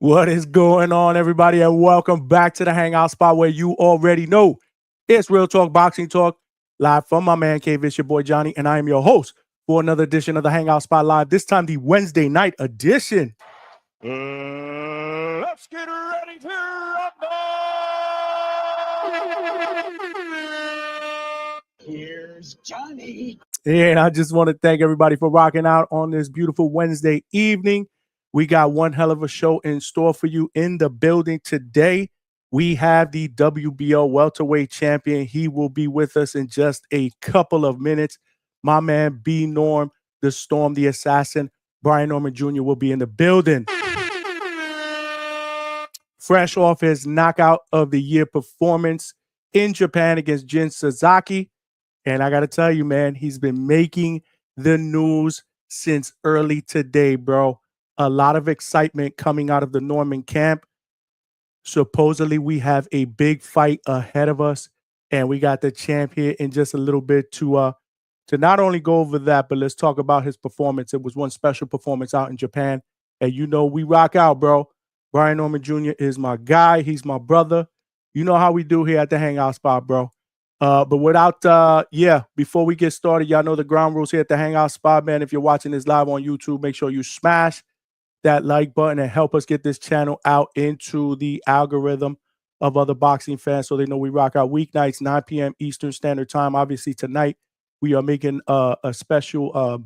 What is going on, everybody, and welcome back to the Hangout spot where you already know it's Real Talk Boxing Talk, live from my man cave. It's your boy Johnny, and I am your host for another edition of the Hangout Spot Live. This time, the Wednesday night edition. Let's get ready to rumble! Here's Johnny. And I just want to thank everybody for rocking out on this beautiful Wednesday evening. We got one hell of a show in store for you in the building today. We have the WBO welterweight champion. He will be with us in just a couple of minutes. My man B Norm, the Storm, the Assassin, Brian Norman Jr. will be in the building. Fresh off his knockout of the year performance in Japan against Jin Sasaki. And I got to tell you, man, he's been making the news since early today, bro. A lot of excitement coming out of the Norman camp. Supposedly, we have a big fight ahead of us, and we got the champ here in just a little bit to not only go over that, but let's talk about his performance. It was one special performance out in Japan, and you know we rock out, bro. Brian Norman Jr. is my guy. He's my brother. You know how we do here at the Hangout Spot, bro. But without, before we get started, y'all know the ground rules here at the Hangout Spot, man. If you're watching this live on YouTube, make sure you smash that like button and help us get this channel out into the algorithm of other boxing fans so they know we rock out weeknights, 9 p.m. Eastern Standard Time. Obviously, tonight we are making a special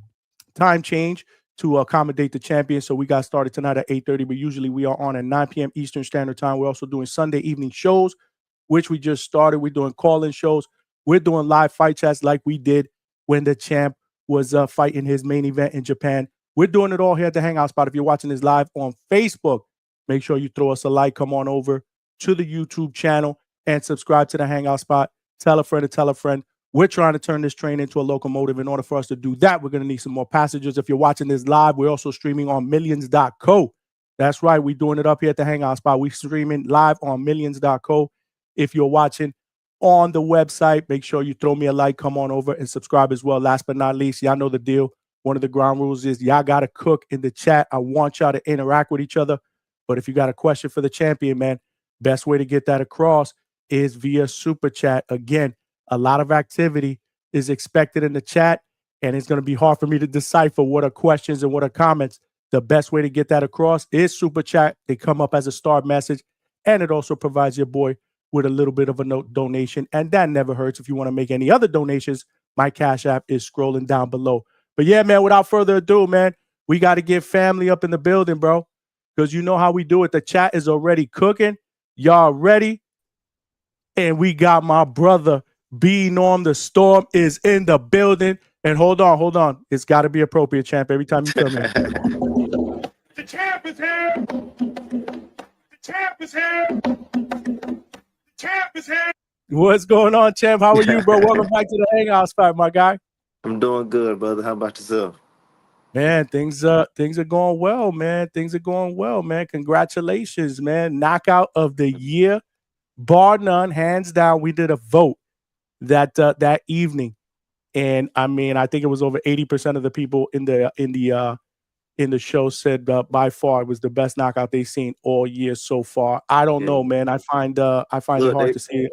time change to accommodate the champion. So we got started tonight at 8:30, but usually we are on at 9 p.m. Eastern Standard Time. We're also doing Sunday evening shows, which we just started. We're doing call-in shows. We're doing live fight chats like we did when the champ was fighting his main event in Japan. We're doing it all here at the Hangout Spot. If you're watching this live on Facebook, make sure you throw us a like. Come on over to the YouTube channel and subscribe to the Hangout Spot. Tell a friend to tell a friend. We're trying to turn this train into a locomotive. In order for us to do that, we're going to need some more passengers. If you're watching this live, we're also streaming on millions.co. That's right. We're doing it up here at the Hangout Spot. We're streaming live on millions.co. If you're watching on the website, make sure you throw me a like, come on over and subscribe as well. Last but not least, y'all know the deal. One of the ground rules is y'all got to cook in the chat. I want y'all to interact with each other. But if you got a question for the champion, man, best way to get that across is via Super Chat. Again, a lot of activity is expected in the chat, and it's going to be hard for me to decipher what are questions and what are comments. The best way to get that across is Super Chat. They come up as a start message, and it also provides your boy with a little bit of a donation, and that never hurts. If you want to make any other donations, my Cash App is scrolling down below. But yeah, man, without further ado, man, we got to get family up in the building, bro, because you know how we do it. The chat is already cooking. Y'all ready? And we got my brother, B Norm, the Storm, is in the building. And hold on. It's got to be appropriate, champ, every time you come in. The champ is here! The champ is here! The champ is here! What's going on, champ? How are you, bro? Welcome back to the Hangout Spot, my guy. I'm doing good, brother. How about yourself? Man, things are going well, man. Things are going well, man. Congratulations, man. Knockout of the year, bar none, hands down. We did a vote that evening, and I mean, I think it was over 80% of the people in the show said by far it was the best knockout they've seen all year so far. I don't know, man. I find it hard to see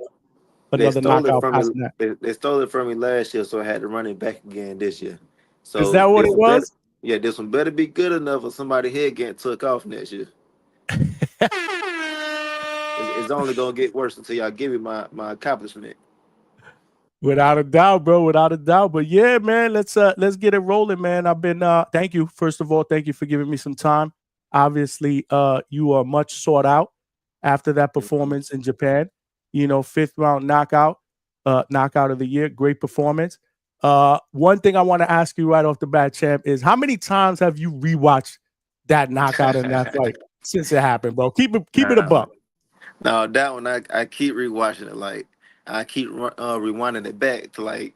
another knockout passing that. They stole it from me last year, so I had to run it back again this year. So is that what it was? This one better be good enough for somebody here getting took off next year. It's only gonna get worse until y'all give me my accomplishment. Without a doubt, bro. Without a doubt. But yeah, man, let's get it rolling, man. I've been thank you. First of all, thank you for giving me some time. Obviously, you are much sought out after that performance in Japan. You know, 5th round knockout of the year. Great performance. One thing I want to ask you right off the bat, champ, is how many times have you rewatched that knockout in that fight since it happened, bro? Keep it a buck. No, that one I keep rewatching it. Like I keep rewinding it back to like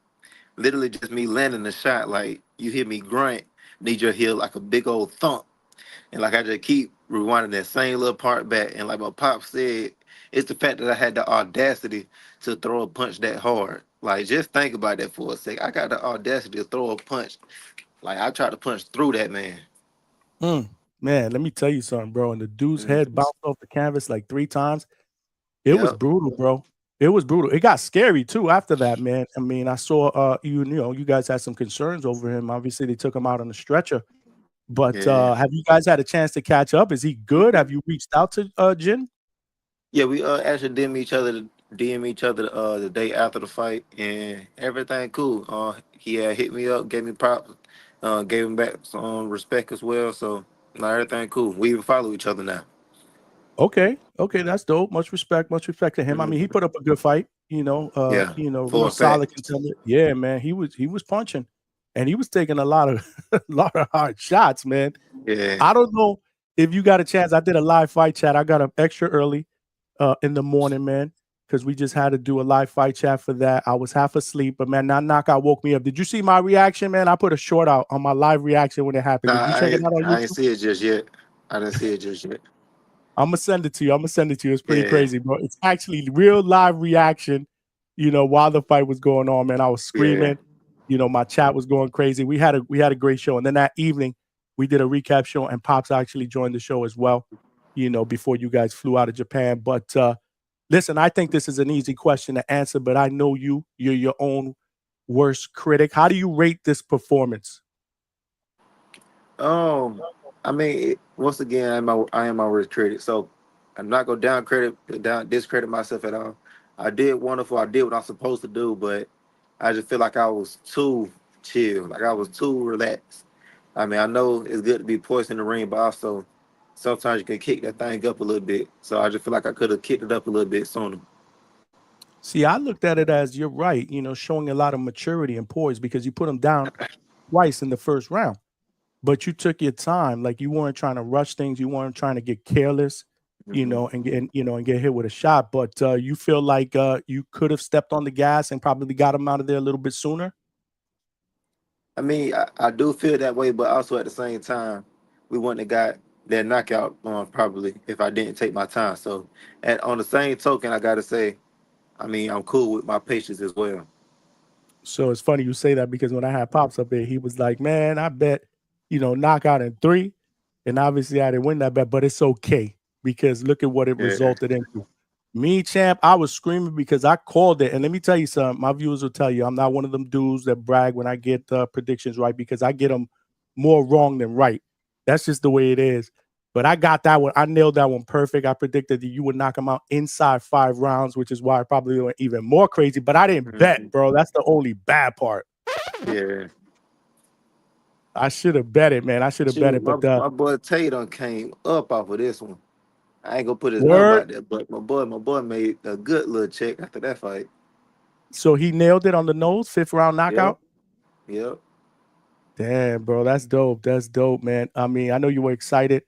literally just me landing the shot. Like you hear me grunt, need your heel like a big old thump, and like I just keep rewinding that same little part back. And like my pop said, it's the fact that I had the audacity to throw a punch that hard. Like just think about that for a second. I got the audacity to throw a punch. Like I tried to punch through that man. Man, let me tell you something, bro. And the dude's head Mhm. bounced off the canvas like 3 times. It was Yep. brutal, bro. It was brutal. It got scary too after that, man. I mean, I saw you guys had some concerns over him. Obviously, they took him out on a stretcher. But Yeah. have you guys had a chance to catch up? Is he good? Have you reached out to Jin? Yeah, we actually DM each other the day after the fight, and everything cool. He had hit me up, gave me props, gave him back some respect as well. So now everything cool. We even follow each other now. Okay, okay, that's dope. Much respect to him. I mean, he Mhm. put up a good fight. Yeah, for Real a solid fact. contender. Yeah, man. He was punching, and he was taking a lot of a lot of hard shots, man. Yeah. I don't know if you got a chance. I did a live fight chat. I got up extra early in the morning, man, because we just had to do a live fight chat for that. I was half asleep, but man, that knockout woke me up. Did you see my reaction, man? I put a short out on my live reaction when it happened. Nah, Did you check it out on I ain't YouTube? see it just yet. I didn't see it just yet. I'm gonna send it to you. I'm gonna send it to you. It's pretty Yeah, crazy, bro. It's actually real live reaction. While the fight was going on, man, I was yeah. screaming. My chat was going crazy. We had a great show, and then that evening we did a recap show, and Pops actually joined the show as well. Before you guys flew out of Japan. But listen, I think this is an easy question to answer, but I know you're your own worst critic. How do you rate this performance? Um, I mean, once again, I am my worst critic, so I'm not gonna down discredit myself at all. I did wonderful. I did what I'm supposed to do, but I just feel like I was too chill, like I was too relaxed. I mean, I know it's good to be poised in the ring, but also sometimes you can kick that thing up a little bit. So I just feel like I could have kicked it up a little bit sooner. See, I looked at it as you're right, showing a lot of maturity and poise because you put him down twice in the first round. But you took your time, like you weren't trying to rush things, you weren't trying to get careless, Hmm. and get hit with a shot. But you feel like you could have stepped on the gas and probably got him out of there a little bit sooner. I mean, I do feel that way, but also at the same time, we wouldn't have got that knockout probably if I didn't take my time. So, and on the same token, I gotta say, I mean, I'm cool with my patience as well. So it's funny you say that because when I had Pops up there, he was like, "Man, I bet, knockout in 3." And obviously I didn't win that bet, but it's okay because look at what it Yeah. resulted into. Me, champ, I was screaming because I called it. And let me tell you something, my viewers will tell you I'm not one of them dudes that brag when I get predictions right because I get them more wrong than right. That's just the way it is. But I got that one. I nailed that one perfect. I predicted that you would knock him out inside 5 rounds, which is why I probably went even more crazy. But I didn't bet, Mhm. bro. That's the only bad part. Yeah. I should have bet it, man. I should have bet Shoot, it. But my boy Tay done came up off of this one. I ain't gonna put his number word. out there, but my boy made a good little check after that fight. So he nailed it on the nose, 5th round Yep. knockout. Yep. Damn, bro, that's dope. That's dope, man. I mean, I know you were excited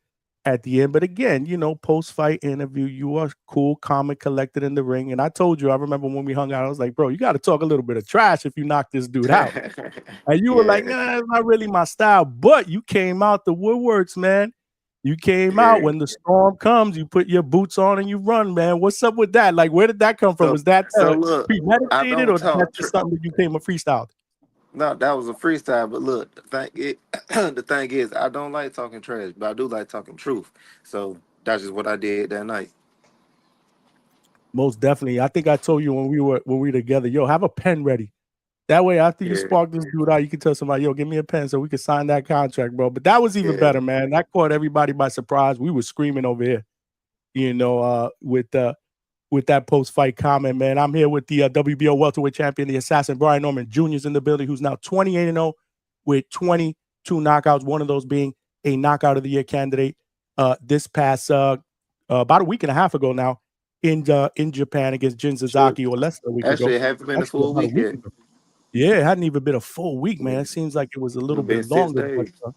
at the end, but again, post-fight interview, you are cool, calm, and collected in the ring. And I told you, I remember when we hung out, I was like, bro, you got to talk a little bit of trash if you knock this dude out. And you were like, Yeah. nah, it's not really my style. But you came out the woodworks, man. You came out Yeah. when the storm comes, you put your boots on and you run, man. What's up with that? Like, where did that come from? So Was that so look, I premeditated don't or that's talk. just something that you came a freestyle? No, that was a freestyle. But look, the thing is, I don't like talking trash, but I do like talking truth. So that's just what I did that night. Most definitely. I think I told you when we were together, yo, have a pen ready. That way, after you Yeah, spark this dude out, you can tell somebody, yo, give me a pen so we can sign that contract, bro. But that was even yeah. better, man. That caught everybody by surprise. We were screaming over here, with that post-fight comment, man. I'm here with the WBO welterweight champion, the assassin Brian Norman Jr. is in the building, who's now 28-0 with 22 knockouts, one of those being a knockout of the year candidate this past about a week and a half ago now in Japan against Jin Sure. Sasaki, or less than a week ago. Actually, it haven't been a Actually, full about a week week yet. ago. Yeah, it hadn't even been a full week, man. Yeah. It seems like it was a little It's bit been six longer, but days.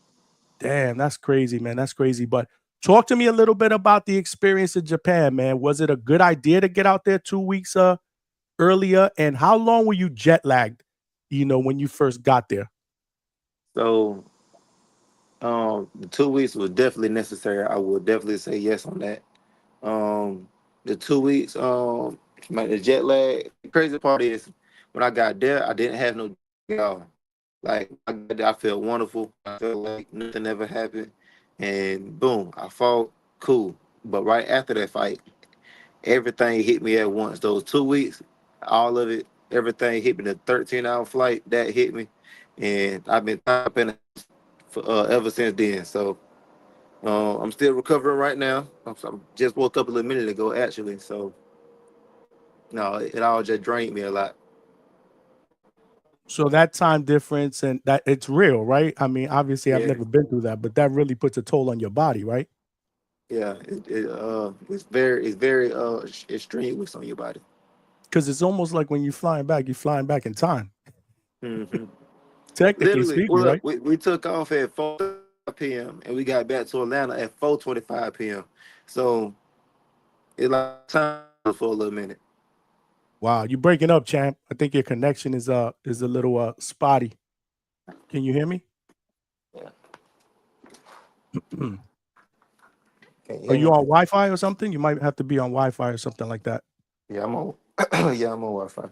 damn, that's crazy, man. That's crazy. But talk to me a little bit about the experience in Japan, man. Was it a good idea to get out there 2 weeks earlier? And how long were you jet lagged, when you first got there? So the 2 weeks was definitely necessary. I would definitely say yes on that. Um, the 2 weeks, the jet lag. The crazy part is when I got there, I didn't have no jet lag at all. Like I got there, I felt wonderful. I felt like nothing ever happened, and boom, I fought. Cool. But right after that fight, everything hit me at once. Those 2 weeks, all of it, everything hit me. The 13-hour flight that hit me, and I've been typing for ever since then. So I'm still recovering right now. I'm just woke up a little minute ago, actually. So no, it all just drained me a lot. So that time difference and that it's real, right? I mean, obviously I've Yeah, never been through that, but that really puts a toll on your body, right? yeah. It's very extreme on your body. Because it's almost like when you're flying back in time, Hmm. technically Literally, speaking, well, right? we took off at 4 p.m. and we got back to Atlanta at 4:25 p.m. So it's like time for a little minute. Wow, you're breaking up, champ. I think your connection is a little spotty. Can you hear me? Yeah. Are Can you hear you me? on Wi-Fi or something? You might have to be on Wi-Fi or something like that. Yeah, I'm on. Yeah, I'm on Wi-Fi.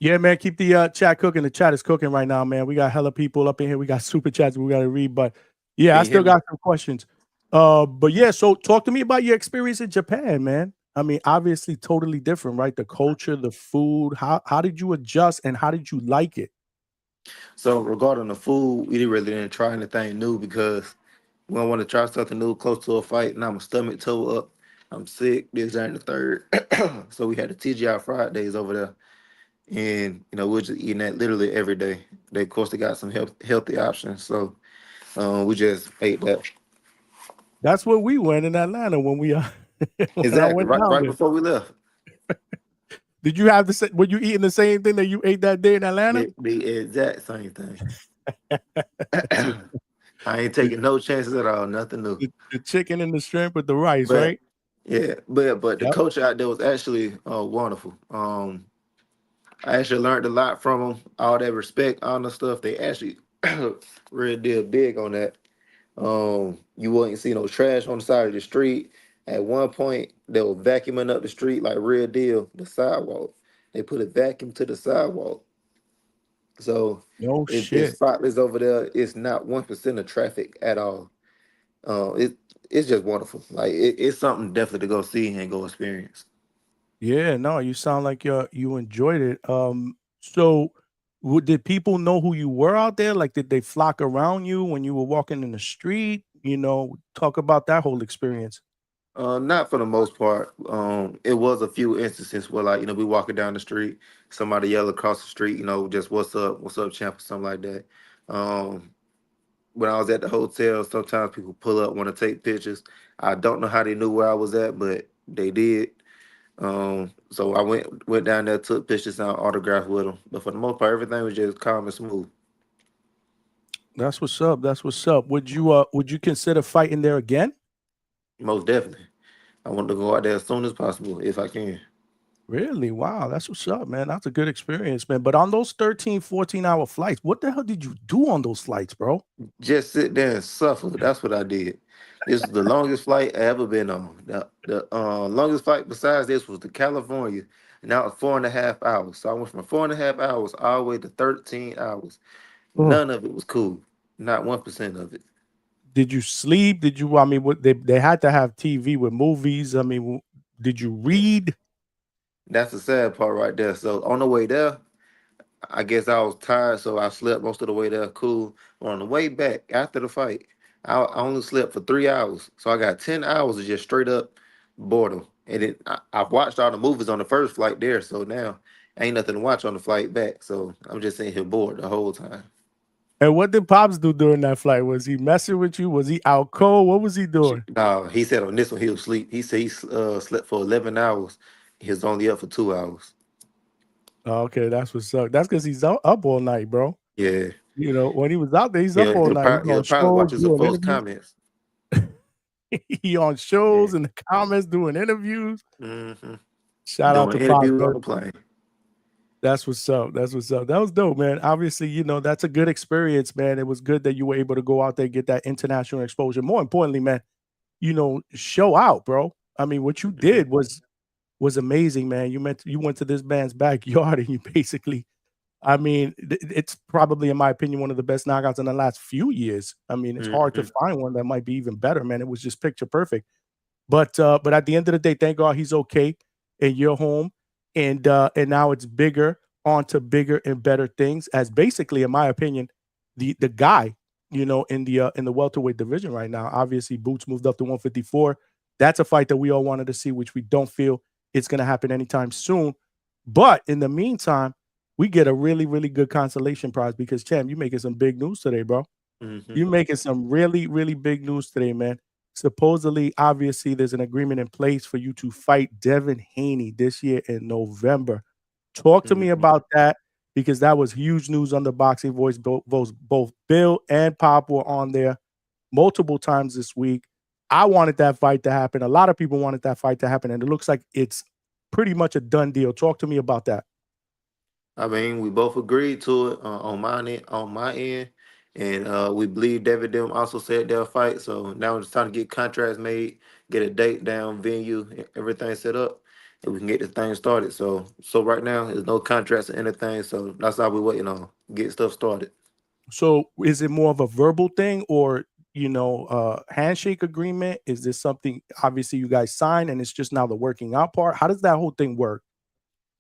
Yeah, man, keep the chat cooking. The chat is cooking right now, man. We got hella people up in here. We got super chats we got to read, but yeah, Can I you hear still me? got some questions. But yeah, so talk to me about your experience in Japan, man. I mean, obviously totally different, right? The culture, the food. How did you adjust and how did you like it? So regarding the food, we didn't try anything new because we don't want to try something new close to a fight. And I'm a stomach toe up. I'm sick. This and the third. So we had the TGI Fridays over there, and we're just eating that literally every day. They of course they got some healthy options, so we just ate that. That's where we went in Atlanta when we when I Exactly went right down right there. before we left. Did you have were you eating the same thing that you ate that day in Atlanta? The exact same thing. So I ain't the, taking no chances at all. Nothing new. the chicken and the shrimp with the rice, But right? yeah, but the Yep. culture out there was actually wonderful. I actually learned a lot from them. All that respect, honor stuff. They actually really did big on that. You wouldn't see no trash on the side of the street. At one point, they were vacuuming up the street like real deal, the sidewalk. They put a vacuum to the sidewalk. So No it's shit. spotless over there. It's not 1% of traffic at all. It's just wonderful. Like it's something definitely to go see and go experience. Yeah, no, you sound like you enjoyed it. So did people know who you were out there? Like, did they flock around you when you were walking in the street? Talk about that whole experience. Not for the most part. It was a few instances where, like, we walking down the street, somebody yell across the street, just what's up, champ, or something like that. Um, when I was at the hotel, sometimes people pull up, want to take pictures. I don't know how they knew where I was at, but they did. So I went down there, took pictures, and autographed with them. But for the most part, everything was just calm and smooth. That's what's up. That's what's up. Would you consider fighting there again? Most definitely. I want to go out there as soon as possible if I can. Really? Wow, that's what's up, man. That's a good experience, man. But on those 13, 14-hour flights, what the hell did you do on those flights, bro? Just sit there and suffer. That's what I did. This is the longest flight I ever been on. The longest flight besides this was to California, and that was 4.5 hours. So I went from 4.5 hours all the way to 13 hours. Mm. None of it was cool. Not 1% of it. Did you sleep? I mean, what they had to have TV with movies. I mean, did you Yeah. read? That's the sad part right there. So on the way there, I guess I was tired, so I slept most of the way there. Cool. But on the way back after the fight, I only slept for 3 hours, so I got 10 hours of just straight up boredom. And I've watched all the movies on the first flight there, so now ain't nothing to watch on the flight back. So I'm just sitting here bored the whole time. And what did Pops do during that flight? Was he messing with you? Was he out cold? What was he doing? No, he said on this one he'll sleep. He said he slept for 11 hours. He was only up for 2 hours. Oh, okay, that's what's up. That's because he's up all night, bro. Yeah, When he was out there, he's up yeah. all night. He's He'll on probably shows, watch some doing folks' interviews. comments. He on Yeah. shows in the comments, doing interviews. Hmm. Shout out Doing to Pops, interviews on man. the plane. That's what's up. That's what's up. That was dope, man. Obviously, that's a good experience, man. It was good that you were able to go out there, get that international exposure. More importantly, man, show out, bro. I mean, what you did was amazing, man. You went to this man's backyard and you basically I mean, it's probably, in my opinion, one of the best knockouts in the last few years. I mean, it's hard to Mhm. find one that might be even better, man. It was just picture perfect. But at the end of the day, thank God he's okay and you're home. And now it's bigger onto bigger and better things as basically, in my opinion, the guy, in the welterweight division right now. Obviously, Boots moved up to 154. That's a fight that we all wanted to see, which we don't feel it's gonna happen anytime soon. But in the meantime, we get a really, really good consolation prize because Champ, you making some big news today, bro. Mhm. You making some really, really big news today, man. Supposedly, obviously, there's an agreement in place for you to fight Devin Haney this year in November. Talk to me Mhm. about that because that was huge news on the Boxing Voice. Both Bill and Pop were on there multiple times this week. I wanted that fight to happen. A lot of people wanted that fight to happen, and it looks like it's pretty much a done deal. Talk to me about that. I mean, we both agreed to it on my end, and we believe David them also said they'll fight. So now it's time to get contracts made, get a date down, venue, everything set up, and we can get this thing started. So right now there's no contracts or anything. So that's all we're waiting on. Get stuff started. So is it more of a verbal thing or handshake agreement? Is this something obviously you guys sign and it's just now the working out part? How does that whole thing work?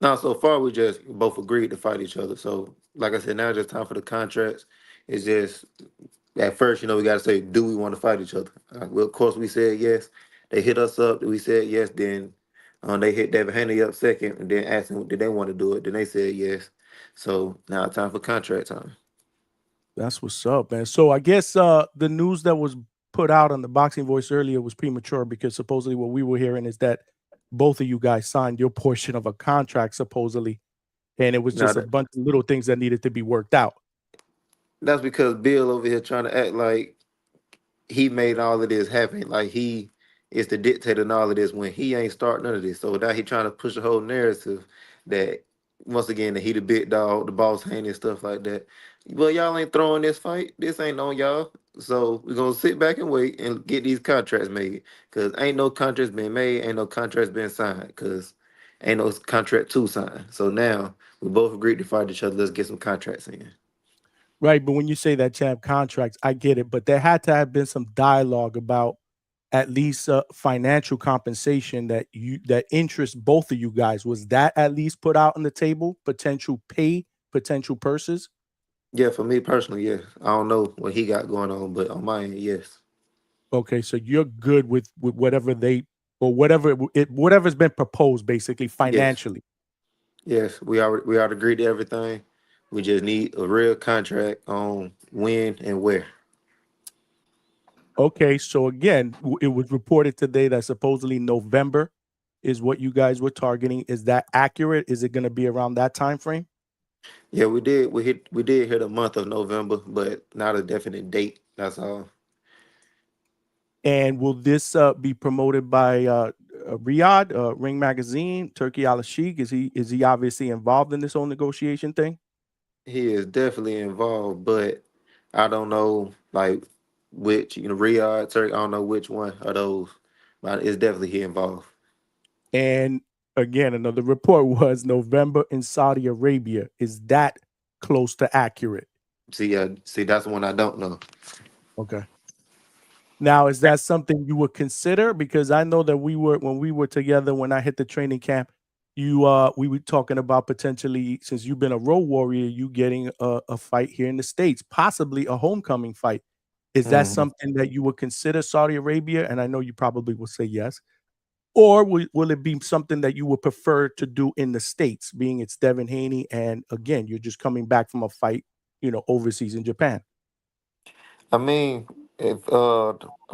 Now, so far we just both agreed to fight each other. So, like I said, now it's just time for the contracts. It's just at first, we got to say, do we want to fight each other? Well, of course, we said yes. They hit us up. We said yes. Then they hit Devin Haney up second, and then asked them did they want to do it. Then they said yes. So now it's time for contract time. That's what's up, man. So I guess the news that was put out on the Boxing Voice earlier was premature because supposedly what we were hearing is that both of you guys signed your portion of a contract supposedly, and it was Now just a bunch of little things that needed to be worked out. that's because Bill over here trying to act like he made all of this happen. Like he is the dictator in all of this when he ain't start none of this. So now he trying to push a whole narrative that once again that he the big dog, the boss hand and stuff like that. Well, y'all ain't throwing this fight. This ain't on y'all. So we're gonna sit back and wait and get these contracts made. Cause ain't no contracts been made, ain't no contracts been signed. Cause ain't no contract to sign. So now we both agreed to fight each other. Let's get some contracts in. Right, but when you say that champ contracts, I get it, but there had to have been some dialogue about at least financial compensation that interests both of you guys. Was that at least put out on the table? Potential pay, potential purses. Yeah, for me personally, yes. I don't know what he got going on, but on my end, yes. Okay, so you're good with whatever they or whatever's been proposed, basically Yes. financially. Yes. We already agreed to everything. We just need a real contract on when and where. Okay, so again, it was reported today that supposedly November is what you guys were targeting. Is that accurate? Is it going to be around that time frame? Yeah, we did hit a month of November, but not a definite date. That's all. And will this be promoted by Riyadh, Ring Magazine, Turkey Al Sheikh? Is he obviously involved in this whole negotiation thing? He is definitely involved, but I don't know like which, Riyadh, Turkey, I don't know which one of those. But it's definitely he involved. And again, another report was November in Saudi Arabia. Is that close to accurate? See, that's the one I don't know. Okay. Now, is that something you would consider? Because I know that when we were together, when I hit the training camp, we were talking about potentially, since you've been a road warrior, you getting a fight here in the States, possibly a homecoming fight. Is that Mhm. something that you would consider Saudi Arabia? And I know you probably will say yes. Or will it be something that you would prefer to do in the States, being it's Devin Haney, and again, you're just coming back from a fight, overseas in Japan? I mean, if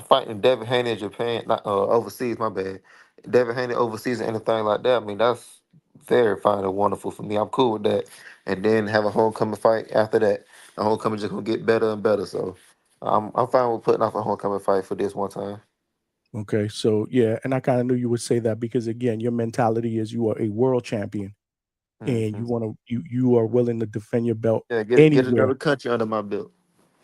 fighting Devin Haney in Japan, not overseas, my bad. Devin Haney overseas or anything like that, I mean that's very fine and wonderful for me. I'm cool with that. And then have a homecoming fight after that. The homecoming just gonna get better and better. So I'm fine with putting off a homecoming fight for this one time. Okay, so yeah, and I kind of knew you would say that because again, your mentality is you are a world champion and Hmm. you are willing to defend your belt Yeah, get anywhere. another country under my belt.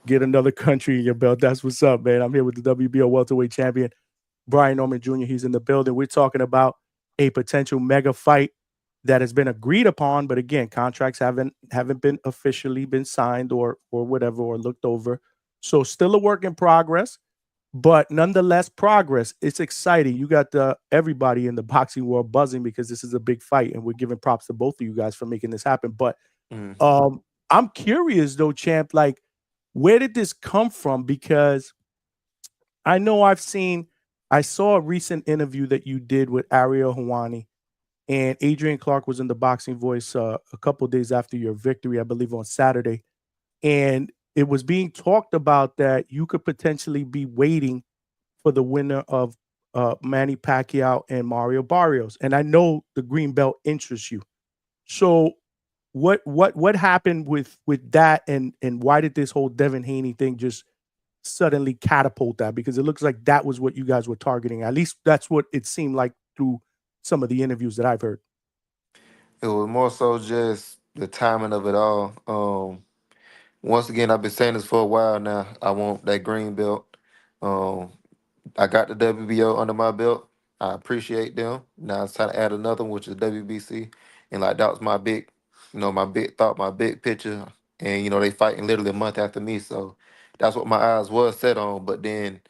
Get another country in your belt. That's what's up, man. I'm here with the WBO welterweight champion Brian Norman Jr. He's in the building. We're talking about a potential mega fight that has been agreed upon, but again, contracts haven't been officially been signed or whatever or looked over. So still a work in progress, but nonetheless progress. It's exciting. You got everybody in the boxing world buzzing because this is a big fight, and we're giving props to both of you guys for making this happen. But Mhm. um, I'm curious though, champ, like where did this come from? Because I know I saw a recent interview that you did with Ariel Hawani and Adrian Clark was in the Boxing Voice a couple days after your victory, I believe on Saturday. And it was being talked about that you could potentially be waiting for the winner of Manny Pacquiao and Mario Barrios. And I know the green belt interests you. So what happened with that and why did this whole Devin Haney thing just suddenly catapult that? Because it looks like that was what you guys were targeting. At least that's what it seemed like through some of the interviews that I've heard. It was more so just the timing of it all. Once again, I've been saying this for a while now. I want that green belt. Um, I got the WBO under my belt. I appreciate them. Now it's time to add another one, which is WBC. And like that was my big, my big thought, my big picture. And they fighting literally a month after me. So that's what my eyes was set on. But then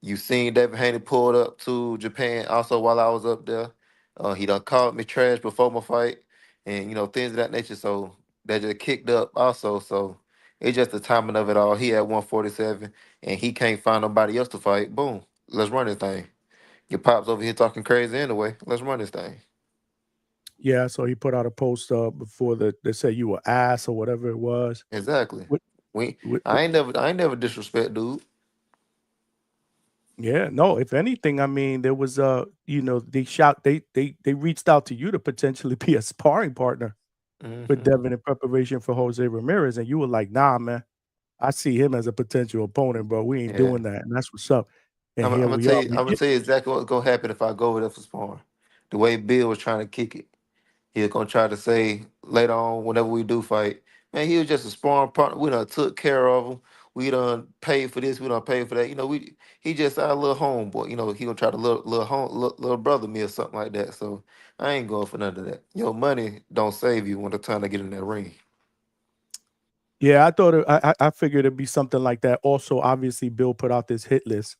you seen Devin Haney pulled up to Japan also while I was up there. He done called me trash before my fight, and things of that nature. So that just kicked up also. So it's just the timing of it all. He had 147, and he can't find nobody else to fight. Boom, let's run this thing. Your pops over here talking crazy anyway. Let's run this thing. Yeah, so he put out a post before they said you were ass or whatever it was. Exactly. With, We with I ain't never disrespect dude. yeah, no, if anything, I mean, there was they reached out to you to potentially be a sparring partner with Hmm. Devin in preparation for Jose Ramirez, and you were like, nah, man, I see him as a potential opponent, bro. We ain't Yeah. doing that. And that's what's up. And I'm here gonna we tell are. you. I'm gonna tell you exactly what's gonna happen if I go over there for sparring. The way Bill was trying to kick it, he's gonna try to say later on, whenever we do fight, man, he was just a sparring partner. We done took care of him. We done paid for this. We done paid for that. He just our little homeboy. He gonna try to little brother me or something like that. So I ain't going for none of that. Your money don't save you when the time to get in that ring. Yeah, I thought I figured it'd be something like that. Also, obviously, Bill put out this hit list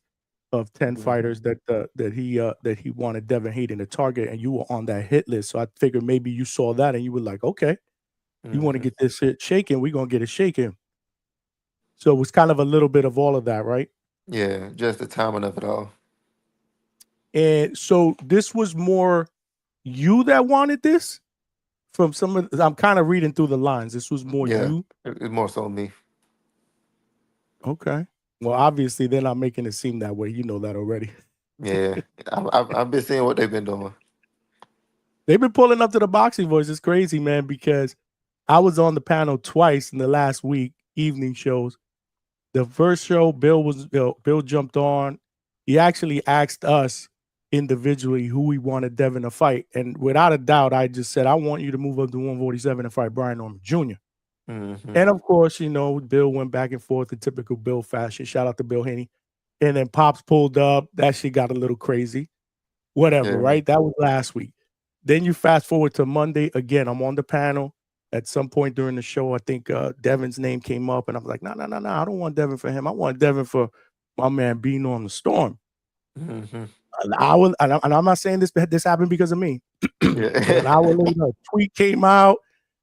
of 10 Hmm. fighters that he wanted Devin Hayden to target, and you were on that hit list. So I figured maybe you saw that and you were like, okay, you want to Hmm. get this shit shaking, we're gonna get it shaking. So it was kind of a little bit of all of that, right? Yeah, just the timing of it all. And so this was more you that wanted this from some of I'm kind of reading through the lines. This was more Yeah, you. it's more so me. Okay. Well, obviously they're not making it seem that way. You know that already. Yeah, I've been seeing what they've been doing. They've been pulling up to the boxing voice. It's crazy, man, because I was on the panel twice in the last week, evening shows. The first show, Bill jumped on. He actually asked us individually who we wanted Devin to fight. And without a doubt, I just said, I want you to move up to 147 and fight Brian Norman Jr. Hmm. And of course, Bill went back and forth in typical Bill fashion. Shout out to Bill Haney. And then Pops pulled up. That shit got a little crazy. Whatever, Yeah. right? That was last week. Then you fast forward to Monday. Again, I'm on the panel. At some point during the show, I think Devin's name came up, and I was like, no, no, no, no. I don't want Devin for him. I want Devin for my man being on the storm. Hmm. An hour, and I'm not saying this happened because of me, but an hour Yeah. later, a tweet came out,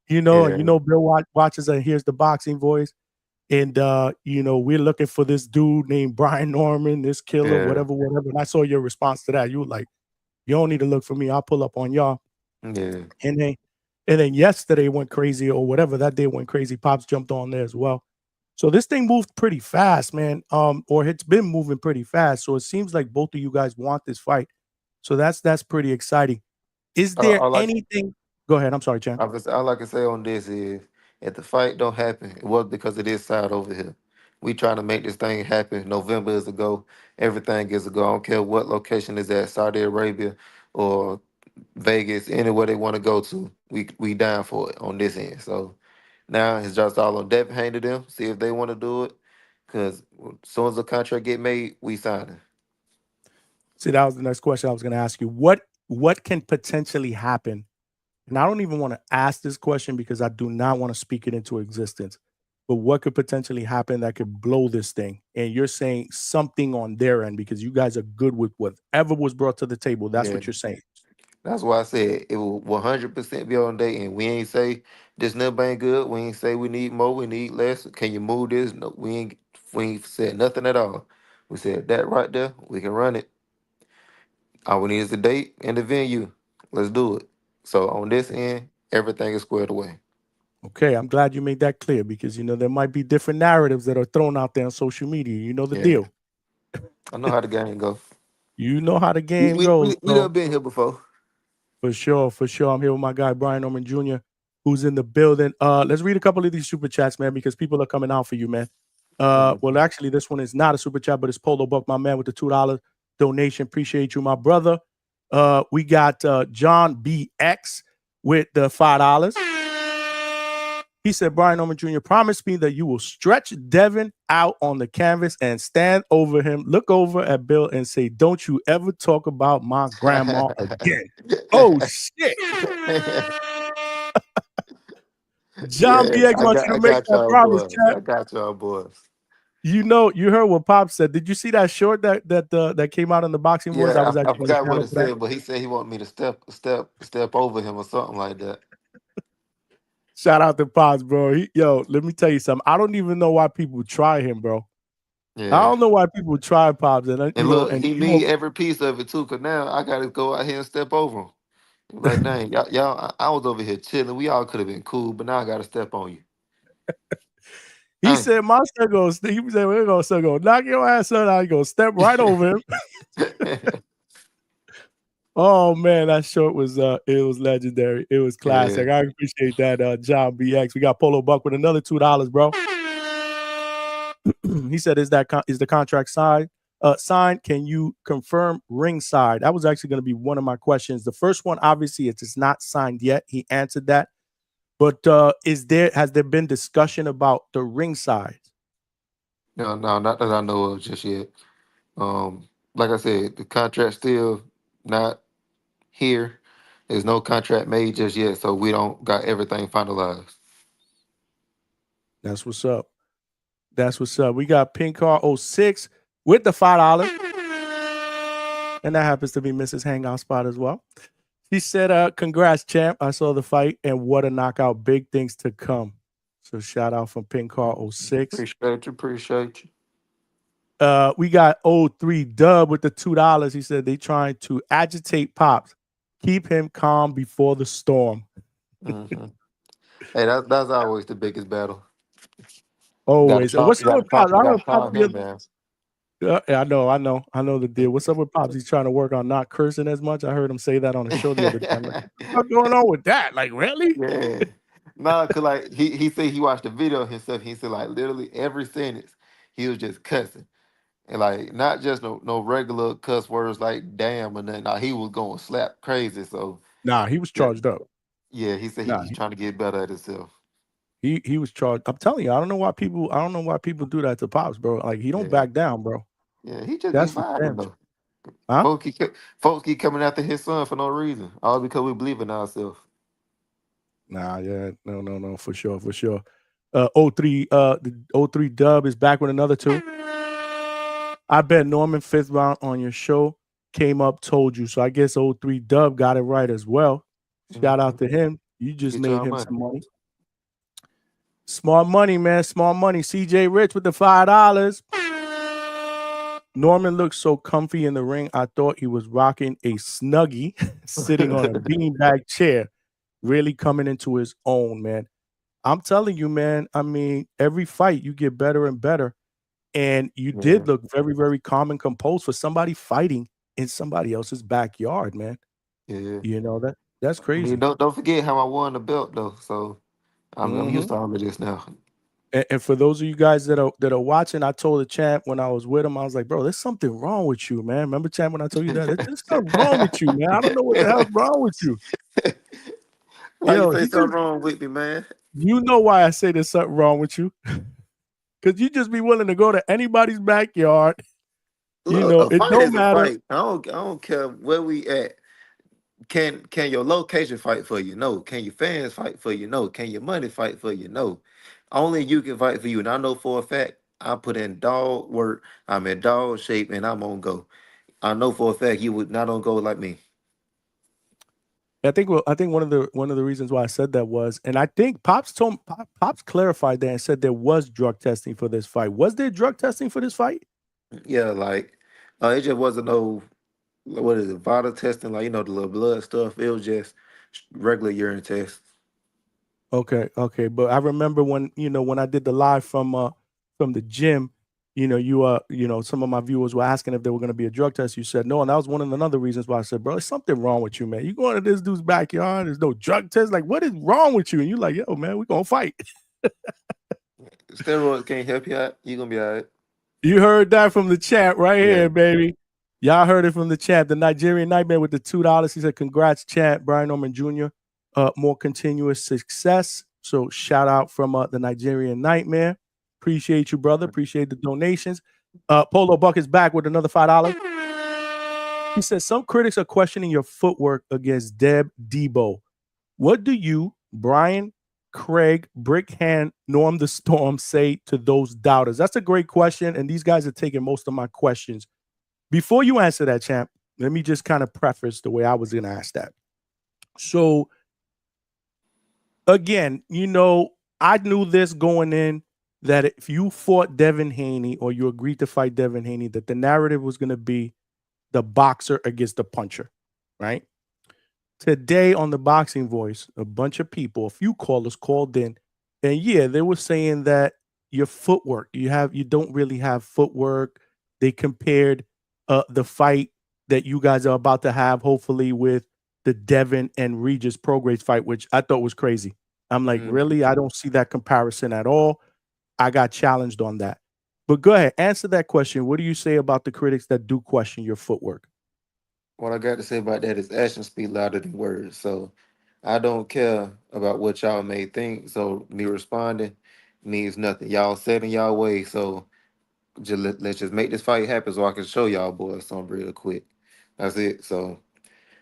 and Yeah. Bill watches and hears the boxing voice. And we're looking for this dude named Brian Norman, this killer, Yeah. whatever, whatever. And I saw your response to that. You were like, you don't need to look for me. I'll pull up on y'all. Yeah. And then yesterday went crazy or whatever. That day went crazy. Pops jumped on there as well. So this thing moved pretty fast, man. Or it's been moving pretty fast. So it seems like both of you guys want this fight. So that's pretty exciting. Is there All I anything? Go ahead. I'm sorry, Chan. all I can say on this is, if the fight don't happen, it was because of this side over here. We trying to make this thing happen. November is a go. Everything is a go. I don't care what location is at, Saudi Arabia or Vegas, anywhere they want to go to. We down for it on this end. So now it's just all on Devin Haney to them. See if they want to do it. Cause as soon as the contract get made, we signing. See, that was the next question I was going to ask you. What can potentially happen and I don't even want to ask this question because I do not want to speak it into existence. But what could potentially happen that could blow this thing? And you're saying something on their end because you guys are good with whatever was brought to the table. That's Yeah. what you're saying. That's why I said it will 100% be on day, and we ain't say this number ain't good. We ain't say we need more, we need less. Can you move this? No, we ain't said nothing at all. We said that right there, we can run it. All we need is the date and the venue. Let's do it. So on this end, everything is squared away. Okay, I'm glad you made that clear because there might be different narratives that are thrown out there on social media. You know the Yeah, deal. I know how the game go. You know how the We game we goes, we, we bro. done been here before. For sure, for sure. I'm here with my guy Brian Norman Jr., who's in the building. Let's read a couple of these super chats, man, because people are coming out for you, man. Well, Mhm. actually, this one is not a super chat, but it's Polo Buck, my man, with the $2 donation. Appreciate you, my brother. We got John BX with the $5. He said, Brian Norman Jr., promise me that you will stretch Devin out on the canvas and stand over him, look over at Bill and say, don't you ever talk about my grandma again. Oh, shit. John Yeah, BX I wants got you I to make got that y'all promise, boys. champ. I got y'all boys. You heard what Pop said. Did you see that short that came out in the boxing voice? I Yeah, was I actually on the forgot what channel it for that. said, but he said he wanted me to step over him or something like that. Shout out to Pops, bro. Let me tell you something. I don't even know why people try him, bro. I Yeah. don't know why people try Pops, and And look, and he need every piece of it too, cause now I gotta go out here and step over him. Like, dang, y'all, I was over here chilling. We all could have been cool, but now I gotta step on you. he Dang. said, "My son goes." He said, "We're gonna knock your ass out. I go step right over him." Oh man, that short was it was legendary. It was Yeah. classic. I appreciate that, John BX. We got Polo Buck with another $2, bro. He said, "Is the contract signed? Signed? Can you confirm ringside?" That was actually going to be one of my questions. The first one, obviously, it is not signed yet. He answered that, but has there been discussion about the ringside? No, no, not that I know of just yet. Like I said, the contract still not here. There's no contract made just yet, so we don't got everything finalized. That's what's up. That's what's up. We got Pink Car 06 with the $5, and that happens to be Mrs. Hangout spot as well. He said, congrats, champ. I saw the fight and what a knockout. Big things to come. So shout out from Pink Car 06. Appreciate you. We got 03 Dub with the $2. He said they trying to agitate Pops. Keep him calm before the storm. Hmm. Hey, that's always the biggest battle. You gotta Always. And calm, what's up with Pops? you I gotta heard Pops calm him down. yeah, I know the deal. What's up with Pops? He's trying to work on not cursing as much. I heard him say that on a show the other day. I'm like, what's going on with that? Like, really? Yeah. No, cause like he said he watched the video himself. He said like literally every sentence he was just cussing. And like not just no regular cuss words like damn or nothing. Nah, he was going slap crazy. So Nah, he was yeah, charged up. yeah, he said Nah, he's trying to get better at himself. he was charged. I'm telling you, I don't know why people do that to Pops, bro. Like he don't Yeah. back down, bro. Yeah, he just be That's for vibing damn sure. though. Huh? Folks keep coming after his son for no reason. All because we believe in ourselves. Nah, yeah, no, for sure, for sure. The 03 Dub is back with another two. I bet Norman fifth round on your show came up, told you. So I guess 03 Dub got it right as well. Shout out Mhm. to him. You just Get made your him money. some money. Smart money, man. Smart money. CJ Rich with the $5. Norman looked so comfy in the ring. I thought he was rocking a Snuggie sitting on a beanbag chair, really coming into his own, man. I'm telling you, man. I mean, every fight you get better and better. And you Yeah, did look very, very calm and composed for somebody fighting in somebody else's backyard, man. yeah. That's I mean, crazy. don't forget how I won the belt though. So I'm used Hmm. to all of this now. And for those of you guys that are watching, I told the champ when I was with him, I was like, bro, there's something wrong with you, man. Remember, champ, when I told you that? There's something wrong with you, man. I don't know what the hell's wrong with you. Why you Yo, say he just, something wrong with me, man? you know why I say there's something wrong with you. Because you just be willing to go to anybody's backyard. Look, a It fight don't is a matter. fight. I don't care where we at. Can your location fight for you? No. Can your fans fight for you? No. Can your money fight for you? No. Only you can fight for you. And I know for a fact I put in dog work. I'm in dog shape, and I'm on go. I know for a fact you would not on go like me. I think one of the reasons why I said that was, and I think Pops clarified that and said there was drug testing for this fight. Was there drug testing for this fight? Yeah, like it just wasn't no what is it, vital testing, like the little blood stuff. It was just regular urine test. Okay, okay. But I remember when when I did the live from the gym, some of my viewers were asking if there were going to be a drug test. You said no, and that was one of the other reasons why I said, bro, there's something wrong with you, man. You going to this dude's backyard? There's no drug test. Like, what is wrong with you? And you're like, yo, man, we're gonna fight. Steroids can't help you out. You gonna be all right. You heard that from the chat right Yeah. here, baby. Y'all heard it from the chat. The Nigerian Nightmare with the $2. He said, congrats, chat. Brian Norman Jr. More continuous success. So shout out from the Nigerian Nightmare. Appreciate you, brother. Appreciate the donations. Polo Buck is back with another $5. He says, some critics are questioning your footwork against Debo. What do you, Brian, Craig, Brickhand, Norm the Storm say to those doubters? That's a great question, and these guys are taking most of my questions. Before you answer that, champ, let me just kind of preface the way I was going to ask that. So, again, I knew this going in, that if you fought Devin Haney or you agreed to fight Devin Haney, that the narrative was going to be the boxer against the puncher, right? Today on the Boxing Voice, a bunch of people, a few callers called in, and yeah, they were saying that your footwork, you don't really have footwork. They compared the fight that you guys are about to have, hopefully, with the Devin and Regis Prograis fight, which I thought was crazy. I'm like, really? I don't see that comparison at all. I got challenged on that. But go ahead, answer that question. What do you say about the critics that do question your footwork? What I got to say about that is actions speak louder than words. So I don't care about what y'all may think. So me responding means nothing. Y'all set in y'all way. So let's just make this fight happen so I can show y'all boys something real quick. That's it. So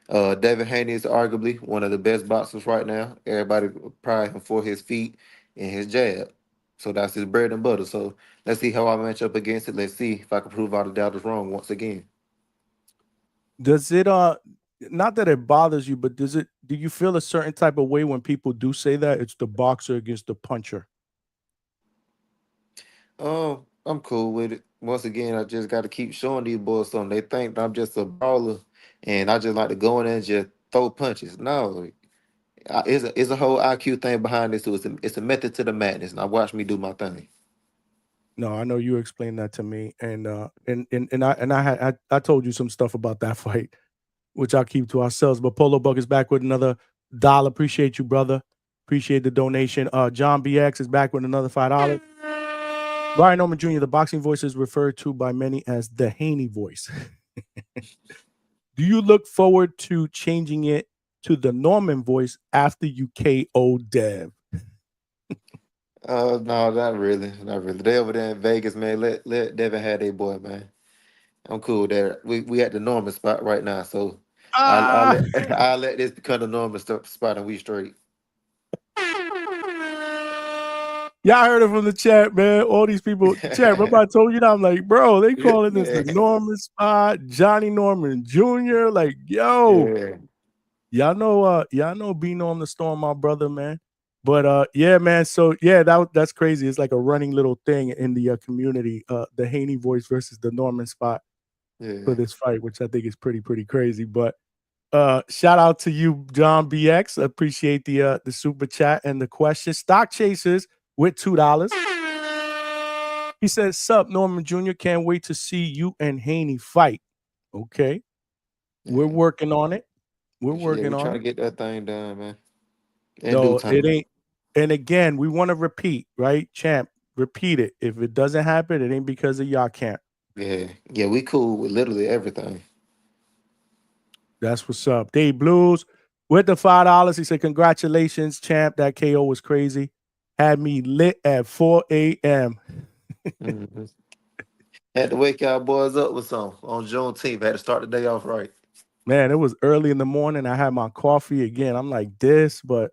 Devin Haney is arguably one of the best boxers right now. Everybody pride him for his feet and his jab. So that's his bread and butter. So let's see how I match up against it. Let's see if I can prove all the doubters wrong once again. Does it not that it bothers you, but do you feel a certain type of way when people do say that it's the boxer against the puncher? Oh, I'm cool with it. Once again, I just got to keep showing these boys something. They think I'm just a brawler, and I just like to go in there and just throw punches. No, it's a whole IQ thing behind this too. It's a method to the madness. Now watch me do my thing. No, I know you explained that to me, and I told you some stuff about that fight, which I'll keep to ourselves. But Polo Buck is back with another $1. Appreciate you, brother. Appreciate the donation. John BX is back with another $5. Brian Norman Jr., the Boxing Voice, is referred to by many as the Haney voice. Do you look forward to changing it to the Norman voice after you KO Dev? No, not really, not really. They over there in Vegas, man. Let Devin have their boy, man. I'm cool there. We at the Norman spot right now, so I'll let I'll let this become the Norman spot, and we straight. Y'all heard it from the chat, man. All these people, chat. Remember I told you that? I'm like, bro, they calling this the Norman spot, Johnny Norman Jr. Like, yo, y'all know B Norm the Storm, my brother, man. But yeah, man. So yeah, that's crazy. It's like a running little thing in the community. The Haney voice versus the Norman spot for this fight, which I think is pretty crazy. But shout out to you, John BX. Appreciate the super chat and the question. Stock Chasers with $2. He says, "Sup, Norman Jr. Can't wait to see you and Haney fight." Okay, we're working on it. We're working on trying to it. get that thing done, man. No, it ain't. And again, we want to repeat, right, champ? Repeat it. If it doesn't happen, it ain't because of y'all camp. Yeah, we cool with literally everything. That's what's up. Dave Blues with the $5. He said, "Congratulations, champ. That KO was crazy. Had me lit at 4 a.m." Had to wake y'all boys up with some on Juneteenth. Had to start the day off right. Man, it was early in the morning. I had my coffee again. I'm like this, but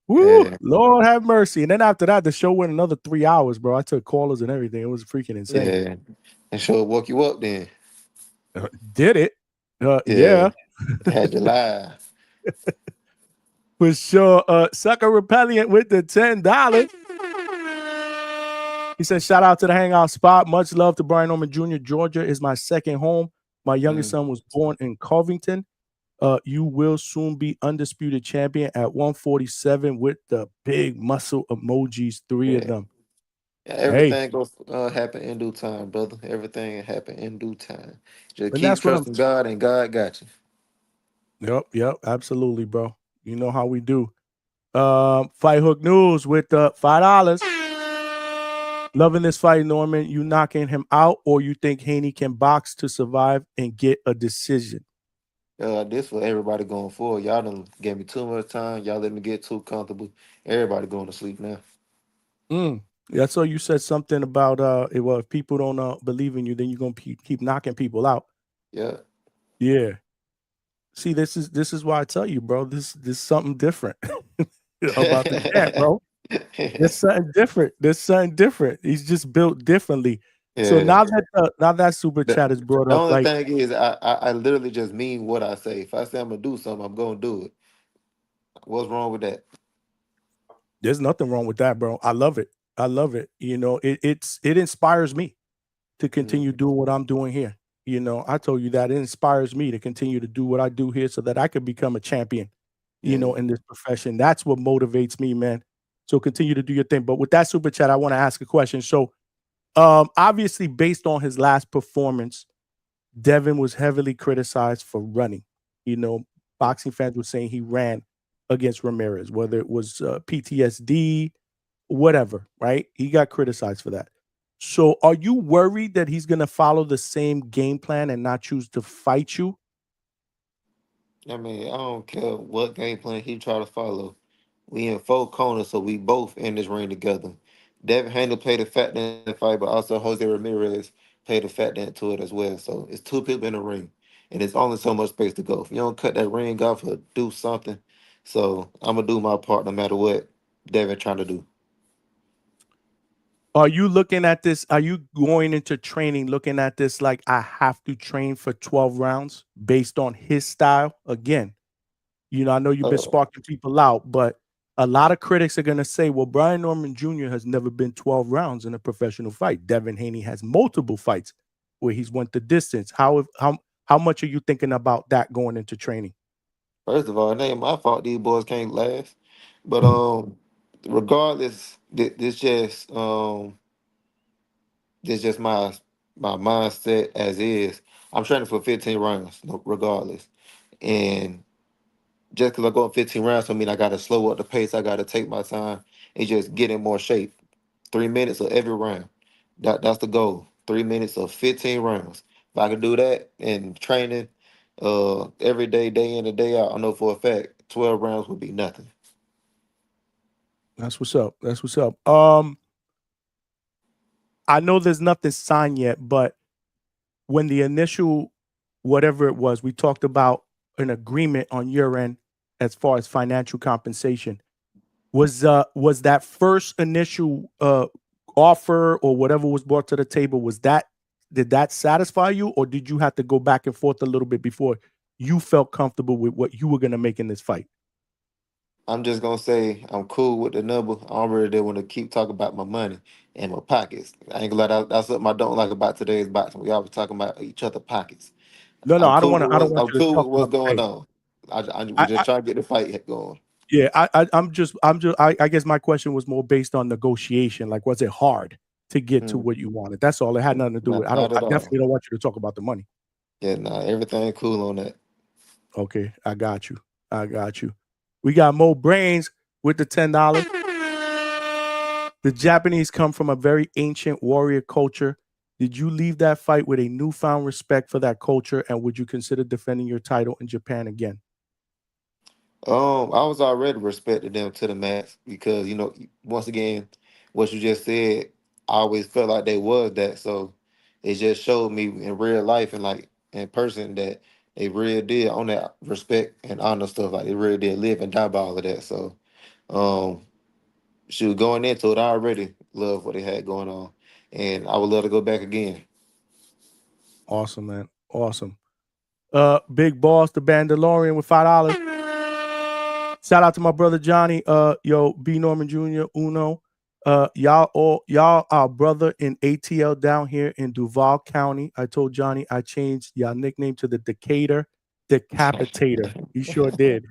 woo, Yeah, Lord have mercy. And then after that, the show went another 3 hours, bro. I took callers and everything. It was freaking insane. yeah. And sure woke you up then. Did it? Yeah, Yeah, had you live. for sure. Sucker Repellent with the $10. He said, shout out to the Hangout spot. Much love to Brian Norman Jr. Georgia is my second home. My youngest son was born in Covington. You will soon be undisputed champion at 147 with the big muscle emojis, three of Yeah. them. Yeah, Hey, everything goes happen in due time, brother. Everything happen in due time. Just and keep that's what I'm. trusting God, and God got you. Yep, absolutely, bro. You know how we do. Fight Hook News with the $5. Loving this fight, Norman. You knocking him out, or you think Haney can box to survive and get a decision? This for everybody going forward. Y'all done gave me too much time. Y'all let me get too comfortable. Everybody going to sleep now. Mm. Yeah, so you said something about if people don't believe in you, then you're gonna keep knocking people out. Yeah. Yeah. See, this is why I tell you, bro. This something different about the cat, bro. There's something different. There's something different. He's just built differently. So Yeah. now that super The, chat is brought the up, only like thing is, I literally just mean what I say. If I say I'm gonna do something, I'm gonna do it. What's wrong with that? there's nothing wrong with that, bro. I love it. I love it. It inspires me to continue Mm, doing what I'm doing here. I told you that it inspires me to continue to do what I do here so that I could become a champion, yeah. in this profession. That's what motivates me, man. So continue to do your thing. But with that super chat, I want to ask a question. So, obviously, based on his last performance, Devin was heavily criticized for running. You know, boxing fans were saying he ran against Ramirez, whether it was PTSD, whatever, right? He got criticized for that. So are you worried that he's going to follow the same game plan and not choose to fight you? I mean, I don't care what game plan he try to follow. We in four corners, so we both in this ring together. Devin Haney played a fat in the fight, but also Jose Ramirez played a fat into it as well. So it's two people in the ring, and it's only so much space to go. If you don't cut that ring off or do something, so I'm gonna do my part no matter what Devin trying to do. Are you looking at this? Are you going into training looking at this like I have to train for 12 rounds based on his style? Again, I know you've been Uh, sparking people out, but a lot of critics are going to say, well, Brian Norman Jr. has never been 12 rounds in a professional fight. Devin Haney has multiple fights where he's went the distance. How much are you thinking about that going into training? First of all, it ain't my fault these boys can't last, but regardless, this just my mindset as is. I'm training for 15 rounds, regardless. And just because I go in 15 rounds, don't mean I got to slow up the pace. I got to take my time and just get in more shape. 3 minutes of every round. That's the goal. 3 minutes of 15 rounds. If I can do that in training, every day in and day out, I know for a fact 12 rounds would be nothing. That's what's up. That's what's up. I know there's nothing signed yet, but when the initial whatever it was, we talked about an agreement on your end as far as financial compensation. Was that first initial offer or whatever was brought to the table, did that satisfy you, or did you have to go back and forth a little bit before you felt comfortable with what you were going to make in this fight? I'm just gonna say I'm cool with the number. I don't really want to keep talking about my money and my pockets. I ain't gonna lie, that's something I don't like about today's boxing. We always talking about each other pockets. No, I'm I don't cool want to. with I don't what want I'm you to cool talk with what's about the going pay. on. We I, just trying to get the fight going. Yeah, I guess my question was more based on negotiation. Like, was it hard to get to Mm, what you wanted? That's all. It had nothing to do with. not I at all. definitely don't want you to talk about the money. Yeah, nah, everything cool on that. Okay, I got you. I got you. We got Mo Brains with the $10. The Japanese come from a very ancient warrior culture. Did you leave that fight with a newfound respect for that culture, and would you consider defending your title in Japan again? I was already respecting them to the max because once again, what you just said, I always felt like they was that. So it just showed me in real life and like in person that They really did on that respect and honor stuff. Like they really did live and die by all of that. So um she was going into it. I already love what they had going on. And I would love to go back again. Awesome, man. Awesome. Big Boss, the Bandalorian with $5. Shout out to my brother Johnny. Yo, B Norman Jr., Uno. Y'all our brother in ATL down here in Duval County. I told Johnny I changed y'all nickname to the Decatur Decapitator. He sure did.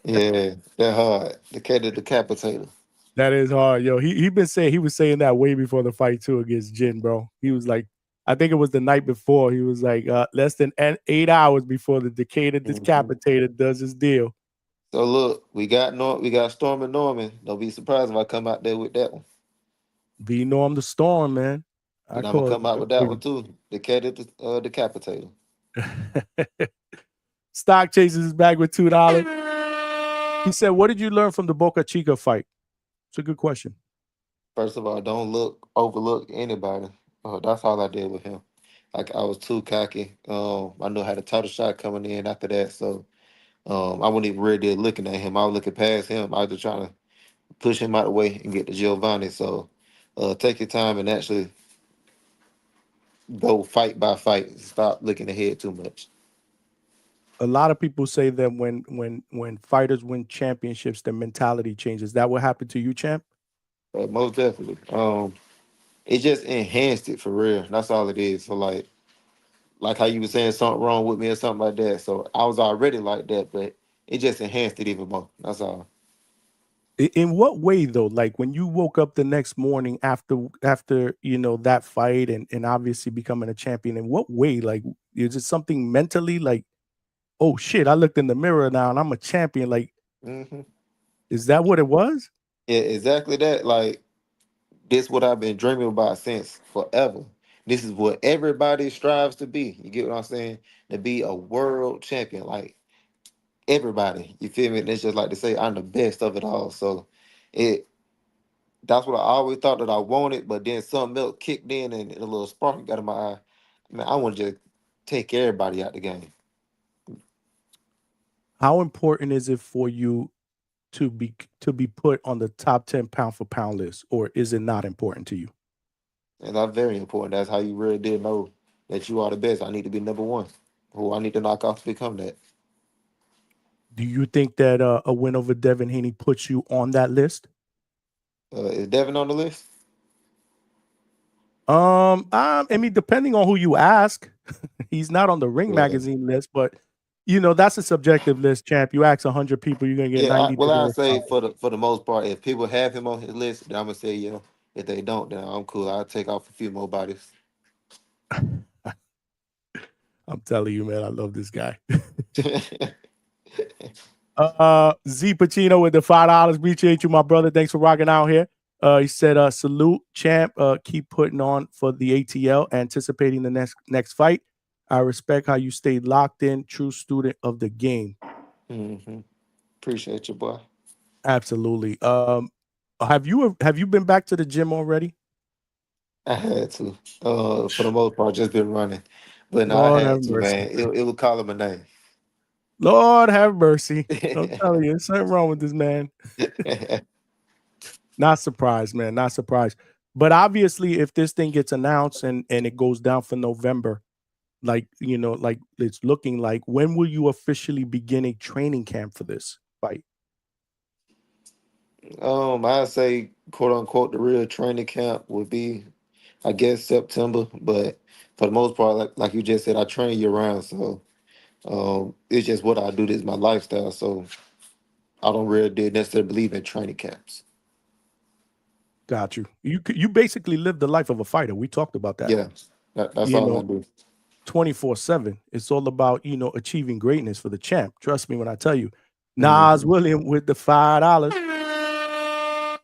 Yeah, that hard. The cat the decapitator. That is hard, yo. He was saying that way before the fight too against Jin, bro. He was like, I think it was the night before. He was like, less than 8 hours before the Decatur Mhm. Decapitator does his deal. So look, we got Storm and Norman. Don't be surprised if I come out there with that one. B Norm the Storm, man. I Then I'm gonna call come out with that one it. too. The cat the decapitator. Stock Chasers is back with $2. He said, "What did you learn from the Boca Chica fight?" It's a good question. First of all, don't overlook anybody. That's all I did with him. Like I was too cocky. I knew I had a title shot coming in after that, so I wasn't even really there looking at him. I was looking past him. I was just trying to push him out of the way and get to Giovanni. So take your time and actually go fight by fight. Stop looking ahead too much. A lot of people say that when fighters win championships, their mentality changes. That what happened to you, champ? Most definitely. It just enhanced it for real. That's all it is. So like how you were saying something wrong with me or something like that. So I was already like that, but it just enhanced it even more. That's all. In what way though? Like when you woke up the next morning after that fight and obviously becoming a champion, in what way? Like is it something mentally like, oh shit, I looked in the mirror now and I'm a champion? Like, Hmm. is that what it was? Yeah, exactly that. Like this, what I've been dreaming about since forever. This is what everybody strives to be. You get what I'm saying? To be a world champion, like everybody. You feel me? And it's just like to say I'm the best of it all. So, it that's what I always thought that I wanted. But then something else kicked in and a little spark got in my eye. Man, I want to just take everybody out the game. How important is it for you to be put on the top 10 pound for pound list, or is it not important to you? And that's very important. That's how you really did know that you are the best. I need to be number one. Who I need to knock off to become that. Do you think that a win over Devin Haney puts you on that list? Is Devin on the list? I mean, depending on who you ask, he's not on the Ring Yeah. Magazine list, but that's a subjective list, champ. You ask 100 people, you're gonna get Yeah, 90 to well, I verify. say for the most part, if people have him on his list, then I'm gonna say yeah. If they don't, then I'm cool. I'll take off a few more bodies. I'm telling you, man, I love this guy. Yeah, Z Pacino with the $5. Appreciate you, my brother. Thanks for rocking out here. He said, salute, champ. Keep putting on for the ATL, anticipating the next fight. I respect how you stayed locked in, true student of the game. hmm. Appreciate you, boy. Absolutely. Have you been back to the gym already? I had to. For the most part, just been running, but no, I Lord have had to, mercy. man. It would call him a name. Lord have mercy. I'm telling you, there's something wrong with this man. Not surprised, man. Not surprised. But obviously, if this thing gets announced and it goes down for November, like like it's looking like, when will you officially begin a training camp for this fight? I say quote unquote the real training camp would be, I guess, September. But for the most part, like you just said, I train year round, so it's just what I do. This is my lifestyle, so I don't really necessarily believe in training camps. Got you. You basically live the life of a fighter. We talked about that. Yeah, that's You all I know, do. 24/7. It's all about achieving greatness for the champ. Trust me when I tell you. Nas Mhm. William with the $5.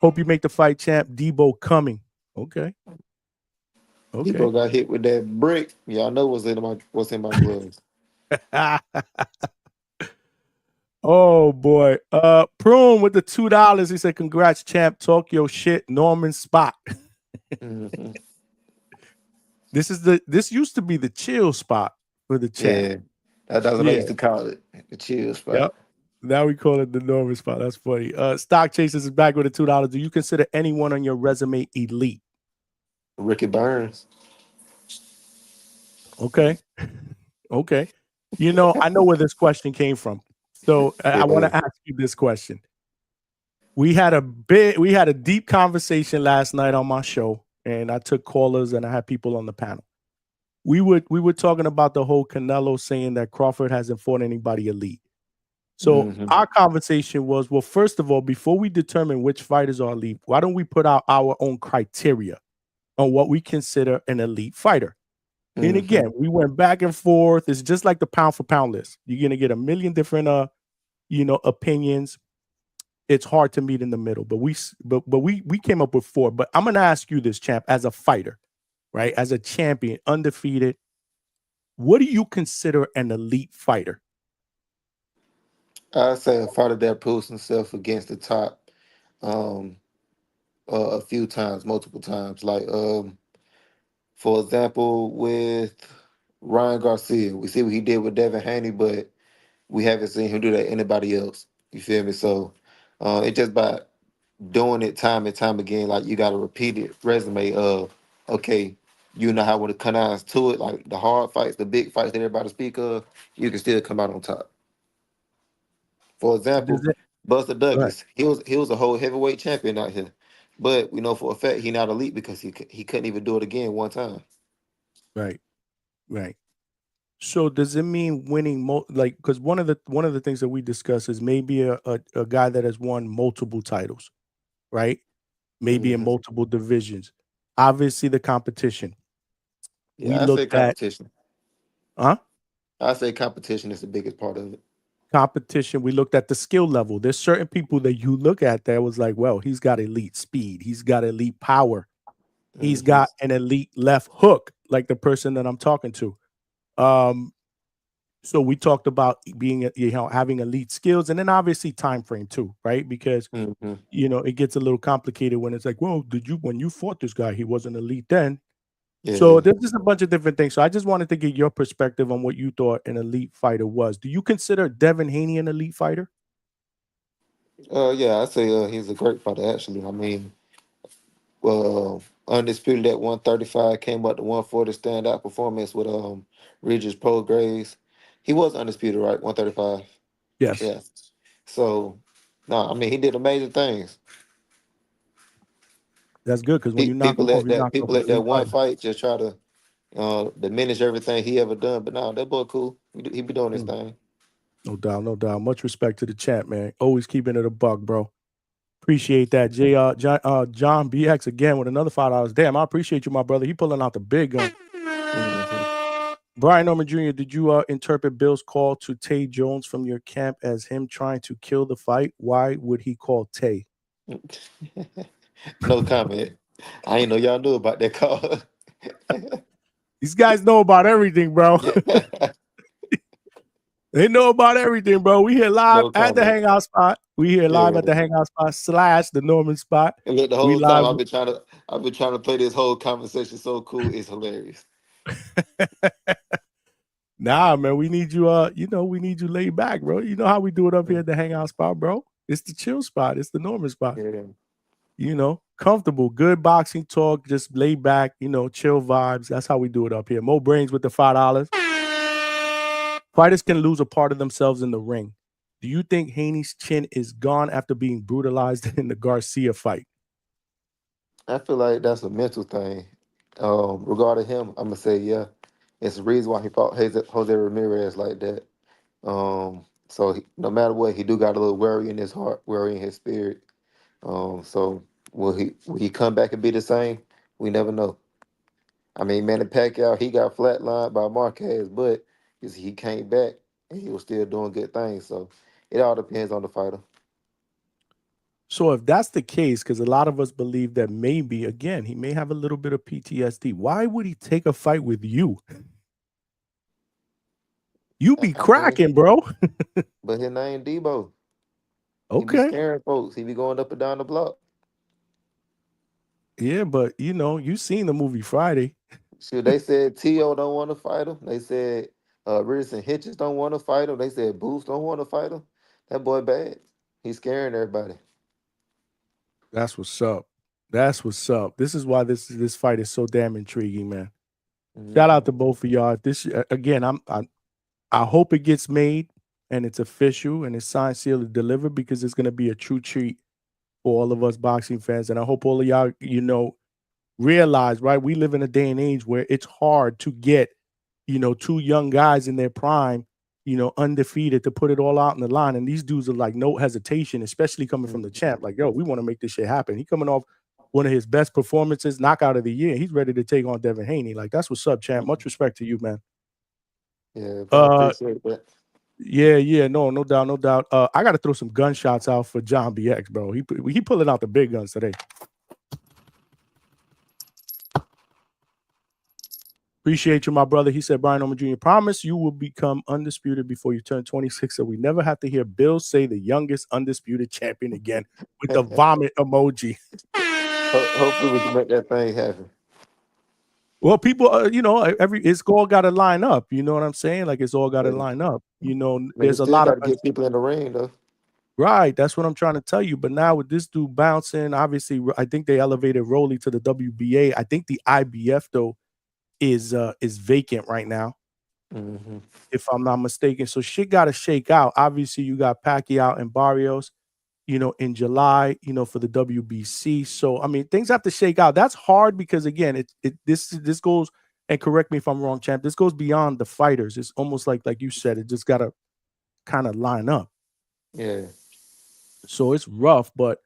Hope you make the fight, champ. Debo coming. Okay. Okay. Debo got hit with that brick. Y'all know what's in my gloves. Oh boy. Prune with the $2. He said, congrats, champ. Talk your shit. Norman spot. Hmm. This used to be the chill spot for the champ. Yeah, That's what I Yeah. used to call it, the chill Yep. spot. Now we call it the normal spot. That's funny. Stock Chasers is back with a $2. Do you consider anyone on your resume elite? Ricky Burns. Okay. Okay. I know where this question came from. So I want Yeah. to ask you this question. We had a deep conversation last night on my show, and I took callers and I had people on the panel. We were talking about the whole Canelo saying that Crawford hasn't fought anybody elite. So Hmm. our conversation was, well, first of all, before we determine which fighters are elite, why don't we put out our own criteria on what we consider an elite fighter? And Hmm. again, we went back and forth. It's just like the pound for pound list. You're gonna get a million different opinions. It's hard to meet in the middle. But we came up with four. But I'm gonna ask you this, champ, as a fighter, right? As a champion, undefeated, what do you consider an elite fighter? I say a fighter that proves himself against the top um, a few times, multiple times. Like, for example, with Ryan Garcia, we see what he did with Devin Haney, but we haven't seen him do that to anybody else. You feel me? So it's just by doing it time and time again. Like you got a repeated resume of, okay, you know how when it comes to it, like the hard fights, the big fights that everybody speak of, you can still come out on top. For Does example, it Buster Right, Douglas, he was a whole heavyweight champion out here, but we know for a fact he not elite because he couldn't even do it again one time. right, right. So does it mean winning like because one of the things that we discuss is maybe a guy that has won multiple titles, right? Maybe in Hmm. multiple divisions. Obviously the competition. We Yeah, I say looked at competition. huh? I say competition is the biggest part of it. Competition. We looked at the skill level. There's certain people that you look at that was like, well, he's got elite speed, he's got elite power, he's Hmm. got an elite left hook, like the person that I'm talking to. Um, So we talked about being, having elite skills, and then obviously time frame too, right? Because Hmm. it gets a little complicated when it's like, well, when you fought this guy, he wasn't elite then. So Yeah. there's just a bunch of different things. So I just wanted to get your perspective on what you thought an elite fighter was. Do you consider Devin Haney an elite fighter? Yeah, I say he's a great fighter actually. I mean, undisputed at 135, came up to 140 standout performance with Regis Prograis. He was undisputed, right? 135. Yes, Yeah. So no, I mean he did amazing things. that's good because when you knock him People off, at you that knock off people a at that great one fighter. fight just try to diminish everything he ever done. But no, that boy cool. He be doing his Mm, thing. no doubt, no doubt. Much respect to the champ, man. Always keeping it a buck, bro. Appreciate that. John BX again with another $5. Damn, I appreciate you, my brother. He pulling out the big gun. Hmm. Brian Norman Jr., did you interpret Bill's call to Tay Jones from your camp as him trying to kill the fight? Why would he call Tay? No comment. I ain't know y'all knew about that call. These guys know about everything, bro. Yeah. They know about everything, bro. We here live No at the comment. Hangout spot. We here live Yeah. at the Hangout spot / the Norman spot. And look, the We whole time live. I've been trying to play this whole conversation so cool. It's hilarious. Nah, man, we need you. We need you laid back, bro. You know how we do it up here Mm. at the Hangout spot, bro. It's the chill spot. It's the Norman spot. Yeah. Comfortable, good boxing talk, just laid back, chill vibes. That's how we do it up here. Mo Brains with the $5. Fighters can lose a part of themselves in the ring. Do you think Haney's chin is gone after being brutalized in the Garcia fight? I feel like that's a mental thing. Regarding him, I'm gonna say yeah. It's the reason why he fought Jose Ramirez like that. So no matter what, he do got a little worry in his heart, worry in his spirit. So will he come back and be the same? We never know. I mean, Manny Pacquiao, he got flatlined by Marquez, but he came back and he was still doing good things. So it all depends on the fighter. So if that's the case, because a lot of us believe that maybe, again, he may have a little bit of PTSD. Why would he take a fight with you? You be I mean, cracking, bro. but his name Debo. He be Okay. scaring folks. He be going up and down the block. Yeah, but you seen the movie Friday. Shoot, they said T.O. don't want to fight him. They said Richardson Hitchens don't want to fight him. They said Booth don't want to fight him. That boy bad. He's scaring everybody. That's what's up. That's what's up. This is why this fight is so damn intriguing, man. Shout out Hmm. to both of y'all. This again, I hope it gets made and it's official and it's signed, sealed, and delivered because it's gonna be a true treat for all of us boxing fans. And I hope all of y'all, realize, right? We live in a day and age where it's hard to get, two young guys in their prime, undefeated to put it all out in the line. And these dudes are like no hesitation, especially coming from the champ. Like, yo, we want to make this shit happen. He coming off one of his best performances, knockout of the year. He's ready to take on Devin Haney. Like, that's what's up, champ. Much respect to you, man. Yeah, but I Uh appreciate that. yeah, no doubt, no doubt. I gotta throw some gunshots out for John BX, bro. He pulling out the big guns today. Appreciate you, my brother. He said, Brian Omer Jr., promise you will become undisputed before you turn 26, so we never have to hear Bill say the youngest undisputed champion again with the vomit emoji. Hopefully we can make that thing happen. Well, people, it's all got to line up. You know what I'm saying? Like, it's all got to Yeah. line up. I mean, you There's a still lot got of to get people in the ring, though. right. That's what I'm trying to tell you. But now with this dude bouncing, obviously, I think they elevated Rolly to the WBA. I think the IBF though is vacant right now, Hmm. if I'm not mistaken. So shit got to shake out. Obviously, you got Pacquiao and Barrios, in July, for the WBC. So I mean, things have to shake out. That's hard because again, this goes, and correct me if I'm wrong, champ. This goes beyond the fighters. It's almost like you said, it just got to kind of line up. Yeah. So it's rough, but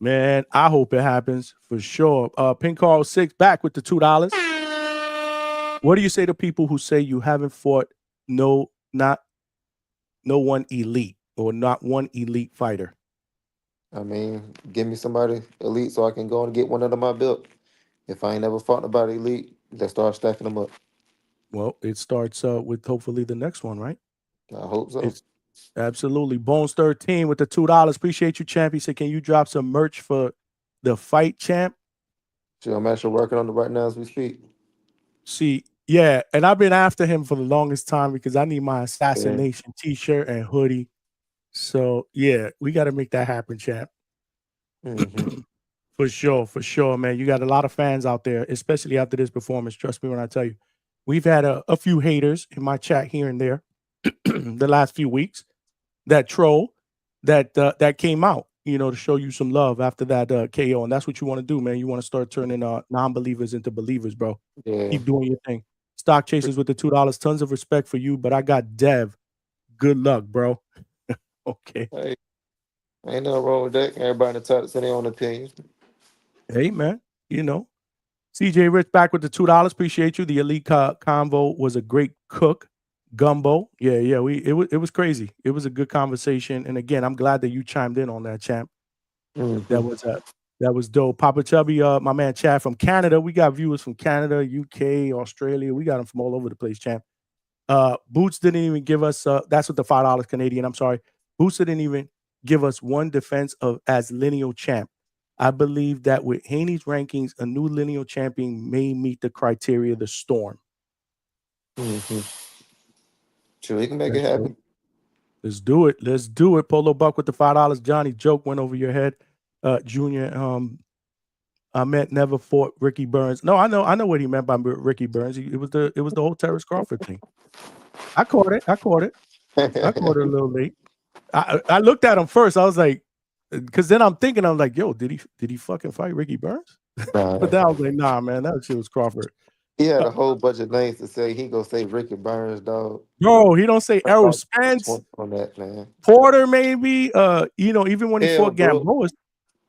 man, I hope it happens for sure. Pin Carl 6 back with the $2. What do you say to people who say you haven't fought not no one elite or not one elite fighter? I mean, give me somebody elite so I can go and get one under my belt. If I ain't never fought nobody elite, let's start stacking them up. Well, it starts with hopefully the next one, right? I hope so. It's absolutely Bones 13 with the $2. Appreciate you, champ. He said, can you drop some merch for the fight, champ? Sure, I'm actually working on it right now as we speak. See, yeah, and I've been after him for the longest time because I need my Yeah. assassination t-shirt and hoodie. So yeah, we got to make that happen, champ. Hmm. For sure, man. You got a lot of fans out there, especially after this performance. Trust me when I tell you. We've had a few haters in my chat here and there the last few weeks that troll that came out, to show you some love after that KO. And that's what you want to do, man. You want to start turning non-believers into believers, bro. Yeah. Keep doing your thing. Stock chasers with the $2. Tons of respect for you, but I got Dev. Good luck, bro. Okay. Hey, ain't nothing wrong with that. Everybody in the title say their own opinion. Hey, man. CJ Rich back with the $2. Appreciate you. The elite convo was a great cook. Gumbo. Yeah. It was crazy. It was a good conversation. And again, I'm glad that you chimed in on that, champ. That was dope. Papa Chubby, my man Chad from Canada. We got viewers from Canada, UK, Australia. We got them from all over the place, champ. Boots didn't even give us that's with the $5 Canadian. I'm sorry. Boots didn't even give us one defense of as lineal champ. I believe that with Haney's rankings, a new lineal champion may meet the criteria of the Storm. Mm-hmm. Sure, we can make it That's happen. dope. Let's do it. Let's do it. Polo Buck with the $5. Johnny joke went over your head. Junior, I meant never fought Ricky Burns. No, I know what he meant by Ricky Burns. It was the whole Terrence Crawford thing. I caught it a little late. I looked at him first. I was like, because then I'm like, yo, did he fucking fight Ricky Burns? But then I was like, nah, man, that shit was Crawford. He had a whole bunch of names to say. He gonna say Ricky Burns, dog. No, he don't say I Errol thought Spence, on that, man. Porter, maybe. Even when he Hell, fought bro. Gamboa,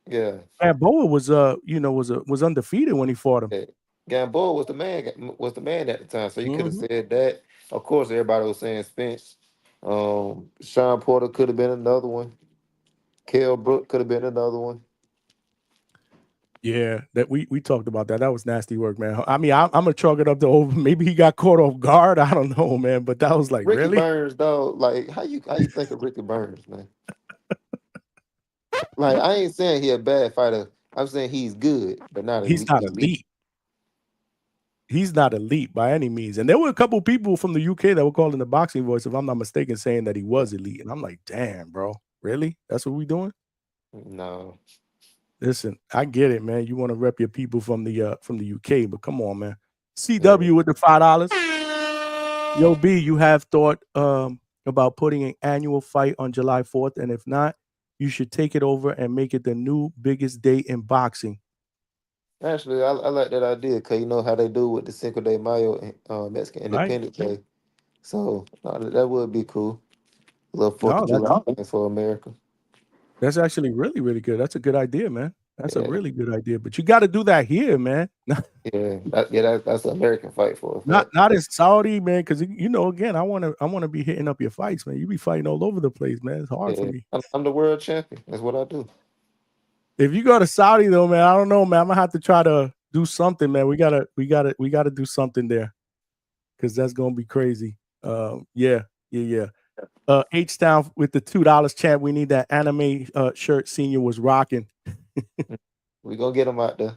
Yeah. Gamboa was undefeated when he fought him. Yeah. Gamboa was the man. Was the man at the time. So you could have Mhm. said that. Of course, everybody was saying Spence. Sean Porter could have been another one. Kell Brook could have been another one. Yeah, that we talked about that. That was nasty work, man. I mean, I'm gonna chalk it up to over. Maybe he got caught off guard. I don't know, man. But that was like, Ricky really? Burns, dog. Like how you think of Ricky Burns, man? Like I ain't saying he a bad fighter. I'm saying he's good, but not He's elite. not Elite. elite. he's not elite by any means. And there were a couple people from the UK that were calling the Boxing Voice, if I'm not mistaken, saying that he was elite. And I'm like, damn, bro, really? That's what we doing? No. Listen, I get it, man. You want to rep your people from the UK, but come on, man. Yeah. CW with the $5. Yo, B, you have thought about putting an annual fight on July 4th, and if not, you should take it over and make it the new biggest day in boxing. Actually, I like that idea because you know how they do with the Cinco de Mayo Mexican Right? Independence Day. So that would be cool. A little 4th No, of July thing for America. that's actually really, really good. That's a good idea, man. That's a Yeah. really good idea. But you got to do that here, man. Yeah, that's an American fight for us. Not in Saudi, man, because you know, again, I wanna be hitting up your fights, man. You be fighting all over the place, man. It's hard for me. I'm the world champion. That's what I do. If you go to Saudi though, man, I don't know, man. I'm gonna have to try to do something, man. We gotta do something there, because that's gonna be crazy. Yeah. H Town with the $2 chat. We need that anime shirt Senior was rocking. We gonna get them out there.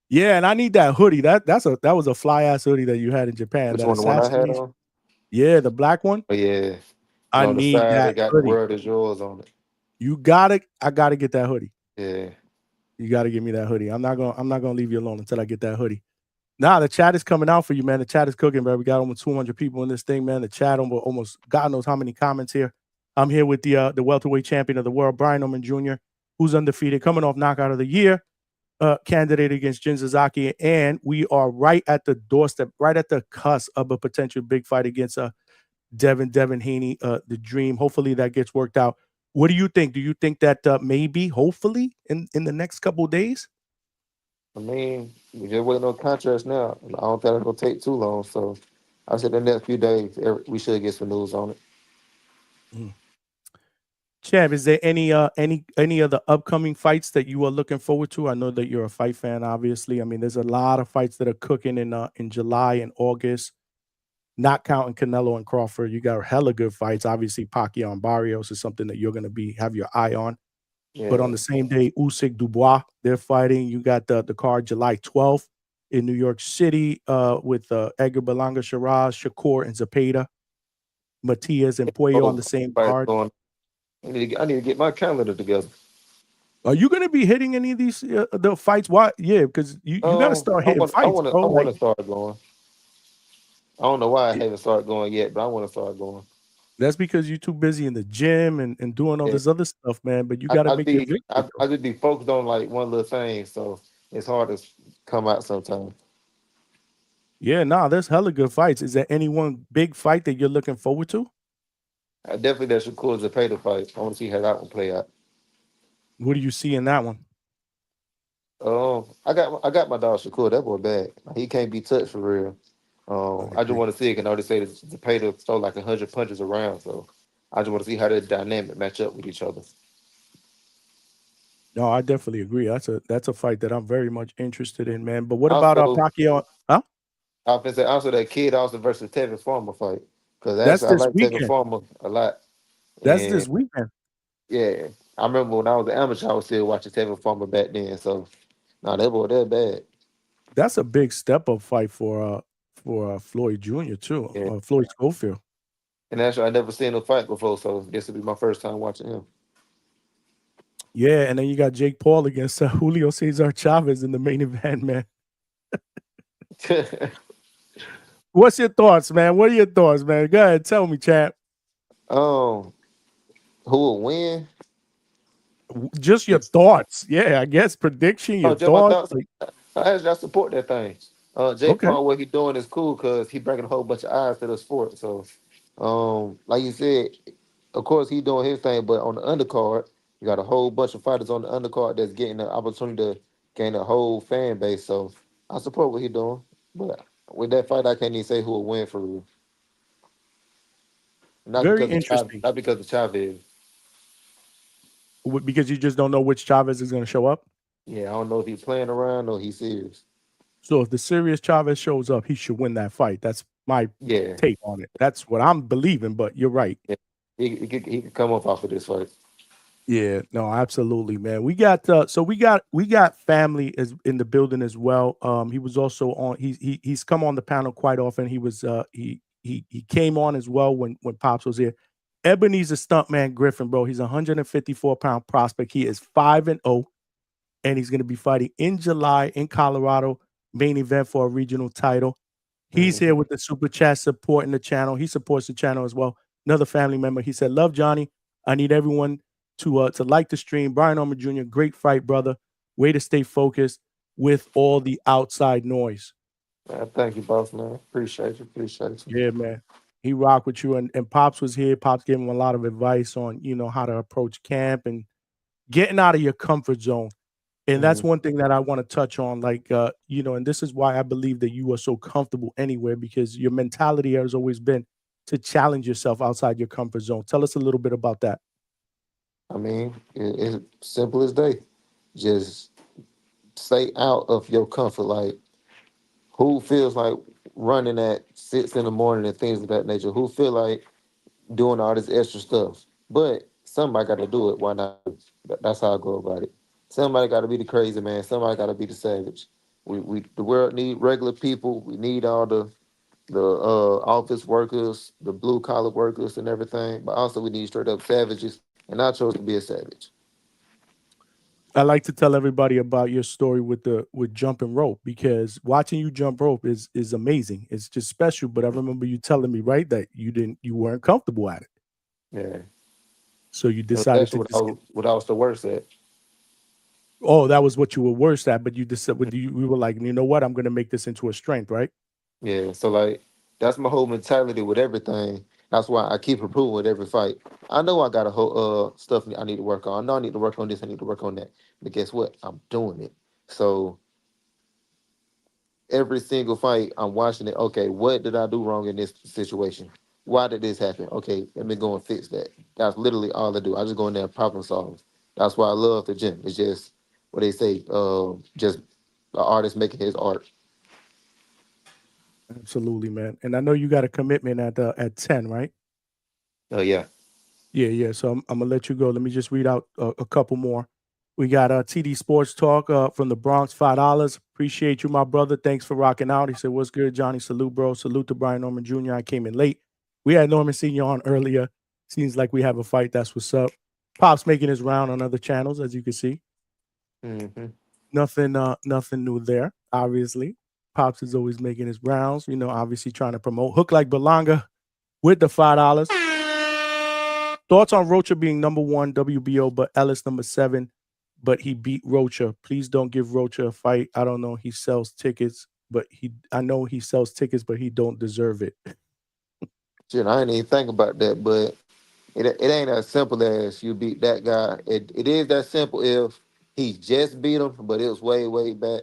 Yeah, and I need that hoodie. That was a fly ass hoodie that you had in Japan. Which That one? The one I had assassination. on? Yeah, the black one. Oh yeah. I On the need side, that they got hoodie. the world is yours on it. You got it. I gotta get that hoodie. Yeah. You gotta give me that hoodie. I'm not gonna leave you alone until I get that hoodie. Nah, the chat is coming out for you, man. The chat is cooking, bro. We got almost 200 people in this thing, man. The chat almost God knows how many comments here. I'm here with the welterweight champion of the world, Brian Norman Jr., who's undefeated, coming off knockout of the year, candidate against Jin Sasaki, and we are right at the doorstep, right at the cusp of a potential big fight against Devin Haney, the dream. Hopefully that gets worked out. What do you think? Do you think that maybe, hopefully, in the next couple of days? I mean, we just waiting on contracts now. I don't think it's gonna take too long. So I said the next few days we should get some news on it. Champ, is there any of the upcoming fights that you are looking forward to? I know that you're a fight fan, obviously. I mean, there's a lot of fights that are cooking in July and August. Not counting Canelo and Crawford, you got hella good fights. Obviously, Pacquiao and Barrios is something that you're going to have your eye on. Yeah. But on the same day, Usyk, Dubois, they're fighting. You got the card July 12th in New York City with Edgar Berlanga, Shiraz, Shakur, and Zepeda. Matias and Puello on the same card. I need to get my calendar together. Are you going to be hitting any of these the fights? Why? Yeah, because you got to start hitting fights. I want to start going. I don't know why I haven't started going yet, but I want to start going. That's because you're too busy in the gym and doing all this other stuff, man. But you got to make your victory. I just be focused on like one little thing, so it's hard to come out sometimes. Yeah, there's hella good fights. Is there any one big fight that you're looking forward to? Definitely that Shakur Zepeda fight. I want to see how that one play out. What do you see in that one? I got my dog Shakur. That boy bad. He can't be touched for real. I just want to see it. And I already say that Zepeda throw like 100 punches around, so I just want to see how that dynamic match up with each other. No, I definitely agree. That's a fight that I'm very much interested in, man. But what about Pacquiao? Huh? I was say also that Kid Austin versus Tevin Farmer fight, because that's I like weekend. Tevin Farmer a lot. That's this weekend. Yeah, I remember when I was an amateur, I was still watching Tevin Farmer back then. So, that boy, they're bad. That's a big step up fight for Floyd Jr. too, Floyd Schofield. And actually, I never seen him fight before, so this will be my first time watching him. Yeah, and then you got Jake Paul against Julio Cesar Chavez in the main event, man. What's your thoughts, man? What are your thoughts, man? Go ahead, tell me, champ. Who will win? Just your thoughts. Yeah, I guess prediction, your thoughts. I support that thing. Jake Paul, what he's doing is cool because he's bringing a whole bunch of eyes to the sport. So, like you said, of course he's doing his thing, but on the undercard, you got a whole bunch of fighters on the undercard that's getting the opportunity to gain a whole fan base. So I support what he's doing. But with that fight, I can't even say who will win for real. Very interesting. Not because of Chavez. Because you just don't know which Chavez is going to show up? Yeah, I don't know if he's playing around or he's serious. So if the serious Chavez shows up, he should win that fight. That's my take on it. That's what I'm believing, but you're right. Yeah. He could come off of this fight. Yeah, no, absolutely, man. We got family as in the building as well. He was also on. He's come on the panel quite often. He came on as well when Pops was here. Ebenezer Stuntman Griffin, bro. He's a 154-pound prospect. He is 5-0, and he's going to be fighting in July in Colorado, main event for a regional title. He's here Mhm. with the super chat supporting the channel. He supports the channel as well. Another family member. He said, "Love Johnny. I need everyone to like the stream. Brian Orman Jr., great fight, brother. Way to stay focused with all the outside noise." Man, thank you, boss man. Appreciate you. Appreciate you. Yeah, man. He rocked with you. And Pops was here. Pops gave him a lot of advice on, how to approach camp and getting out of your comfort zone. And that's Mhm. one thing that I want to touch on. Like, and this is why I believe that you are so comfortable anywhere, because your mentality has always been to challenge yourself outside your comfort zone. Tell us a little bit about that. I mean, it's simple as day. Just stay out of your comfort. Like, who feels like running at 6 in the morning and things of that nature? Who feel like doing all this extra stuff? But somebody got to do it. Why not? That's how I go about it. Somebody got to be the crazy man. Somebody got to be the savage. The world need regular people. We need all the office workers, the blue collar workers, and everything. But also, we need straight up savages. And I chose to be a savage. I like to tell everybody about your story with jumping rope, because watching you jump rope is amazing. It's just special. But I remember you telling me, right, that you weren't comfortable at it. Yeah, So you it was decided to actually just get. what I was the worst at. Oh, that was what you were worst at, but you decided we were like, you know what, I'm gonna make this into a strength, right? Yeah, so like that's my whole mentality with everything. That's why I keep improving with every fight. I know I got a whole stuff I need to work on. I know I need to work on this. I need to work on that. But guess what? I'm doing it. So every single fight, I'm watching it. Okay, what did I do wrong in this situation? Why did this happen? Okay, let me go and fix that. That's literally all I do. I just go in there and problem solve. That's why I love the gym. It's just what they say. Just the artist making his art. Absolutely, man. And I know you got a commitment at 10, right? Oh yeah. Yeah, yeah. So I'm gonna let you go. Let me just read out a couple more. We got TD Sports Talk from the Bronx, $5. Appreciate you, my brother. Thanks for rocking out. He said, "What's good, Johnny? Salute, bro. Salute to Brian Norman Jr. I came in late. We had Norman Senior on earlier. Seems like we have a fight. That's what's up." Pop's making his round on other channels, as you can see. Hmm. Nothing new there. Obviously, Pops is always making his rounds. Obviously trying to promote Hook Like Belonga with the $5. Thoughts on Rocha being number one WBO, but Ellis number 7, but he beat Rocha. Please don't give Rocha a fight. I don't know. He sells tickets, but I know he sells tickets, but he don't deserve it. Shit, I didn't even think about that, but it ain't as simple as you beat that guy. It is that simple if he just beat him, but it was way back.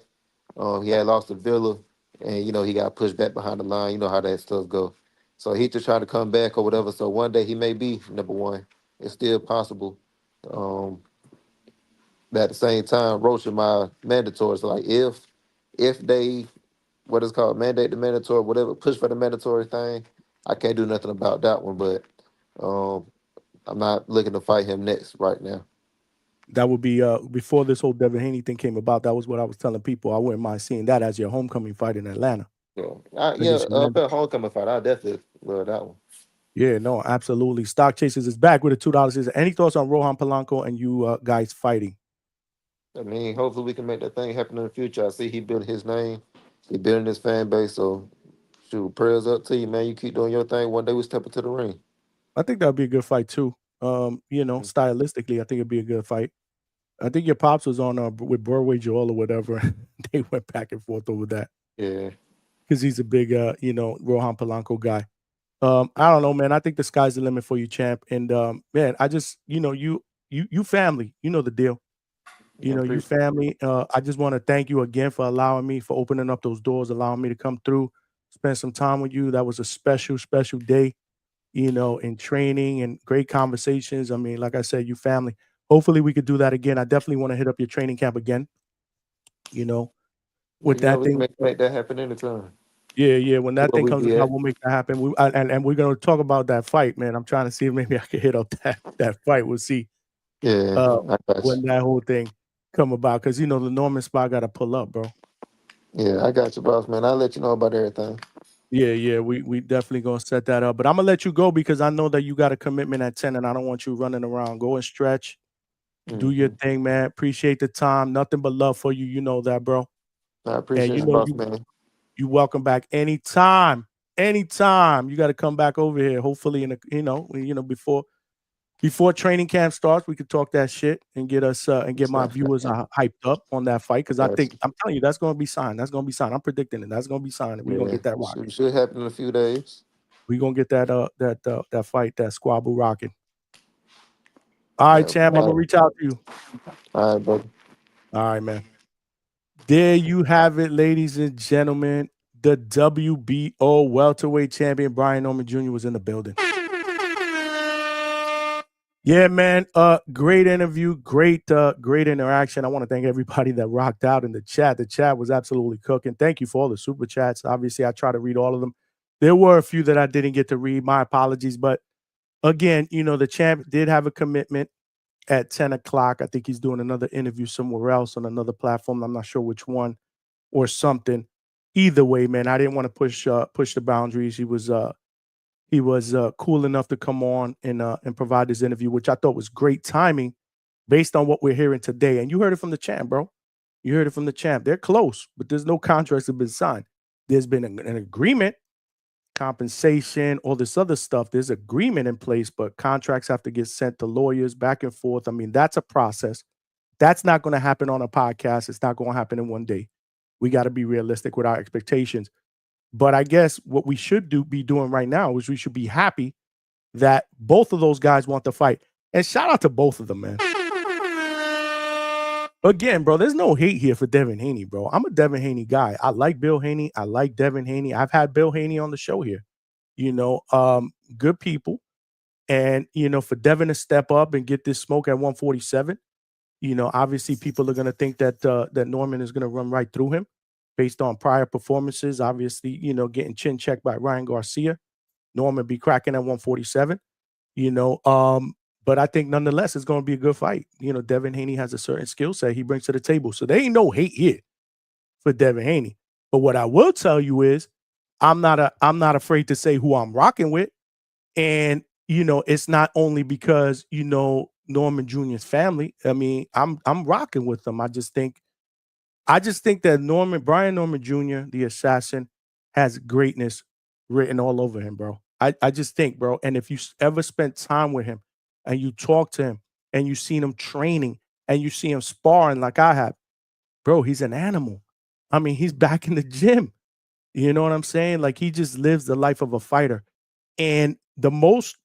He had lost to Villa, and he got pushed back behind the line. You know how that stuff go. So he just trying to come back or whatever. So one day he may be number one. It's still possible. Um, but at the same time, Roach and my mandatory. So like if they what is called mandate the mandatory, whatever, push for the mandatory thing, I can't do nothing about that one. But um, I'm not looking to fight him next right now. That would be before this whole Devin Haney thing came about. That was what I was telling people. I wouldn't mind seeing that as your homecoming fight in Atlanta. Yeah, I guess you remember. for homecoming fight, I definitely love that one. Yeah, no, absolutely. Stock Chasers is back with a $2. Any thoughts on Rohan Polanco and you guys fighting? I mean, hopefully we can make that thing happen in the future. I see he built his name, he building his fan base. So, shoot, prayers up to you, man. You keep doing your thing. One day we step into the ring. I think that would be a good fight too. Stylistically, I think it'd be a good fight. I think your pops was on with Broadway Joel or whatever. They went back and forth over that Yeah, because he's a big, Rohan Polanco guy. I don't know, man. I think the sky's the limit for you, champ. And man, I just, you family. You know the deal. yeah, You appreciate family. I just want to thank you again for allowing me, for opening up those doors, allowing me to come through, spend some time with you. That was a special day, in training and great conversations. I mean, like I said, you family. Hopefully we could do that again. I definitely want to hit up your training camp again, you know, with you know that we can thing. make that happen anytime. Yeah, yeah. When that Where thing we comes be about, at? we'll make that happen. And we're gonna talk about that fight, man. I'm trying to see if maybe I can hit up that fight. We'll see. Yeah, I got when you. that whole thing come about. Because, the Norman spot got to pull up, bro. Yeah, I got you, boss man. I'll let you know about everything. Yeah, we definitely gonna set that up. But I'm gonna let you go because I know that you got a commitment at 10 and I don't want you running around. Go and stretch. Do your Hmm. thing, man. Appreciate the time. Nothing but love for you. You know that, bro. I And appreciate you, boss man. you welcome back anytime. Anytime. You got to come back over here. Hopefully in a before training camp starts, we could talk that shit and get us and get my viewers hyped up on that fight. Cause I Got think you. I'm telling you that's gonna be signed. That's gonna be signed. I'm predicting it. That's gonna be signed. We're gonna Yeah, get that it should, rocking. should happen in a few days. We're gonna get that fight, that squabble rocking. All right, Yeah. champ. I'm gonna reach out to you. All right, brother. All right, man. There you have it, ladies and gentlemen. The WBO welterweight champion Brian Norman Jr. was in the building. Yeah, man. Great interview, great interaction. I want to thank everybody that rocked out in the chat. The chat was absolutely cooking. Thank you for all the super chats. Obviously, I try to read all of them. There were a few that I didn't get to read. My apologies. But again, the champ did have a commitment at 10 o'clock. I think he's doing another interview somewhere else on another platform. I'm not sure which one or something. Either way, man, I didn't want to push the boundaries. He was cool enough to come on and provide this interview, which I thought was great timing based on what we're hearing today. And you heard it from the champ, bro. You heard it from the champ. They're close, but there's no contracts that have been signed. There's been an agreement, compensation, all this other stuff. There's agreement in place, but contracts have to get sent to lawyers back and forth. I mean, that's a process. That's not going to happen on a podcast. It's not going to happen in one day. We got to be realistic with our expectations. But I guess what we should be doing right now is we should be happy that both of those guys want to fight. And shout out to both of them, man. Again, bro, there's no hate here for Devin Haney, bro. I'm a Devin Haney guy. I like Bill Haney. I like Devin Haney. I've had Bill Haney on the show here. Good people. And, for Devin to step up and get this smoke at 147, obviously people are going to think that that Norman is going to run right through him based on prior performances. Obviously, getting chin checked by Ryan Garcia. Norman be cracking at 147, but I think nonetheless it's going to be a good fight. Devin Haney has a certain skill set he brings to the table. So there ain't no hate here for Devin Haney. But what I will tell you is I'm not afraid to say who I'm rocking with. And, it's not only because, Norman Jr.'s family. I mean, I'm rocking with them. I just think that Brian Norman Jr., the assassin, has greatness written all over him, bro. I just think, bro. And if you ever spent time with him and you talk to him and you seen him training and you see him sparring like I have, bro, he's an animal. I mean, he's back in the gym. You know what I'm saying? Like he just lives the life of a fighter. And the most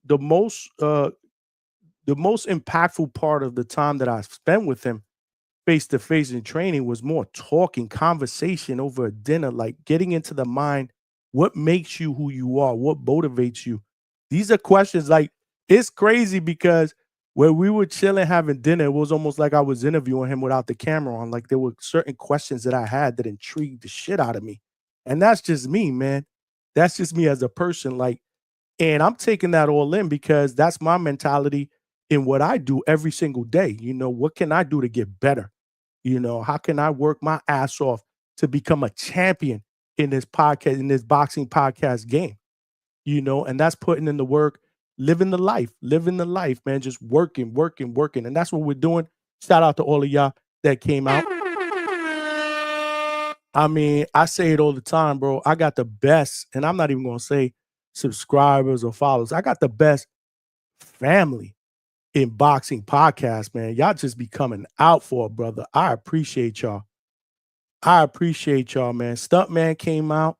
impactful part of the time that I spent with him face to face in training was more talking, conversation over a dinner, like getting into the mind. What makes you who you are? What motivates you? These are questions like it's crazy because when we were chilling having dinner, it was almost like I was interviewing him without the camera on. Like there were certain questions that I had that intrigued the shit out of me. And that's just me, man. That's just me as a person. Like, and I'm taking that all in because that's my mentality in what I do every single day. What can I do to get better? How can I work my ass off to become a champion in this podcast, in this boxing podcast game? And that's putting in the work, living the life, man, just working, working, working. And that's what we're doing. Shout out to all of y'all that came out. I mean, I say it all the time, bro. I got the best, and I'm not even going to say subscribers or followers. I got the best family in boxing podcast, man. Y'all just be coming out for it, brother. I appreciate y'all. I appreciate y'all, man. Stuntman came out.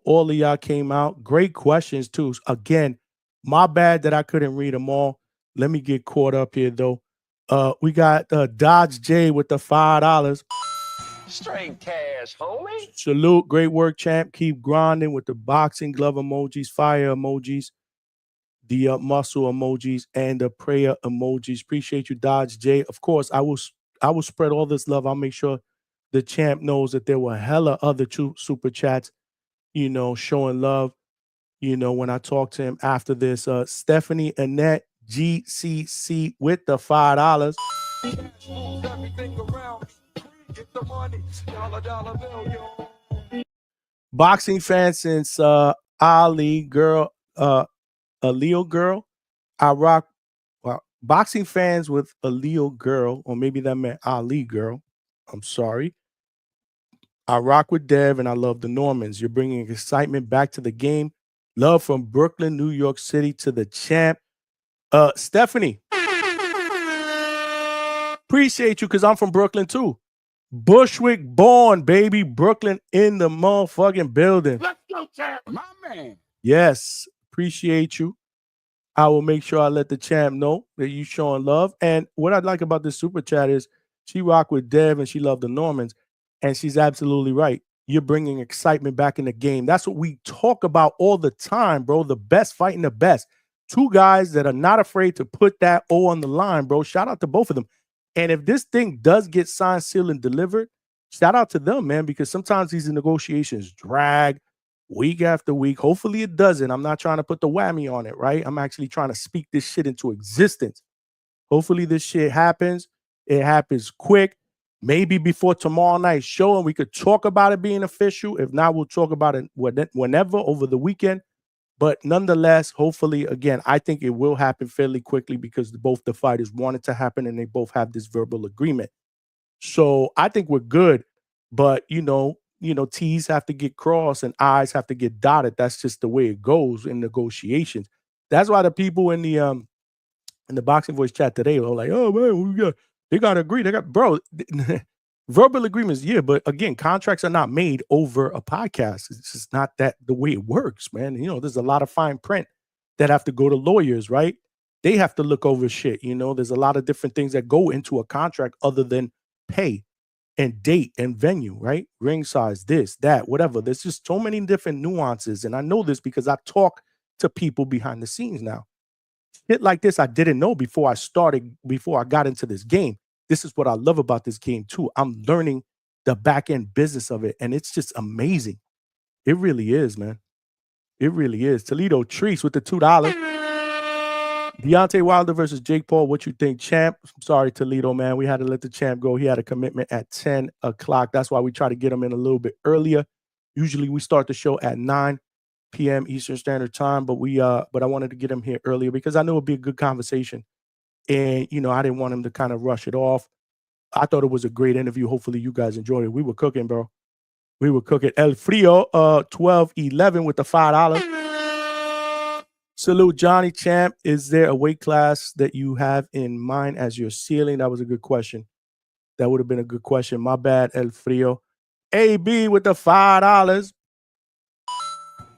All of y'all came out. Great questions, too. Again, my bad that I couldn't read them all. Let me get caught up here, though. We got Dodge J with the $5. Straight cash, homie. Salute. Great work, champ. Keep grinding with the boxing glove emojis, fire emojis, the muscle emojis, and the prayer emojis. Appreciate you, Dodge J. Of course, I will spread all this love. I'll make sure the champ knows that there were hella other super chats, showing love, when I talk to him after this. Stephanie Annette GCC with the $5. Boxing fan since Ali girl, a Leo girl. I rock. Well, boxing fans with a Leo girl, or maybe that meant Ali girl. I'm sorry. I rock with Dev and I love the Normans. You're bringing excitement back to the game. Love from Brooklyn, New York City to the champ. Stephanie, appreciate you because I'm from Brooklyn too. Bushwick born, baby. Brooklyn in the motherfucking building. Let's go, champ. My man. Yes, appreciate you. I will make sure I let the champ know that you showing love. And what I like about this super chat is she rock with Dev and she loved the Normans. And she's absolutely right. You're bringing excitement back in the game. That's what we talk about all the time, bro. The best fighting the best. Two guys that are not afraid to put that O on the line, bro. Shout out to both of them. And if this thing does get signed, sealed, and delivered, shout out to them, man, because sometimes these negotiations drag week after week. Hopefully it doesn't. I'm not trying to put the whammy on it, right? I'm actually trying to speak this shit into existence. Hopefully this shit happens. It happens quick. Maybe before tomorrow night's show, and we could talk about it being official. If not, we'll talk about it whenever over the weekend. But nonetheless, hopefully, again, I think it will happen fairly quickly because both the fighters want it to happen and they both have this verbal agreement. So I think we're good. But, you know, T's have to get crossed and I's have to get dotted. That's just the way it goes in negotiations. That's why the people in the Boxing Voice chat today were like, oh, man, they got to agree. They got, bro, verbal agreements, yeah. But again, contracts are not made over a podcast. It's just not that the way it works, man. You know, there's a lot of fine print that have to go to lawyers, right? They have to look over shit. You know, there's a lot of different things that go into a contract other than pay and date and venue, right? Ring size, this, that, whatever. There's just so many different nuances. And I know this because I talk to people behind the scenes now. Shit like this, I didn't know before I got into this game. This is what I love about this game too. I'm learning the back end business of it, and it's just amazing. It really is, man. It really is. Toledo Treese with the $2. Deontay Wilder versus Jake Paul. What you think, champ? I'm sorry, Toledo, man. We had to let the champ go. He had a commitment at 10 o'clock. That's why we try to get him in a little bit earlier. Usually we start the show at 9 p.m. Eastern Standard Time, but I wanted to get him here earlier because I knew it'd be a good conversation. And, you know, I didn't want him to kind of rush it off. I thought it was a great interview. Hopefully you guys enjoyed it. We were cooking, bro. We were cooking. El Frio, 1211 with the $5. Salute, Johnny Champ. Is there a weight class that you have in mind as your ceiling? That was a good question. That would have been a good question. My bad, El Frio. AB with the $5.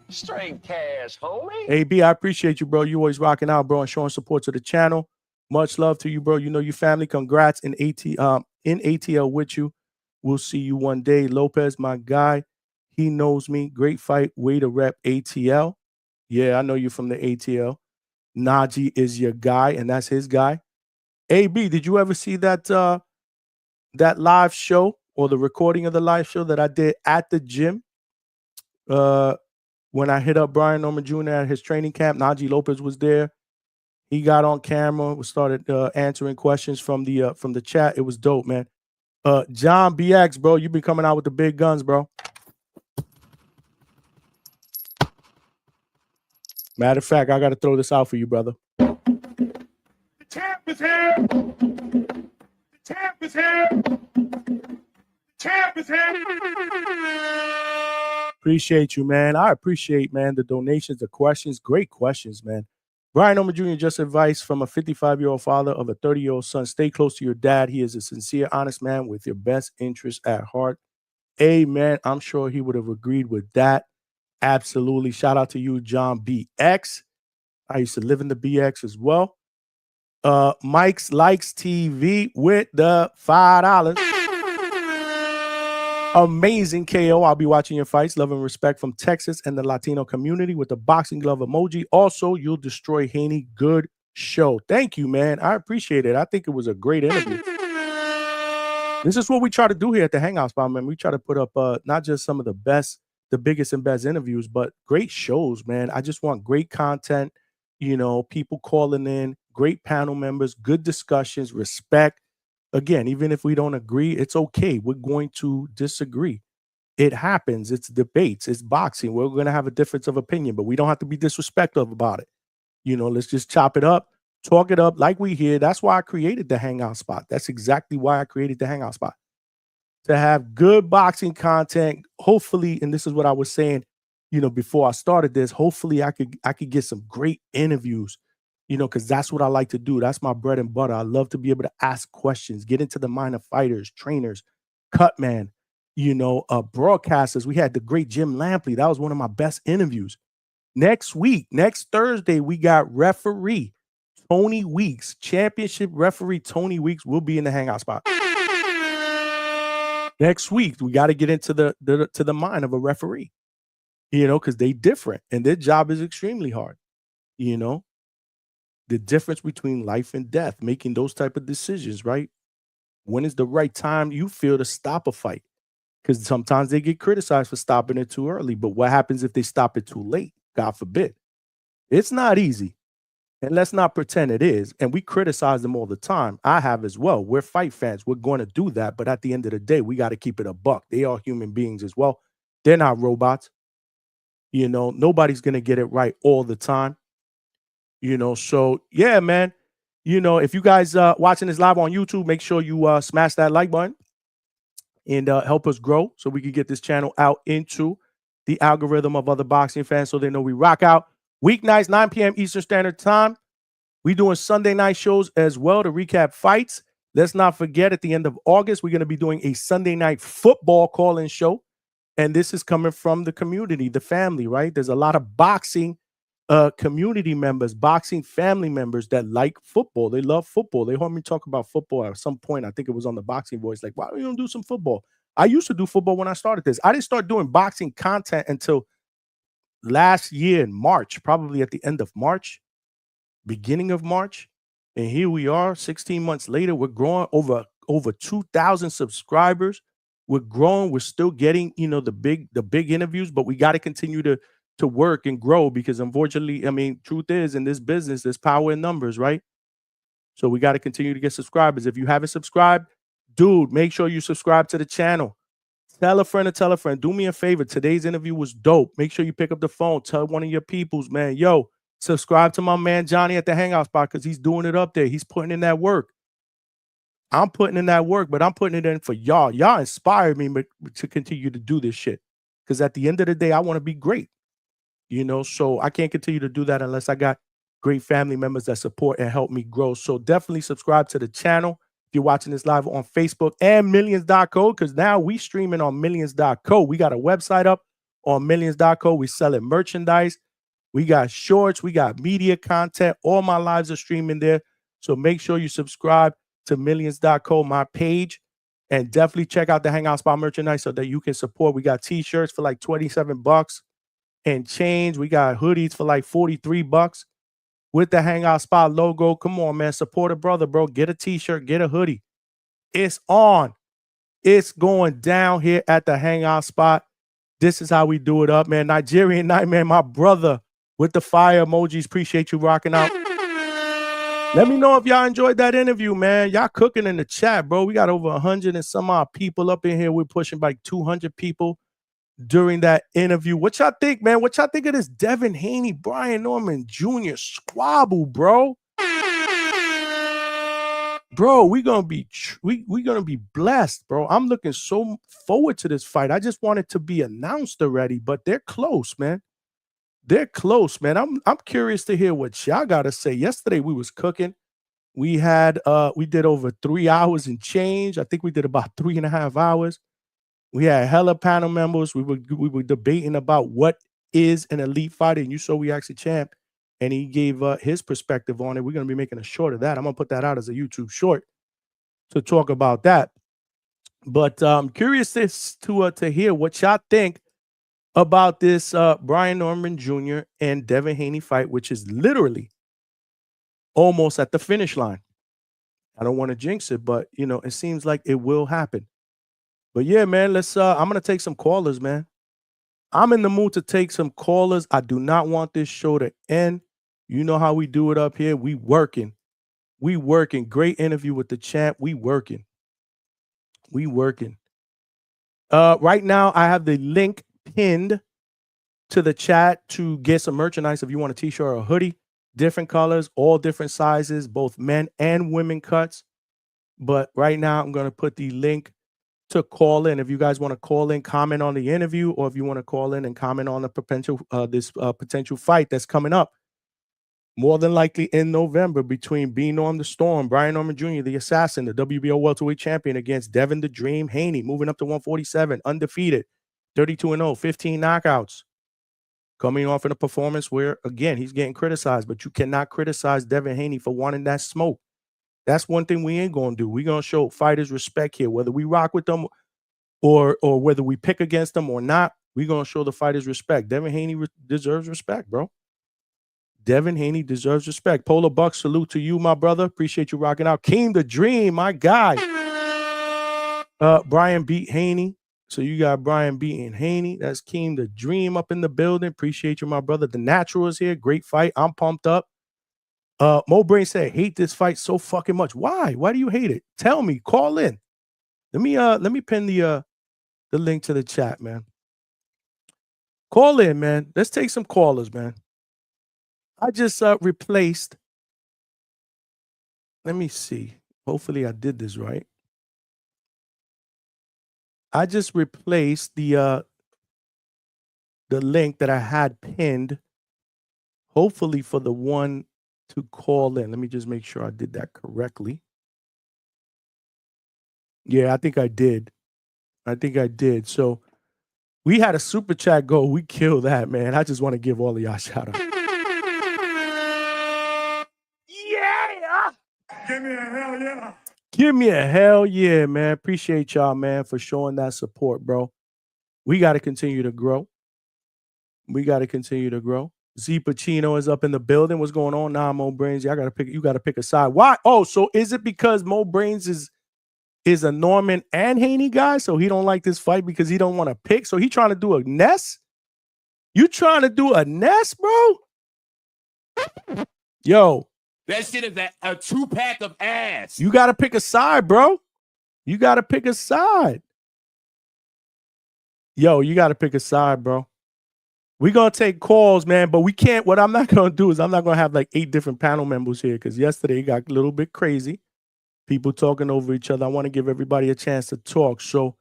Straight cash, homie. AB, I appreciate you, bro. You always rocking out, bro, and showing support to the channel. Much love to you, bro. You know your family. Congrats in ATL with you. We'll see you one day. Lopez, my guy. He knows me. Great fight. Way to rep ATL. Yeah, I know you from the ATL. Najee is your guy, and that's his guy. AB, did you ever see that that live show or the recording of the live show that I did at the gym? When I hit up Brian Norman Jr. at his training camp, Najee Lopez was there. He got on camera. We started answering questions from the chat. It was dope, man. John BX, bro, you've been coming out with the big guns, bro. Matter of fact, I got to throw this out for you, brother. The champ is here. The champ is here. The champ is here. Appreciate you, man. I appreciate, man, the donations, the questions. Great questions, man. Brian Norman Jr., just advice from a 55-year-old father of a 30-year-old son. Stay close to your dad. He is a sincere, honest man with your best interests at heart. Amen. I'm sure he would have agreed with that. Absolutely. Shout out to you, John BX. I used to live in the BX as well. Mike's Likes TV with the $5. Amazing KO. I'll be watching your fights. Love and respect from Texas and the Latino community with the boxing glove emoji. Also, you'll destroy Haney. Good show. Thank you, man. I appreciate it. I think it was a great interview. This is what we try to do here at the Hangout Spot, man. We try to put up not just some of the best, the biggest and best interviews, but great shows, man. I just want great content, you know, people calling in, great panel members, good discussions, respect. Again, even if we don't agree, it's okay. We're going to disagree. It happens. It's debates. It's boxing. We're going to have a difference of opinion, but we don't have to be disrespectful about it. Let's just chop it up, talk it up like we hear. That's why I created the Hangout spot. That's exactly why I created the Hangout spot. To have good boxing content, hopefully, and this is what I was saying, before I started this, hopefully I could get some great interviews, because that's what I like to do. That's my bread and butter. I love to be able to ask questions, get into the mind of fighters, trainers, cutman, broadcasters. We had the great Jim Lampley. That was one of my best interviews. Next Thursday, we got referee Tony Weeks, championship referee Tony Weeks will be in the Hangout spot. Next week, we got to get into the mind of a referee, because they different and their job is extremely hard. The difference between life and death, making those type of decisions, right? When is the right time you feel to stop a fight? Because sometimes they get criticized for stopping it too early. But what happens if they stop it too late? God forbid. It's not easy. And let's not pretend it is. And we criticize them all the time. I have as well. We're fight fans. We're going to do that. But at the end of the day, we got to keep it a buck. They are human beings as well. They're not robots. Nobody's going to get it right all the time. So yeah, man. If you guys watching this live on YouTube, make sure you smash that like button and help us grow so we can get this channel out into the algorithm of other boxing fans so they know we rock out. Weeknights, 9 p.m. Eastern Standard Time. We doing Sunday night shows as well to recap fights. Let's not forget at the end of August, we're going to be doing a Sunday night football call-in show. And this is coming from the community, the family, right? There's a lot of boxing community members, boxing family members that like football. They love football. They heard me talk about football at some point. I think it was on the Boxing Voice. Like, why don't you do some football? I used to do football when I started this. I didn't start doing boxing content until last year in March, probably at the end of March, beginning of March. And here we are 16 months later. We're growing over 2,000 subscribers. We're growing. We're still getting, the big interviews, but we got to continue to work and grow because unfortunately, truth is in this business, there's power in numbers, right? So we got to continue to get subscribers. If you haven't subscribed, dude, make sure you subscribe to the channel. Tell a friend to tell a friend. Do me a favor. Today's interview was dope. Make sure you pick up the phone. Tell one of your peoples, man, yo, subscribe to my man Johnny at the Hangout spot because he's doing it up there. He's putting in that work. I'm putting in that work, but I'm putting it in for y'all. Y'all inspire me to continue to do this shit. Because at the end of the day, I want to be great. So I can't continue to do that unless I got great family members that support and help me grow. So definitely subscribe to the channel. If you're watching this live on Facebook and millions.co, because now we streaming on millions.co. We got a website up on millions.co. We selling merchandise. We got shorts. We got media content. All my lives are streaming there. So make sure you subscribe to millions.co, my page, and definitely check out the Hangout Spot merchandise so that you can support. We got t-shirts for like $27 and change. We got hoodies for like $43 with the Hangout Spot logo. Come on, man. Support a brother, bro. Get a t-shirt, get a hoodie. It's on. It's going down here at the Hangout Spot. This is how we do it up, man. Nigerian Nightmare, my brother with the fire emojis. Appreciate you rocking out. Let me know if y'all enjoyed that interview, man. Y'all cooking in the chat, bro. We got over 100 and some odd people up in here. We're pushing like 200 people during that interview. What y'all think, man? What y'all think of this Devin, Haney, Brian Norman Jr. squabble, bro? Bro, we're gonna be blessed, bro. I'm looking so forward to this fight. I just want it to be announced already, but they're close, man. They're close, man. I'm curious to hear what y'all gotta say. Yesterday we was cooking. We did over 3 hours and change. I think we did about 3.5 hours. We had hella panel members. We were debating about what is an elite fighter, and you saw we actually champ, and he gave his perspective on it. We're gonna be making a short of that. I'm gonna put that out as a YouTube short to talk about that. But I'm curious to hear what y'all think about this Brian Norman Jr. and Devin Haney fight, which is literally almost at the finish line. I don't want to jinx it, but it seems like it will happen. But yeah, man, I'm gonna take some callers, man. I'm in the mood to take some callers. I do not want this show to end. You know how we do it up here. We working. We working. Great interview with the champ. We working. We working. Right now, I have the link pinned to the chat to get some merchandise if you want a t-shirt or a hoodie. Different colors, all different sizes, both men and women cuts. But right now, I'm going to put the link to call in. If you guys want to call in, comment on the interview, or if you want to call in and comment on the potential potential fight that's coming up, more than likely in November, between B. Norm the Storm, Brian Norman Jr., the Assassin, the WBO welterweight champion, against Devin the Dream Haney, moving up to 147, undefeated, 32-0, 15 knockouts. Coming off in a performance where, again, he's getting criticized, but you cannot criticize Devin Haney for wanting that smoke. That's one thing we ain't going to do. We're going to show fighters respect here, whether we rock with them or whether we pick against them or not. We're going to show the fighters respect. Devin Haney deserves respect, bro. Devin Haney deserves respect. Polar Buck, salute to you, my brother. Appreciate you rocking out. Keem the Dream, my guy. Brian beat Haney. So you got Brian beating Haney. That's Keem the Dream up in the building. Appreciate you, my brother. The Natural is here. Great fight. I'm pumped up. Mo Brain said, hate this fight so fucking much. Why? Why do you hate it? Tell me. Call in. Let me pin the link to the chat, man. Call in, man. Let's take some callers, man. I just replaced. Let me see. Hopefully I did this right. I just replaced the link that I had pinned, hopefully for the one to call in. Let me just make sure I did that correctly. Yeah, I think I did. So we had a super chat go. We killed that, man. I just want to give all of y'all shout out. Yeah. Give me a hell yeah. Give me a hell yeah, man. Appreciate y'all, man, for showing that support, bro. We got to continue to grow. Z Pacino is up in the building. What's going on now, Mo Brains? You got to pick a side. Why? Oh, so is it because Mo Brains is a Norman and Haney guy, so he don't like this fight because he don't want to pick? So he trying to do a nest? You trying to do a nest, bro? Yo. That shit is a 2-pack of ass. You got to pick a side, bro. You got to pick a side. Yo, you got to pick a side, bro. We're going to take calls, man, but we can't. What I'm not going to do is I'm not going to have like 8 different panel members here because yesterday it got a little bit crazy. People talking over each other. I want to give everybody a chance to talk. So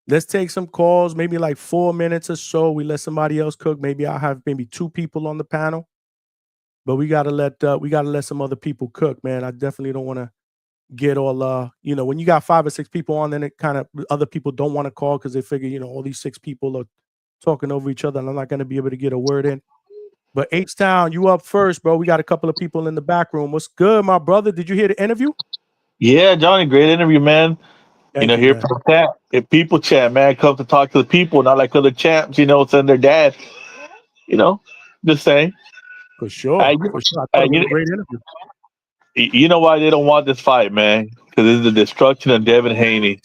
let's take some calls, maybe like 4 minutes or so. We let somebody else cook. Maybe I'll have maybe 2 people on the panel. But we gotta let some other people cook, man. I definitely don't want to get all when you got 5 or 6 people on, then it kind of other people don't want to call because they figure all these 6 people are talking over each other and I'm not going to be able to get a word in. But H-Town, you up first, bro. We got a couple of people in the back room. What's good, my brother? Did you hear the interview? Yeah, Johnny, great interview, man. Thank you, Here man. for chat. If people chat, man, come to talk to the people, not like other champs, send their dad. Just saying. For sure. I I thought it was a great interview. You know why they don't want this fight, man? Because this is the destruction of Devin Haney.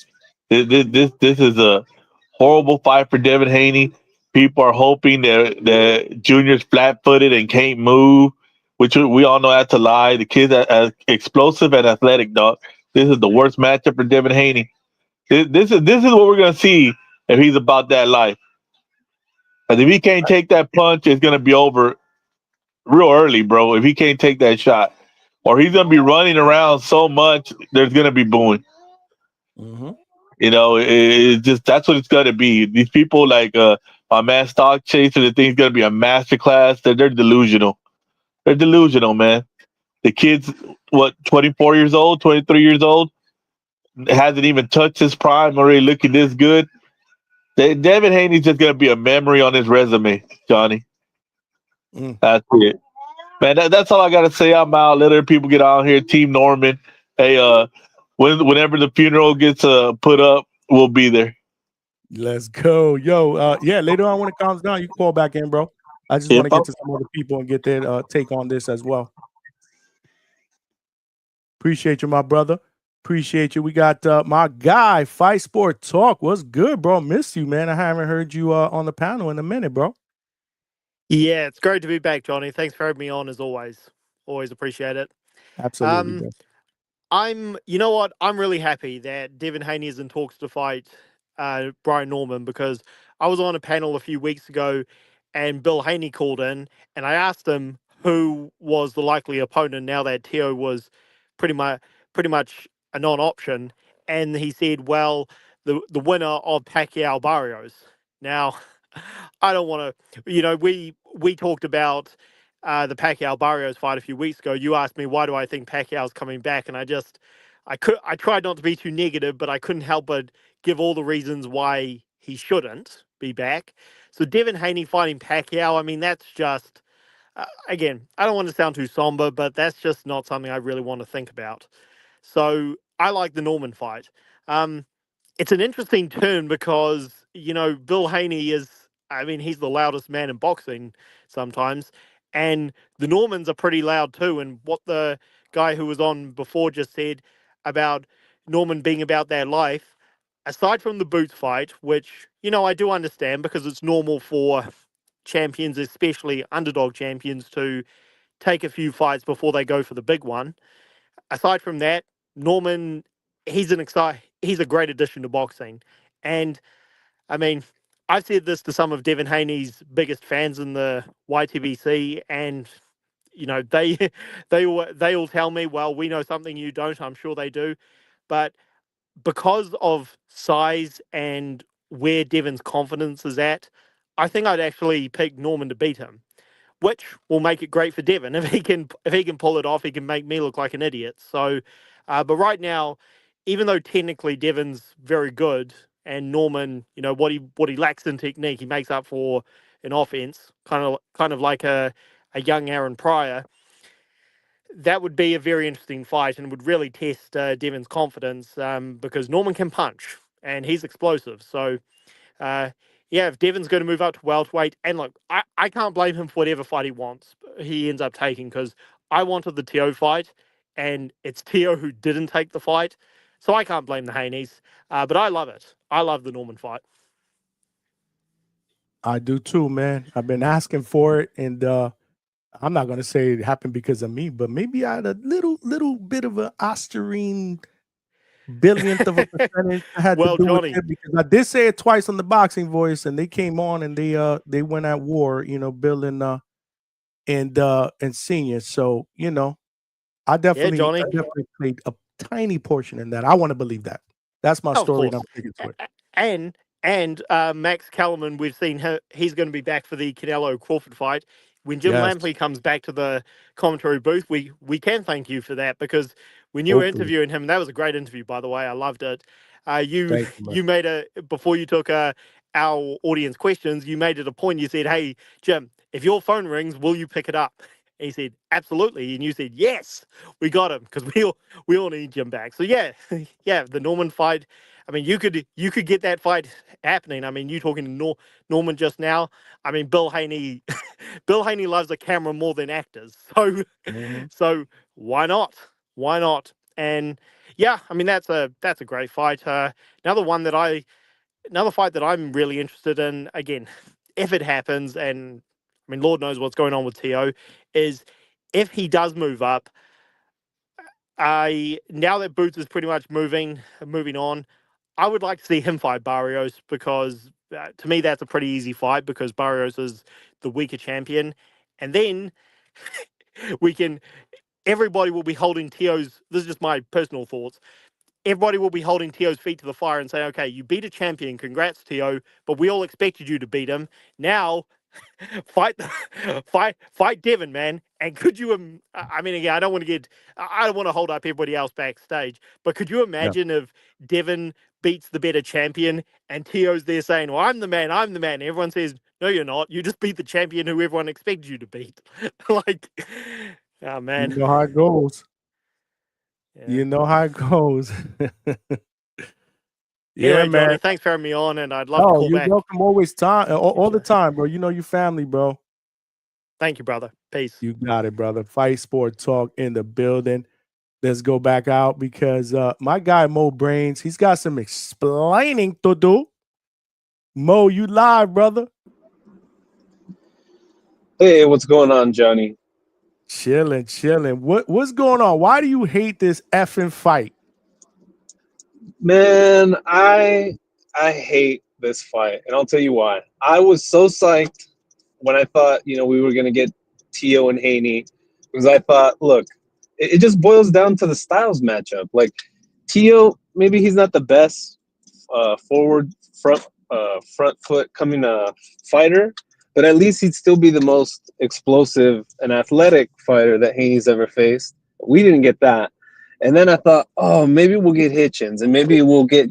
This is a horrible fight for Devin Haney. People are hoping that Junior's flat-footed and can't move, which we all know that's a lie. The kid's as explosive and athletic, dog. This is the worst matchup for Devin Haney. This is what we're gonna see if he's about that life. And if he can't take that punch, it's gonna be over real early, bro. If he can't take that shot, or he's gonna be running around so much, there's gonna be booing. Mm-hmm. It's just that's what it's gonna be. These people like my man Stock Chaser, they think it's gonna be a master class. They're delusional. They're delusional, man. The kid's 24 years old, 23 years old, hasn't even touched his prime, already looking this good. Devin Haney's just gonna be a memory on his resume, Johnny. That's it, man. That's all I gotta say. I'm out. Let other people get out here. Team Norman. Hey, whenever the funeral gets put up, we'll be there. Let's go, yo. Yeah, later on when it calms down, you can call back in, bro. I just want to get to some other people and get their take on this as well. Appreciate you, my brother. Appreciate you. We got my guy, Fight Sport Talk. What's good, bro? Missed you, man. I haven't heard you on the panel in a minute, bro. Yeah, it's great to be back, Johnny. Thanks for having me on as always. Always appreciate it. Absolutely, bro. You know what? I'm really happy that Devin Haney is in talks to fight Brian Norman, because I was on a panel a few weeks ago and Bill Haney called in and I asked him who was the likely opponent now that Teo was pretty much a non-option. And he said, well, the winner of Pacquiao Barrios. Now, I don't want to, we talked about the Pacquiao Barrios fight a few weeks ago. You asked me, why do I think Pacquiao's coming back? And I tried not to be too negative, but I couldn't help but give all the reasons why he shouldn't be back. So Devin Haney fighting Pacquiao, I mean, that's just, again, I don't want to sound too somber, but that's just not something I really want to think about. So I like the Norman fight. It's an interesting turn because, Bill Haney he's the loudest man in boxing sometimes. And the Normans are pretty loud too. And what the guy who was on before just said about Norman being about their life, aside from the boots fight, which, I do understand because it's normal for champions, especially underdog champions, to take a few fights before they go for the big one. Aside from that, Norman, he's a great addition to boxing. And I mean, I've said this to some of Devin Haney's biggest fans in the YTBC, and they they all tell me, well, we know something you don't. I'm sure they do, but because of size and where Devin's confidence is at, I think I'd actually pick Norman to beat him, which will make it great for Devin. If he can pull it off, he can make me look like an idiot. So, but right now, even though technically Devin's very good and Norman, what he lacks in technique, he makes up for in offense, kind of like a young Aaron Pryor. That would be a very interesting fight and would really test Devin's confidence, because Norman can punch and he's explosive. So, if Devin's going to move up to welterweight, and look, I can't blame him for whatever fight he ends up taking, because I wanted the Teo fight, and it's Teo who didn't take the fight, so I can't blame the Haneys. But I love it. I love the Norman fight. I do too, man. I've been asking for it, and I'm not gonna say it happened because of me, but maybe I had a little bit of a osterine billionth of a percentage I had Well, to do Johnny, with it, because I did say it twice on the Boxing Voice, and they came on and they went at war, Bill and Senior. So I definitely Johnny, played a tiny portion in that. I want to believe that. That's my of story, and course. I'm sticking to it. And Max Kellerman, we've seen he's going to be back for the Canelo Crawford fight. When Jim Yes, Lampley comes back to the commentary booth, we can thank you for that, because when you were hopefully. interviewing him, that was a great interview, by the way. I loved it. You Thank you, man. you made before you took our audience questions, you made it a point. You said, "Hey Jim, if your phone rings, will you pick it up?" And he said, "Absolutely." And you said, "Yes, we got him," because we all need Jim back. So yeah, yeah, the Norman fight. I mean, you could get that fight happening. I mean, you talking to Norman just now. I mean, Bill Haney, Bill Haney loves the camera more than actors. So, Mhm. so why not? Why not? And yeah, I mean, that's a great fight. Another fight that I'm really interested in. Again, if it happens, and I mean, Lord knows what's going on with Teo, is if he does move up. Now that Boots is pretty much moving on, I would like to see him fight Barrios, because to me that's a pretty easy fight, because Barrios is the weaker champion, and then we can. Everybody will be holding Teo's. This is just my personal thoughts. Everybody will be holding Teo's feet to the fire and saying, "Okay, you beat a champion. Congrats, Teo. But we all expected you to beat him. Now fight fight Devin, man." And could you I mean, again, I don't want to hold up everybody else backstage, but could you Yeah. imagine if Devin beats the better champion and Teo's there saying, "Well, I'm the man, and everyone says, "No, you're not, you just beat the champion who everyone expected you to beat." Like, oh You man. know how it goes. Yeah. You know how it goes. Yeah, Anyway, man. Johnny, thanks for having me on, and I'd love to Oh, call you're back. welcome. Always all the Anytime. time, bro. You know your family, bro. Thank you, brother. Peace. You got it, brother. Fight Sport Talk in the building. Let's go back out, because my guy Mo Brains, he's got some explaining to do. Mo, you live, brother. Hey, what's going on, Johnny? Chilling. What's going on? Why do you hate this effing fight? Man, I hate this fight, and I'll tell you why. I was so psyched when I thought, we were gonna get Tio and Haney, because I thought, look, it just boils down to the styles matchup. Like Tio, maybe he's not the best forward front foot coming fighter, but at least he'd still be the most explosive and athletic fighter that Haney's ever faced. We didn't get that. And then I thought, oh, maybe we'll get Hitchens, and maybe we'll get,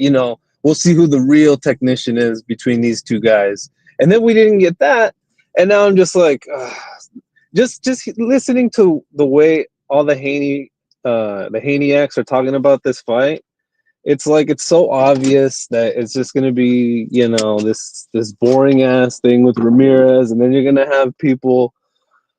we'll see who the real technician is between these two guys. And then we didn't get that. And now I'm just like, just listening to the way all the Haneyacks are talking about this fight. It's like it's so obvious that it's just going to be, this boring ass thing with Ramirez, and then you're going to have people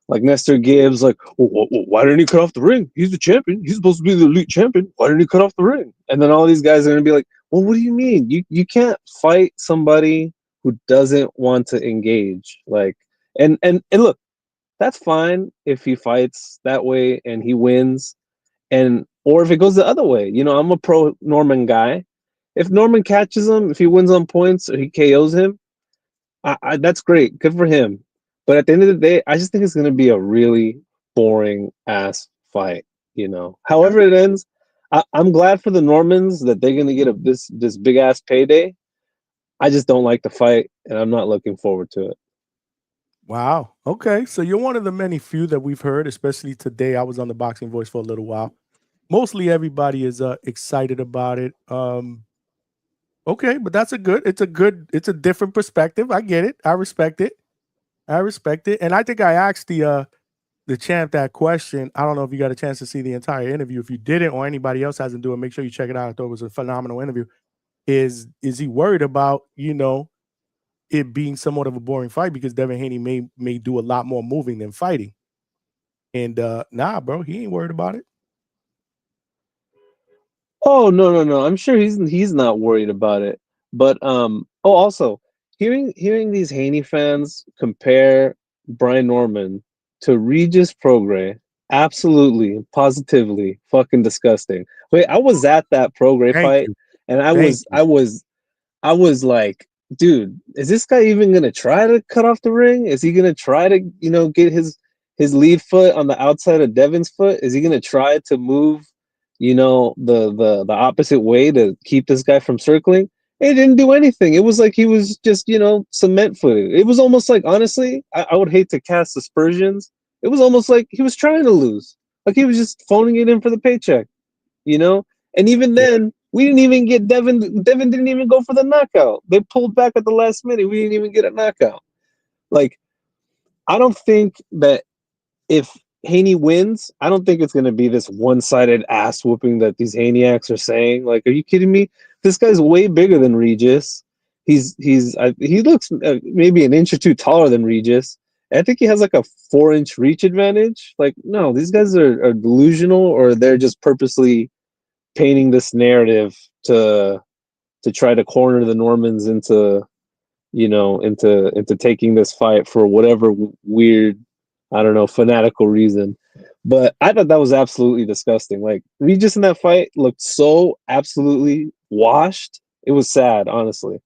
like Nestor Gibbs, like, why didn't he cut off the ring? He's the champion. He's supposed to be the elite champion. Why didn't he cut off the ring? And then all these guys are going to be like, well, what do you mean? You can't fight somebody who doesn't want to engage. Like, and look, that's fine if he fights that way and he wins, or if it goes the other way. I'm a pro Norman guy. If Norman catches him, if he wins on points or he KOs him, that's great. Good for him. But at the end of the day, I just think it's going to be a really boring ass fight. However it ends, I'm glad for the Normans that they're going to get this big ass payday. I just don't like the fight, and I'm not looking forward to it. Wow. Okay. So you're one of the many few that we've heard, especially today. I was on the Boxing Voice for a little while. Mostly everybody is excited about it. Okay, but it's a different perspective. I get it. I respect it. And I think I asked the champ that question. I don't know if you got a chance to see the entire interview. If you didn't, or anybody else hasn't do it, make sure you check it out. I thought it was a phenomenal interview. Is he worried about, it being somewhat of a boring fight because Devin Haney may do a lot more moving than fighting? And nah, bro, he ain't worried about it. Oh, no. I'm sure he's not worried about it. But also hearing these Haney fans compare Brian Norman to Regis Prograis, absolutely, positively fucking disgusting. Wait, I was at that Prograis fight, and I was like, dude, is this guy even gonna try to cut off the ring? Is he gonna try to, get his lead foot on the outside of Devin's foot? Is he gonna try to move, the opposite way to keep this guy from circling? It didn't do anything. It was like he was just, cement footed. It was almost like, honestly, I would hate to cast aspersions. It was almost like he was trying to lose. Like he was just phoning it in for the paycheck, And even then, we didn't even get Devin. Devin didn't even go for the knockout. They pulled back at the last minute. We didn't even get a knockout. Like, I don't think that if Haney wins, I don't think it's going to be this one-sided ass whooping that these Haneyacks are saying. Like, are you kidding me? This guy's way bigger than Regis. He looks maybe an inch or two taller than Regis. I think he has like a 4-inch reach advantage. Like, no, these guys are delusional, or they're just purposely painting this narrative to try to corner the Normans into taking this fight for whatever weird, I don't know, fanatical reason. But I thought that was absolutely disgusting. Like, Regis in that fight looked so absolutely washed. It was sad, honestly.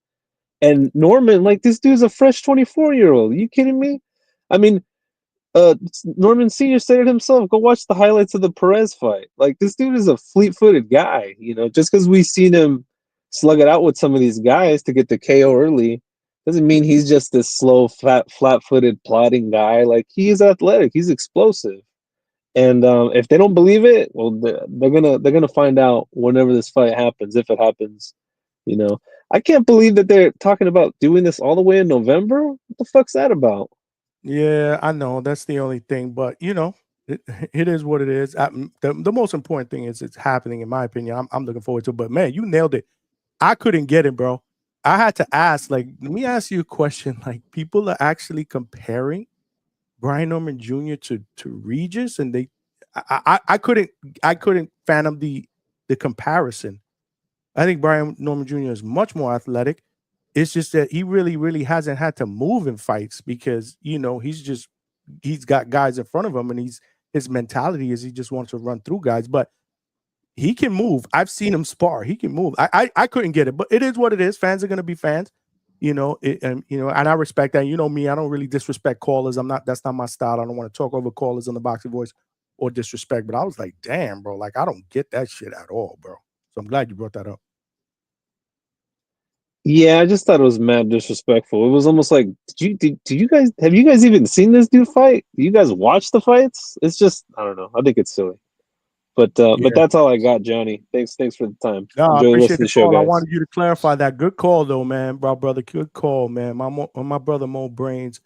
And Norman, like, this dude's a fresh 24-year-old. Are you kidding me? I mean, Norman Sr. said it himself. Go watch the highlights of the Perez fight. Like, this dude is a fleet-footed guy. Just because we've seen him slug it out with some of these guys to get the KO early doesn't mean he's just this slow, flat-footed, plodding guy. Like, he is athletic. He's explosive. And if they don't believe it, well, they're gonna find out whenever this fight happens, if it happens. I can't believe that they're talking about doing this all the way in November. What the fuck's that about? Yeah, I know that's the only thing, but it is what it is. The most important thing is it's happening, in my opinion. I'm looking forward to it. But man, you nailed it. I couldn't get it, bro. I had to ask. Like, let me ask you a question. Like, people are actually comparing Brian Norman Jr. to Regis, and I couldn't fathom the comparison. I think Brian Norman Jr. is much more athletic. It's just that he really, really hasn't had to move in fights because he's got guys in front of him, and his mentality is he just wants to run through guys, but he can move. I've seen him spar. He can move. I couldn't get it, but it is what it is. Fans are gonna be fans, and I respect that. You know me, I don't really disrespect callers. That's not my style. I don't want to talk over callers on the boxing voice or disrespect. But I was like, damn, bro, like I don't get that shit at all, bro. So I'm glad you brought that up. Yeah, I just thought it was mad disrespectful. It was almost like, did you guys have you guys even seen this dude fight? Do you guys watch the fights? It's just I don't know. I think it's silly. But Yeah. that's all I got, Johnny. Thanks for the time. No, I Enjoy the rest appreciate of the the show, call. I guys. wanted you to clarify that. Good call, though, man. Brother, good call, man. My brother Mo Brains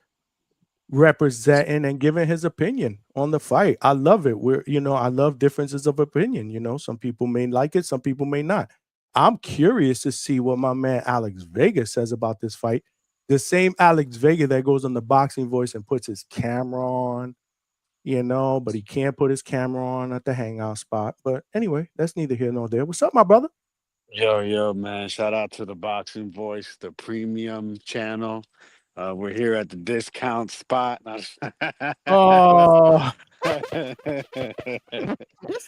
representing and giving his opinion on the fight. I love it. I love differences of opinion. Some people may like it, some people may not. I'm curious to see what my man Alex Vega says about this fight. The same Alex Vega that goes on the Boxing Voice and puts his camera on, but he can't put his camera on at the hangout spot. But anyway, that's neither here nor there. What's up, my brother? Yo, man. Shout out to the Boxing Voice, the premium channel. We're here at the discount spot. Oh, This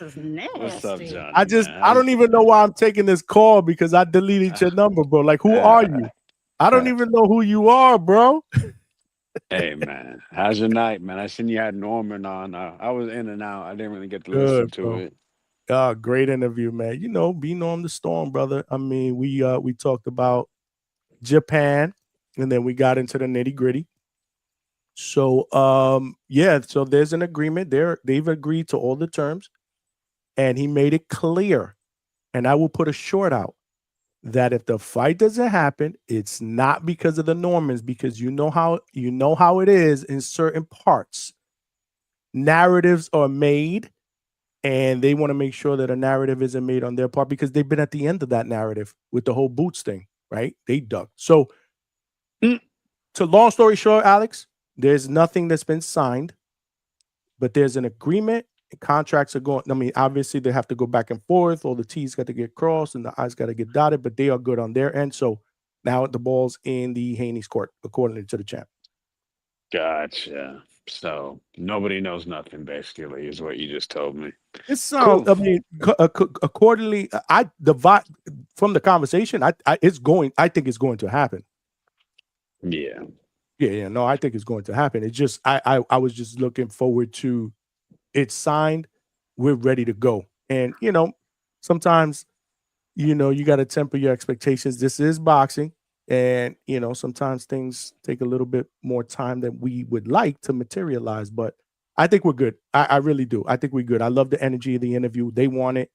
is What's up, nasty. Johnny, man? I don't even know why I'm taking this call because I deleted your number, bro. Like, who are you? I don't even know who you are, bro. Hey, man. How's your night, man? I seen you had Norman on. I was in and out. I didn't really get to listen Good, to bro. it. Great interview, man. Being on the storm, brother. I mean, we talked about Japan, and then we got into the nitty gritty. So, so there's an agreement there. They've agreed to all the terms, and he made it clear. And I will put a short out that if the fight doesn't happen, it's not because of the Normans, because you know how it is in certain parts. Narratives are made, and they want to make sure that a narrative isn't made on their part because they've been at the end of that narrative with the whole Boots thing, right? They ducked. So, to long story short, Alex, there's nothing that's been signed, but there's an agreement. Contracts are going. I mean, obviously they have to go back and forth. All the T's got to get crossed and the I's got to get dotted, but they are good on their end. So now the ball's in the Haney's court, according to the champ. Gotcha. So nobody knows nothing, basically, is what you just told me. It sounds. Cool. I mean, accordingly, from the conversation. It's going. I think it's going to happen. Yeah. Yeah. No, I think it's going to happen. It's just I was just looking forward to. It's signed, we're ready to go. And sometimes you got to temper your expectations. This is boxing, and sometimes things take a little bit more time than we would like to materialize, but I think we're good. I really do. I think we're good. I love the energy of the interview. They want it.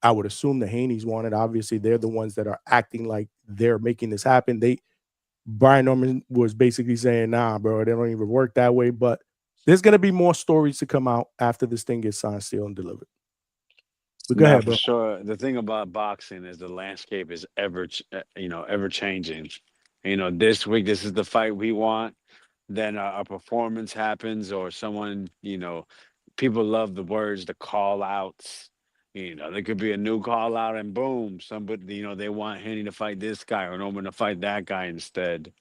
I would assume the Haneys want it. Obviously, they're the ones that are acting like they're making this happen. Brian Norman was basically saying, nah, bro, they don't even work that way, but there's going to be more stories to come out after this thing gets signed, sealed, and delivered. But go Now, ahead, for bro. sure, the thing about boxing is the landscape is ever changing. This week, this is the fight we want. Then a performance happens, or someone, people love the words, the call outs. There could be a new call out, and boom, somebody, they want Haney to fight this guy or Norman to fight that guy instead.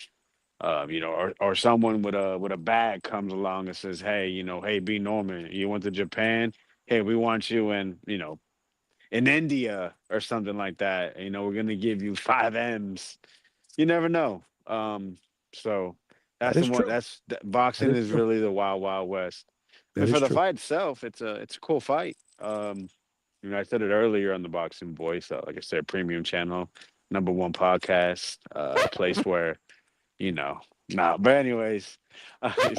Or someone with a bag comes along and says, "Hey, hey, B Norman, you went to Japan. Hey, we want you in India or something like that. We're gonna give you 5 M's. You never know. So That that's the is one. true. That Boxing is is true. really the wild, wild west. I That mean, is for the true. fight itself, it's a cool fight. I said it earlier on the Boxing Voice. Like I said, premium channel, #1 podcast, place where you know. Nah, but anyways,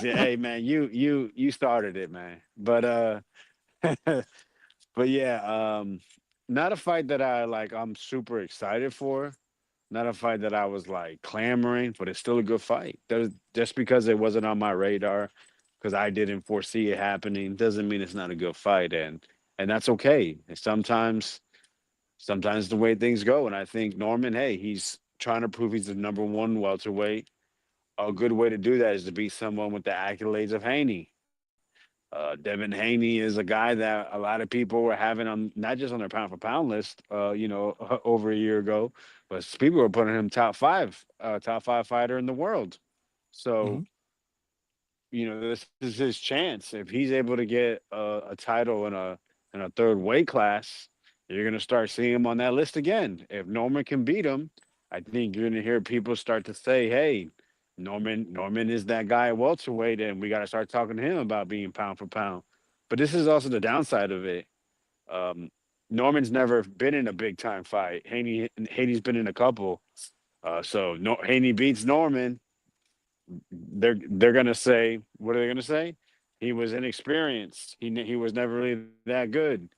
hey man, you started it, man. But but yeah, not a fight that I'm super excited for. Not a fight that I was like clamoring, but it's still a good fight. Just because it wasn't on my radar, because I didn't foresee it happening, doesn't mean it's not a good fight, and that's okay. And sometimes the way things go, and I think Norman, hey, he's trying to prove he's the #1 welterweight. A good way to do that is to beat someone with the accolades of Haney. Devin Haney is a guy that a lot of people were having on not just on their pound for pound list, over a year ago, but people were putting him top five fighter in the world. So, Mhm. this is his chance. If he's able to get a title in a third weight class, you're gonna start seeing him on that list again. If Norman can beat him, I think you're gonna hear people start to say, "Hey, Norman is that guy at welterweight, and we got to start talking to him about being pound for pound." But this is also the downside of it. Um, Norman's never been in a big time fight. Haney's been in a couple. So no, Haney beats Norman. They're gonna say, what are they gonna say? He was inexperienced. He was never really that good.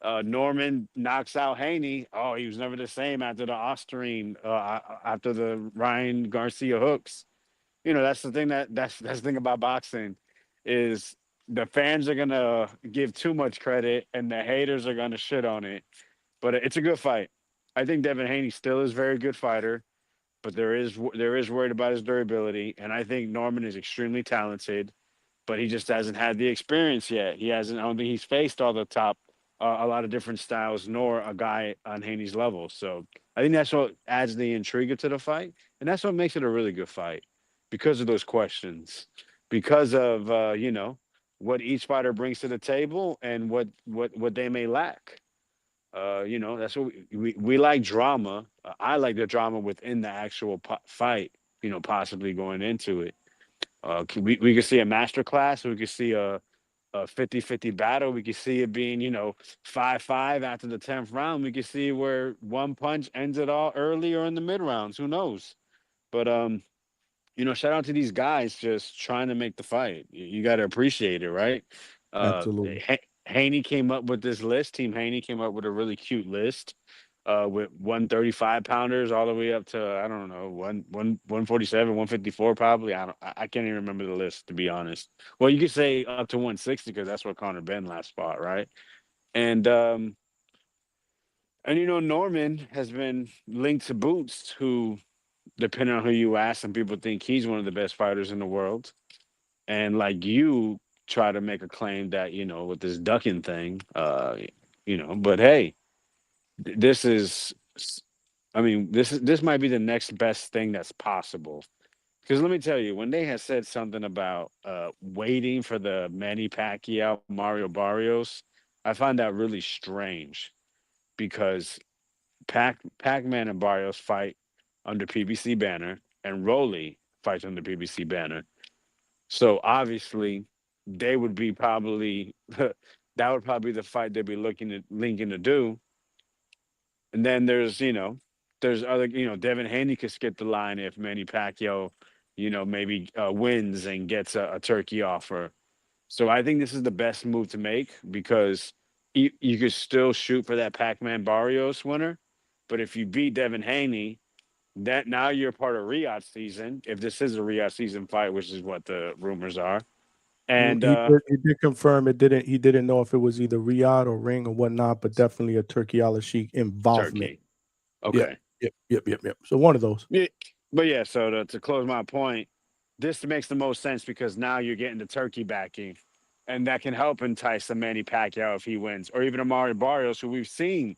Norman knocks out Haney. Oh, he was never the same after the Osterine, after the Ryan Garcia hooks. That's the thing that's the thing about boxing is the fans are gonna give too much credit and the haters are gonna shit on it. But it's a good fight. I think Devin Haney still is a very good fighter, but there is worried about his durability, and I think Norman is extremely talented, but he just hasn't had the experience yet. He hasn't. I don't think he's faced all the top, a lot of different styles, nor a guy on Haney's level. So I think that's what adds the intrigue to the fight, and that's what makes it a really good fight, because of those questions, because of what each fighter brings to the table and what they may lack. That's what we like drama. I like the drama within the actual fight. Possibly going into it. We could see a master class. We could see a 50-50 battle. We could see it being 5-5 after the 10th round. We could see where one punch ends it all early or in the mid rounds. Who knows? But shout out to these guys just trying to make the fight. You got to appreciate it, right? Absolutely. Haney came up with this list. Team Haney came up with a really cute list, with 135 pounders all the way up to, I don't know, 147, 154 probably. I can't even remember the list, to be honest. Well, you could say up to 160 because that's what Conor Ben last fought, right? And Norman has been linked to Boots, who, depending on who you ask, some people think he's one of the best fighters in the world. And like you try to make a claim that, with this ducking thing, but hey, this is, this might be the next best thing that's possible. Because let me tell you, when they had said something about waiting for the Manny Pacquiao Mario Barrios, I find that really strange, because Pac-Man and Barrios fight under PBC banner, and Rolly fights under PBC banner. So obviously, they would be probably that would probably be the fight they'd be linking to do. And then there's other, Devin Haney could skip the line if Manny Pacquiao, maybe wins and gets a turkey offer. So I think this is the best move to make, because you could still shoot for that Pac-Man Barrios winner, but if you beat Devin Haney, that now you're part of Riyadh season. If this is a Riyadh season fight, which is what the rumors are, and He did confirm it didn't. He didn't know if it was either Riyadh or Ring or whatnot, but definitely a Turkey Al Sheikh involvement. Turkey. Okay. Yep. So one of those. Yeah, but yeah. So to close my point, this makes the most sense, because now you're getting the Turkey backing, and that can help entice the Manny Pacquiao if he wins, or even Amari Barrios, who we've seen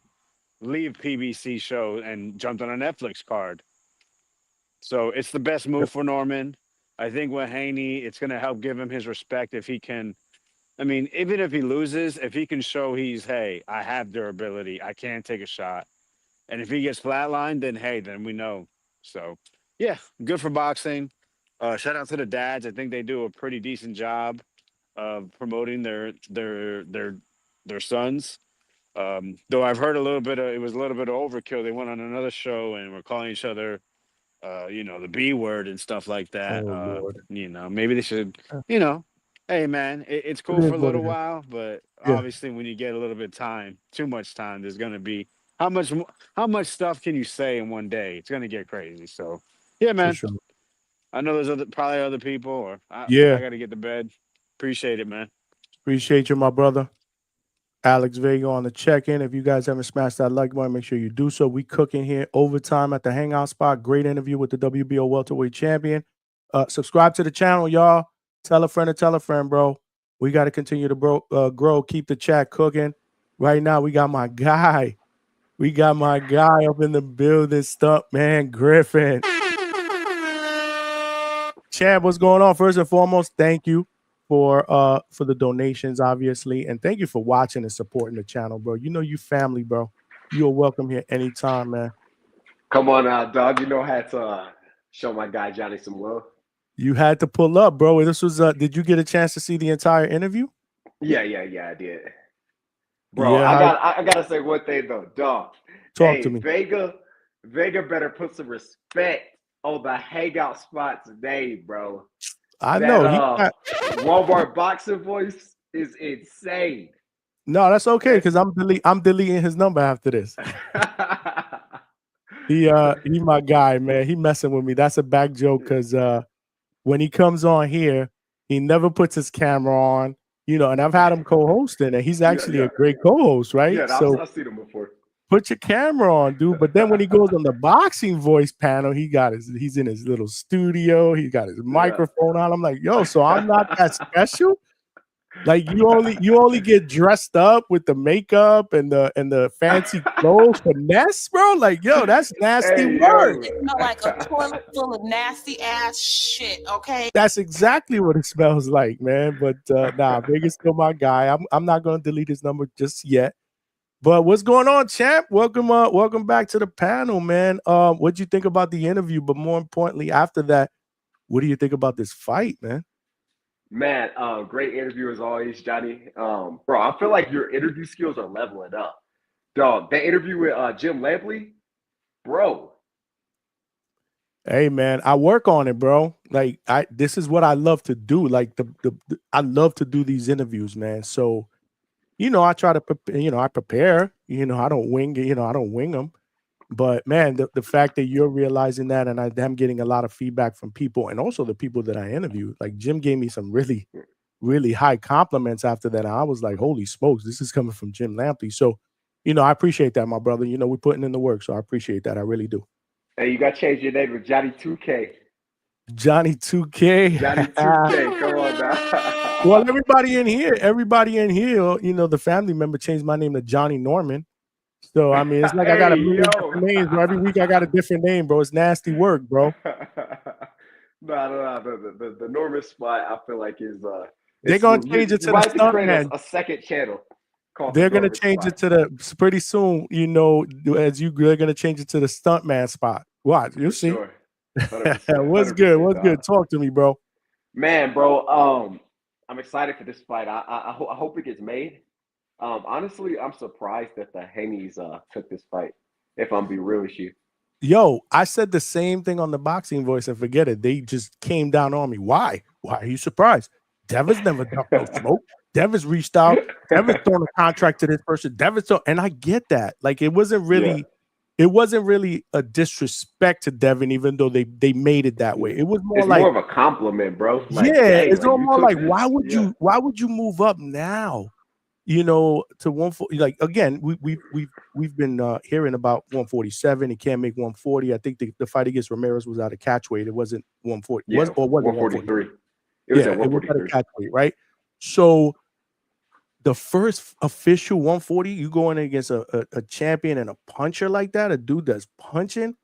leave PBC show and jumped on a Netflix card. So it's the best move for Norman. I think with Haney, it's going to help give him his respect if he can. I mean, even if he loses, if he can show hey, I have durability, I can take a shot. And if he gets flatlined, then hey, then we know. So yeah, good for boxing. Shout out to the dads. I think they do a pretty decent job of promoting their sons. Though I've heard it was a little bit of overkill. They went on another show and were calling each other, the B word and stuff like that. Oh, Lord. Maybe they should, hey man, it's cool is for a what little it is. while, but Yeah. obviously when you get a little bit of time, too much time, there's gonna be how much stuff can you say in one day? It's gonna get crazy. So yeah, For man. sure. I know there's probably other people, or I Yeah. gotta get to bed. Appreciate it, man. Appreciate you, my brother. Alex Vega on the check-in. If you guys haven't smashed that like button, make sure you do so. We cooking here overtime at the Hangout spot. Great interview with the WBO welterweight champion. Subscribe to the channel, y'all. Tell a friend, bro. We got to continue to grow. Keep the chat cooking. Right now, we got my guy. We got my guy up in the building, Stuntman Griffith. Chad, what's going on? First and foremost, thank you for the donations, obviously, and thank you for watching and supporting the channel, bro. You know you family, bro. You are welcome here anytime, man. Come on out, dog. You know I had to show my guy Johnny some love. You had to pull up, bro. This was did you get a chance to see the entire interview? Yeah, I did. Bro, Yeah, I gotta say one thing though, dog. Talk to me. Vega better put some respect on the hangout spot today, bro. I know. Walmart boxing voice is insane. No, that's okay because I'm deleting his number after this. He my guy, man. He messing with me. That's a back joke because when he comes on here, he never puts his camera on, you know, and I've had him co-hosting, and he's actually a great co-host, right? Yeah, so I've seen him before. Put your camera on, dude. But then when he goes on the boxing voice panel, he's in his little studio, he got his microphone on. I'm like, yo, so I'm not that special. Like you only get dressed up with the makeup and the fancy clothes for Ness, bro. Like, yo, that's nasty work. It smell like a toilet full of nasty ass shit. Okay, that's exactly what it smells like, man. But nah, Vegas still my guy. I'm not gonna delete his number just yet. But what's going on, champ? Welcome back to the panel, man. What'd you think about the interview? But more importantly, after that, what do you think about this fight, man? Man, great interview as always, Johnny. Bro, I feel like your interview skills are leveling up. Dog, that interview with Jim Lampley, bro. Hey, man, I work on it, bro. Like, this is what I love to do. Like, I love to do these interviews, man. So, you know, I try to, I prepare. You know, I don't wing it. You know, I don't wing them. But man, the fact that you're realizing that, and I'm getting a lot of feedback from people, and also the people that I interviewed. Like Jim gave me some really, really high compliments after that. And I was like, holy smokes, this is coming from Jim Lampley. So, you know, I appreciate that, my brother. You know, we're putting in the work, so I appreciate that. I really do. Hey, you got to change your name to Johnny 2K. Johnny 2K. Johnny 2K. Come on now. Well, everybody in here, you know, the family member changed my name to Johnny Norman. So, I mean, it's like I got a million different names, bro. Every week I got a different name, bro. It's nasty work, bro. No. The Norman spot, I feel like is they're gonna change it to the Stuntman. A second channel. They're gonna change it to the pretty soon. You know, they're gonna change it to the Stuntman spot. Watch, you'll see. Sure. What's good? What's good? Talk to me, bro. Man, bro. I'm excited for this fight. I hope it gets made. Honestly, I'm surprised that the Haneys took this fight, if I'm being real with you. Yo, I said the same thing on the boxing voice and forget it. They just came down on me. Why? Why are you surprised? Devin's never dumped no smoke. Devin's reached out. Devin's thrown a contract to this person. And I get that. Like it wasn't really a disrespect to Devin, even though they made it that way. It was more more of a compliment, bro. Like, it's more like why would you move up now? You know, to 140. Like again, we've been hearing about 147. He can't make 140. I think the fight against Ramirez was out of catch weight. It wasn't 140. Yeah, was it 143? It was at 143. It was out of catch weight, right? So the first official 140, you going against a champion and a puncher like that, a dude that's punching,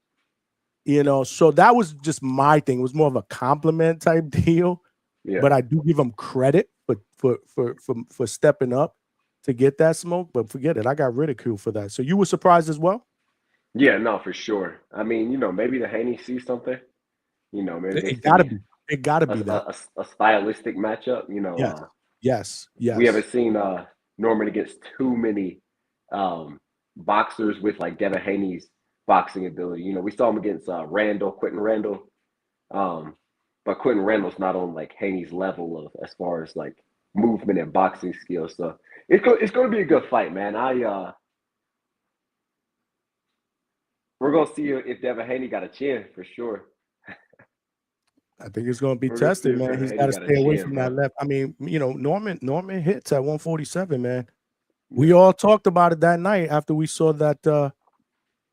you know. So that was just my thing. It was more of a compliment type deal. Yeah. But I do give him credit for stepping up to get that smoke, but forget it. I got ridiculed for that. So you were surprised as well? Yeah, no, for sure. I mean, you know, maybe the Haney sees something. You know, maybe it gotta be. It gotta be a stylistic matchup. You know, yes. We haven't seen Norman against too many boxers with like Devin Haney's boxing ability. You know, we saw him against Quentin Randall. But Quentin Randall's not on like Haney's level of as far as like movement and boxing skills. So it's going to be a good fight, man. We're going to see if Devin Haney got a chin for sure. I think it's going to be tested, man. He's got to stay away from that left. I mean, you know, Norman hits at 147, man. We all talked about it that night after we saw that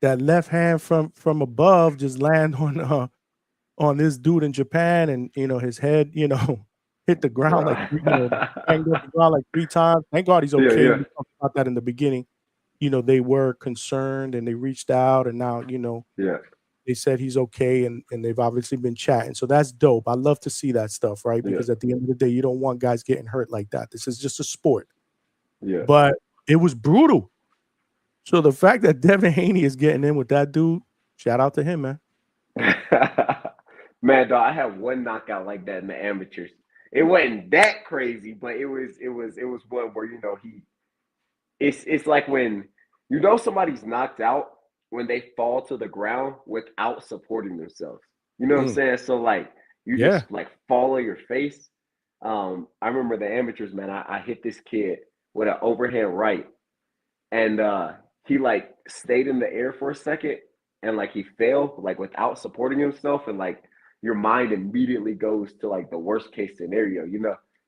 that left hand from above just land on this dude in Japan, and you know his head, you know, hit the ground banged up the ground like 3 times. Thank God he's okay. Yeah. We talked about that in the beginning. You know, they were concerned and they reached out, and now, you know, They said he's okay, and they've obviously been chatting. So that's dope. I love to see that stuff, right? Yeah. Because at the end of the day, you don't want guys getting hurt like that. This is just a sport. Yeah. But it was brutal. So the fact that Devin Haney is getting in with that dude, shout out to him, man. Man, dog, I had one knockout like that in the amateurs. It wasn't that crazy, but it was one where it's like when somebody's knocked out when they fall to the ground without supporting themselves. You know what I'm saying? So like you just like fall on your face. I remember the amateurs, man. I hit this kid with an overhand right, and he like stayed in the air for a second, and like he fell like without supporting himself, and like your mind immediately goes to like the worst case scenario.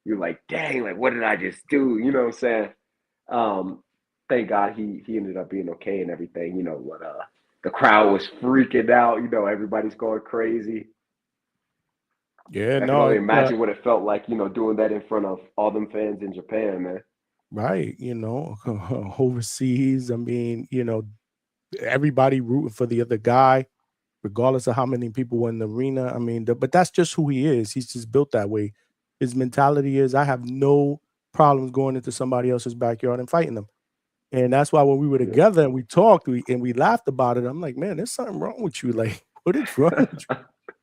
You're like, dang, like what did I just do? You know what I'm saying? Thank God he ended up being okay and everything. The crowd was freaking out. Everybody's going crazy. Yeah, I can only imagine what it felt like, doing that in front of all them fans in Japan, man. Right, overseas. I mean, everybody rooting for the other guy, regardless of how many people were in the arena. I mean, but that's just who he is. He's just built that way. His mentality is, I have no problems going into somebody else's backyard and fighting them. And that's why when we were together and we talked, we laughed about it. I'm like, man, there's something wrong with you. Like, what is wrong with you?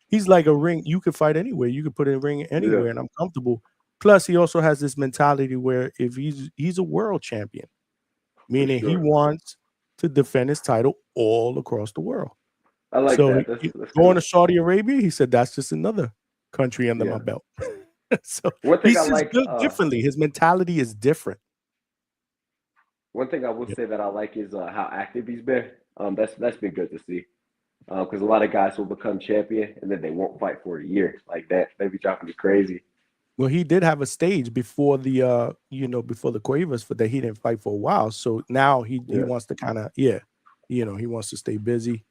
He's like a ring. You could fight anywhere. You could put a ring anywhere, and I'm comfortable. Plus, he also has this mentality where if he's a world champion, meaning he wants to defend his title all across the world. I like so that. That's going cool. to Saudi Arabia, he said that's just another country under my belt. So one thing he's I just like built differently. His mentality is different. One thing I will say that I like is how active he's been. That's been good to see. Because a lot of guys will become champion and then they won't fight for a year like that. They be driving me crazy. Well, he did have a stage before the before the Cuevas for that he didn't fight for a while. So now he wants to kind of he wants to stay busy.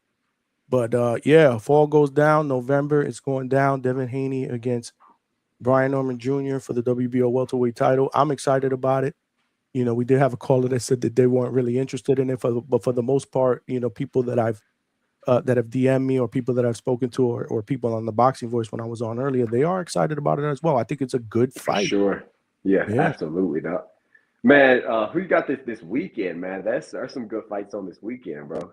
But if all goes down November, it's going down. Devin Haney against Brian Norman Jr. for the WBO welterweight title. I'm excited about it. We did have a caller that said that they weren't really interested in it, but for the most part, people that I've that have DM'd me or people that I've spoken to or people on the Boxing Voice when I was on earlier, they are excited about it as well. I think it's a good fight. Sure. Yeah. Absolutely. Not. Man, who you got this weekend, man? There's some good fights on this weekend, bro.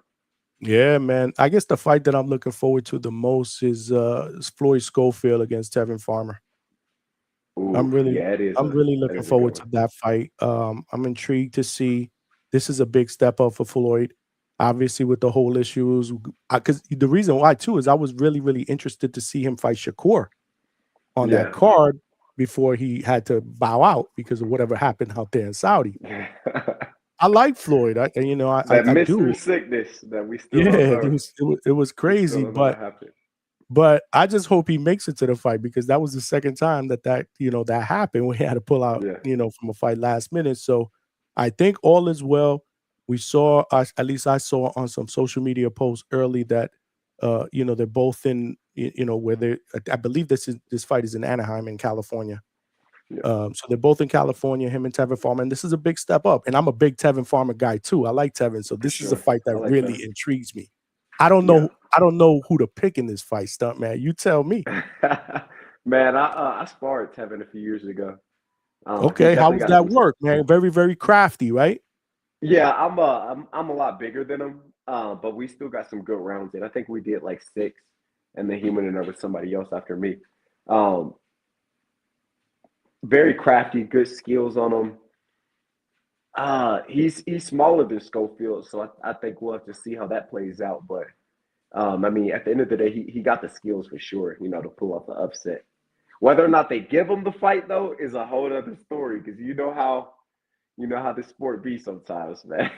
Yeah, man. I guess the fight that I'm looking forward to the most is Floyd Schofield against Tevin Farmer. Ooh, I'm really looking forward to that fight. I'm intrigued to see. This is a big step up for Floyd. Obviously, with the whole issues, because the reason why too is I was really, really interested to see him fight Shakur on that card before he had to bow out because of whatever happened out there in Saudi. I like Floyd. I mystery do. sickness that we still don't know. It was crazy, but I just hope he makes it to the fight because that was the second time that happened. We had to pull out from a fight last minute. So I think all is well. We saw, at least I saw on some social media posts early that they're both in where they. I believe this fight is in Anaheim in California. So they're both in California, him and Tevin Farmer, and this is a big step up. And I'm a big Tevin Farmer guy too. I like Tevin, so this is a fight that really intrigues me. I don't know who to pick in this fight, Stuntman. You tell me. Man, I sparred Tevin a few years ago. Okay, how was that work, man? Very, very crafty, right? Yeah, I'm a lot bigger than him, but we still got some good rounds in. I think we did like 6, and then he went in there with somebody else after me. Very crafty, good skills on him. He's smaller than Schofield, so I think we'll have to see how that plays out. But I mean, at the end of the day, he got the skills for sure, to pull off the upset. Whether or not they give him the fight though is a whole other story because you know how the sport be sometimes, man.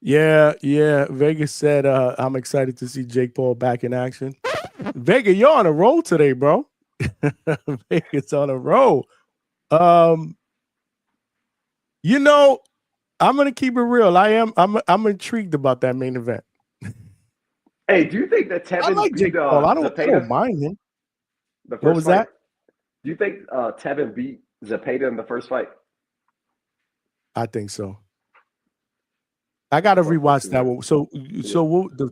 Yeah. Vegas said, I'm excited to see Jake Paul back in action. Vegas, you're on a roll today, bro. Vegas on a roll. I'm gonna keep it real. I'm intrigued about that main event. Hey, do you think that Tevin I like Jake Paul. I don't mind him. What was that? Do you think Tevin beat Zepeda in the first fight? I think so. I gotta for rewatch that 69. one. So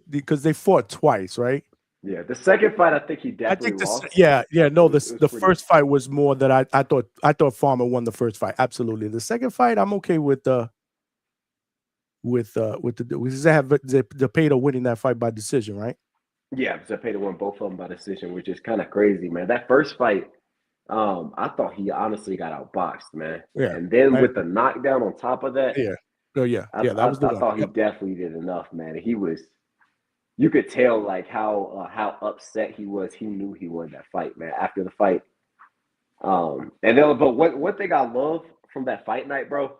because they fought twice, right? Yeah, the second fight, I think he I definitely think this. lost. Yeah. No, It was the pretty. first fight was more that I thought Farmer won the first fight. Absolutely. The second fight, I'm okay with the Zepeda winning that fight by decision, right? Yeah, Zepeda won both of them by decision, which is kind of crazy, man. That first fight, I thought he honestly got outboxed, man. Yeah. And then I with the agree. knockdown on top of that, Yeah. Oh yeah. I, Yeah. That I, was the I one. thought he Yep. definitely did enough, man. He was, you could tell like how upset he was. He knew he won that fight, man. After the fight, and then but one thing I love from that fight night, bro.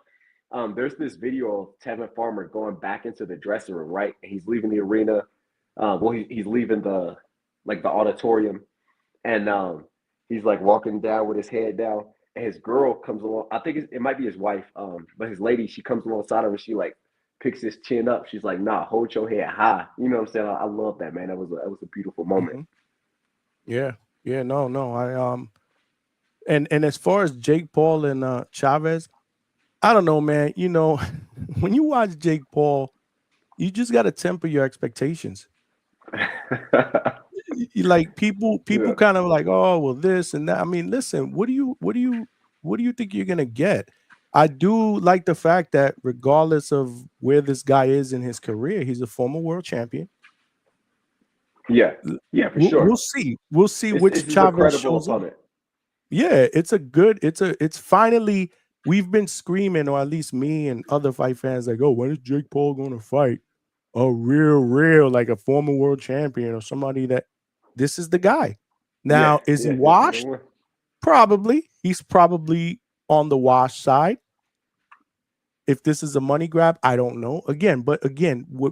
There's this video of Tevin Farmer going back into the dressing room, right? And he's leaving the arena. He's leaving the auditorium, and he's like walking down with his head down, and his girl comes along. I think it might be his wife, but his lady, she comes alongside him and she like picks his chin up. She's like, "Nah, hold your head high." You know what I'm saying? I love that, man. That was a beautiful moment. Yeah. No. And as far as Jake Paul and Chavez, I don't know, man. You know, when you watch Jake Paul, you just got to temper your expectations. Like people Yeah. kind of like, oh, well, this and that. I mean, listen, what do you think you're gonna get? I do like the fact that regardless of where this guy is in his career, he's a former world champion. Yeah, for sure. We'll see. We'll see This which is a Chavez credible shows up. opponent. Yeah, it's finally, we've been screaming, or at least me and other fight fans, like, oh, when is Jake Paul gonna fight a real like a former world champion or somebody that this is the guy. Now, is he this is the washed? one. Probably. He's probably on the wash side. If this is a money grab, I don't know. But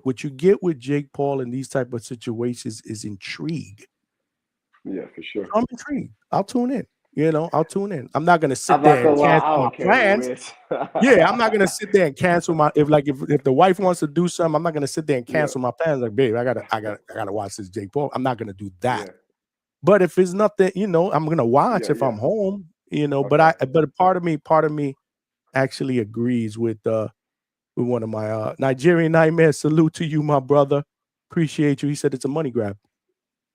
what you get with Jake Paul in these type of situations is intrigue. Yeah, for sure. I'm intrigued. I'll tune in. I'll tune in. I'm not gonna sit I'm there not and gonna lie, I cancel my don't care who plans. wins. Yeah, I'm not gonna sit there and cancel my if the wife wants to do something, I'm not gonna sit there and cancel my plans. Like, babe, I gotta watch this Jake Paul. I'm not gonna do that. Yeah. But if it's nothing, I'm gonna watch if I'm home. But a part of me actually agrees with one of my Nigerian nightmares. Salute to you, my brother. Appreciate you. He said it's a money grab.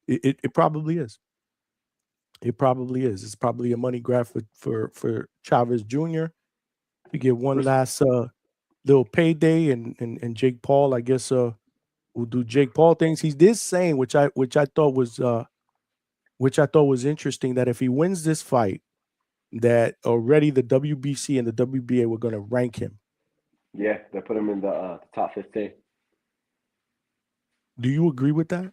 It probably is. It probably is. It's probably a money grab for Chavez Jr. to get one last little payday, and Jake Paul, I guess, will do Jake Paul things. He did saying, which I thought was interesting, that if he wins this fight, that already the WBC and the WBA were going to rank him. Yeah, they put him in the top 15. Do you agree with that?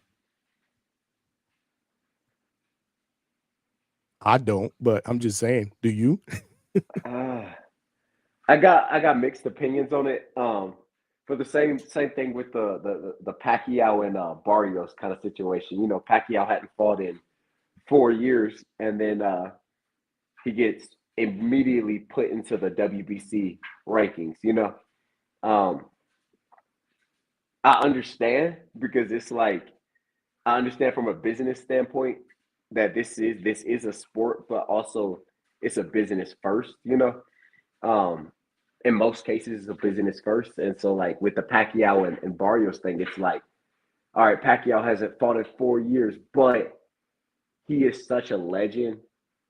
I don't, but I'm just saying. Do you? I got mixed opinions on it. For the same thing with the Pacquiao and Barrios kind of situation. Pacquiao hadn't fought in 4 years, and then he gets immediately put into the WBC rankings. I understand, because it's like, I understand from a business standpoint that this is a sport, but also it's a business first. In most cases, it's a business first, and so like with the Pacquiao and Barrios thing, it's like, all right, Pacquiao hasn't fought in 4 years, but he is such a legend,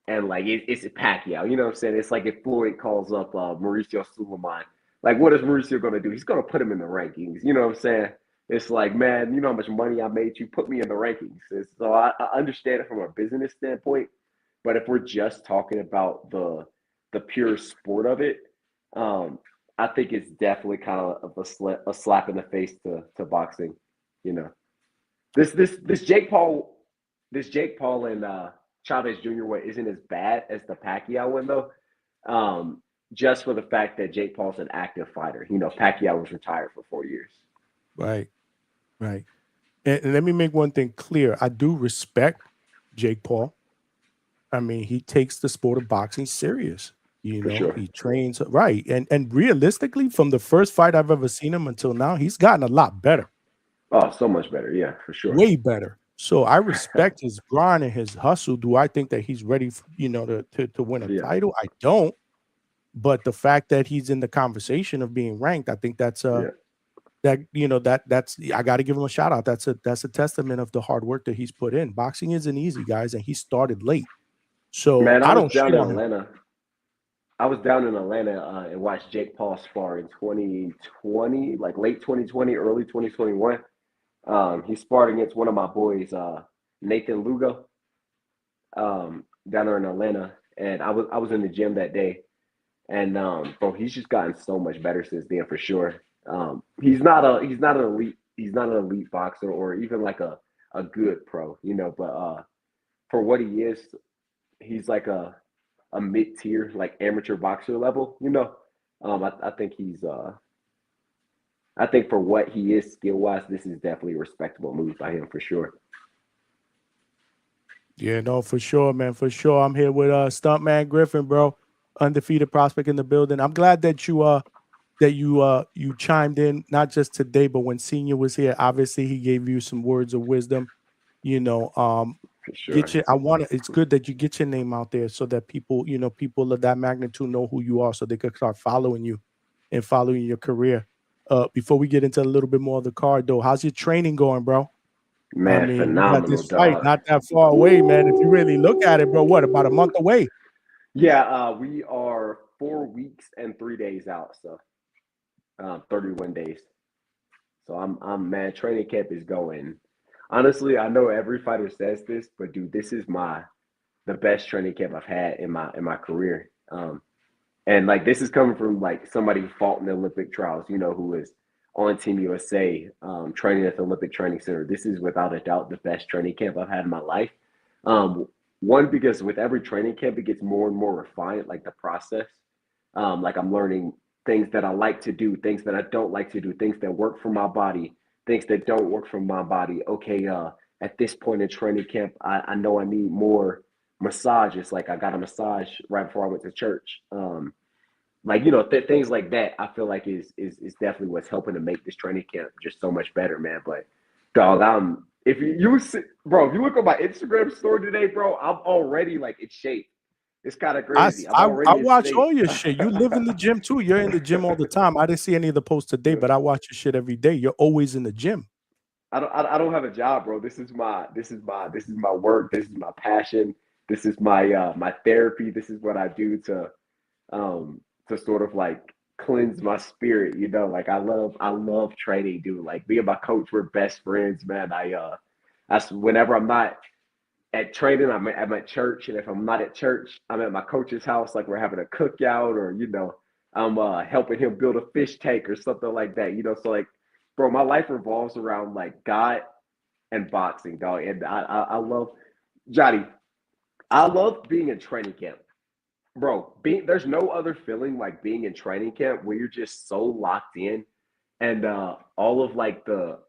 and like it's Pacquiao. You know what I'm saying? It's like if Floyd calls up Mauricio Sulaiman, like what is Mauricio going to do? He's going to put him in the rankings. You know what I'm saying? It's like, man, you know how much money I made you? Put me in the rankings. So I understand it from a business standpoint, but if we're just talking about the pure sport of it, I think it's definitely kind of a slap in the face to boxing. This Jake Paul and Chavez Jr. one isn't as bad as the Pacquiao one though. Just for the fact that Jake Paul's an active fighter. Pacquiao was retired for 4 years. Right. And let me make one thing clear. I do respect Jake Paul. I mean, he takes the sport of boxing serious. Sure. He trains right. And realistically, from the first fight I've ever seen him until now, he's gotten a lot better. Oh, so much better. Yeah, for sure. Way better. So I respect his grind and his hustle. Do I think that he's ready, to win a title? I don't. But the fact that he's in the conversation of being ranked, I think that's that that's I got to give him a shout out. That's a testament of the hard work that he's put in. Boxing isn't easy, guys, and he started late. So Man, I don't shit on him. I was down in Atlanta and watched Jake Paul spar in 2020, like late 2020, early 2021. He sparred against one of my boys, Nathan Lugo, down there in Atlanta, and I was in the gym that day, and bro, he's just gotten so much better since then for sure. He's not an elite boxer or even like a good pro, but for what he is, he's like a mid-tier, like amateur boxer level, I think I think for what he is skill-wise, this is definitely a respectable move by him for sure. Yeah, no, for sure, man, for sure. I'm here with Stuntman Griffin, bro, undefeated prospect in the building. I'm glad that you chimed in, not just today, but when Senior was here. Obviously, he gave you some words of wisdom. For sure. It's good that you get your name out there so that people of that magnitude know who you are, so they could start following you and following your career. Before we get into a little bit more of the card, though, how's your training going, bro? Man, You got phenomenal, this fight dog. not that far away, man. If you really look at it, bro, what, about a month away? Yeah, we are 4 weeks and 3 days out, so 31 days. So I'm man, training camp is going. Honestly, I know every fighter says this, but dude, this is the best training camp I've had in my career. And like this is coming from like somebody who fought in the Olympic trials, who is on Team USA, training at the Olympic Training Center. This is without a doubt the best training camp I've had in my life. One, because with every training camp, it gets more and more refined, like the process. Like I'm learning things that I like to do, things that I don't like to do, things that work for my body, things that don't work for my body. Okay, at this point in training camp, I know I need more massages. Like I got a massage right before I went to church. Like things like that. I feel like is definitely what's helping to make this training camp just so much better, man. But dog, if you see, bro, if you look at my Instagram story today, bro, I'm already like in shape. It's kind of crazy. I I'm watch all your shit. You live in the gym too. You're in the gym all the time. I didn't see any of the posts today, but I watch your shit every day. You're always in the gym. I don't have a job, bro. This is my work. This is my passion. This is my my therapy. This is what I do to sort of like cleanse my spirit. Like I love training, dude. Like me and my coach, we're best friends, man. Whenever I'm not at training, I'm at church, and if I'm not at church, I'm at my coach's house. Like we're having a cookout, or I'm helping him build a fish tank or something like that. So like, bro, my life revolves around like God and boxing, dog. And I love Johnny. I love being in training camp, bro. There's no other feeling like being in training camp where you're just so locked in, and all of like the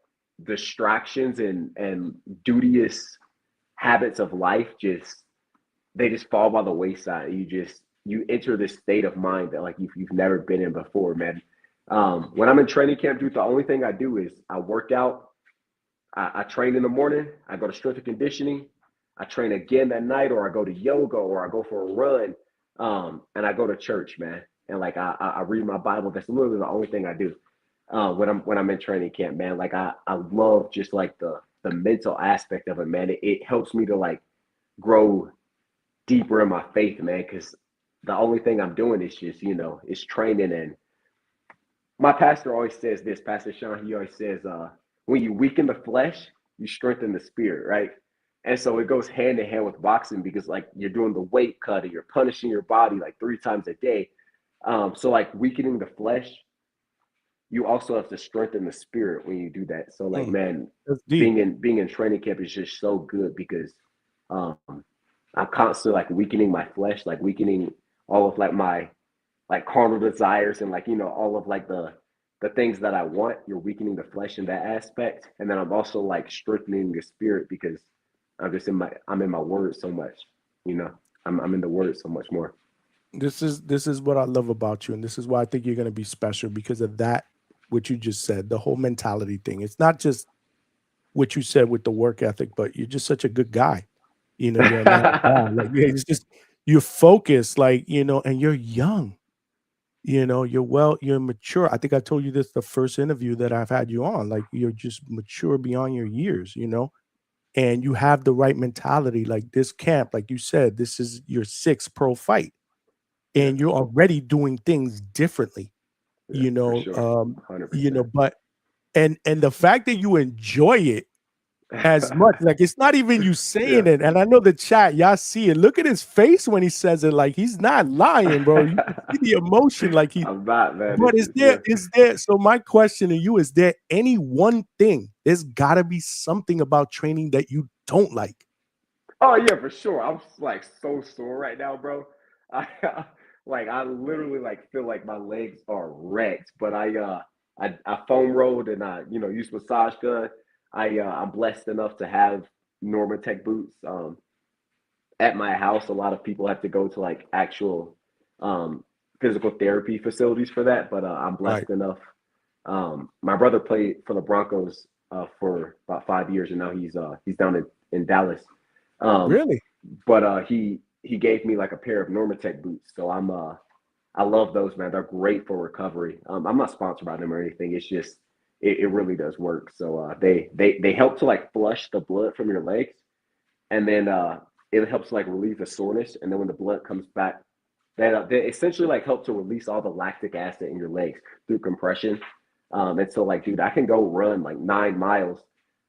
distractions and duteous habits of life they just fall by the wayside. You enter this state of mind that like you've never been in before, man. When I'm in training camp, dude, the only thing I do is I work out. I train in the morning. I go to strength and conditioning. I train again that night, or I go to yoga, or I go for a run, and I go to church, man. And like I read my Bible. That's literally the only thing I do when I'm in training camp, man. Like I love just like the mental aspect of it, man. It helps me to like grow deeper in my faith, man, because the only thing I'm doing is just, is training. And my pastor always says this, Pastor Sean, he always says, when you weaken the flesh, you strengthen the spirit, right? And so it goes hand in hand with boxing, because like you're doing the weight cut and you're punishing your body like 3 times a day. So like weakening the flesh, you also have to strengthen the spirit when you do that. So like, man, being in training camp is just so good, because I'm constantly like weakening my flesh, like weakening all of like my like carnal desires, and like, all of like the things that I want. You're weakening the flesh in that aspect. And then I'm also like strengthening the spirit, because I'm in my word so much, I'm in the word so much more. This is what I love about you, and this is why I think you're going to be special, because of that, what you just said, the whole mentality thing. It's not just what you said with the work ethic, but you're just such a good guy. You're a nice guy. Like, it's just you're focused, like, and you're young. you're mature. I think I told you this the first interview that I've had you on. Like you're just mature beyond your years, and you have the right mentality. Like this camp, like you said, this is your sixth pro fight, Yeah, and you're already doing things differently, yeah, you for know. sure. Um, 100%. but and the fact that you enjoy it as much. Like it's not even you Yeah. saying it. And I know the chat, y'all see it. Look at his face when he says it. Like he's not lying, bro. You can see the emotion. Like he. I'm not, man. But It's is just, there yeah. is there? So my question to you is: there any one thing? There's got to be something about training that you don't like. Oh yeah, for sure. I'm like so sore right now, bro. I I literally like feel like my legs are wrecked. But I foam rolled and I use massage gun. I'm blessed enough to have Normatec boots. At my house, a lot of people have to go to like actual um physical therapy facilities for that. But I'm Right. blessed enough. My brother played for the Broncos for about 5 years, and now he's down in Dallas. Um, Really? but he gave me like a pair of Normatec boots, so I love those, man. They're great for recovery. I'm not sponsored by them or anything. It's just it really does work. So they help to like flush the blood from your legs, and then it helps like relieve the soreness. And then when the blood comes back, they essentially like help to release all the lactic acid in your legs through compression. And so like, dude, I can go run like 9 miles,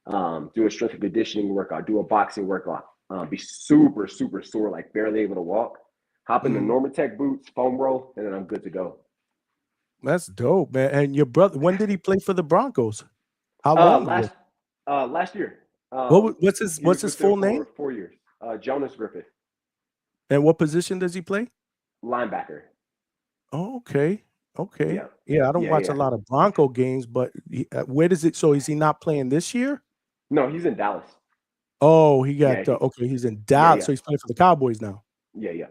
do a strength and conditioning workout, do a boxing workout, be super, super sore, like barely able to walk, hop in the Mhm. Normatec boots, foam roll, and then I'm good to go. That's dope, man. And your brother, when did he play for the Broncos? How Uh, long ago? last last year, What's he his was there full name? for 4 years. Jonas Griffith, And what position does he play? linebacker. Oh, okay. Okay. Yeah, Yeah, I don't yeah, watch a yeah. lot of Bronco games, but where does it? So is he not playing this year? No, he's in Dallas. Oh, he Yeah, got okay. He's in yeah, Dallas, yeah, so he's playing for the Cowboys now. yeah.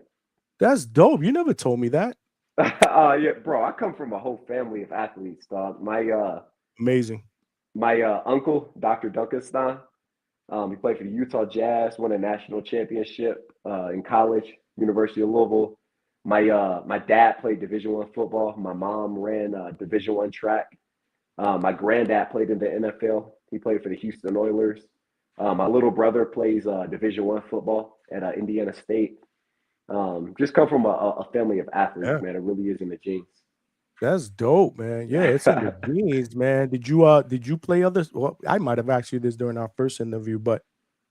That's dope. You never told me that. Yeah, bro. I come from a whole family of athletes, dog. Amazing. My uncle, Dr. Duncan Stein, he played for the Utah Jazz, won a national championship in college, University of Louisville. My dad played Division I football. My mom ran Division I track. My granddad played in the NFL. He played for the Houston Oilers. My little brother plays Division I football at Indiana State. Just come from a family of athletes, Yeah, man. It really is in the genes. that's dope, man. Yeah, it's in the genes, man. Did you play others? Well, I might have asked you this during our first interview, but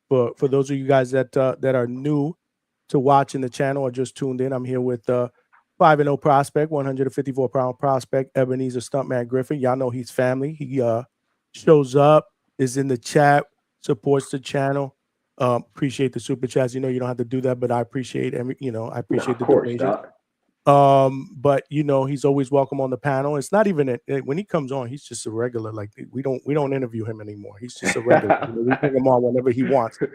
for those of you guys that are new to watching the channel or just tuned in, I'm here with 5-0 prospect, 154-pound prospect, Ebenezer Stuntman Griffith. Y'all know he's family. He shows up, is in the chat, supports the channel. Appreciate the super chats. You don't have to do that, but I appreciate I No, appreciate of the course, donations. dog. But he's always welcome on the panel. It's not even when he comes on, he's just a regular. Like we don't interview him anymore. He's just a regular. We bring him on whenever he wants. It's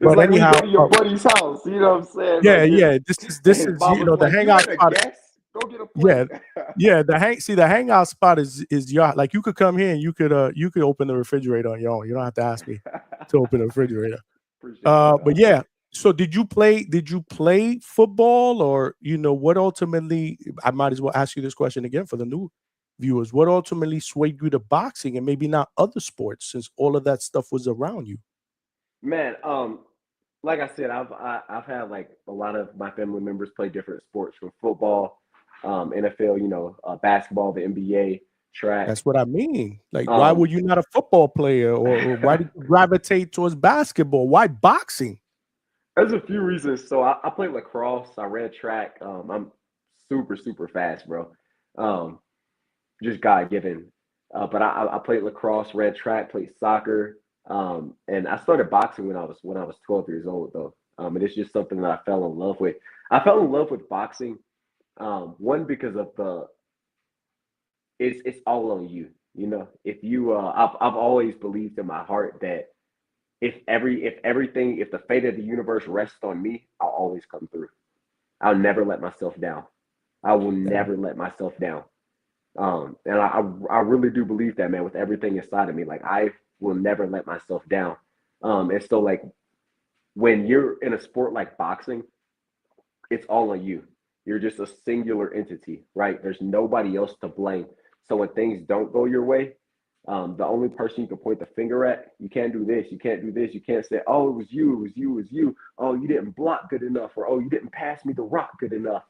But like when you anyhow, go to your buddy's house. You know what I'm saying? yeah, Like yeah. This his is mama's the like, "You hangout want a spot. guest? Go get a Yeah, plate." yeah. The hangout spot is your, like, you could come here and you could open the refrigerator on your own. You don't have to ask me to open the refrigerator. Appreciate you, But dog. yeah. So did you play football, or what ultimately? I might as well ask you this question again for the new viewers. What ultimately swayed you to boxing and maybe not other sports, since all of that stuff was around you? Man, like I said, I've had like a lot of my family members play different sports from football, NFL, basketball, the NBA, track. That's what I mean. Like, why were Um, you not a football player, or why did you gravitate towards basketball? Why boxing? there's a few reasons. So I played lacrosse. I ran track. I'm super, super fast, bro. Um, just God given. But I played lacrosse, ran track, played soccer, and I started boxing when I was 12 years old though. And it's just something that I fell in love with. I fell in love with boxing, one because of the it's all on you. If you I've always believed in my heart that if the fate of the universe rests on me, I'll always come through. I'll never let myself down. I will Yeah. never let myself down. And I really do believe that, man, with everything inside of me. Like I will never let myself down. And so like when you're in a sport like boxing, it's all on you. You're just a singular entity, right? There's nobody else to blame. So when things don't go your way, the only person you can point the finger at, you can't do this, you can't do this, you can't say, oh, it was you, it was you, it was you. Oh, you didn't block good enough, or oh, you didn't pass me the rock good enough.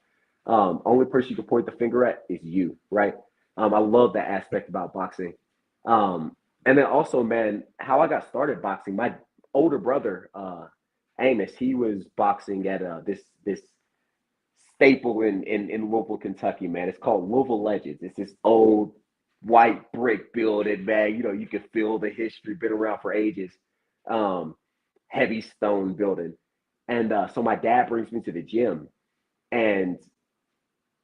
Only person you can point the finger at is you, right? I love that aspect about boxing. And then also, man, how I got started boxing, my older brother, Amos, he was boxing at this staple in Louisville, Kentucky, man. It's called Louisville Legends. It's this old white brick building, man. You know, you can feel the history, been around for ages. Heavy stone building. And so my dad brings me to the gym, and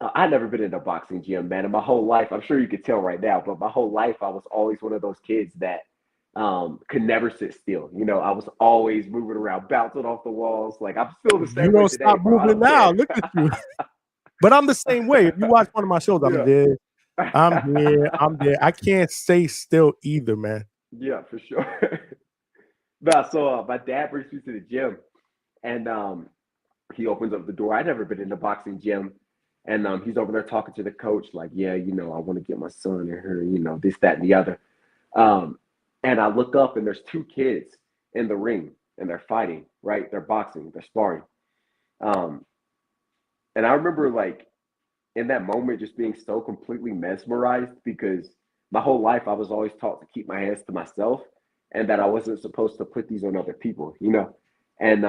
I've never been in a boxing gym, man. And my whole life, I'm sure you could tell right now, but my whole life, I was always one of those kids that could never sit still. You know, I was always moving around, bouncing off the walls. Like, I'm still the same You way don't today, stop bro. I moving don't now. care. Look at you. But I'm the same way. If you watch one of my shows, I'm Yeah. there. I'm here. I'm there. I can't stay still either, man. Yeah, for sure. Nah, so my dad brings me to the gym, and he opens up the door. I'd never been in a boxing gym. And he's over there talking to the coach, like, yeah, you know, I want to get my son in here, you know, this, that, and the other. And I look up, and there's two kids in the ring, and they're fighting, right? They're boxing, they're sparring. And I remember, like, in that moment, just being so completely mesmerized, because my whole life I was always taught to keep my hands to myself, and that I wasn't supposed to put these on other people, you know? And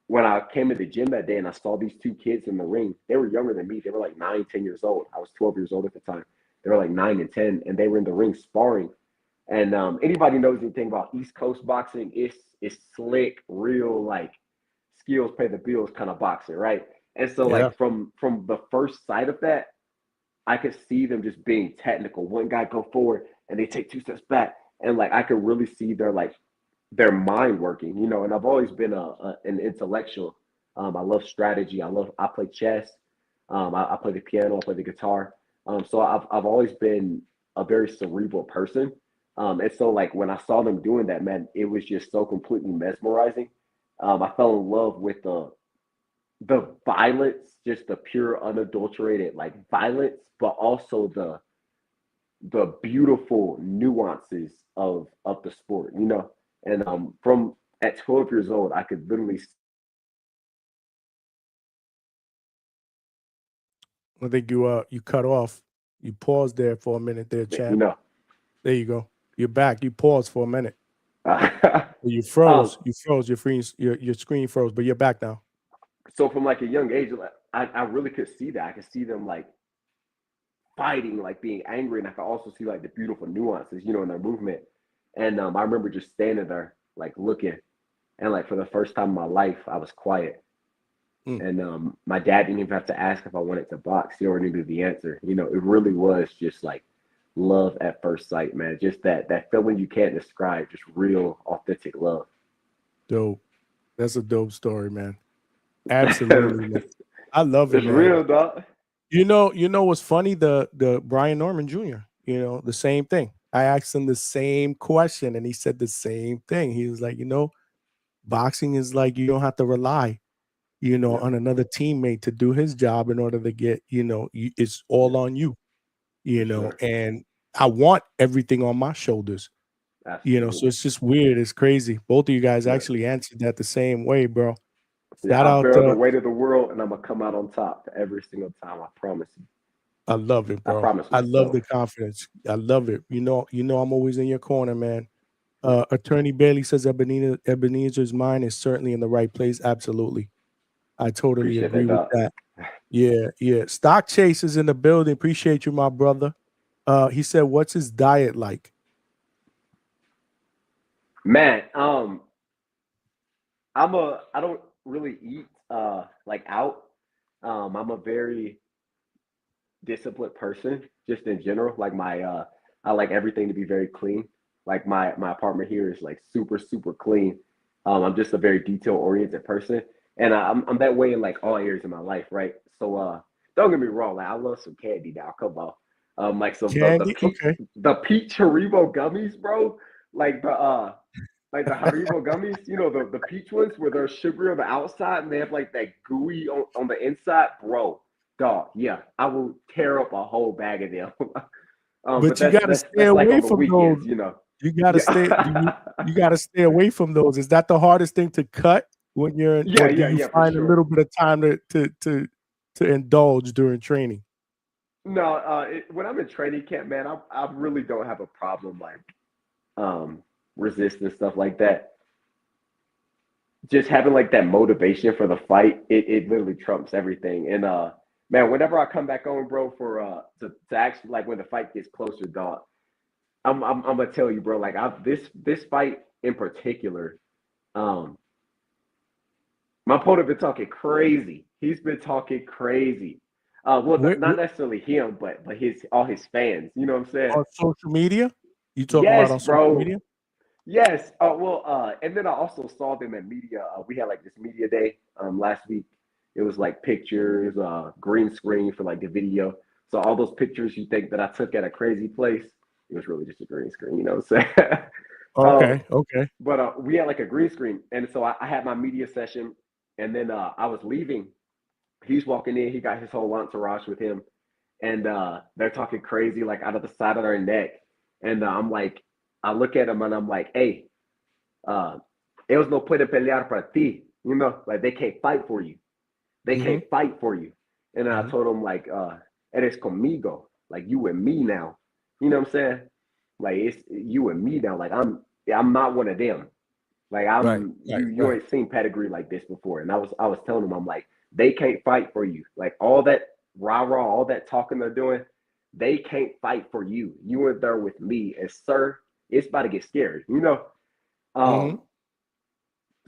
when I came to the gym that day and I saw these two kids in the ring, they were younger than me. They were like 9, 10 years old. I was 12 years old at the time. They were like 9 and 10, and they were in the ring sparring. And anybody knows anything about East Coast boxing, it's slick, real, like, skills pay the bills kind of boxing, right? And so, Yeah. like, from the first sight of that, I could see them just being technical. One guy go forward and they take 2 steps back, and like I could really see their mind working, you know. And I've always been an intellectual. I love strategy. I play chess. I play the piano. I play the guitar. So I've always been a very cerebral person. And so, like, when I saw them doing that, man, it was just so completely mesmerizing. I fell in love with the violence, just the pure, unadulterated, like, violence, but also the beautiful nuances of the sport, you know. And from at 12 years old, I could literally I think you cut off. You paused there for a minute there, see, champ. you know. There you go. You're back. You paused for a minute. Uh, You froze. You froze. Your screen froze, but you're back now. so from like a young age, like, I really could see that. I could see them like fighting, like being angry, and I could also see like the beautiful nuances, you know, in their movement. And I remember just standing there, like, looking, and like for the first time in my life, I was quiet. And my dad didn't even have to ask if I wanted to box. He already knew the answer. You know, it really was just like love at first sight, man. Just that feeling you can't describe, just real, authentic love. Dope. That's a dope story, man. Absolutely, man. I love it, It's man. real, dog. You know what's funny? The Brian Norman Jr., you know, the same thing. I asked him the same question, and he said the same thing. He was like, you know, boxing is like you don't have to rely, you know, on another teammate to do his job in order to get, you know, it's all on you, you know. And I want everything on my shoulders, you know. So it's just weird. It's crazy. Both of you guys actually answered that the same way, bro. Yeah, Shout I out bear the to. weight of the world, and I'm gonna come out on top every single time. I promise you. I love it, I bro. promise I love myself. the confidence. I love it. You know, I'm always in your corner, man. Attorney Bailey says Ebenezer's mind is certainly in the right place. Absolutely. I totally Appreciate agree that, with dog. that. Yeah. Stock Chase is in the building. Appreciate you, my brother. He said, what's his diet like? Man, I don't really eat like out. I'm a very disciplined person just in general. Like I like everything to be very clean. Like my apartment here is like super, super clean. I'm just a very detail oriented person. And I'm that way in like all areas of my life, right? So don't get me wrong, like I love some candy now. Come on. Like some Candy? Okay. the peach Haribo gummies, bro. Like the Haribo gummies, you know, the peach ones where they're sugary on the outside and they have like that gooey on the inside, bro. Dog, yeah, I will tear up a whole bag of them. But But you gotta stay that's like away on the from those. weekends, you know. You gotta stay. Yeah, You gotta stay away from those. Is that the hardest thing to cut when you're in, yeah, or do yeah, you yeah, for find a sure. little bit of time to indulge during training? No, when I'm in training camp, man, I really don't have a problem like resisting stuff like that. Just having like that motivation for the fight, it literally trumps everything. And man, whenever I come back on, bro, for to actually like when the fight gets closer, dog, I'm gonna tell you, bro, like this fight in particular, um, my opponent been talking crazy. He's been talking crazy. Well, Where, not necessarily him, but his all his fans. You know what I'm saying? on social media? You talking about Yes, on social bro. media? Yes. And then I also saw them at media. We had like this media day last week. It was like pictures, green screen for like the video. So all those pictures you think that I took at a crazy place, it was really just a green screen. You know what I'm saying? um, Okay, okay. but we had like a green screen, and so I had my media session, and then I was leaving. He's walking in. He got his whole entourage with him, and they're talking crazy like out of the side of their neck. And I'm like, I look at him and I'm like, hey, ellos no pueden pelear para ti. You know, like they can't fight for you. They Mm-hmm. can't fight for you. And then I Mm-hmm. told him like, eres conmigo, like you and me now. You know what I'm saying? Like it's you and me now. Like I'm not one of them. Like Right, you ain't seen pedigree like this before. And I was telling him, I'm like, they can't fight for you. Like all that rah-rah, all that talking they're doing, they can't fight for you. You were there with me. And sir, it's about to get scary, you know? Mm-hmm. Um,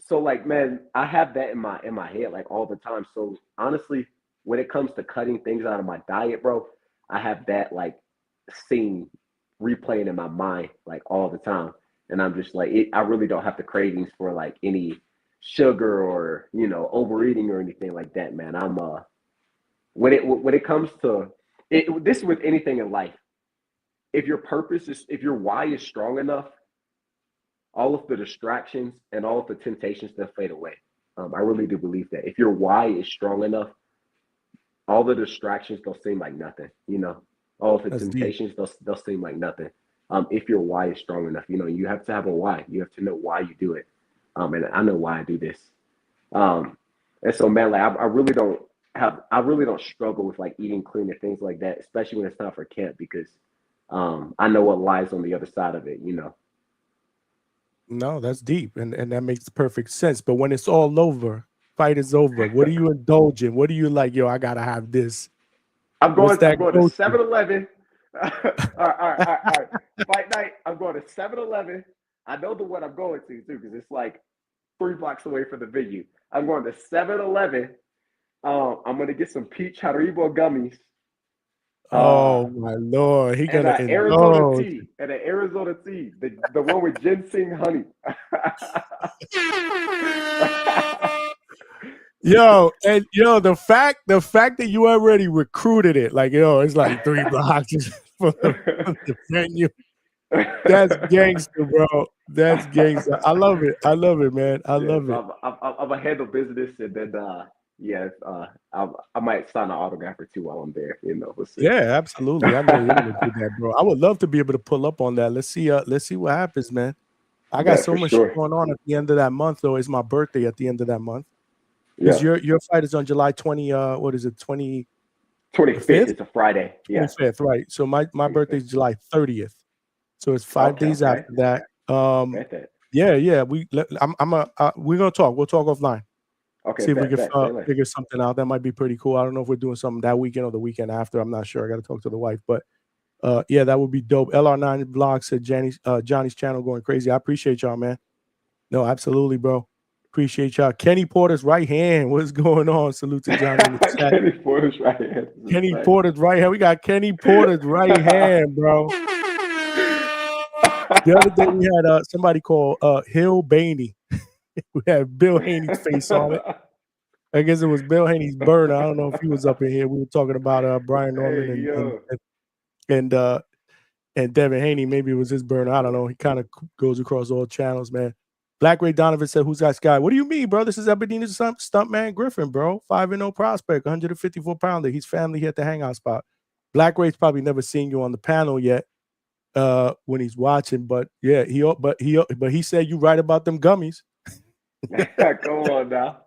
so like man, I have that in my head like all the time. So honestly, when it comes to cutting things out of my diet, bro, I have that like scene replaying in my mind like all the time. And I'm just like I really don't have the cravings for like any sugar or overeating or anything like that, man. I'm when it comes to it, this with anything in life, if your why is strong enough, all of the distractions and all of the temptations they'll fade away. I really do believe that if your why is strong enough, all the distractions they'll seem like nothing. All of the That's deep. temptations they'll seem like nothing. If your why is strong enough, you have to have a why. You have to know why you do it. And I know why I do this. And so, man, like I really don't struggle with like eating clean and things like that, especially when it's time for camp because I know what lies on the other side of it. No, that's deep, and that makes perfect sense. But when it's all over, fight is over. What do you indulge in? What do you like? Yo, I gotta have this. I'm What's going that to go-to? 7-Eleven. All right. Fight night. I'm going to 7-Eleven. I know the one I'm going to too because it's like 3 blocks away from the venue. I'm going to 7-Eleven. I'm going to get some peach Haribo gummies. Oh my Lord, he And gonna an Arizona indulge. tea. The one with ginseng honey. Yo, and the fact that you already recruited it, like it's like 3 blocks from the venue. That's gangster, bro. That's gangster. I love it. I love it, man. I Yeah, love it. so I'm a handle business, and then I might sign an autograph or two while I'm there. We'll see. Yeah, absolutely. I know you're gonna do that, bro. I would love to be able to pull up on that. Let's see what happens, man. I got Yeah, so for much shit sure. going on at the end of that month, though. It's my birthday at the end of that month. Yeah, Because your fight is on July 20, what is it, 25th? 25th. It's a Friday. Yeah, 25th, right. So my birthday is July 30th. So it's 5 days okay. after that. Bet that. Yeah. We're gonna talk. We'll talk offline. Okay, See if we can bet. Say less. figure something out. That might be pretty cool. I don't know if we're doing something that weekend or the weekend after. I'm not sure. I got to talk to the wife, but yeah, that would be dope. LR9 blog said Johnny's channel going crazy. I appreciate y'all, man. No, absolutely, bro. Appreciate y'all. Kenny Porter's right hand. What's going on? Salute to Johnny in the chat. Kenny Porter's right hand. Kenny Porter's right hand. We got Kenny Porter's right hand, bro. The other day we had somebody called Hill Baney. We had Bill Haney's face on it. I guess it was Bill Haney's burner. I don't know if he was up in here. We were talking about Brian Norman and Devin Haney. Maybe it was his burner. I don't know. He kind of goes across all channels, man. Black Ray Donovan said, "Who's that guy?" What do you mean, bro? This is Ebenezer Stuntman Griffin, bro. 5-0 prospect, 154 pounder. He's family here at the Hangout spot. Black Ray's probably never seen you on the panel yet when he's watching, but yeah, he said you right about them gummies. Come on now.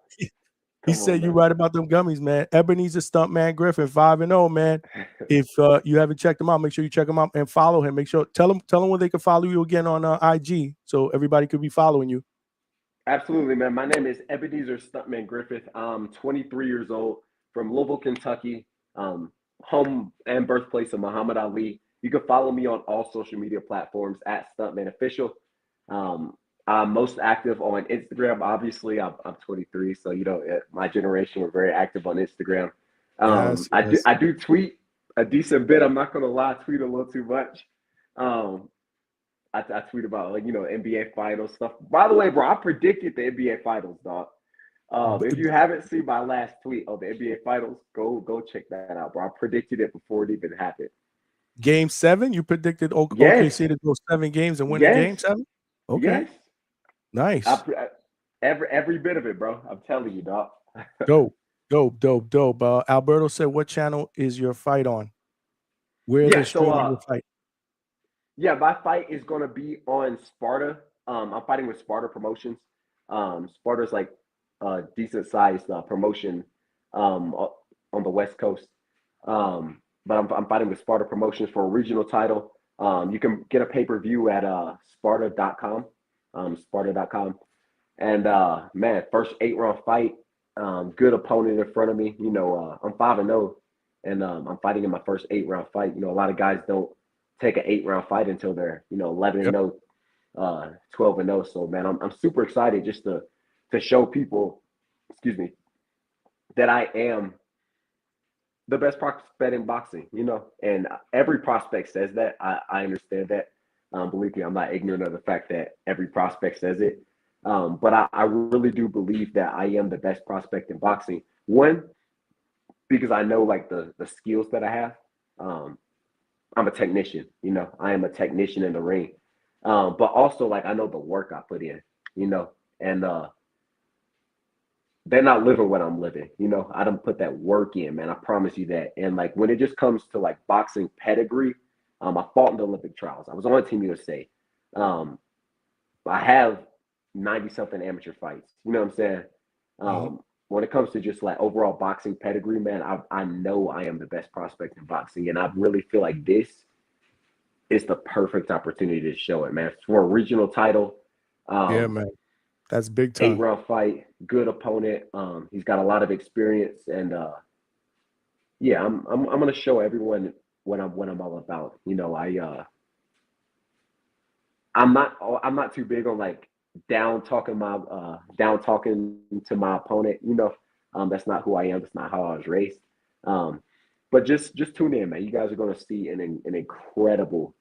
He said you right about them gummies, man. Ebenezer Stuntman Griffin, 5-0, man. If you haven't checked him out, make sure you check him out and follow him. Make sure tell him where they can follow you again on IG, so everybody could be following you. Absolutely, man. My name is Ebenezer Stuntman Griffith. I'm 23 years old from Louisville, Kentucky, home and birthplace of Muhammad Ali. You can follow me on all social media platforms at Stuntman Official. I'm most active on Instagram. Obviously, I'm 23, so my generation were very active on Instagram. Yes. I do tweet a decent bit. I'm not gonna lie, I tweet a little too much. I tweet about NBA finals stuff. By the way, bro, I predicted the NBA finals, dog. If you haven't seen my last tweet on the NBA finals, go check that out, bro. I predicted it before it even happened. Game 7, you predicted OKC to go 7 games and win the game 7? Okay. Yes. Nice. Every bit of it, bro. I'm telling you, dog. Dope. Alberto said, "What channel is your fight on? Where they're streaming your fight?" Yeah, my fight is gonna be on Sparta. I'm fighting with Sparta Promotions. Sparta's like a decent sized promotion on the West Coast. But I'm fighting with Sparta Promotions for a regional title. You can get a pay-per-view at Sparta.com. Sparta.com. And man, first 8-round fight. Good opponent in front of me. I'm 5-0, and I'm fighting in my first 8-round fight. A lot of guys don't take an 8-round fight until they're 11-0, 12-0. So man, I'm super excited just to show people, that I am the best prospect in boxing. And every prospect says that. I understand that. Believe me, I'm not ignorant of the fact that every prospect says it. But I really do believe that I am the best prospect in boxing. One, because I know like the skills that I have. I'm a technician, I am a technician in the ring. But also like I know the work I put in, and they're not living what I'm living. I don't put that work in, man. I promise you that. And like when it just comes to like boxing pedigree, I fought in the Olympic trials. I was on Team USA. I have 90-something amateur fights. You know what I'm saying? When it comes to just like overall boxing pedigree, man, I know I am the best prospect in boxing. And I really feel like this is the perfect opportunity to show it, man. For a regional title. Yeah, man. That's big time. 8-round fight, good opponent. He's got a lot of experience. And yeah, I'm gonna show everyone what I'm all about. I'm not too big on like down talking to my opponent. That's not who I am. That's not how I was raised. But just tune in, man. You guys are gonna see an incredible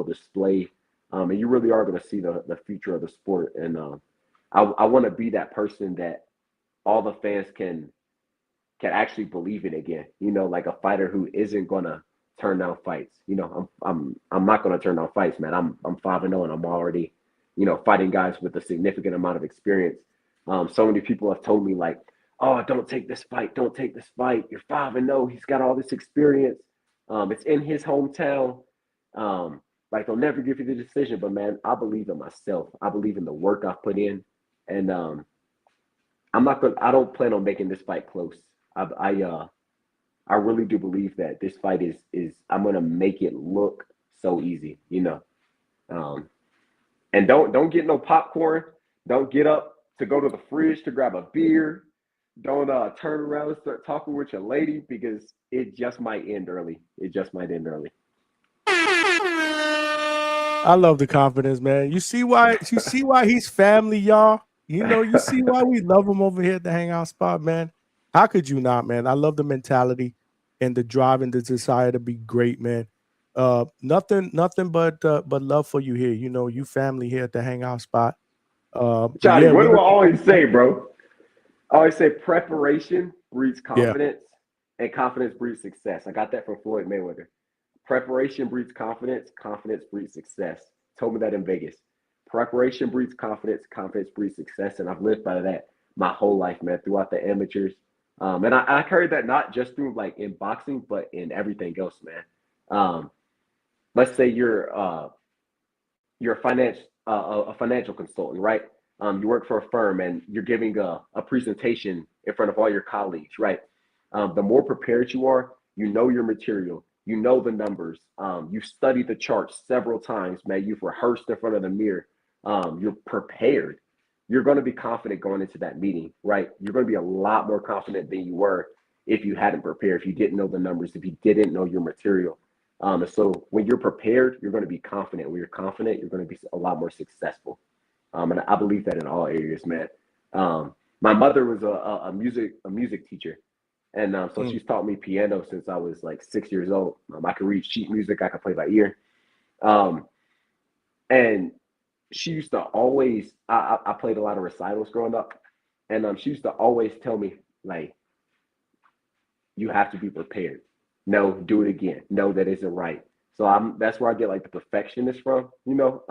display. And you really are gonna see the future of the sport. And I want to be that person that all the fans can actually believe in again. Like a fighter who isn't gonna turn down fights. I'm not gonna turn down fights, man. I'm 5-0 and I'm already, fighting guys with a significant amount of experience. So many people have told me like, "Oh, don't take this fight. Don't take this fight. You're 5-0. He's got all this experience. It's in his hometown. Like they'll never give you the decision." But man, I believe in myself. I believe in the work I've put in, and I don't plan on making this fight close. I really do believe that this fight is I'm gonna make it look so easy, And don't get no popcorn. Don't get up to go to the fridge to grab a beer. Don't turn around and start talking with your lady because it just might end early. I love the confidence, man. You see why he's family, y'all. You see why we love him over here at the Hangout spot, man. How could you not, man? I love the mentality and the drive and the desire to be great, man. Nothing but love for you here. You family here at the Hangout spot. Johnny, yeah, what do I always say, bro? I always say preparation breeds confidence, and confidence breeds success. I got that from Floyd Mayweather. Preparation breeds confidence, confidence breeds success. Told me that in Vegas. preparation breeds confidence, confidence breeds success, and I've lived by that my whole life, man, throughout the amateurs. And I carry that not just through like in boxing, but in everything else, man. Let's say you're a financial consultant, right? You work for a firm and you're giving a presentation in front of all your colleagues, right? The more prepared you are, you know your material, you know the numbers, you've studied the charts several times, man. You've rehearsed in front of the mirror. You're prepared. You're going to be confident going into that meeting, right? You're going to be a lot more confident than you were if you hadn't prepared, if you didn't know the numbers, if you didn't know your material. So when you're prepared, you're going to be confident. When you're confident, you're going to be a lot more successful. And I believe that in all areas, man. My mother was a music teacher. And so she's taught me piano since I was like 6 years old. I could read sheet music. I could play by ear. And she used to always, I played a lot of recitals growing up. And she used to always tell me, like, you have to be prepared. No, do it again. No, that isn't right. So that's where I get like the perfectionist from, you know,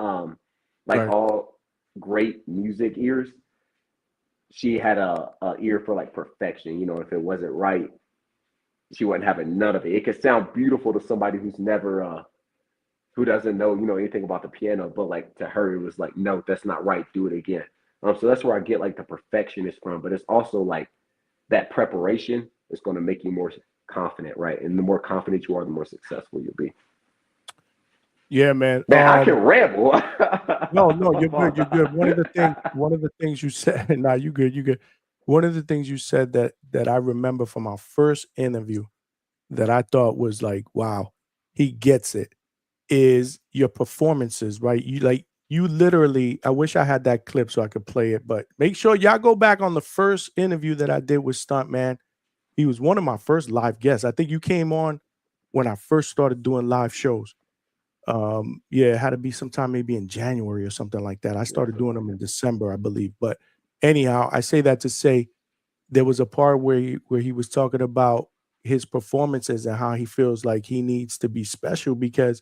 like Right. all great music ears. She had a ear for like perfection. You know, if it wasn't right, she wasn't having none of it. It could sound beautiful to somebody who's never, who doesn't know, you know, anything about the piano, but like to her, it was like, no, that's not right. Do it again. So that's where I get like the perfectionist from. But it's also like that preparation is going to make you more confident, right? And the more confident you are, the more successful you'll be. Yeah, man. Man, I can ramble. No, you're good. You're good. One of the things you said, nah, you good, you good. One of the things you said that I remember from our first interview that I thought was like, wow, he gets it, is your performances, right? You literally, I wish I had that clip so I could play it, but make sure y'all go back on the first interview that I did with Stuntman. He was one of my first live guests. I think you came on when I first started doing live shows. Yeah, it had to be sometime maybe in January or something like that. I started doing them in December, I believe. But anyhow, I say that to say there was a part where he was talking about his performances and how he feels like he needs to be special because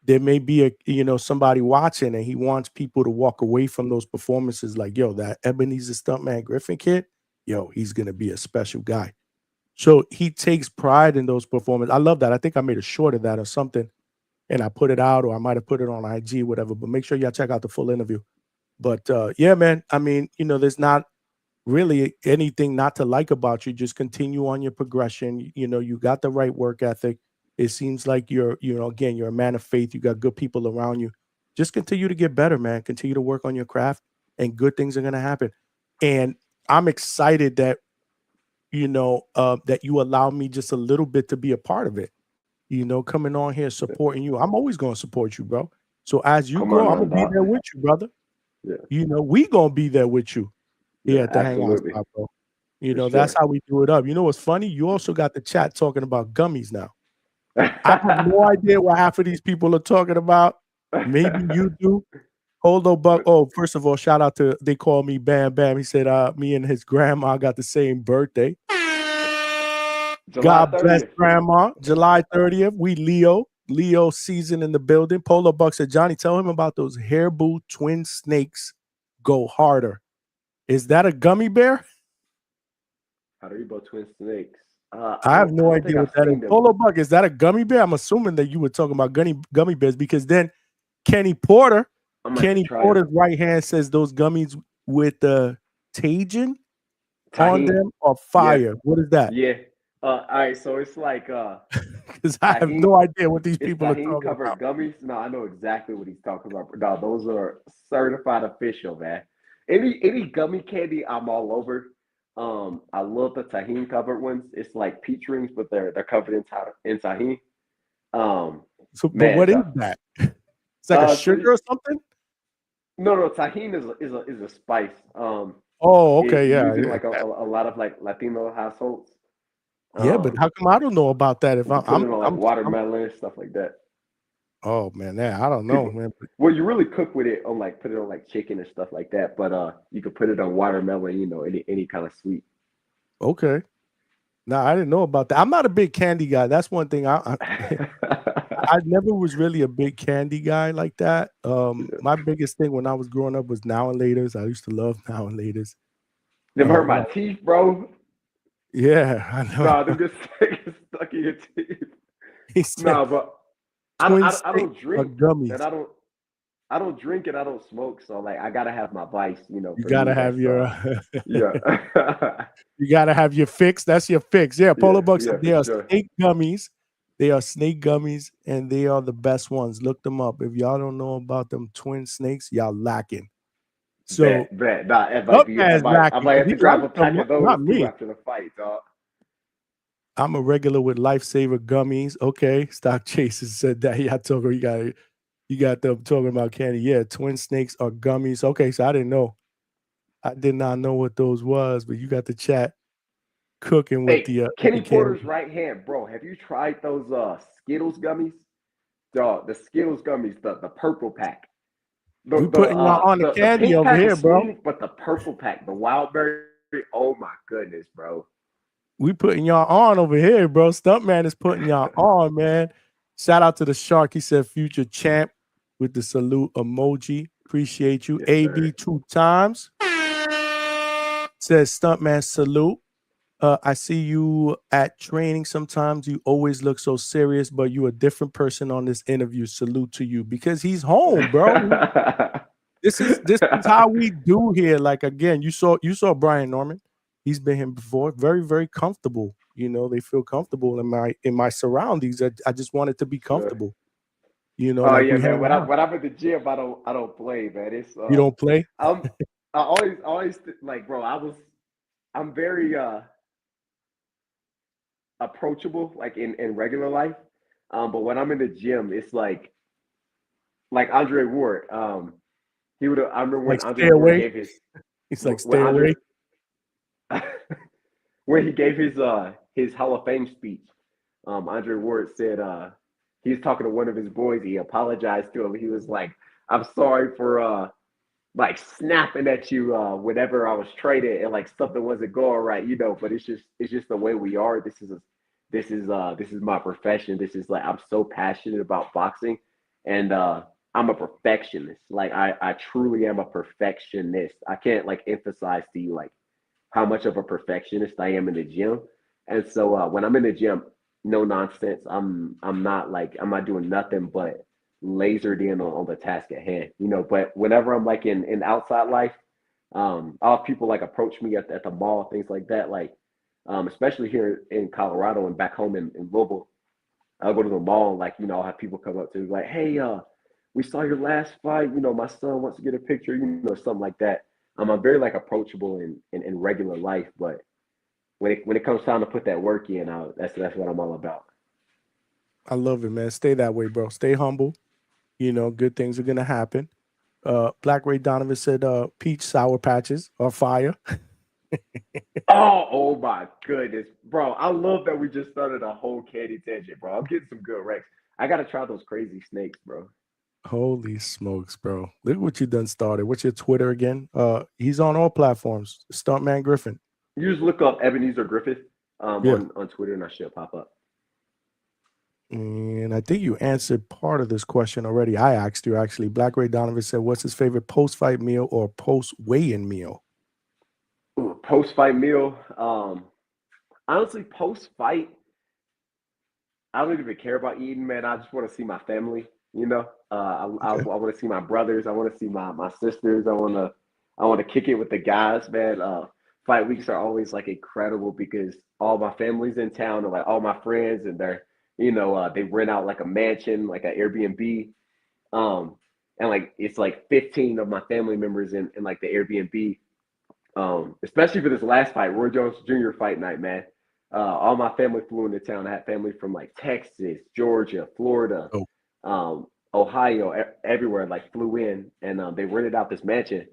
there may be somebody watching and he wants people to walk away from those performances like, yo, that Ebenezer Stuntman Griffith kid, yo, he's gonna be a special guy. So he takes pride in those performances. I love that. I think I made a short of that or something, and I put it out, or I might have put it on IG, whatever. But make sure y'all check out the full interview. But yeah, man, I mean, there's not really anything not to like about you. Just continue on your progression. You got the right work ethic. It seems like again, you're a man of faith. You got good people around you. Just continue to get better, man. Continue to work on your craft, and good things are going to happen. And I'm excited that, that you allow me just a little bit to be a part of it. Coming on here supporting you. I'm always going to support you, bro. So as you grow, I'm going to be there with you, brother. Yeah. We going to be there with you here at the Hangout absolutely. spot, bro. For That's sure. how we do it up. You know what's funny? You also got the chat talking about gummies now. I have no idea what half of these people are talking about. Maybe you do. Hold on, Buck. Oh, first of all, shout out to, they call me Bam Bam. He said me and his grandma got the same birthday. God bless Grandma. July 30th. We Leo season in the building. Polo Buck said, Johnny, tell him about those Hairbo twin snakes. Go harder. Is that a gummy bear? Haribo twin snakes. I have no idea what that is. Polo Buck, is that a gummy bear? I'm assuming that you were talking about gummy bears because then Kenny Porter's right hand says those gummies with the Tajin on them are fire. Yeah. What is that? Yeah. All right. So it's like because I have no idea what these people are talking covered about. Gummies. No, I know exactly what he's talking about. No, those are certified official, man. Any gummy candy, I'm all over. I love the tahini covered ones. It's like peach rings, but they're covered in tahini. But what is that? It's like a sugar or something? No, tahini is a spice. Oh, okay, yeah. Using like a lot of like Latino households. Yeah, but how come I don't know about that? If I'm watermelon stuff like that. Oh man, I don't know, man. Well, you really cook with it on put it on like chicken and stuff like that. But you could put it on watermelon, any kind of sweet. Okay. No, I didn't know about that. I'm not a big candy guy. That's one thing I I never was really a big candy guy like that. My biggest thing when I was growing up was Now and Laters. I used to love Now and Laters. Them hurt When my I, teeth, bro. yeah, I Nah, them know. get stuck in your teeth. He said Nah, but twin I snakes don't are drink and gummies. I don't drink and I don't smoke. So like I gotta have my vice, You for me gotta have that's your yeah. you gotta have your fix. That's your fix. Yeah, Polar Bucks. Yeah, They for are sure. snake gummies. They are snake gummies, and they are the best ones. Look them up. If y'all don't know about them twin snakes, y'all lacking. So Bet. Nah, Stuntman's I lacking might because have he to grab likes a them, pack of those not too me. after the fight, dog. I'm a regular with Lifesaver gummies. Okay, Stock Chasers said that. Y'all talking. You got them talking about candy. Yeah, twin snakes are gummies. Okay, so I didn't know. I did not know what those was, but you got the chat cooking with Hey, the Kenny candy. Porter's right hand, bro. Have you tried those Skittles gummies? Dog, the Skittles gummies, the purple pack. We putting y'all on the The candy pink over pack here, is bro. smooth, but the purple pack, the wild berry, oh my goodness, bro. We putting y'all on over here, bro. Stuntman is putting y'all on, man. Shout out to the shark. He said future champ with the salute emoji. Appreciate you. Yes, AB sir. 2 times. Says Stuntman salute. I see you at training sometimes. You always look so serious, but you a different person on this interview. Salute to you because he's home, bro. This is how we do here. Like again, you saw Brian Norman. He's been here before. Very, very comfortable. You know, they feel comfortable in my surroundings. I just wanted to be Sure. comfortable. You know, Oh like yeah, we hang man. out. When I'm at the gym, I don't play, man. It's You don't play? I'm I always like, bro. I'm very approachable, like in regular life. But when I'm in the gym, it's like Andre Ward. He would. I remember when Like Andre stay Ward away. gave his He's like when stay Andre away. when he gave his Hall of Fame speech. Andre Ward said he was talking to one of his boys. He apologized to him. He was like, "I'm sorry for like snapping at you whenever I was traded and like something wasn't going right, but it's just the way we are. This is my profession. This is like I'm so passionate about boxing and I'm a perfectionist. Like I truly am a perfectionist. I can't like emphasize to you like how much of a perfectionist I am in the gym. And so when I'm in the gym, no nonsense. I'm not doing nothing but lasered in on the task at hand. But whenever I'm like in outside life, I'll have people like approach me at the mall, things like that. Like especially here in Colorado and back home in Louisville, I'll go to the mall and like, I'll have people come up to me like, hey, we saw your last fight. My son wants to get a picture, something like that. I'm very like approachable in regular life, but when it comes time to put that work in, that's what I'm all about. I love it, man. Stay that way, bro. Stay humble. Good things are gonna happen. Black Ray Donovan said peach sour patches are fire. Oh my goodness, bro! I love that we just started a whole candy tangent, bro. I'm getting some good recs. I gotta try those crazy snakes, bro. Holy smokes, bro. Look what you done started. What's your Twitter again? He's on all platforms. Stuntman Griffin. You just look up Ebenezer Griffith Yeah. on Twitter and I should pop up. And I think you answered part of this question already. I asked you actually. Black Ray Donovan said, what's his favorite post-fight meal or post-weigh-in meal? Post-fight meal. Honestly, post-fight, I don't even care about eating, man. I just want to see my family. I want to see my brothers. I want to see my sisters. I want to kick it with the guys, man. Fight weeks are always like incredible because all my family's in town and like all my friends and they rent out like a mansion, like an Airbnb. And like it's like 15 of my family members in like the Airbnb. Especially for this last fight, Roy Jones Jr. fight night, man. All my family flew into town. I had family from like Texas, Georgia, Florida, Ohio, everywhere. Like flew in, and they rented out this mansion,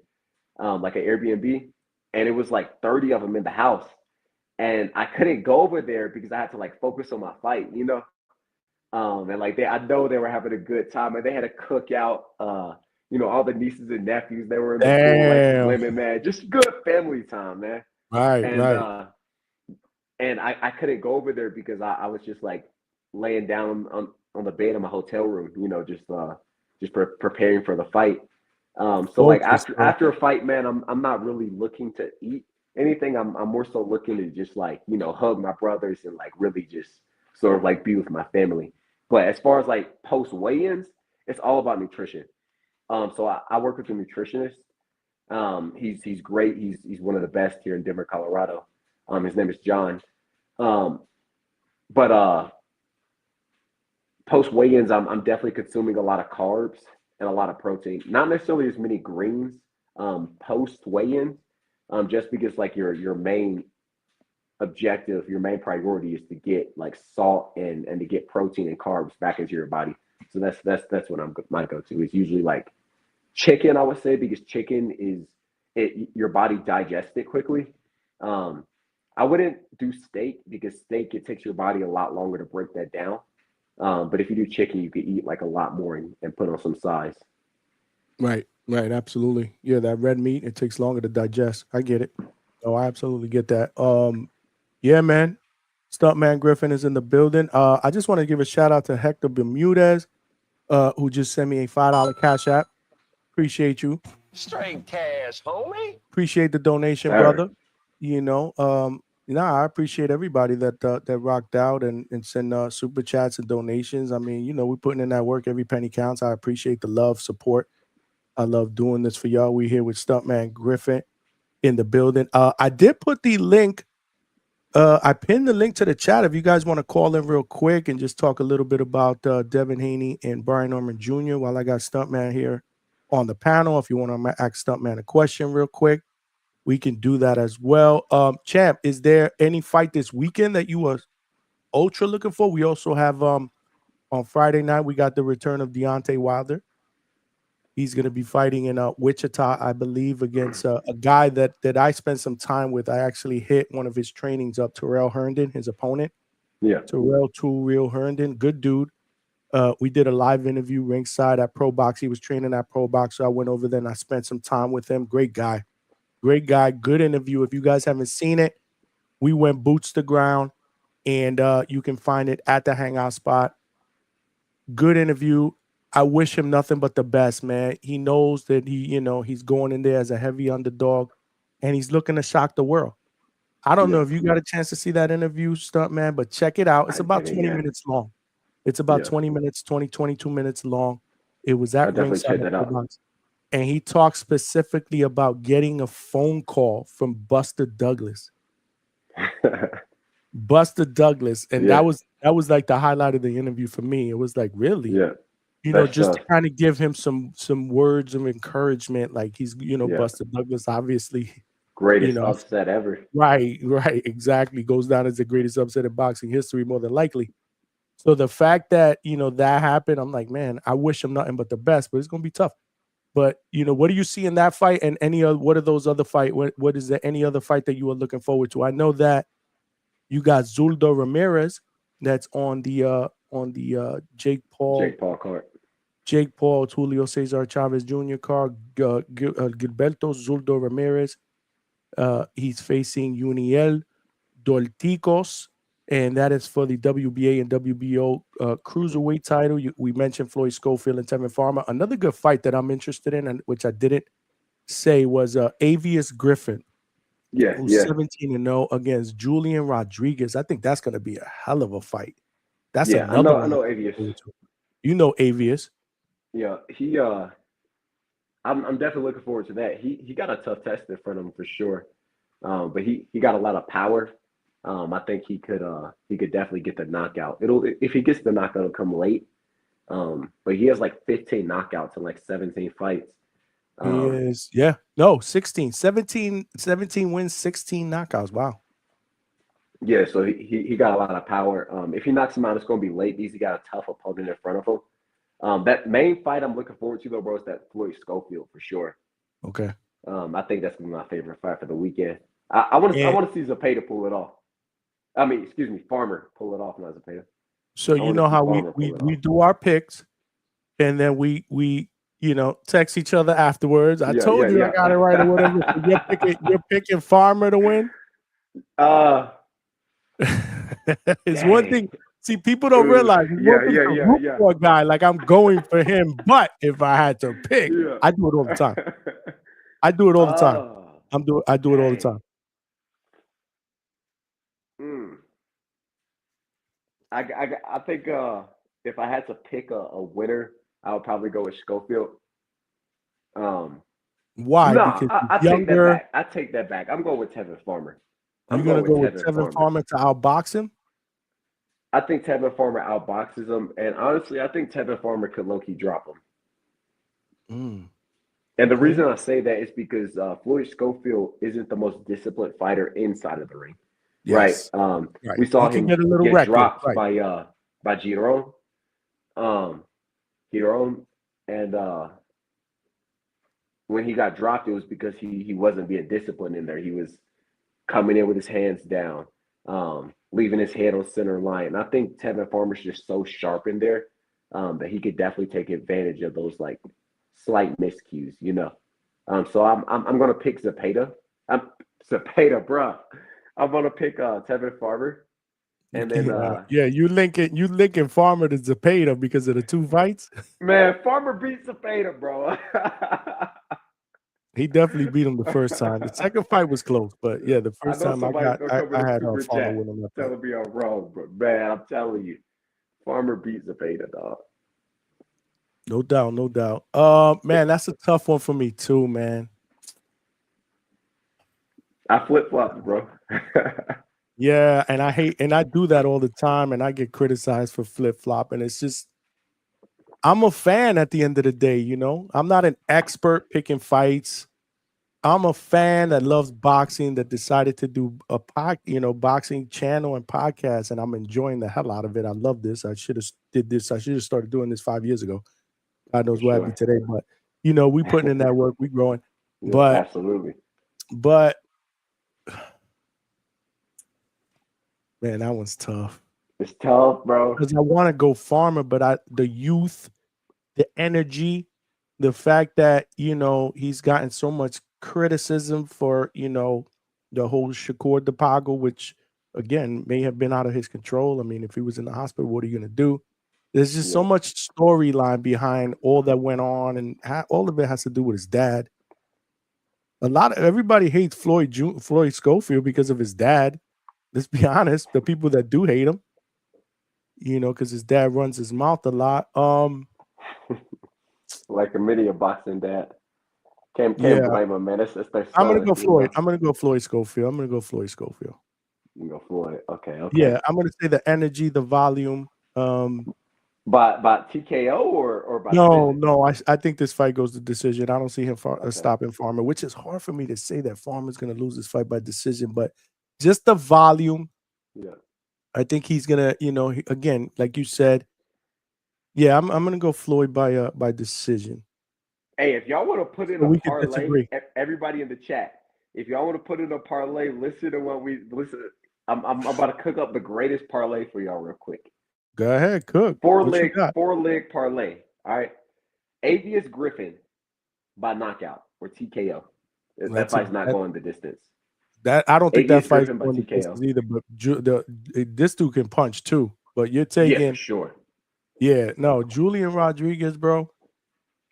like an Airbnb, and it was like 30 of them in the house, and I couldn't go over there because I had to like focus on my fight, and like I know they were having a good time, and they had a cookout. All the nieces and nephews, they were in the pool, like swimming, man. Just good family time, man. Right. And I couldn't go over there because I was just like laying down on the bed in my hotel room, just preparing for the fight. So like Focus, bro. after a fight, man, I'm not really looking to eat anything. I'm more so looking to just like, hug my brothers and like really just sort of like be with my family. But as far as like post weigh-ins, it's all about nutrition. So I work with a nutritionist. He's great. He's one of the best here in Denver, Colorado. His name is John. But post weigh-ins, I'm definitely consuming a lot of carbs and a lot of protein. Not necessarily as many greens post weigh-in, just because like your main objective, your main priority is to get like salt and to get protein and carbs back into your body. So that's what my go-to is usually like chicken, I would say, because chicken your body digests it quickly. I wouldn't do steak because steak, it takes your body a lot longer to break that down. But if you do chicken, you could eat like a lot more and put on some size. Right, absolutely. Yeah, that red meat, it takes longer to digest. I get it. Oh, I absolutely get that. Yeah, man. Stuntman Griffin is in the building. I just want to give a shout out to Hector Bermudez, who just sent me a $5 cash app. Appreciate you. Straight cash, homie. Appreciate the donation, brother. I appreciate everybody that rocked out and send super chats and donations. I mean, we're putting in that work. Every penny counts. I appreciate the love, support. I love doing this for y'all. We're here with Stuntman Griffin in the building. I did put the link. I pinned the link to the chat if you guys want to call in real quick and just talk a little bit about Devin Haney and Brian Norman Jr. while I got Stuntman here on the panel. If you want to ask Stuntman a question real quick, we can do that as well. Champ, is there any fight this weekend that you are ultra looking for? We also have on Friday night, we got the return of Deontay Wilder. He's going to be fighting in Wichita, I believe, against a guy that I spent some time with. I actually hit one of his trainings up, Terrell Herndon, his opponent. Yeah. Terrell Too Real Herndon, good dude. We did a live interview ringside at Pro Box. He was training at Pro Box, so I went over there and I spent some time with him. Great guy, good interview. If you guys haven't seen it, we went boots to ground, and you can find it at the Hangout spot. Good interview. I wish him nothing but the best, man. He knows that he's going in there as a heavy underdog, and he's looking to shock the world. I don't know if you got a chance to see that interview, Stuntman, but check it out. It's about 20 minutes long. It's about 20 minutes, 22 minutes long. It was at ringside at Pro Box. And he talked specifically about getting a phone call from Buster Douglas. Buster Douglas. And that was like the highlight of the interview for me. It was like, really? Yeah. Just to kind of give him some words of encouragement. Like he's, Buster Douglas, obviously. Greatest upset ever. Right, exactly. Goes down as the greatest upset in boxing history, more than likely. So the fact that, that happened, I'm like, man, I wish him nothing but the best, but it's going to be tough. But, what do you see in that fight and what are those other fight? What is there any other fight that you are looking forward to? I know that you got Zuldo Ramirez that's on the Jake Paul card. Jake Paul, Julio Cesar Chavez Jr. card, Gilberto Zuldo Ramirez. He's facing Uniel Dolticos, and that is for the WBA and WBO cruiserweight title. We mentioned Floyd Schofield and Tevin Farmer. Another good fight that I'm interested in, and which I didn't say, was Avius Griffin. Who's 17-0 against Julian Rodriguez. I think that's going to be a hell of a fight. That's another one. I know Avius. You know Avius. Yeah, I'm definitely looking forward to that. He got a tough test in front of him for sure. But he got a lot of power. I think he could definitely get the knockout. If he gets the knockout, it'll come late. But he has like 15 knockouts in like 17 fights. 16. 17 wins, 16 knockouts. Wow. Yeah, so he got a lot of power. If he knocks him out, it's going to be late because he got a tough opponent in front of him. That main fight I'm looking forward to, though, bro, is that Floyd Schofield for sure. Okay. I think that's gonna be my favorite fight for the weekend. I want to see Zepeda pull it off. I mean, excuse me, Farmer pull it off, not Zepeda. So you know how we do our picks, and then we text each other afterwards. I told you I got it right or whatever. So you're picking Farmer to win. It's one thing. See, people don't realize Wolf is yeah, a yeah, root yeah. for a guy. Like I'm going for him, but if I had to pick, Yeah. I do it all the time. I do it all the time. I do it all the Dang. time. Mm. I think if I had to pick a winner, I would probably go with Schofield. Why? No, Because he's I take that younger. back. I take that back. I'm going with Tevin Farmer. You're I'm going gonna with go with Tevin Tevin Farmer. Farmer to outbox him? I think Tevin Farmer outboxes him, and honestly, I think Tevin Farmer could low-key drop him. And the Okay. reason I say that is because Floyd Schofield isn't the most disciplined fighter inside of the ring, Yes. right? Right. We saw He can him get a little get reckless. dropped Right. by Giron, Giron, and when he got dropped, it was because he wasn't being disciplined in there. He was coming in with his hands down, leaving his head on center line. And I think Tevin Farmer's just so sharp in there that he could definitely take advantage of those like slight miscues, you know. So I'm gonna pick Zepeda. Zepeda, bro. I'm gonna pick Tevin Farmer, and then Yeah, you linking Farmer to Zepeda because of the two fights. man, Farmer beats Zepeda, bro. He definitely beat him the first time. The second fight was close, but yeah, the I first know time somebody's gonna come with I a had super Farmer chat with him that fight. telling me I'm wrong, but man, I'm telling you, Farmer beats Zepeda, dog. No doubt, no doubt. Man, that's a tough one for me too, man. I flip flopped, bro. Yeah, and I do that all the time, and I get criticized for flip flop, and it's just I'm a fan at the end of the day, you know. I'm not an expert picking fights. I'm a fan that loves boxing that decided to do a boxing channel and podcast, and I'm enjoying the hell out of it. I love this. I should have did this. I should have started doing this 5 years ago. God knows where I'd be today, but you know, we putting in that work, we growing. Yeah, But absolutely. Man, that one's tough. It's tough, bro. Because I want to go Farmer, but the youth, the energy, the fact that, you know, he's gotten so much criticism for, you know, the whole Shakur debacle, which again may have been out of his control. I mean, if he was in the hospital, what are you going to do? There's just so much storyline behind all that went on, and all of it has to do with his dad. Everybody hates Floyd Schofield because of his dad. Let's be honest, the people that do hate him, you know, because his dad runs his mouth a lot. Like a mini boxing dad. Can't Yeah. blame him, man. It's their son. I'm gonna go Floyd. You I'm gonna go Floyd Schofield. I'm gonna go Floyd Schofield. can go Floyd. Okay. Yeah, I'm gonna say the energy, the volume. By TKO or by No, I think this fight goes to decision. I don't see him stopping Farmer, which is hard for me to say that Farmer's gonna lose this fight by decision, but just the volume. Yeah. I think he's gonna, you know, again, like you said. Yeah, I'm gonna go Floyd by decision. Hey, if y'all want to put in a parlay, everybody in the chat, if y'all want to put in a parlay, listen to what we listen. I'm about to cook up the greatest parlay for y'all real quick. Go ahead, cook. Four leg parlay. All right. Avius Griffin by knockout or TKO. That fight's not going the distance. I don't think that fight's Griffin by going the TKO. distance either, but this dude can punch too. But you're taking, yeah, for sure. Yeah, no, Julian Rodriguez, bro.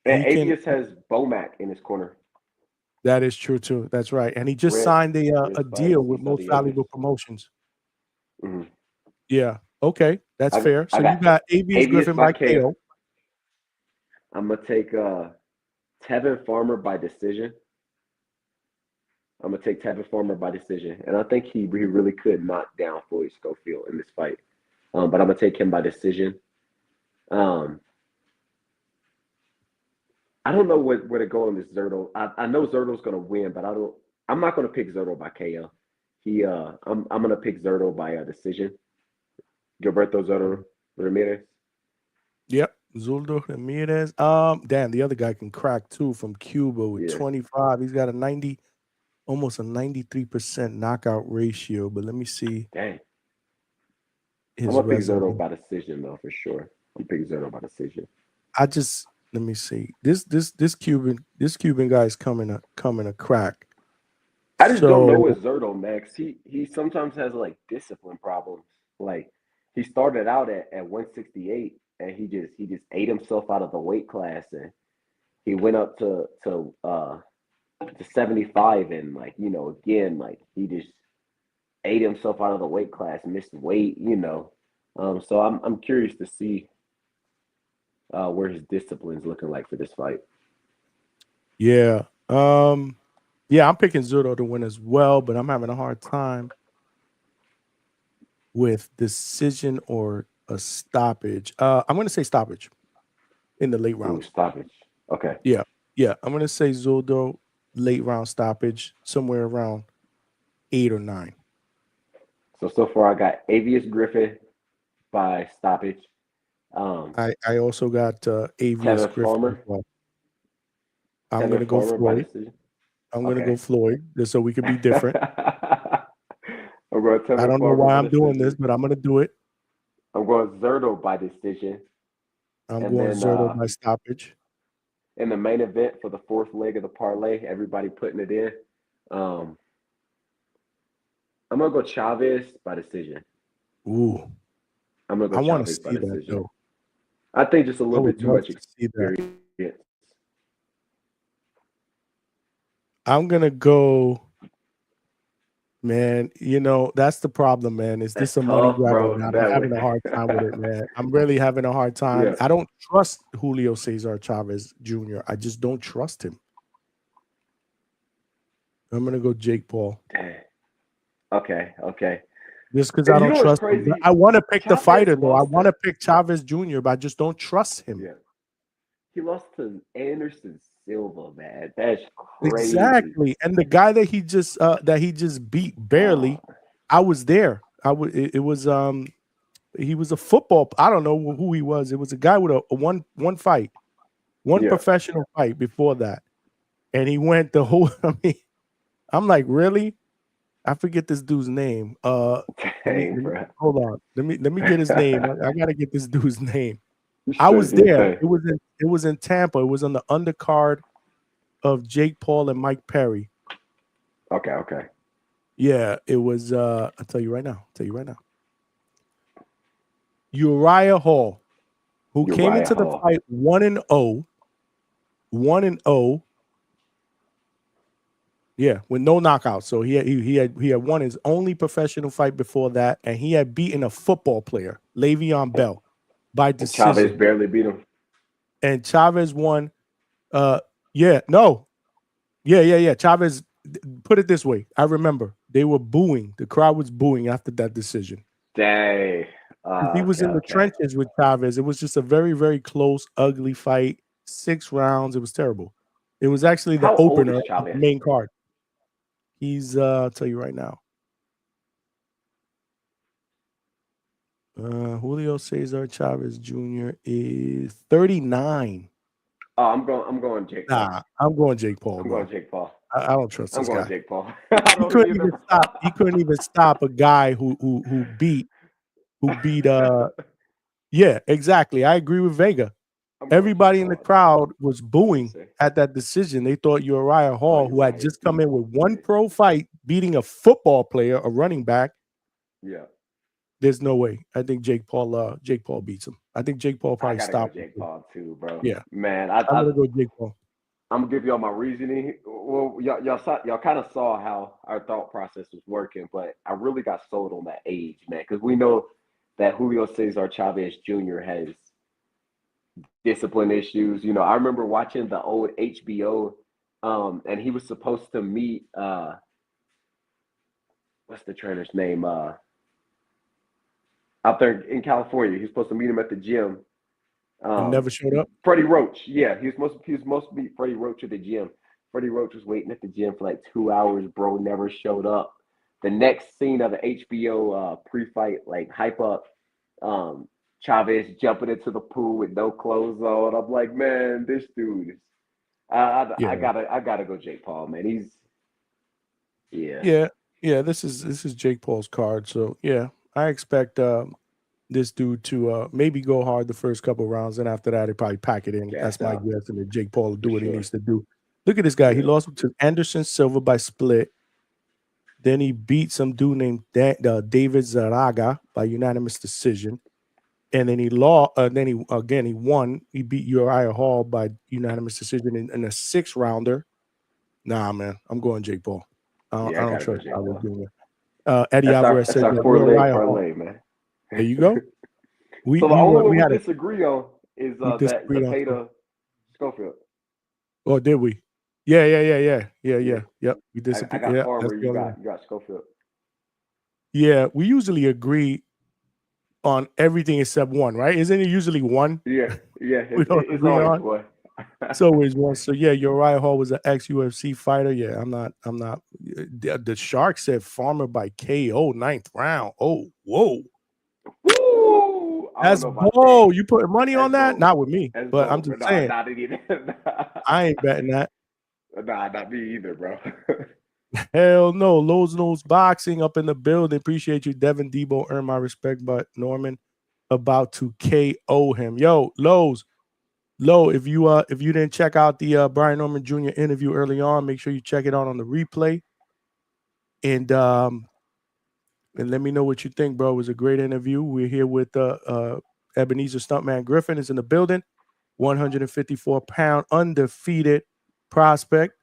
And Avius has Bomac in his corner. That is true too. That's right. And he just signed a deal with Most Valuable Promotions. Mm-hmm. Yeah. Okay, that's fair. So you got Avius Griffin by KO. I'm gonna take Tevin Farmer by decision. And I think he really could knock down Floyd Schofield in this fight. But I'm gonna take him by decision. I don't know where to go on this Zerto. I know Zerto's gonna win, but I'm not gonna pick Zerto by KO. I'm gonna pick Zerto by decision. Gilberto Zerto Ramirez. Yep, Zurdo Ramirez. Damn, the other guy can crack too from Cuba with 25. He's got almost a 93% knockout ratio. But let me see. Dang. I'm gonna pick Zerto by decision though for sure. I'm picking Zerto by decision. Let me see. This Cuban guy's coming a crack. I just don't know with Zerto, Max. He sometimes has like discipline problems. Like he started out at 168, and he just ate himself out of the weight class, and he went up to 75, and like, you know, again, like he just ate himself out of the weight class, missed weight, you know. So I'm curious to see where his discipline's looking like for this fight. Yeah. Yeah, I'm picking Zurdo to win as well, but I'm having a hard time with decision or a stoppage. I'm going to say stoppage in the late Ooh, rounds. stoppage. Okay. Yeah. I'm going to say Zurdo late round stoppage somewhere around 8 or 9. So far I got Avius Griffith by stoppage. I also got Avius Tevin Griffith. Farmer. I'm going to go Floyd. I'm going to go Floyd just so we can be different. I don't know why I'm doing this, but I'm going to do it. I'm going Zurdo by decision. I'm going Zurdo by stoppage. In the main event for the fourth leg of the parlay, everybody putting it in. I'm going to go Chavez by decision. Ooh. I'm going to go Chavez by decision. That, though. I think just a little bit too much experience. I'm going to go, man, you know, that's the problem, man. Is this a money grab? I'm having a hard time with it, man. I'm really having a hard time. Yeah. I don't trust Julio Cesar Chavez Jr. I just don't trust him. I'm going to go Jake Paul. Okay. Just because I don't trust him. I want to pick the fighter, though. I want to pick Chavez Jr., but I just don't trust him. Yeah. He lost to Anderson Silva, man. That's crazy. Exactly. And the guy that he just beat barely, I was there. He was a football. I don't know who he was. It was a guy with a one fight, professional fight before that. And he went the whole, I'm like, really? I forget this dude's name. Hold on. Let me get his name. I gotta get this dude's name. I was there. It was in Tampa. It was on the undercard of Jake Paul and Mike Perry. Okay. Yeah, it was. I'll tell you right now. Uriah Hall, who came into the fight 1-0. 1-0. Yeah, with no knockouts. So he had won his only professional fight before that, and he had beaten a football player, Le'Veon Bell, by decision. Chavez barely beat him. And Chavez won. Chavez, put it this way. I remember they were booing. The crowd was booing after that decision. Dang. He was in the trenches with Chavez. It was just a very, very close, ugly fight. 6 rounds. It was terrible. It was actually the opener of the main card. He's, I'll tell you right now. Julio Cesar Chavez Jr. is 39. Oh, I'm going Jake Paul. Nah, I'm going Jake Paul. I'm going Jake Paul. I don't trust this guy. I'm going Jake Paul. He couldn't even stop a guy who beat yeah, exactly. I agree with Vega. Everybody in the crowd was booing at that decision. They thought Uriah Hall, who had just come in with one pro fight, beating a football player, a running back. Yeah. There's no way. I think Jake Paul beats him. I think Jake Paul probably stopped Jake Paul too, bro. Yeah. Man, I'm gonna go Jake Paul. I'm gonna give y'all my reasoning. Well, y'all kind of saw how our thought process was working, but I really got sold on that age, man, because we know that Julio Cesar Chavez Jr. has discipline issues. You know, I remember watching the old HBO, and he was supposed to meet what's the trainer's name? Out there in California. He was supposed to meet him at the gym. Never showed up. Freddie Roach. Yeah, he was supposed to meet Freddie Roach at the gym. Freddie Roach was waiting at the gym for like 2 hours, bro. Never showed up. The next scene of the HBO pre-fight, like hype up, Chavez jumping into the pool with no clothes on. I'm like, man, this dude is. I gotta go Jake Paul, man. He's This is Jake Paul's card. So yeah, I expect this dude to maybe go hard the first couple rounds, and after that, he probably pack it in. That's my guess, and then Jake Paul will do what he needs to do. Look at this guy. He lost to Anderson Silva by split. Then he beat some dude named David Zaraga by unanimous decision. And then he he won. He beat Uriah Hall by unanimous decision in a 6-rounder. Nah, man, I'm going Jake Paul. I don't gotta trust go Jake Alvarez Paul. Jr. Eddie Alvarez That's said our that 4-leg Uriah Hall. parlay, man. There you go. We So the only one we had disagree on is we that disagreed on Zepeda Schofield. Oh, did we? Yeah. Yeah. Yep. We I disagree. got Yeah, Farmer. that's the You only one. got Schofield. Yeah, we usually agree on everything except one, right? Isn't it usually one? Yeah. We don't It's agree always on. one. It's always one. So yeah, Uriah Hall was an ex-UFC fighter. Yeah, I'm not. The Shark said Farmer by KO 9th round. Oh, whoa. Woo! I That's don't know about bold. that. You putting money on That's that? bold. Not with me. That's But I'm bold. just Nah, saying, not either. I ain't betting that. Nah, not me either, bro. Hell no. Lowe's Knows Boxing up in the building. Appreciate you. Devin Debo earned my respect, but Norman about to KO him. Yo, Lowe's. Low, if you didn't check out the Brian Norman Jr. interview early on, make sure you check it out on the replay. And let me know what you think, bro. It was a great interview. We're here with Ebenezer Stuntman Griffith is in the building. 154-pound undefeated prospect.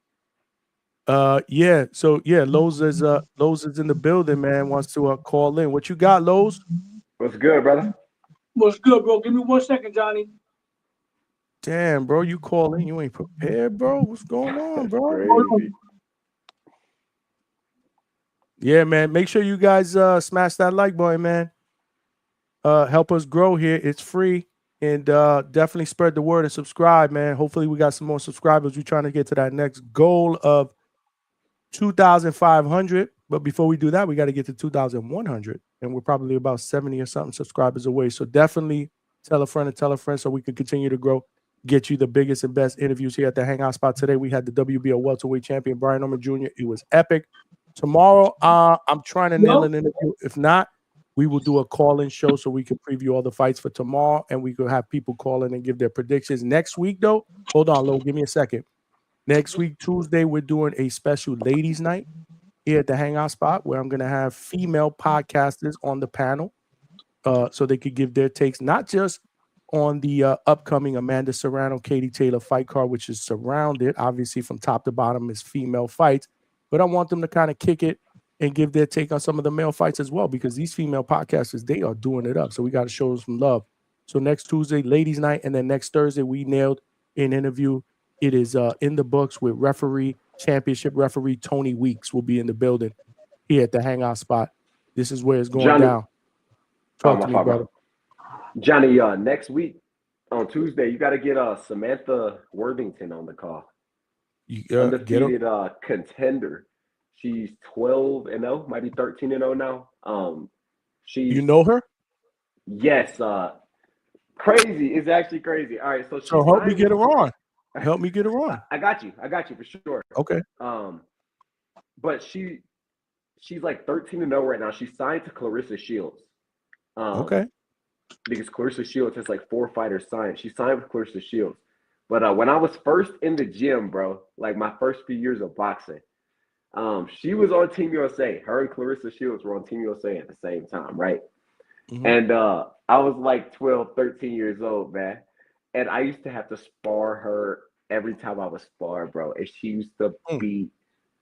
Lowe's is in the building, man. Wants to call in. What you got, Lowe's? What's good, brother? What's good, bro? Give me 1 second, Johnny. Damn, bro, you calling? You ain't prepared, bro. What's going on, bro? Crazy. Yeah, man. Make sure you guys smash that like button, man. Help us grow here. It's free. And definitely spread the word and subscribe, man. Hopefully we got some more subscribers. We're trying to get to that next goal of 2,500. But before we do that, we got to get to 2,100. And we're probably about 70 or something subscribers away. So definitely tell a friend so we can continue to grow. Get you the biggest and best interviews here at the Hangout spot. Today we had the WBO welterweight champion Brian Norman Jr. It was epic. Tomorrow, I'm trying to nail an interview. If not, we will do a call-in show so we can preview all the fights for tomorrow, and we could have people call in and give their predictions. Next week, though, hold on, Lo, give me a second. Next week, Tuesday, we're doing a special ladies' night here at the Hangout spot where I'm going to have female podcasters on the panel so they could give their takes, not just on the upcoming Amanda Serrano, Katie Taylor fight card, which is surrounded, obviously, from top to bottom is female fights. But I want them to kind of kick it and give their take on some of the male fights as well, because these female podcasters, they are doing it up. So we got to show them some love. So next Tuesday, ladies' night, and then next Thursday, we nailed an interview. It is in the books with championship referee Tony Weeks will be in the building here at the Hangout spot. This is where it's going down. Talk to me, brother. Johnny, next week on Tuesday, you got to get Samantha Worthington on the call. Undefeated contender. She's 12-0, might be 13-0 now. You know her? Yes. Crazy. It's actually crazy. All right, so help me get her on. Help me get her on. I got you for sure. Okay. But she's like 13-0 right now. She's signed to Clarissa Shields. Okay. Because Clarissa Shields has like 4 fighters signed. She signed with Clarissa Shields. But when I was first in the gym, bro, like my first few years of boxing, she was on Team USA. Her and Clarissa Shields were on Team USA at the same time, right? Mm-hmm. And I was like 12, 13 years old, man. And I used to have to spar her every time I was sparring, bro. And she used to beat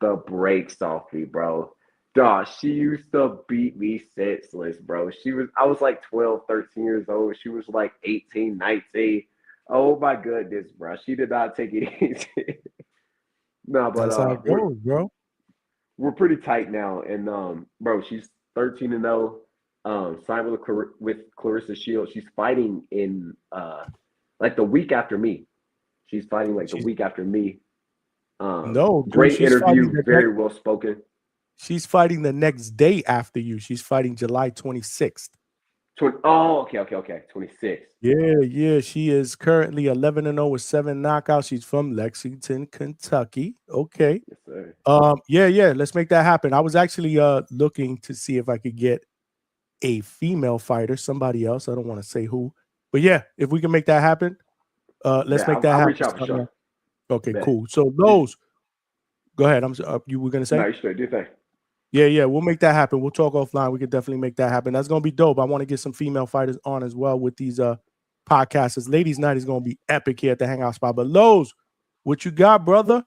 the brakes off me, bro. Dog, she used to beat me senseless, bro. I was like 12, 13 years old. She was like 18, 19. Oh my goodness, bro. She did not take it easy. No, but that's how it goes, bro. We're pretty tight now. And bro, she's 13-0. Signed with Clarissa Shields. She's fighting in like the week after me. She's fighting like the week after me. Great interview, very well spoken. She's fighting the next day after you. She's fighting July 26th. Okay. 26. Yeah. She is currently 11-0 with 7 knockouts. She's from Lexington, Kentucky. Okay. Yes, sir. Yeah. Let's make that happen. I was actually looking to see if I could get a female fighter, somebody else. I don't want to say who, but yeah, if we can make that happen, let's make that happen. I'll reach out for sure. Okay, cool. So those, go ahead. You were gonna say? No, you straight. Do your thing. Yeah, we'll make that happen. We'll talk offline. We could definitely make that happen. That's gonna be dope. I want to get some female fighters on as well with these podcasters. Ladies' night is gonna be epic here at the Hangout spot. But Lowe's, what you got, brother?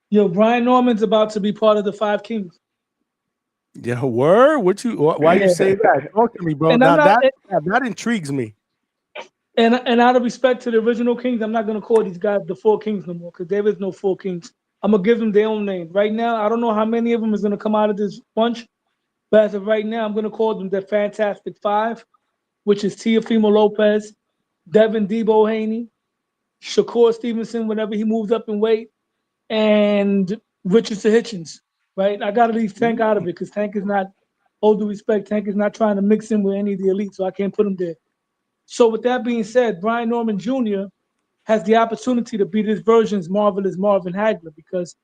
Yo, Brian Norman's about to be part of the Five Kings. Yeah, word. Why you say that? Talk to me, bro. And Now I'm not, that intrigues me. and out of respect to the original kings, I'm not gonna call these guys the Four Kings no more because there is no Four Kings. I'm gonna give them their own name. Right now, I don't know how many of them is gonna come out of this bunch, but as of right now, I'm gonna call them the Fantastic Five, which is Teofimo Lopez, Devin Debo Haney, Shakur Stevenson whenever he moves up in weight, and Richardson Hitchens. Right? I gotta leave Tank out of it because Tank is not, all due respect, Tank is not trying to mix in with any of the elite, so I can't put him there. So with that being said, Brian Norman Jr. has the opportunity to be this version's marvelous Marvin Hagler because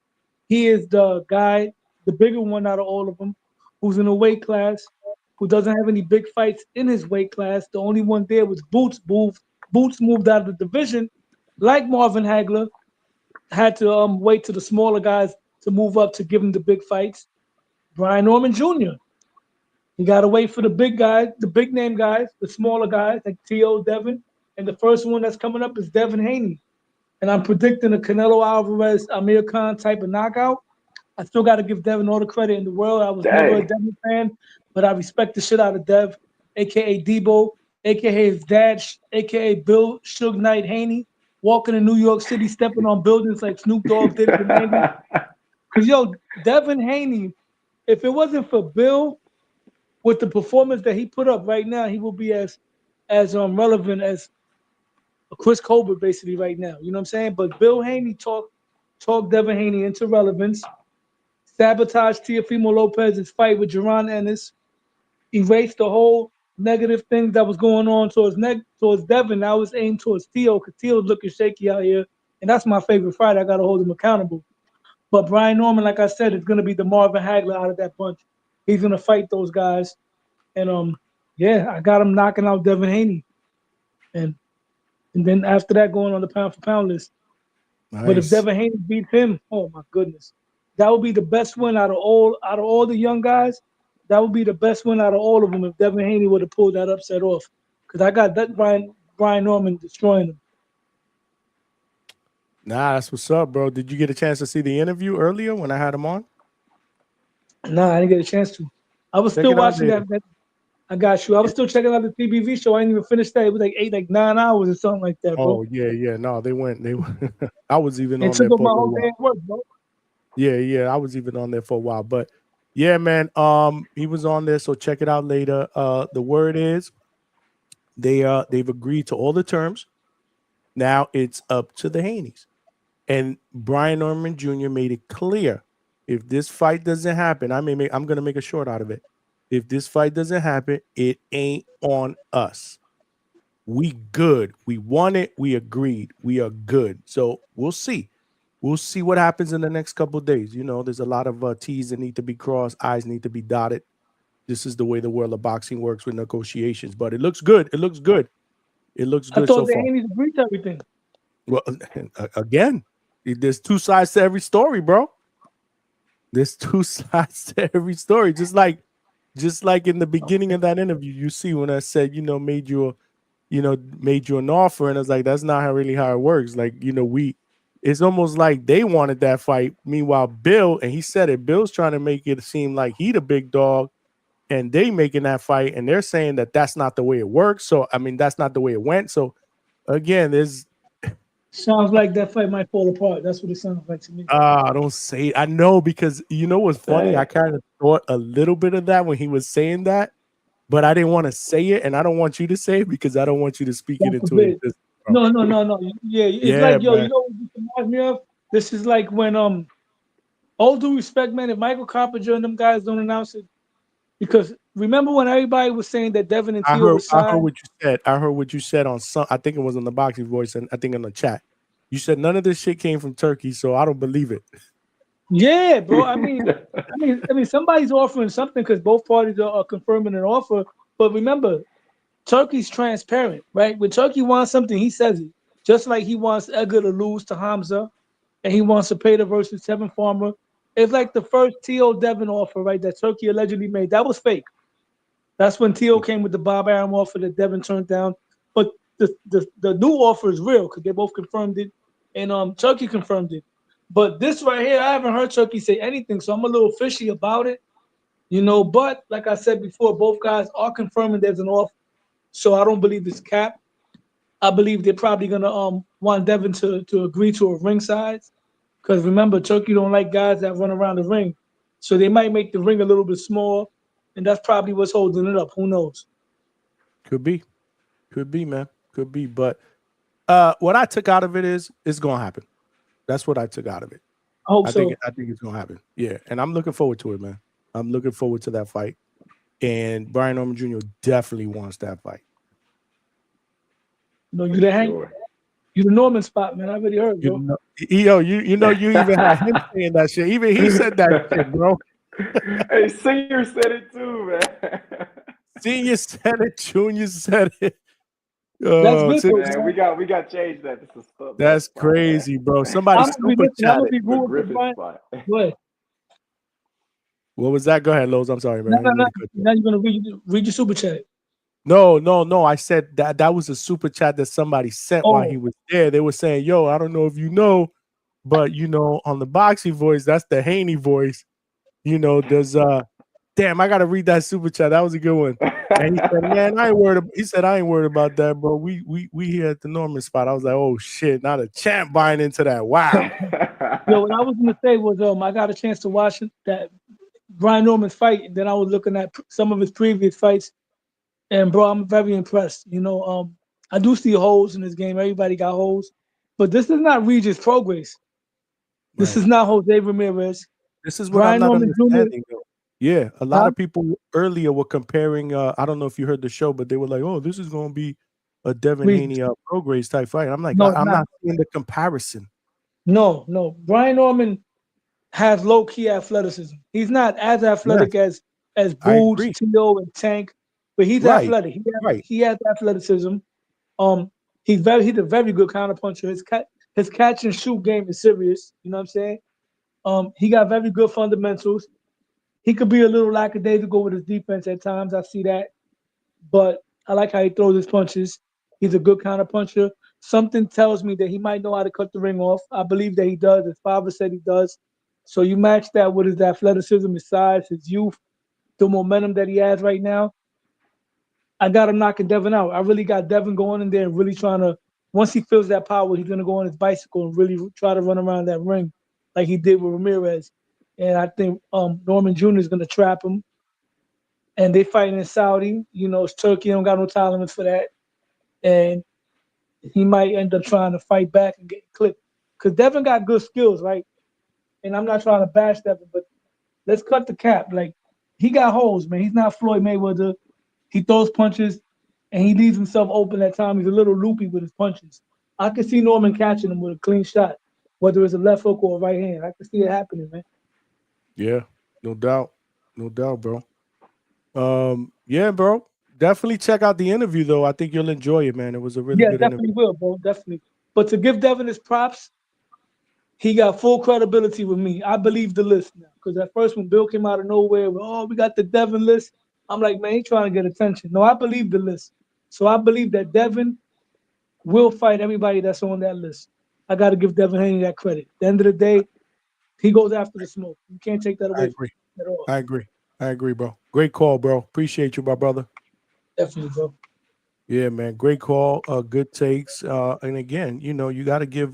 he is the guy, the bigger one out of all of them, who's in a weight class, who doesn't have any big fights in his weight class. The only one there was Boots. Boots moved out of the division, like Marvin Hagler, had to wait to the smaller guys to move up to give him the big fights. Brian Norman Jr. You got to wait for the big guys, the big name guys, the smaller guys like T.O. Devin. And the first one that's coming up is Devin Haney. And I'm predicting a Canelo Alvarez, Amir Khan type of knockout. I still got to give Devin all the credit in the world. I was never a Devin fan, but I respect the shit out of Dev, a.k.a. Debo, a.k.a. his dad, a.k.a. Bill Suge Knight Haney, walking in New York City, stepping on buildings like Snoop Dogg did in the 90s. Because, yo, Devin Haney, if it wasn't for Bill, with the performance that he put up right now, he will be as relevant as Chris Colbert basically right now. You know what I'm saying? But Bill Haney talked Devin Haney into relevance, sabotaged Teofimo Lopez's fight with Jaron Ennis, erased the whole negative things that was going on towards Devin. That was aimed towards Teo because Teo's looking shaky out here. And that's my favorite fight. I got to hold him accountable. But Brian Norman, like I said, is going to be the Marvin Hagler out of that bunch. He's going to fight those guys. And, yeah, I got him knocking out Devin Haney. And then after that, going on the pound-for-pound list. Nice. But if Devin Haney beats him, oh, my goodness. That would be the best win out of all the young guys. That would be the best win out of all of them if Devin Haney would have pulled that upset off. Because I got that Brian Norman destroying him. Nah, that's what's up, bro. Did you get a chance to see the interview earlier when I had him on? Nah, I didn't get a chance to. I was still watching that. I got you. I was still checking out the TBV show. I didn't even finish that. It was like 9 hours or something like that, bro. Oh, yeah. No, they went. I was even on there for my a whole while. day at work, bro. Yeah. I was even on there for a while. But yeah, man, he was on there, so check it out later. The word is they've agreed to all the terms. Now it's up to the Haneys. And Brian Norman Jr. made it clear if this fight doesn't happen, I'm gonna make a short out of it. If this fight doesn't happen, it ain't on us. We good. We won it. We agreed. We are good. So we'll see. We'll see what happens in the next couple of days. You know, there's a lot of T's that need to be crossed, I's need to be dotted. This is the way the world of boxing works with negotiations. But it looks good. It looks good. It looks good so far. I thought the Haney's agreed to everything. Well, again, there's two sides to every story, bro. There's two sides to every story. Just like in the beginning of that interview, you see when I said, made you an offer, and I was like, that's not really how it works. Like, it's almost like they wanted that fight. Meanwhile, Bill, and he said it, Bill's trying to make it seem like he the big dog, and they making that fight, and they're saying that that's not the way it works. So, I mean, that's not the way it went. So, again, sounds like that fight might fall apart. That's what it sounds like to me. Don't say it. I know, because what's funny? I kind of thought a little bit of that when he was saying that, but I didn't want to say it, and I don't want you to say it because I don't want you to speak it into it. No. Yeah, it's like, yo, you know what this reminds me of? This is like when, all due respect, man, if Michael Carpenter and them guys don't announce it, because remember when everybody was saying that Devin and Teo were signed? I heard what you said. I heard what you said on some. I think it was on the Boxing Voice, and I think in the chat. You said none of this shit came from Turkey, so I don't believe it. Yeah, bro. I mean, somebody's offering something because both parties are confirming an offer. But remember, Turkey's transparent, right? When Turkey wants something, he says it. Just like he wants Edgar to lose to Hamza, and he wants Cepeda versus Tevin Farmer, It's like the first T.O. Devin offer, right? That Turkey allegedly made. That was fake. That's when T.O. came with the Bob Arum offer that Devin turned down. But the new offer is real because they both confirmed it, and Turkey confirmed it. But this right here, I haven't heard Turkey say anything, so I'm a little fishy about it, you know. But like I said before, both guys are confirming there's an offer, so I don't believe it's capped. I believe they're probably gonna want Devin to agree to a ring size, because remember Turkey don't like guys that run around the ring, so they might make the ring a little bit small, and that's probably what's holding it up. Who knows? Could be, man, could be. But what I took out of it is it's gonna happen. That's what I took out of it. I hope so. I think it's gonna happen. Yeah, and I'm looking forward to it, man. I'm looking forward to that fight. And Brian Norman Jr. definitely wants that fight. No, you the hang. You the Norman spot, man. I already heard, bro. You even had him saying that shit. Even he said that shit, bro. Hey, Senior said it too, man. Senior said it. Junior said it. That's good, so- Man, we got changed that. This is stuff. That's crazy, bro. Somebody super chatted. What? What was that? Go ahead, Lowe's. I'm sorry, man. No. Now you're gonna read your super chat. No. I said that was a super chat that somebody sent while he was there. They were saying, "Yo, I don't know if you know, but you know, on the Boxy voice, that's the Haney voice. You know, there's damn, I gotta read that super chat. That was a good one." And he said, "Man, I ain't worried." He said, "I ain't worried about that, bro. We here at the Norman spot." I was like, "Oh shit, not a champ buying into that." Wow. Yo, what I was gonna say was I got a chance to watch that Brian Norman's fight, and then I was looking at some of his previous fights, and bro, I'm very impressed. You know, I do see holes in this game. Everybody got holes, but this is not Regis Prograis. This is not Jose Ramirez. This is what Brian I'm not Norman Jr. understanding, though. Yeah, a lot of people earlier were comparing. I don't know if you heard the show, but they were like, "Oh, this is going to be a Devin Haney Prograis type fight." I'm like, No, I'm not seeing the comparison. No. Brian Norman has low key athleticism. He's not as athletic as Boots, Tio, and Tank, but he's athletic. He has athleticism. He's a very good counterpuncher. His catch and shoot game is serious. You know what I'm saying? He got very good fundamentals. He could be a little lackadaisical with his defense at times. I see that, but I like how he throws his punches. He's a good counterpuncher. Something tells me that he might know how to cut the ring off. I believe that he does. His father said he does. So you match that with his athleticism, his size, his youth, the momentum that he has right now. I got him knocking Devin out. I really got Devin going in there and really trying to, once he feels that power, he's going to go on his bicycle and really try to run around that ring like he did with Ramirez. And I think Norman Jr. is going to trap him. And they fighting in Saudi. You know, it's Turkey. Don't got no tolerance for that. And he might end up trying to fight back and get clipped. Because Devin got good skills, right? And I'm not trying to bash Devin, but let's cut the cap. Like, he got holes, man. He's not Floyd Mayweather. He throws punches, and he leaves himself open at times. He's a little loopy with his punches. I can see Norman catching him with a clean shot, whether it's a left hook or a right hand. I can see it happening, man. Yeah, no doubt, bro. Yeah, bro. Definitely check out the interview, though. I think you'll enjoy it, man. It was a really good definitely interview. will, bro. Definitely. But to give Devin his props, he got full credibility with me. I believe the list now. Because at first when Bill came out of nowhere, we got the Devin list. I'm like, man, he's trying to get attention. No, I believe the list. So I believe that Devin will fight everybody that's on that list. I got to give Devin Haney that credit. At the end of the day, he goes after the smoke. You can't take that away from him at all. I agree, bro. Great call, bro. Appreciate you, my brother. Definitely, bro. Yeah, man. Great call. Good takes. And again, you know, you got to give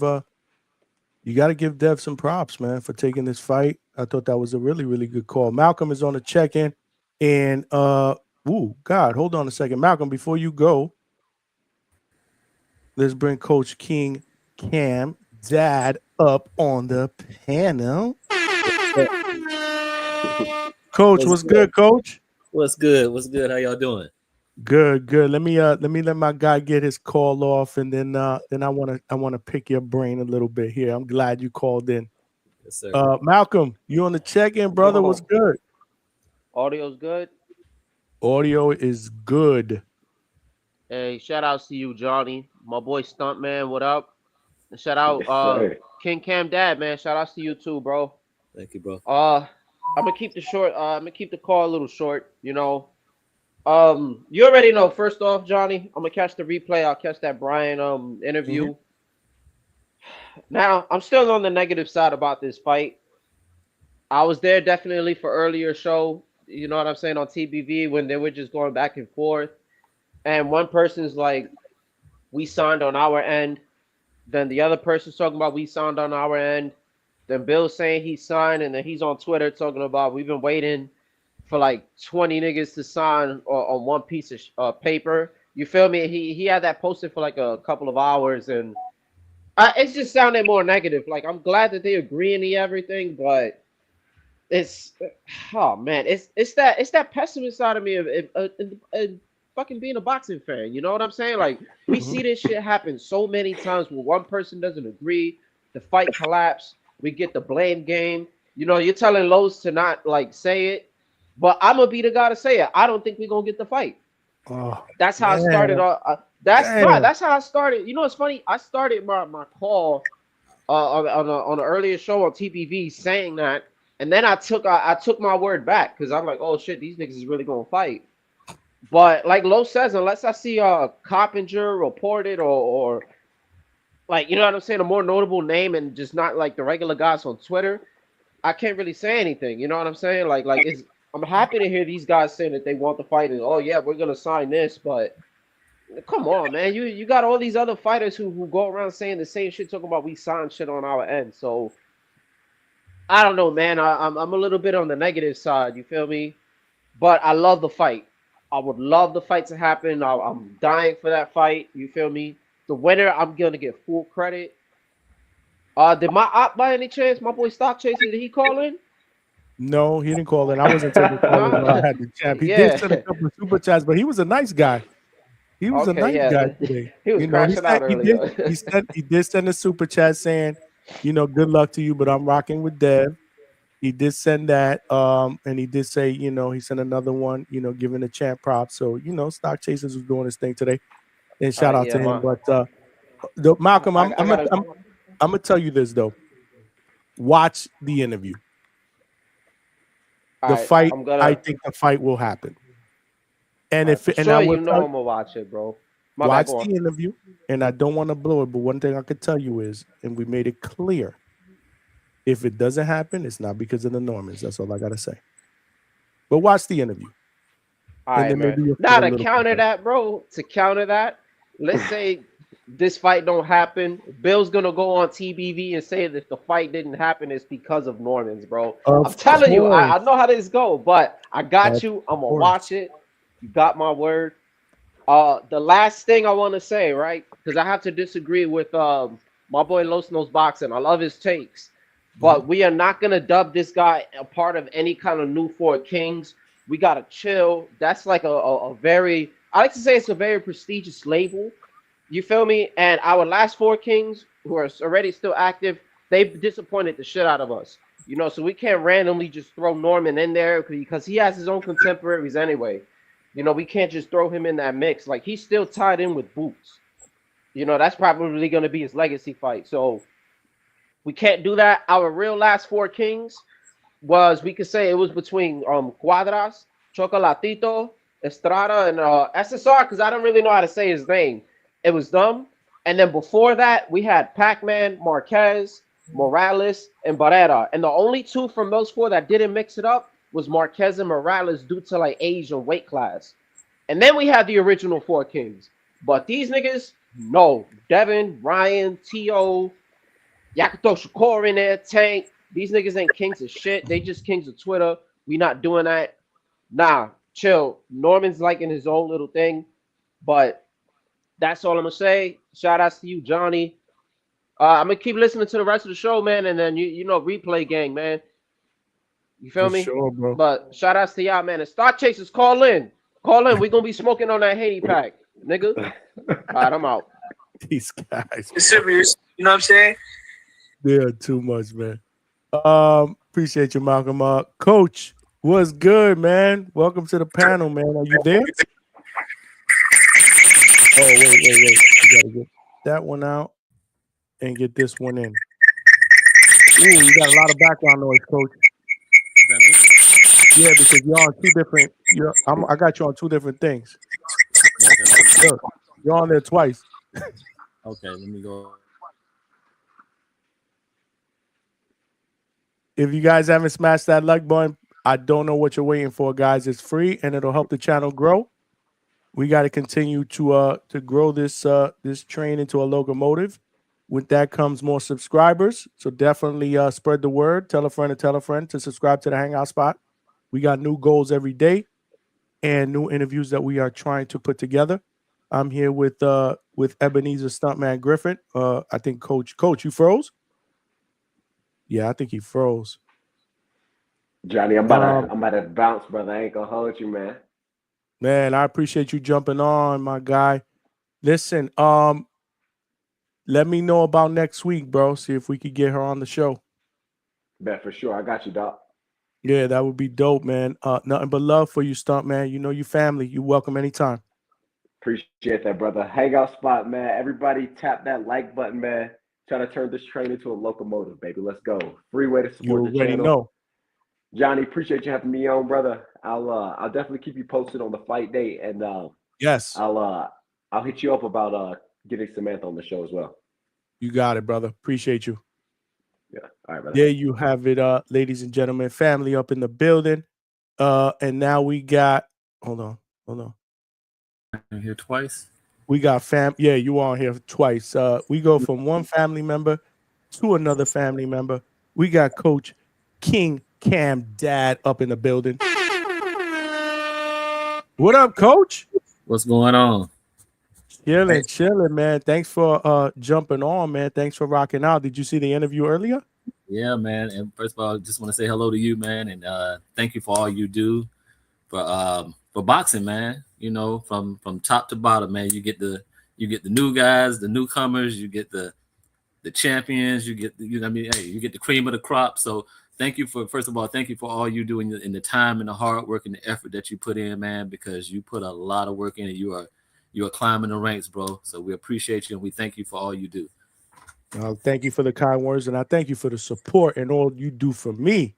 Dev some props, man, for taking this fight. I thought that was a really, really good call. Malcolm is on the check-in, and God, hold on a second, Malcolm. Before you go, let's bring Coach King Cam Dad up on the panel. Coach, what's good, Coach? What's good? What's good? How y'all doing? Good. Let me let my guy get his call off, and then I wanna pick your brain a little bit here. I'm glad you called in. Yes, sir. Malcolm, you on the check-in, brother? What's good? Audio's good. Audio is good. Hey, shout out to you, Johnny, my boy Stuntman. What up? And shout out King Cam Dad, man. Shout out to you too, bro. Thank you, bro. I'm gonna keep the short. I'm gonna keep the call a little short. You know. You already know. First off, Johnny, I'm gonna catch the replay. I'll catch that Brian Mhm. interview. Now, I'm still on the negative side about this fight. I was there definitely for earlier show. You know what I'm saying on TBV when they were just going back and forth, and one person's like, "We signed on our end." Then the other person's talking about we signed on our end. Then Bill's saying he signed, and then he's on Twitter talking about we've been waiting for like 20 niggas to sign on one piece of paper. You feel me? He had that posted for like a couple of hours, and it's just sounded more negative. Like I'm glad that they agreeing to everything, but it's oh man, it's that pessimist side of me of fucking being a boxing fan. You know what I'm saying? Like we Mhm. see this shit happen so many times where one person doesn't agree, the fight collapse, we get the blame game. You know, you're telling Lowe's to not like say it, but I'm gonna be the guy to say it. I don't think we're gonna get the fight. Oh, That's how I started. man. That's no, Damn. that's how I started. You know, it's funny. I started my call on an earlier show on TPV saying that, and then I took my word back because I'm like, oh shit, these niggas is really gonna fight. But like Lo says, unless I see Coppinger reported or like you know what I'm saying, a more notable name and just not like the regular guys on Twitter, I can't really say anything. You know what I'm saying? Like it's I'm happy to hear these guys saying that they want the fight and oh yeah, we're gonna sign this, but come on, man. You got all these other fighters who go around saying the same shit, talking about we signed shit on our end. So I don't know, man. I'm a little bit on the negative side. You feel me? But I love the fight. I would love the fight to happen. I'm dying for that fight. You feel me? The winner, I'm gonna get full credit. Did my op by any chance, my boy Stock Chaser, did he call in? No, he didn't call in. I wasn't taking calls while I had the champ. He did send a Yeah. couple of super chats, but he was a nice guy. He was a Okay, nice yeah. guy today. He was You know, he crashing out said earlier. he did send a super chat saying, you know, good luck to you, but I'm rocking with Dev. He did send that, and he did say, you know, he sent another one, you know, giving the champ props. So, you know, Stock Chasers was doing his thing today, and shout out Yeah, to him. man. But Malcolm, I gotta. I'm gonna tell you this though. Watch the interview. All The right, fight, I'm I gonna. think the fight will happen. And All right, if for and I sure, will you know tell I'm gonna watch it, bro. My bad, watch go on. the interview, and I don't want to blow it, but one thing I could tell you is, and we made it clear, if it doesn't happen, it's not because of the Normans. That's all I gotta say. But watch the interview, All and right, then man. maybe you'll Now feel a to little counter better. that, bro. To counter that, let's say this fight don't happen. Bill's gonna go on TBV and say that if the fight didn't happen, it's because of Normans, bro. I'm Of telling you, I course, know how this go, but I got of you. I'm gonna course. watch it. You got my word. The last thing I want to say, right? Because I have to disagree with my boy Los Nos Boxing. I love his takes, but we are not gonna dub this guy a part of any kind of new Four Kings. We gotta chill. That's like a very, I like to say it's a very prestigious label. You feel me? And our last Four Kings, who are already still active, they disappointed the shit out of us. You know, so we can't randomly just throw Norman in there because he has his own contemporaries anyway. You know, we can't just throw him in that mix. Like he's still tied in with Boots. You know, that's probably going to be his legacy fight. So we can't do that. Our real last Four Kings was, we could say it was between Cuadras, Chocolatito, Estrada, and SSR, because I don't really know how to say his name. It was them. And then before that, we had Pac-Man, Marquez, Morales, and Barrera. And the only two from those four that didn't mix it up was Marquez and Morales due to like age and weight class. And then we had the original Four Kings. But these niggas, no. Devin, Ryan, T.O., Yakuto Shakur in there, Tank. These niggas ain't kings of shit. They just kings of Twitter. We not doing that. Nah, chill. Norman's like in his own little thing. But that's all I'm gonna say. Shout outs to you, Johnny. I'm gonna keep listening to the rest of the show, man, and then you know, replay gang, man. You feel For me? sure, bro. But shout outs to y'all, man. And Star Chasers, call in. Call in. We're gonna be smoking on that Haney pack, nigga. All right, I'm out. These guys, It's serious. You know what I'm saying? they're too much, man. Appreciate you, Malcolm. Coach, what's good, man? Welcome to the panel, man. Are you there? Oh, wait. You gotta get that one out and get this one in. Ooh, you got a lot of background noise, Coach. Yeah, because you're on two different. I got you on two different things. Look, you're on there twice. Okay, let me go. If you guys haven't smashed that like button, I don't know what you're waiting for, guys. It's free and it'll help the channel grow. We got to continue to grow this this train into a locomotive. With that comes more subscribers. So definitely spread the word. Tell a friend to subscribe to the Hangout spot. We got new goals every day and new interviews that we are trying to put together. I'm here with Ebenezer Stuntman Griffith. I think Coach, you froze? Yeah, I think he froze. Johnny, I'm about to bounce, brother. I ain't gonna hold you, man. Man, I appreciate you jumping on, my guy. Listen, let me know about next week, bro. See if we could get her on the show. Bet for sure. I got you, Doc. Yeah, that would be dope, man. Nothing but love for you, Stunt Man. You know you family. You welcome anytime. Appreciate that, brother. Hangout spot, man. Everybody tap that like button, man. Try to turn this train into a locomotive, baby. Let's go. Free way to support the channel. Know. Johnny, appreciate you having me on, brother. I'll definitely keep you posted on the fight date, and yes, I'll hit you up about getting Samantha on the show as well. You got it, brother. Appreciate you. Yeah. All right, brother. There you have it, ladies and gentlemen. Family up in the building. And now we got hold on. I'm here twice. We got yeah, you on here twice. We go from one family member to another family member. We got Coach King Cam Dad up in the building. What up, Coach? What's going on? Chilling, man. Thanks for jumping on, man. Thanks for rocking out. Did you see the interview earlier? Yeah, man. And first of all, I just want to say hello to you, man, and thank you for all you do for boxing, man. You know, from top to bottom, man. You get the new guys, the newcomers, you get the champions, you get you get the cream of the crop. So thank you for all you do in the time and the hard work and the effort that you put in, man, because you put a lot of work in and you are climbing the ranks, bro. So we appreciate you and we thank you for all you do. Thank you for the kind words, and I thank you for the support and all you do for me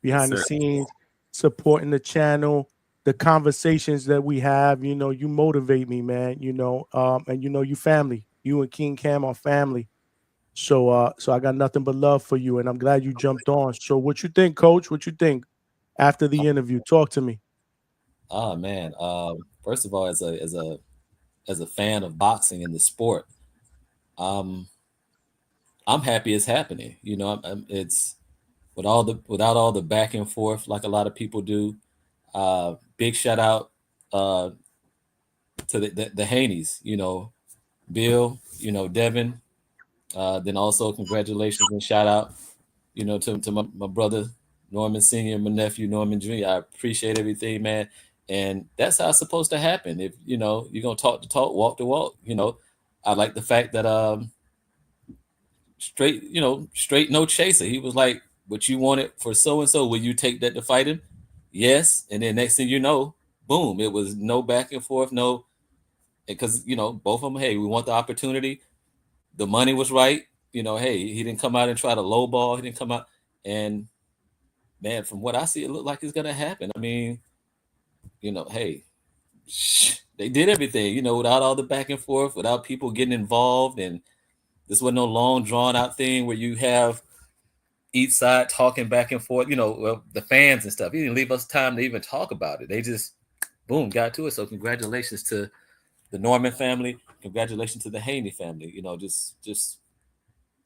behind the scenes, supporting the channel, the conversations that we have. You know, you motivate me, man. You know, and you know, you family. You and King Cam are family. So, so I got nothing but love for you, and I'm glad you jumped on. So, what you think, Coach? What you think after the interview? Talk to me. Oh man, first of all, as a fan of boxing and the sport, I'm happy it's happening. You know, it's without all the back and forth like a lot of people do. Big shout out to the Haneys. You know, Bill. You know, Devin. Then also congratulations and shout out, you know, to my brother Norman Sr., my nephew Norman Jr. I appreciate everything, man. And that's how it's supposed to happen. If you know you're gonna talk the talk, walk the walk. You know, I like the fact that straight no chaser. He was like, what you wanted for so and so, will you take that to fight him? Yes. And then next thing you know, boom, it was no back and forth, no, because you know, both of them, hey, we want the opportunity. The money was right. You know, hey, he didn't come out and try to lowball. He didn't come out and man, from what I see, it looked like it's gonna happen. I mean, you know, hey, they did everything, you know, without all the back and forth, without people getting involved, and this wasn't no long drawn out thing where you have each side talking back and forth, you know, well, the fans and stuff. He didn't leave us time to even talk about it. They just boom, got to it. So congratulations to the Norman family. Congratulations to the Haney family. You know, just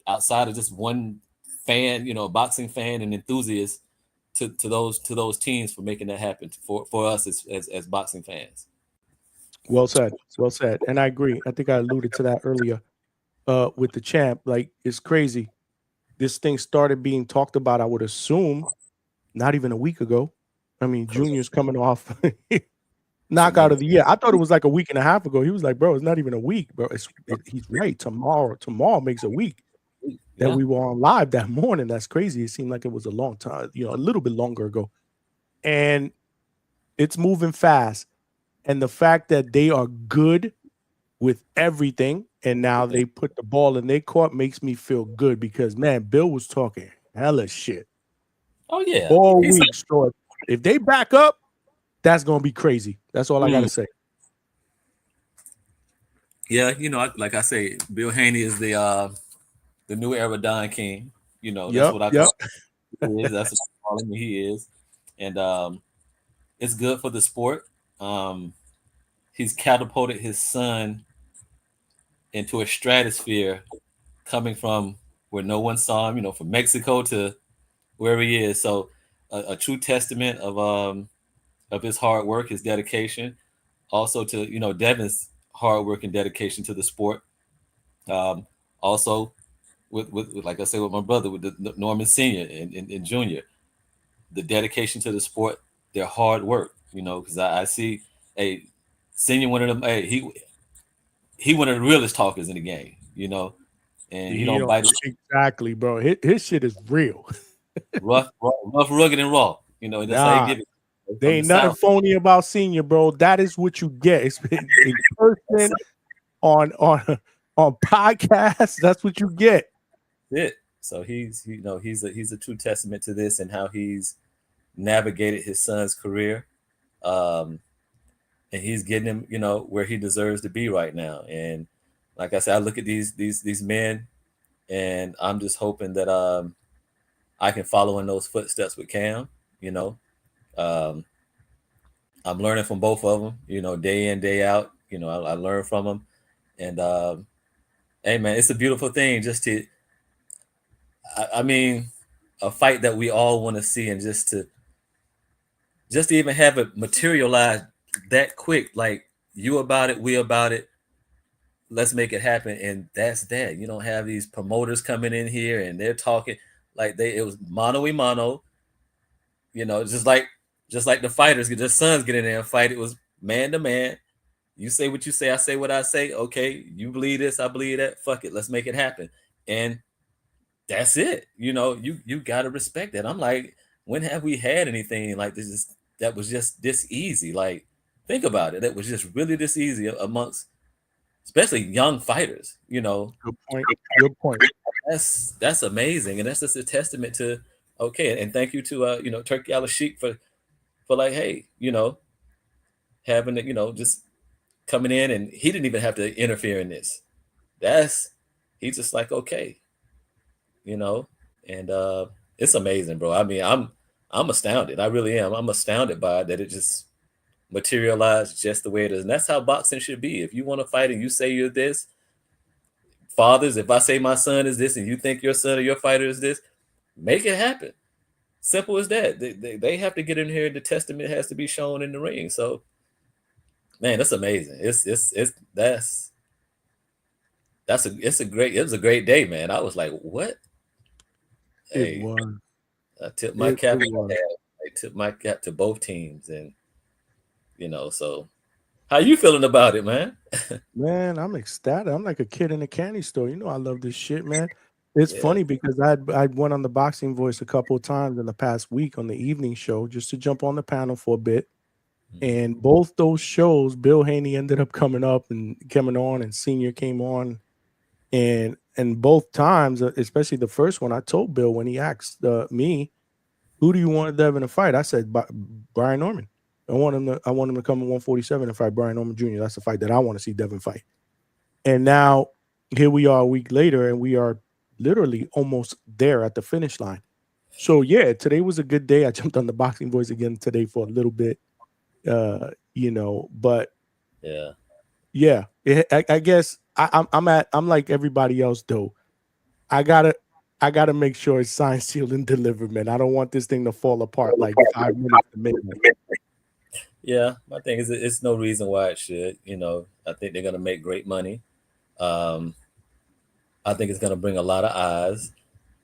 outside of just one fan, you know, boxing fan and enthusiast, to those teams for making that happen for us as boxing fans. Well said. And I agree. I think I alluded to that earlier with the champ. Like, it's crazy. This thing started being talked about, I would assume, not even a week ago. I mean, Junior's coming off knockout of the year. I thought it was like a week and a half ago. He was like, bro, it's not even a week, bro. He's right. Tomorrow makes a week that we were on live that morning. That's crazy. It seemed like it was a long time, you know, a little bit longer ago. And it's moving fast. And the fact that they are good with everything, and now they put the ball in their court makes me feel good because, man, Bill was talking hella shit Oh yeah, all he's week. So if they back up, that's gonna be crazy. That's all I gotta say. yeah. Like I say, Bill Haney is the new era Don King. That's Yep, what I yep. call him. He is. That's what I call him. He is, and it's good for the sport. He's catapulted his son into a stratosphere, coming from where no one saw him. From Mexico to where he is. So a true testament of his hard work, his dedication, also to Devin's hard work and dedication to the sport. Also with like I said, with my brother, with the Norman Senior and Junior, the dedication to the sport, their hard work. Because I see a Senior, one of them. Hey, he one of the realest talkers in the game. And he He don't don't bite it. exactly, bro. His shit is real. rough, rugged, and raw. That's how you Nah, give it there from the ain't nothing South. phony about Senior, bro. That is what you get. It's been in person on podcasts. That's what you get. It. So he's a true testament to this and how he's navigated his son's career, and he's getting him where he deserves to be right now. And like I said, I look at these men, and I'm just hoping that I can follow in those footsteps with Cam. Um, I'm learning from both of them. Day in, day out. I learn from them, and hey man, it's a beautiful thing just to. I mean, a fight that we all want to see, and just to even have it materialize that quick, like you about it, we about it. Let's make it happen, and that's that. You don't have these promoters coming in here and they're talking like it was mano a mano. Just like the fighters, their sons get in there and fight. It was man to man. You say what you say, I say what I say. Okay, you believe this, I believe that. Fuck it, let's make it happen. And that's it. You gotta respect that. I'm like, when have we had anything like this that was just this easy? Like, think about it. That was just really this easy amongst, especially young fighters. Good point. Good point. That's amazing, and that's just a testament to okay. And thank you to Turkey Al Sheik for like, hey, having it, just coming in, and he didn't even have to interfere in this. He's just like, okay, and it's amazing, bro. I mean, I'm astounded. I really am. I'm astounded by it, that it just materialized just the way it is. And that's how boxing should be. If you want to fight and you say you're this, fathers, if I say my son is this and you think your son or your fighter is this, make it happen. Simple as that. They have to get in here, and the testament has to be shown in the ring. So, man, that's amazing. It was a great day, man. I was like, what? It Hey, was. I tip my cap. It was. I tip my cap to both teams, and so how you feeling about it, man? Man, I'm ecstatic. I'm like a kid in a candy store. I love this shit, man. It's Yeah. funny because I went on the Boxing Voice a couple of times in the past week on the evening show just to jump on the panel for a bit. And both those shows, Bill Haney ended up coming on, and Senior came on. And both times, especially the first one, I told Bill when he asked me, who do you want Devin to fight? I said Brian Norman. I want him to come in 147 and fight Brian Norman Jr. That's the fight that I want to see Devin fight. And now here we are a week later, and we are literally almost there at the finish line. So yeah, today was a good day. I jumped on the Boxing Voice again today for a little bit, but yeah, I guess I'm like everybody else though. I gotta make sure it's signed, sealed, and delivered, man. I don't want this thing to fall apart like 5 minutes to midnight. Yeah, my thing is, it's no reason why it should. I think they're gonna make great money. I think it's gonna bring a lot of eyes.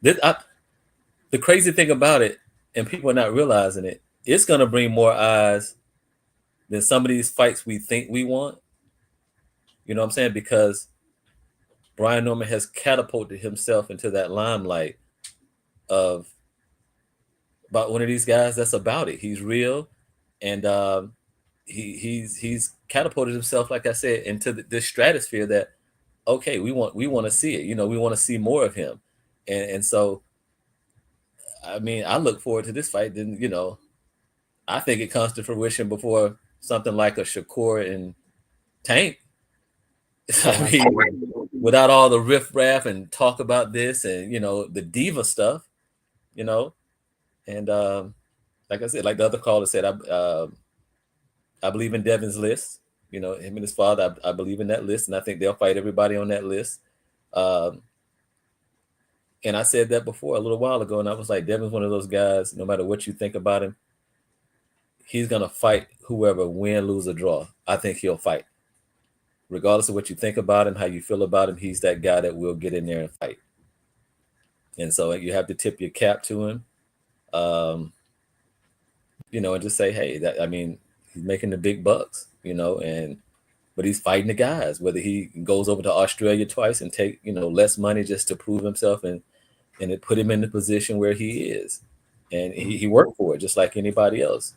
The crazy thing about it, and people are not realizing it, it's gonna bring more eyes than some of these fights we think we want. You know what I'm saying? Because Brian Norman has catapulted himself into that limelight of about one of these guys that's about it. He's real, and he's catapulted himself, like I said, into this stratosphere that okay, we want to see it. We want to see more of him, and so I mean, I look forward to this fight. Then I think it comes to fruition before something like a Shakur and Tank. I mean, without all the riffraff and talk about this and the diva stuff, and like I said, like the other caller said, I believe in Devin's list. Him and his father, I believe in that list, and I think they'll fight everybody on that list. And I said that before a little while ago, and I was like, Devin's one of those guys, no matter what you think about him, he's going to fight whoever, win, lose, or draw. I think he'll fight. Regardless of what you think about him, how you feel about him, he's that guy that will get in there and fight. And so you have to tip your cap to him, and just say, hey, he's making the big bucks, but he's fighting the guys, whether he goes over to Australia twice and take, less money just to prove himself and it put him in the position where he is. And he worked for it just like anybody else,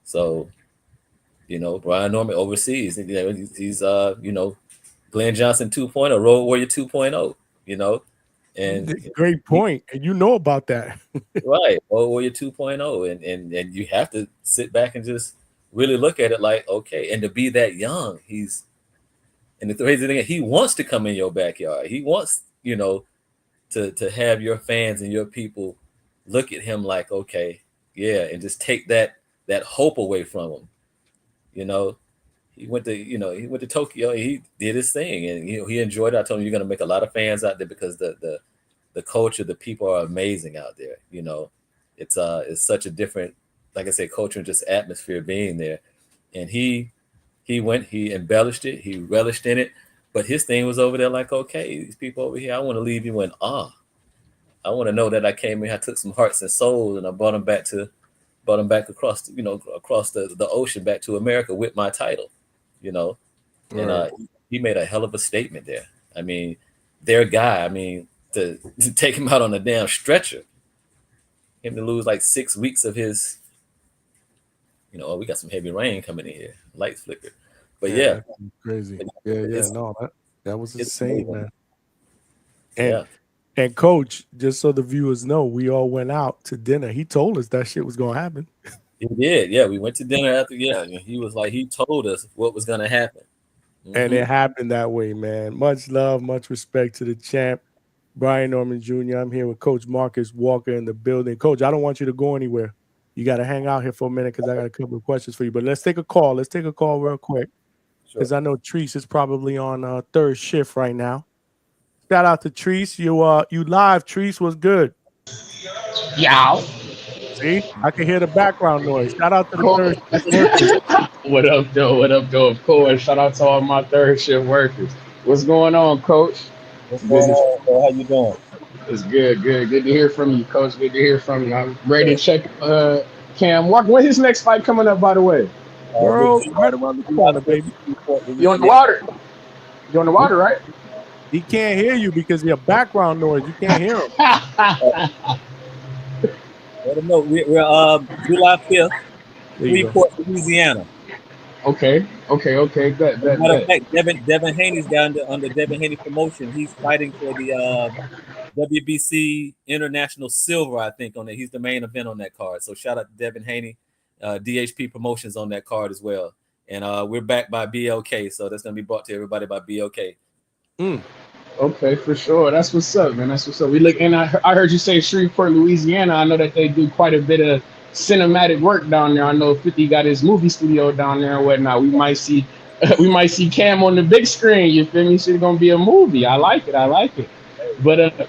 So, Brian Norman overseas, he's Glenn Johnson 2.0, Road Warrior 2.0, and great point. And you know about that. Right. Road Warrior 2.0. And you have to sit back and just really look at it like, okay, and to be that young, and the crazy thing is he wants to come in your backyard. He wants, to have your fans and your people look at him like, okay, yeah, and just take that hope away from him. He went to Tokyo. He did his thing, and he enjoyed it. I told him you're going to make a lot of fans out there because the culture, the people are amazing out there. It's such a different, like I said, culture and just atmosphere being there. And he went, he embellished it, he relished in it. But his thing was over there like, okay, these people over here, I want to leave you in awe. I want to know that I came here, I took some hearts and souls, and I brought them back across, across the ocean back to America with my title, And he made a hell of a statement there. I mean, their guy, to take him out on a damn stretcher, him to lose like 6 weeks of his, we got some heavy rain coming in here, lights flicker. But yeah, crazy. No, that was insane, man. And Coach, just so the viewers know, we all went out to dinner. He told us that shit was gonna happen. He did, yeah. We went to dinner after, and he was like, he told us what was gonna happen. And it happened that way, man. Much love, much respect to the champ, Brian Norman Jr. I'm here with Coach Marcus Walker in the building. Coach, I don't want you to go anywhere. You got to hang out here for a minute because I got a couple of questions for you. But let's take a call. Let's take a call real quick because I know Treese is probably on third shift right now. Shout out to Treese. You live, Treese. Was good. Yow. See, I can hear the background noise. Shout out to the third shift. What up, though? What up, though? Of course. Shout out to all my third shift workers. What's going on, Coach? What's going on, bro? How you doing? It's good. Good to hear from you, Coach. Good to hear from you. I'm ready to check Cam Walker. When's his next fight coming up, by the way? Bro, right around the corner, baby. You on the water? You on the water, right? He can't hear you because of your background noise. You can't hear him. Let him know. We're July 5th, Freeport, Louisiana. Okay. Matter of fact, Devin Haney's down under Devin Haney promotion. He's fighting for the WBC International Silver, I think, on that. He's the main event on that card. So shout out to Devin Haney, DHP Promotions on that card as well. And we're backed by BLK, so that's gonna be brought to everybody by BLK. Okay, for sure. That's what's up, man. That's what's up. We look, and I heard you say Shreveport, Louisiana. I know that they do quite a bit of cinematic work down there. I know 50 got his movie studio down there and whatnot. We might see Cam on the big screen. You feel me? It's gonna be a movie. I like it. But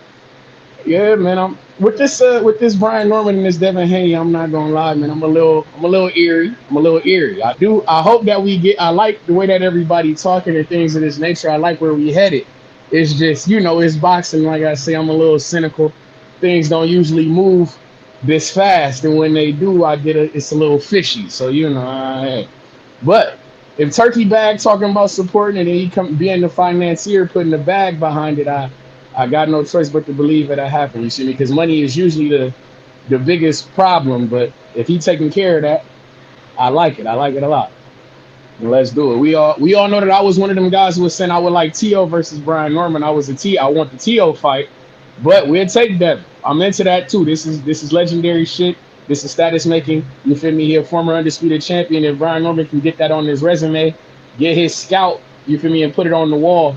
yeah, man. I'm with this Brian Norman and this Devin Haney. I'm not gonna lie, man. I'm a little eerie. I hope that I like the way that everybody talking and things of this nature. I like where we headed. It's just, it's boxing. Like I say, I'm a little cynical. Things don't usually move this fast, and when they do, it's a little fishy. So but if Turkey Bag talking about supporting it and he come being the financier, putting the bag behind it, I got no choice but to believe it'll happen. You see me? Because money is usually the biggest problem. But if he taking care of that, I like it. I like it a lot. And let's do it. We all know that I was one of them guys who was saying I would like T.O. versus Brian Norman. I want the T.O. fight, but we'll take Devin. I'm into that too. This is legendary shit. This is status making. You feel me? He a former undisputed champion. If Brian Norman can get that on his resume, get his scout, you feel me, and put it on the wall,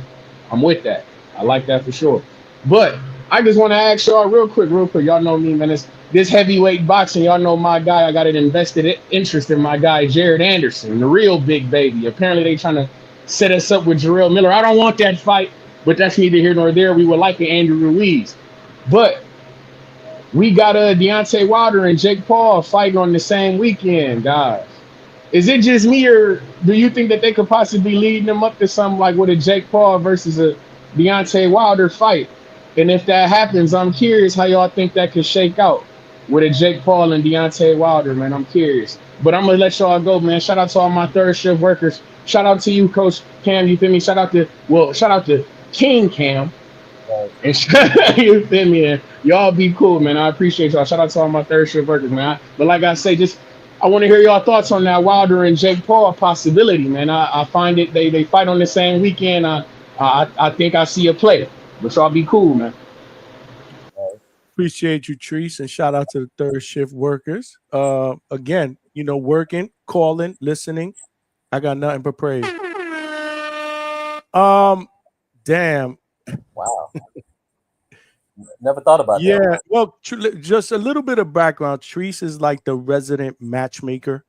I'm with that. I like that for sure. But I just want to ask y'all real quick. Y'all know me, man. It's this heavyweight boxing. Y'all know my guy. I got an invested interest in my guy, Jared Anderson, the real big baby. Apparently they trying to set us up with Jarrell Miller. I don't want that fight, but that's neither here nor there. We would like an Andrew Ruiz. But we got Deontay Wilder and Jake Paul fighting on the same weekend, guys. Is it just me, or do you think that they could possibly lead them up to something like with a Jake Paul versus a Deontay Wilder fight? And if that happens, I'm curious how y'all think that could shake out with a Jake Paul and Deontay Wilder, man. I'm curious. But I'm going to let y'all go, man. Shout out to all my third shift workers. Shout out to you, Coach Cam. You feel me? Shout out to King Cam. And you feel me? And y'all be cool, man. I appreciate y'all. Shout out to all my third shift workers, man. But like I say, I want to hear y'all thoughts on that Wilder and Jake Paul possibility, man. I find it they fight on the same weekend. I think I see a play. But y'all be cool, man. Appreciate you, Treese, and shout out to the third shift workers. Again, working, calling, listening. I got nothing but praise. Damn. Wow. Never thought about that. Yeah, well, just a little bit of background. Treese is like the resident matchmaker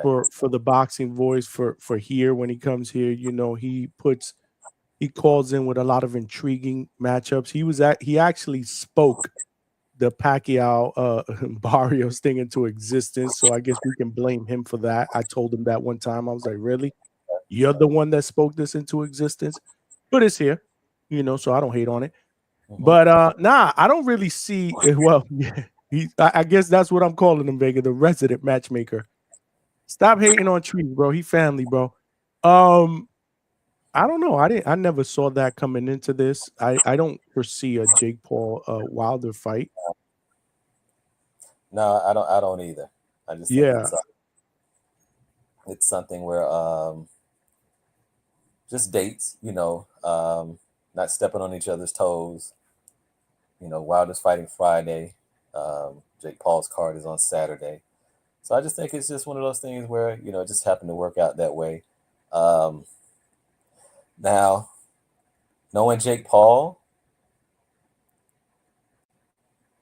for the Boxing Voice for here. When he comes here, he calls in with a lot of intriguing matchups. He actually spoke the Pacquiao Barrios thing into existence, so I guess we can blame him for that. I told him that one time. I was like, really? You're the one that spoke this into existence? But it's here, so I don't hate on it. But I don't really see. Well, I guess that's what I'm calling him, Vega, the resident matchmaker. Stop hating on Trees, bro. He family, bro. I don't know. I never saw that coming into this. I don't foresee a Jake Paul Wilder fight. No, I don't either. I just think it's something where just dates, not stepping on each other's toes. Wilder's fighting Friday. Jake Paul's card is on Saturday. So I just think it's just one of those things where, it just happened to work out that way. Now, knowing Jake Paul,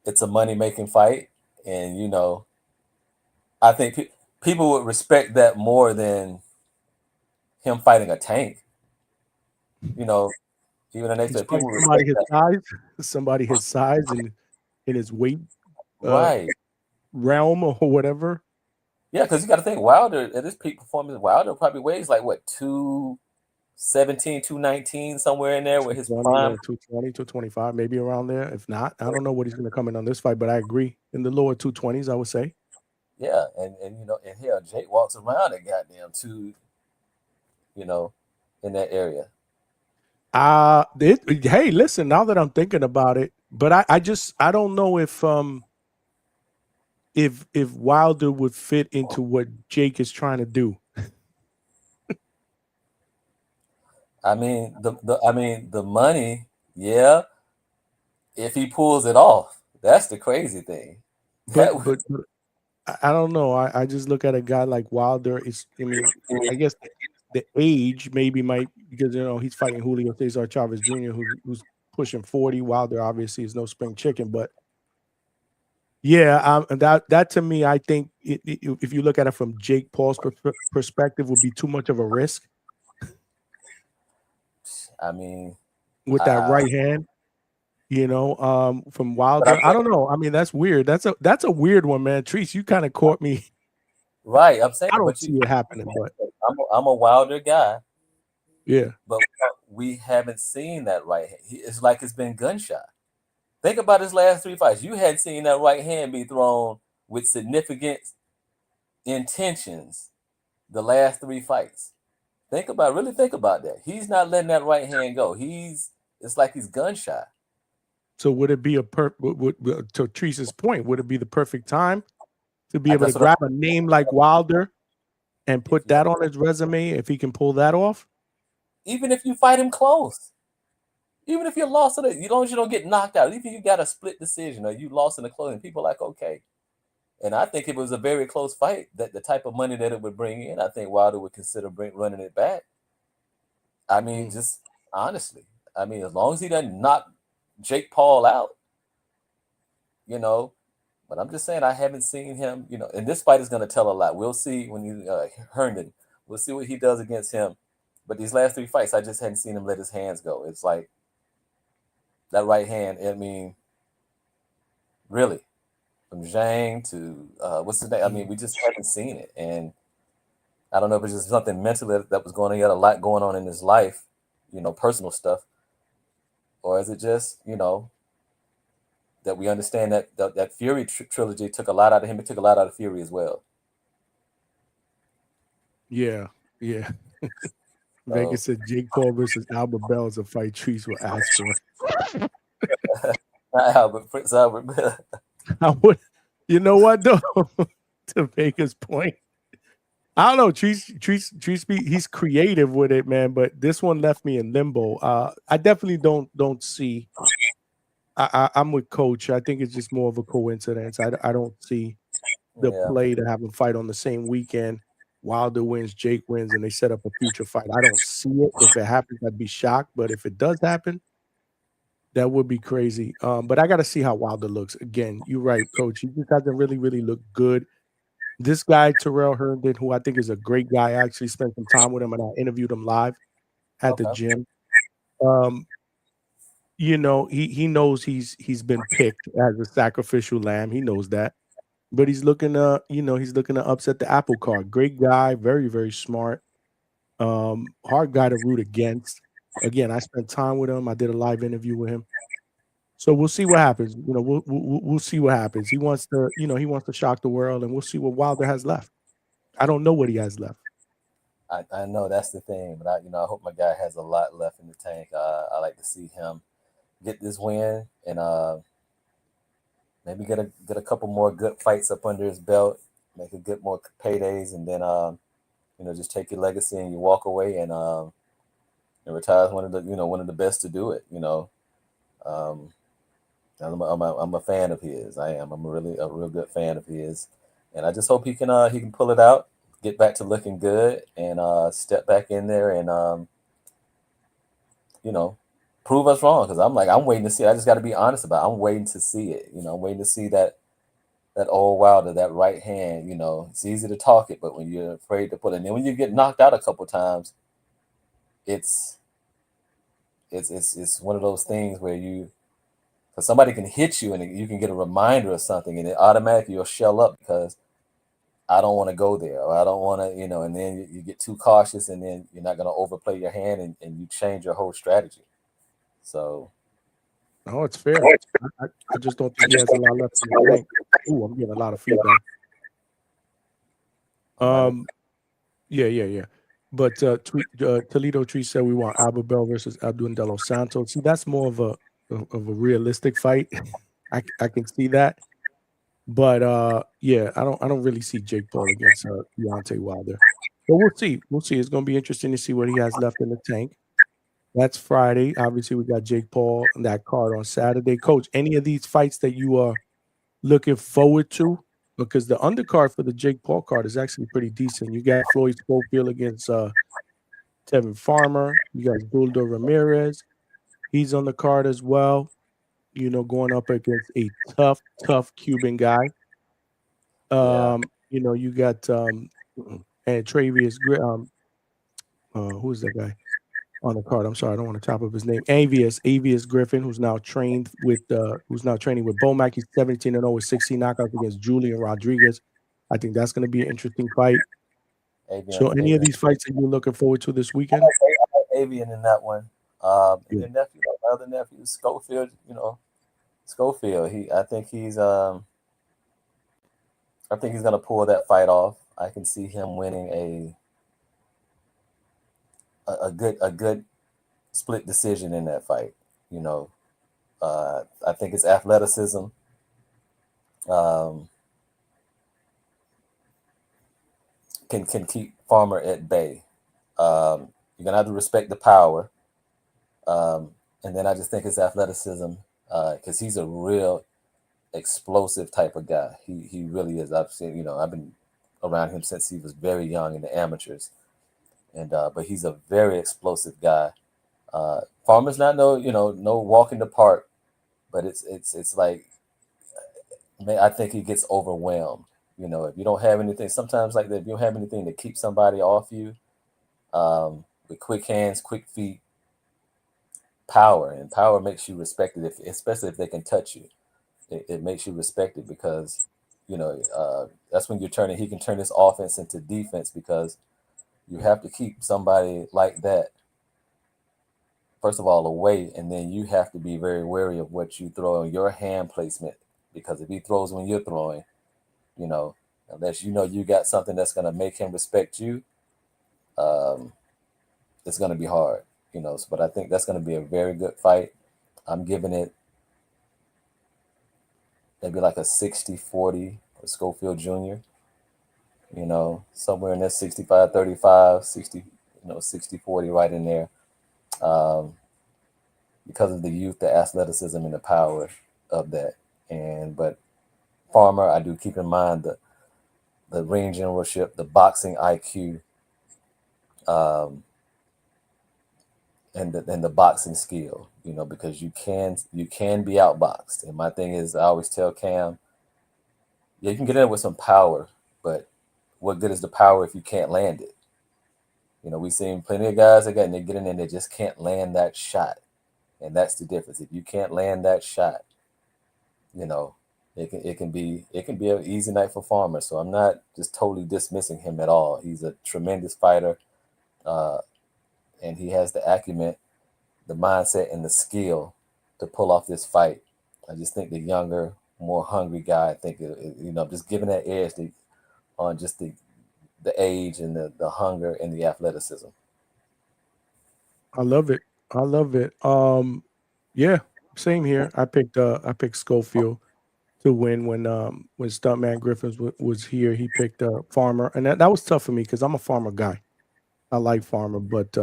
it's a money-making fight. And, I think people would respect that more than him fighting a tank. Even the next people somebody his size and in his weight realm or whatever. Yeah, because you got to think Wilder at this peak performance. Wilder probably weighs like what 217, 219, somewhere in there with his prime. 220, 225, maybe around there. If not, I don't know what he's going to come in on this fight, but I agree in the lower 220s, I would say. Yeah, and hell, Jake walks around at goddamn 2, in that area. Hey, listen, now that I'm thinking about it, but I don't know if Wilder would fit into what Jake is trying to do. I mean, the money, yeah. If he pulls it off, that's the crazy thing. But I don't know. I just look at a guy like Wilder. I guess the age maybe might, because he's fighting Julio Cesar Chavez Jr., who's pushing 40. Wilder obviously is no spring chicken, but yeah, that to me, I think if you look at it from Jake Paul's perspective, would be too much of a risk. I mean, with that right hand, from Wilder, I don't know. I mean, that's weird. That's a weird one, man. Treese, you kind of caught me. Right, I'm saying I don't see it happening, but I'm a Wilder guy. Yeah, but we haven't seen that right hand. It's like it's been gunshot. Think about his last 3 fights. You hadn't seen that right hand be thrown with significant intentions the last 3 fights. Really think about that. He's not letting that right hand go. It's like he's gunshot. So would it be to Treese's point, would it be the perfect time to be able to grab a name like Wilder and put that on his resume if he can pull that off? Even if you fight him close. Even if you lost it, as long as you don't get knocked out, even if you got a split decision or you lost in the closing, people are like, okay. And I think if it was a very close fight, that the type of money that it would bring in, I think Wilder would consider running it back. I mean, just honestly, I mean, as long as he doesn't knock Jake Paul out, you know. But I'm just saying, I haven't seen him, you know. And this fight is going to tell a lot. We'll see when you Herndon. We'll see what he does against him. But these last 3 fights, I just hadn't seen him let his hands go. It's like that right hand. I mean, really, from Zhang to what's his name? I mean, we just haven't seen it, and I don't know if it's just something mentally that was going on. He had a lot going on in his life, you know, personal stuff, or is it just, you know, that we understand that Fury trilogy took a lot out of him. It took a lot out of Fury as well. Yeah. Vegas said Jake Paul versus Albert Bell is a fight Trees will ask for. Prince Albert. I would, you know what though? To Vegas' point, I don't know. Trees, he's creative with it, man. But this one left me in limbo. I definitely don't see. I'm with Coach. I think it's just more of a coincidence. I don't see the play to have them fight on the same weekend. Wilder wins, Jake wins, and they set up a future fight. I don't see it. If it happens, I'd be shocked. But if it does happen, that would be crazy. But I got to see how Wilder looks. Again, you're right, Coach. He just hasn't really looked good. This guy, Terrell Herndon, who I think is a great guy, I actually spent some time with him and I interviewed him live at the gym. You know, he knows he's been picked as a sacrificial lamb. He knows that. But he's looking to, he's looking to upset the apple cart. Great guy, very smart. Hard guy to root against. Again, I spent time with him. I did a live interview with him. So we'll see what happens. You know, we'll see what happens. He wants to, he wants to shock the world, and we'll see what Wilder has left. I don't know what he has left. I know that's the thing, but I hope my guy has a lot left in the tank. I like to see him get this win and maybe get a couple more good fights up under his belt, make a good more paydays, and then just take your legacy and you walk away and retire as one of the best to do it. I'm a fan of his. I am. I'm a real good fan of his, and I just hope he can pull it out, get back to looking good, and step back in there and prove us wrong. Because I'm waiting to see it. I just got to be honest about it. I'm waiting to see it. I'm waiting to see that old Wilder, that right hand. It's easy to talk it, but when you're afraid to put it, and then when you get knocked out a couple times, it's one of those things where because somebody can hit you and you can get a reminder of something, and it automatically you'll shell up because I don't want to go there, or I don't want to, and then you get too cautious, and then you're not going to overplay your hand, and you change your whole strategy. So, no, it's fair. I just don't think he has a lot left in the tank. Ooh, I'm getting a lot of feedback. Yeah. But Toledo Tree said we want Albert Bell versus Abdul Santos. See, that's more of a realistic fight. I can see that. But yeah, I don't really see Jake Paul against Deontay Wilder. But we'll see. It's going to be interesting to see what he has left in the tank. That's Friday. Obviously, we got Jake Paul on that card on Saturday. Coach, any of these fights that you are looking forward to? Because the undercard for the Jake Paul card is actually pretty decent. You got Floyd Schofield against Tevin Farmer. You got Guldo Ramirez. He's on the card as well. Going up against a tough Cuban guy. You got and Travius. Who's that guy on the card? I'm sorry, I don't want to top up his name. Avius Griffin, who's now training with Bomac. He's 17-0 with 16 knockouts against Julian Rodriguez. I think that's going to be an interesting fight. So, any of these fights that you're looking forward to this weekend? Avian in that one. And your nephew, my other nephew, Schofield. Schofield. I think he's going to pull that fight off. I can see him winning a good split decision in that fight. I think his athleticism can keep Farmer at bay. You're gonna have to respect the power. And then I just think his athleticism, because he's a real explosive type of guy. He really is. I've seen, I've been around him since he was very young in the amateurs, and but he's a very explosive guy. Farmer's not no walk in the park, but it's like, man, I think he gets overwhelmed. If you don't have anything, sometimes like that, if you don't have anything to keep somebody off you, with quick hands, quick feet, power makes you respected, especially if they can touch you. It makes you respected because, that's when he can turn this offense into defense, because you have to keep somebody like that, first of all, away, and then you have to be very wary of what you throw in your hand placement, because if he throws when you're throwing, unless you got something that's going to make him respect you, it's going to be hard, but I think that's going to be a very good fight. I'm giving it maybe like a 60-40 for Schofield Jr., somewhere in that 65-35, 60, 60-40 right in there, because of the youth, the athleticism, and the power of that. But Farmer, I do keep in mind the ring generalship, the boxing IQ, and the boxing skill, because you can be outboxed. And my thing is, I always tell Cam, yeah, you can get in with some power, but what good is the power if you can't land it? We've seen plenty of guys that they get in and they just can't land that shot. And that's the difference. If you can't land that shot, it can be an easy night for Farmer. So I'm not just totally dismissing him at all. He's a tremendous fighter, and he has the acumen, the mindset, and the skill to pull off this fight. I just think the younger, more hungry guy, I think just giving that edge on just the age and the hunger and the athleticism. I love it. I love it. Yeah, same here. I picked Schofield to win when Stuntman Griffith was here. He picked Farmer, and that was tough for me because I'm a Farmer guy. I like Farmer, but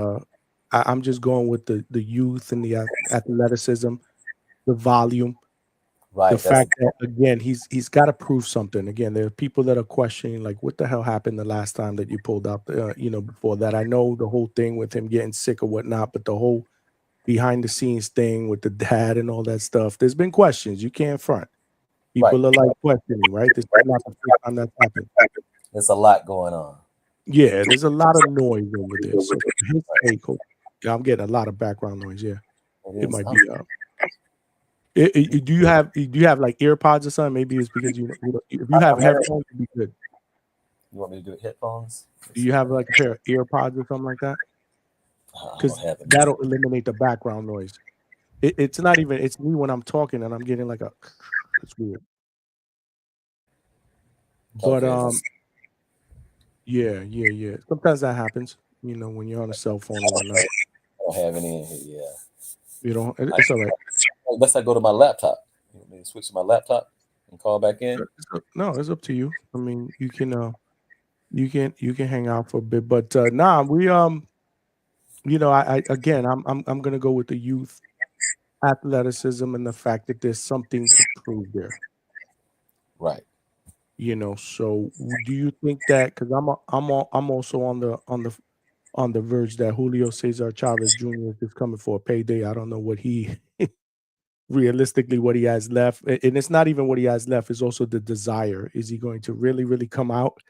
I'm just going with the youth and the athleticism, the volume, Right. the fact that again he's got to prove something. Again, there are people that are questioning like, what the hell happened the last time that you pulled out? Before that, I know the whole thing with him getting sick or whatnot, but the whole behind the scenes thing with the dad and all that stuff. There's been questions. You can't front. People are like questioning, right? This is not the first time that's happened. There's a lot going on. Yeah, there's a lot of noise over there. So his take, yeah, I'm getting a lot of background noise. Yeah, it might be. Do you have like ear pods or something? Maybe it's because if you have headphones, it'd be good. You want me to do headphones? Do you have like a pair of ear pods or something like that? Because that'll eliminate the background noise. It's not even. It's me when I'm talking and I'm getting like a. It's weird. But yeah. Sometimes that happens. When you're on a cell phone or whatnot. I don't have any in here. Yeah. You don't. It's all right. Unless I go to my laptop. You want me to switch to my laptop and call back in? No, it's up to you. I mean, you can hang out for a bit, but we I again, I'm gonna go with the youth, athleticism, and the fact that there's something to prove there. Right. So do you think that? Because I'm also on the verge that Julio Cesar Chavez Jr. is coming for a payday. I don't know what he realistically what he has left, and it's not even what he has left. It's also the desire. Is he going to really come out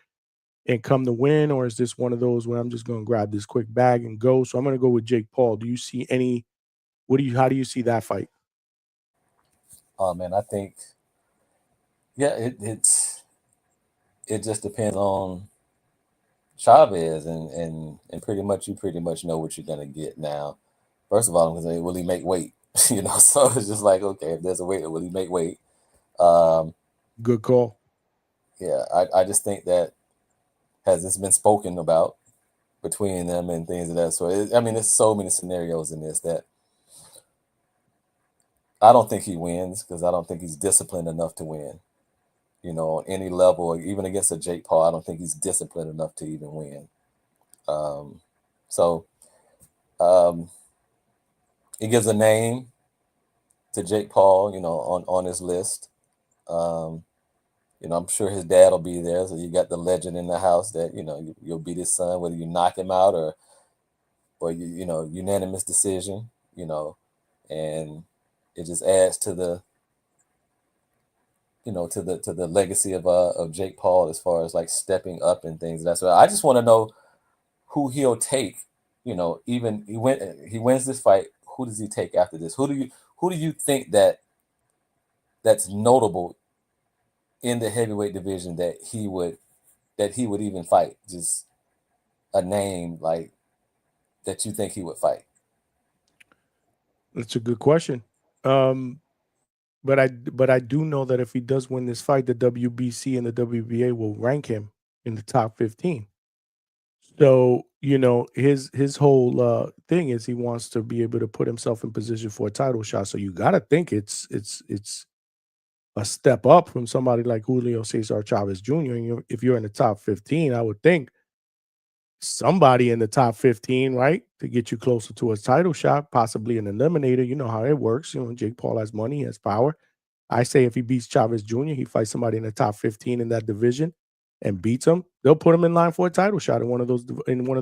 and come to win, or is this one of those where I'm just going to grab this quick bag and go? So I'm going to go with Jake Paul. Do you see any? How do you see that fight? Oh man, I think it just depends on Chavez and pretty much you know what you're gonna get now. First of all, I'm gonna say, will he make weight? So it's just like, okay, if there's a weight, will he make weight? Good call. Yeah, I just think that has this been spoken about between them and things of that sort. There's so many scenarios in this that I don't think he wins because I don't think he's disciplined enough to win. On any level, or even against a Jake Paul, I don't think he's disciplined enough to even win. It gives a name to Jake Paul, on his list. I'm sure his dad will be there. So you got the legend in the house that, you'll beat his son, whether you knock him out or unanimous decision, and it just adds to the, to the legacy of Jake Paul as far as like stepping up and things. That's why I just want to know who he'll take. Even he wins this fight. Who does he take after this? Who do you think that's notable in the heavyweight division that he would even fight? Just a name like that you think he would fight. That's a good question. But I do know that if he does win this fight, the WBC and the WBA will rank him in the top 15. So, his whole thing is he wants to be able to put himself in position for a title shot. So you got to think it's a step up from somebody like Julio Cesar Chavez Jr. And if you're in the top 15, I would think somebody in the top 15, right, to get you closer to a title shot, possibly an eliminator. You know how it works. Jake Paul has money, he has power. I say if he beats Chavez Jr., he fights somebody in the top 15 in that division and beats him, they'll put him in line for a title shot in one of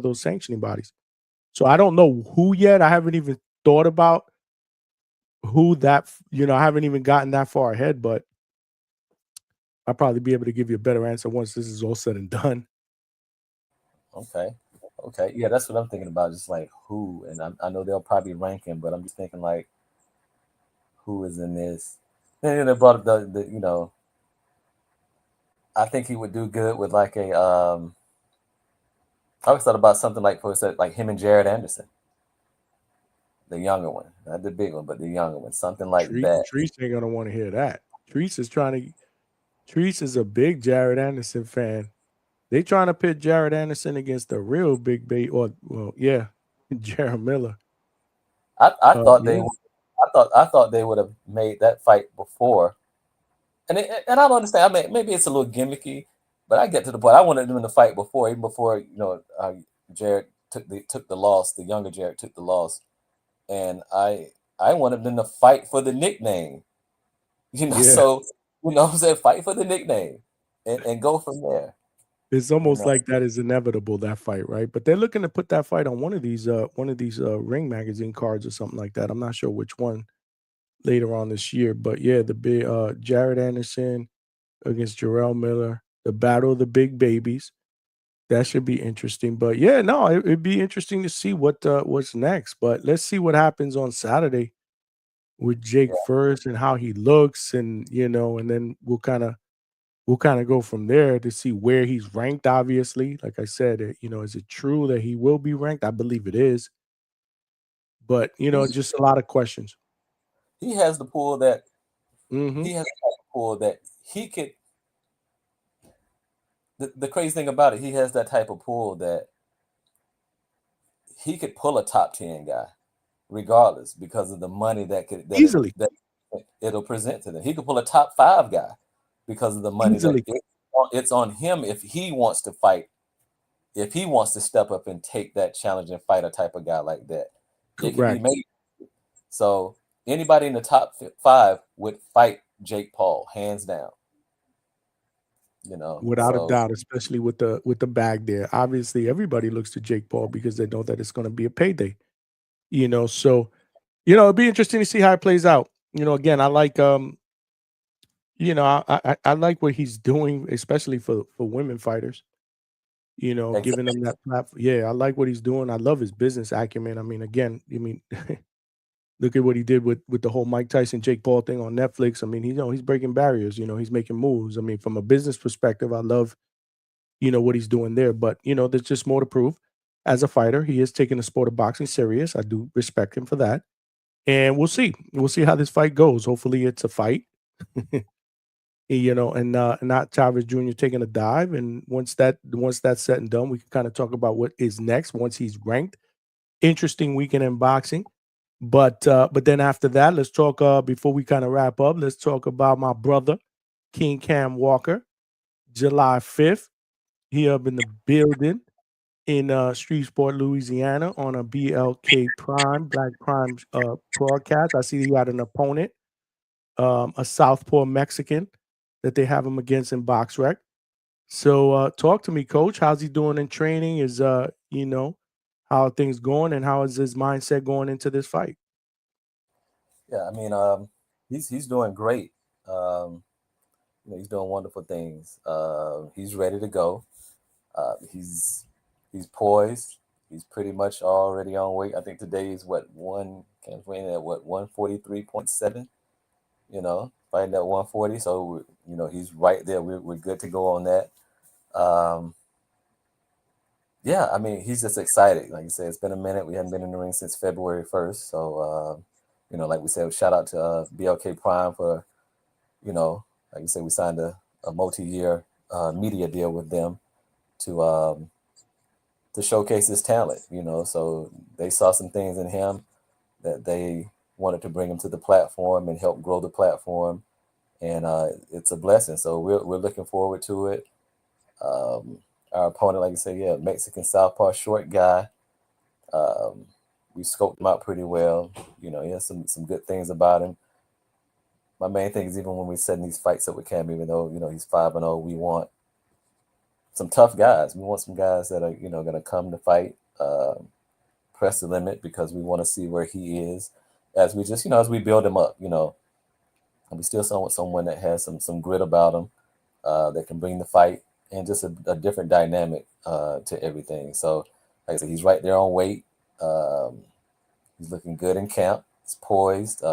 those sanctioning bodies. So I don't know who yet. I haven't even thought about who that, I haven't even gotten that far ahead, but I'll probably be able to give you a better answer once this is all said and done. Okay. Yeah, that's what I'm thinking about. Just like who, and I know they'll probably rank him, but I'm just thinking like who is in this. And they brought up the I think he would do good with like a I always thought about something like him and Jared Anderson. The younger one, not the big one, but the younger one, something like that. Treese ain't gonna want to hear that. Treese is a big Jared Anderson fan. They trying to pit Jared Anderson against the real big bait, Jared Miller. I thought they would have made that fight before, and I don't understand. I mean, maybe it's a little gimmicky, but I get to the point. I wanted them to fight before, even before Jared took the loss. The younger Jared took the loss, and I wanted them to fight for the nickname. So what I'm saying, fight for the nickname, and go from there. It's almost like that is inevitable, that fight, right? But they're looking to put that fight on one of these Ring Magazine cards or something like that. I'm not sure which one later on this year, but yeah, the big Jared Anderson against Jarrell Miller, the battle of the big babies. That should be interesting. But yeah, no, it'd be interesting to see what's next. But let's see what happens on Saturday with Jake first and how he looks, and and then we'll kind of go from there to see where he's ranked. Obviously, like I said, is it true that he will be ranked? I believe it is. But just a lot of questions. He has the pull that he could. The crazy thing about it, he has that type of pull that he could pull a top 10 guy, regardless, because of the money that easily that it'll present to them. He could pull a top 5 guy because of the money easily. That it's on him if he wants to fight, if he wants to step up and take that challenge and fight a type of guy like that. It can be made. So anybody in the top 5 would fight Jake Paul, hands down. Without a doubt, especially with the bag there. Obviously, everybody looks to Jake Paul because they know that it's going to be a payday. So it'll be interesting to see how it plays out. Again, I like I like what he's doing, especially for women fighters. Giving them that platform. Yeah, I like what he's doing. I love his business acumen. I mean, look at what he did with the whole Mike Tyson, Jake Paul thing on Netflix. I mean, he's breaking barriers. He's making moves. I mean, from a business perspective, I love, what he's doing there. But, there's just more to prove. As a fighter, he is taking the sport of boxing serious. I do respect him for that. And we'll see. We'll see how this fight goes. Hopefully it's a fight, and not Chavez Jr. taking a dive. And once that's said and done, we can kind of talk about what is next once he's ranked. Interesting weekend in boxing. But then after that, let's talk before we kind of wrap up, let's talk about my brother, King Cam Walker, July 5th. He up in the building. in Shreveport, Louisiana, on a BLK Prime, Black Prime broadcast. I see he had an opponent, a Southpaw Mexican, that they have him against in Box Rec. So talk to me, Coach. How's he doing in training? Is how are things going, and how is his mindset going into this fight? Yeah, I mean, he's doing great. He's doing wonderful things. He's ready to go. He's poised. He's pretty much already on weight. I think today is what can't win at what 143.7. Fighting at 140. So he's right there. We're good to go on that. Yeah, I mean, he's just excited. Like you said, it's been a minute. We haven't been in the ring since February 1st. So like we said, shout out to BLK Prime for like you said, we signed a multi-year media deal with them to showcase his talent, so they saw some things in him that they wanted to bring him to the platform and help grow the platform. And it's a blessing. So we're looking forward to it. Our opponent, like you said, yeah, Mexican Southpaw, short guy. We scoped him out pretty well. He has some good things about him. My main thing is, even when we're setting these fights up with Cam, even though he's 5-0, we want some tough guys. We want some guys that are going to come to fight, press the limit, because we want to see where he is as we just as we build him up. And we still want someone that has some grit about him, that can bring the fight and just a different dynamic to everything. So, like I said, he's right there on weight. He's looking good in camp. He's poised.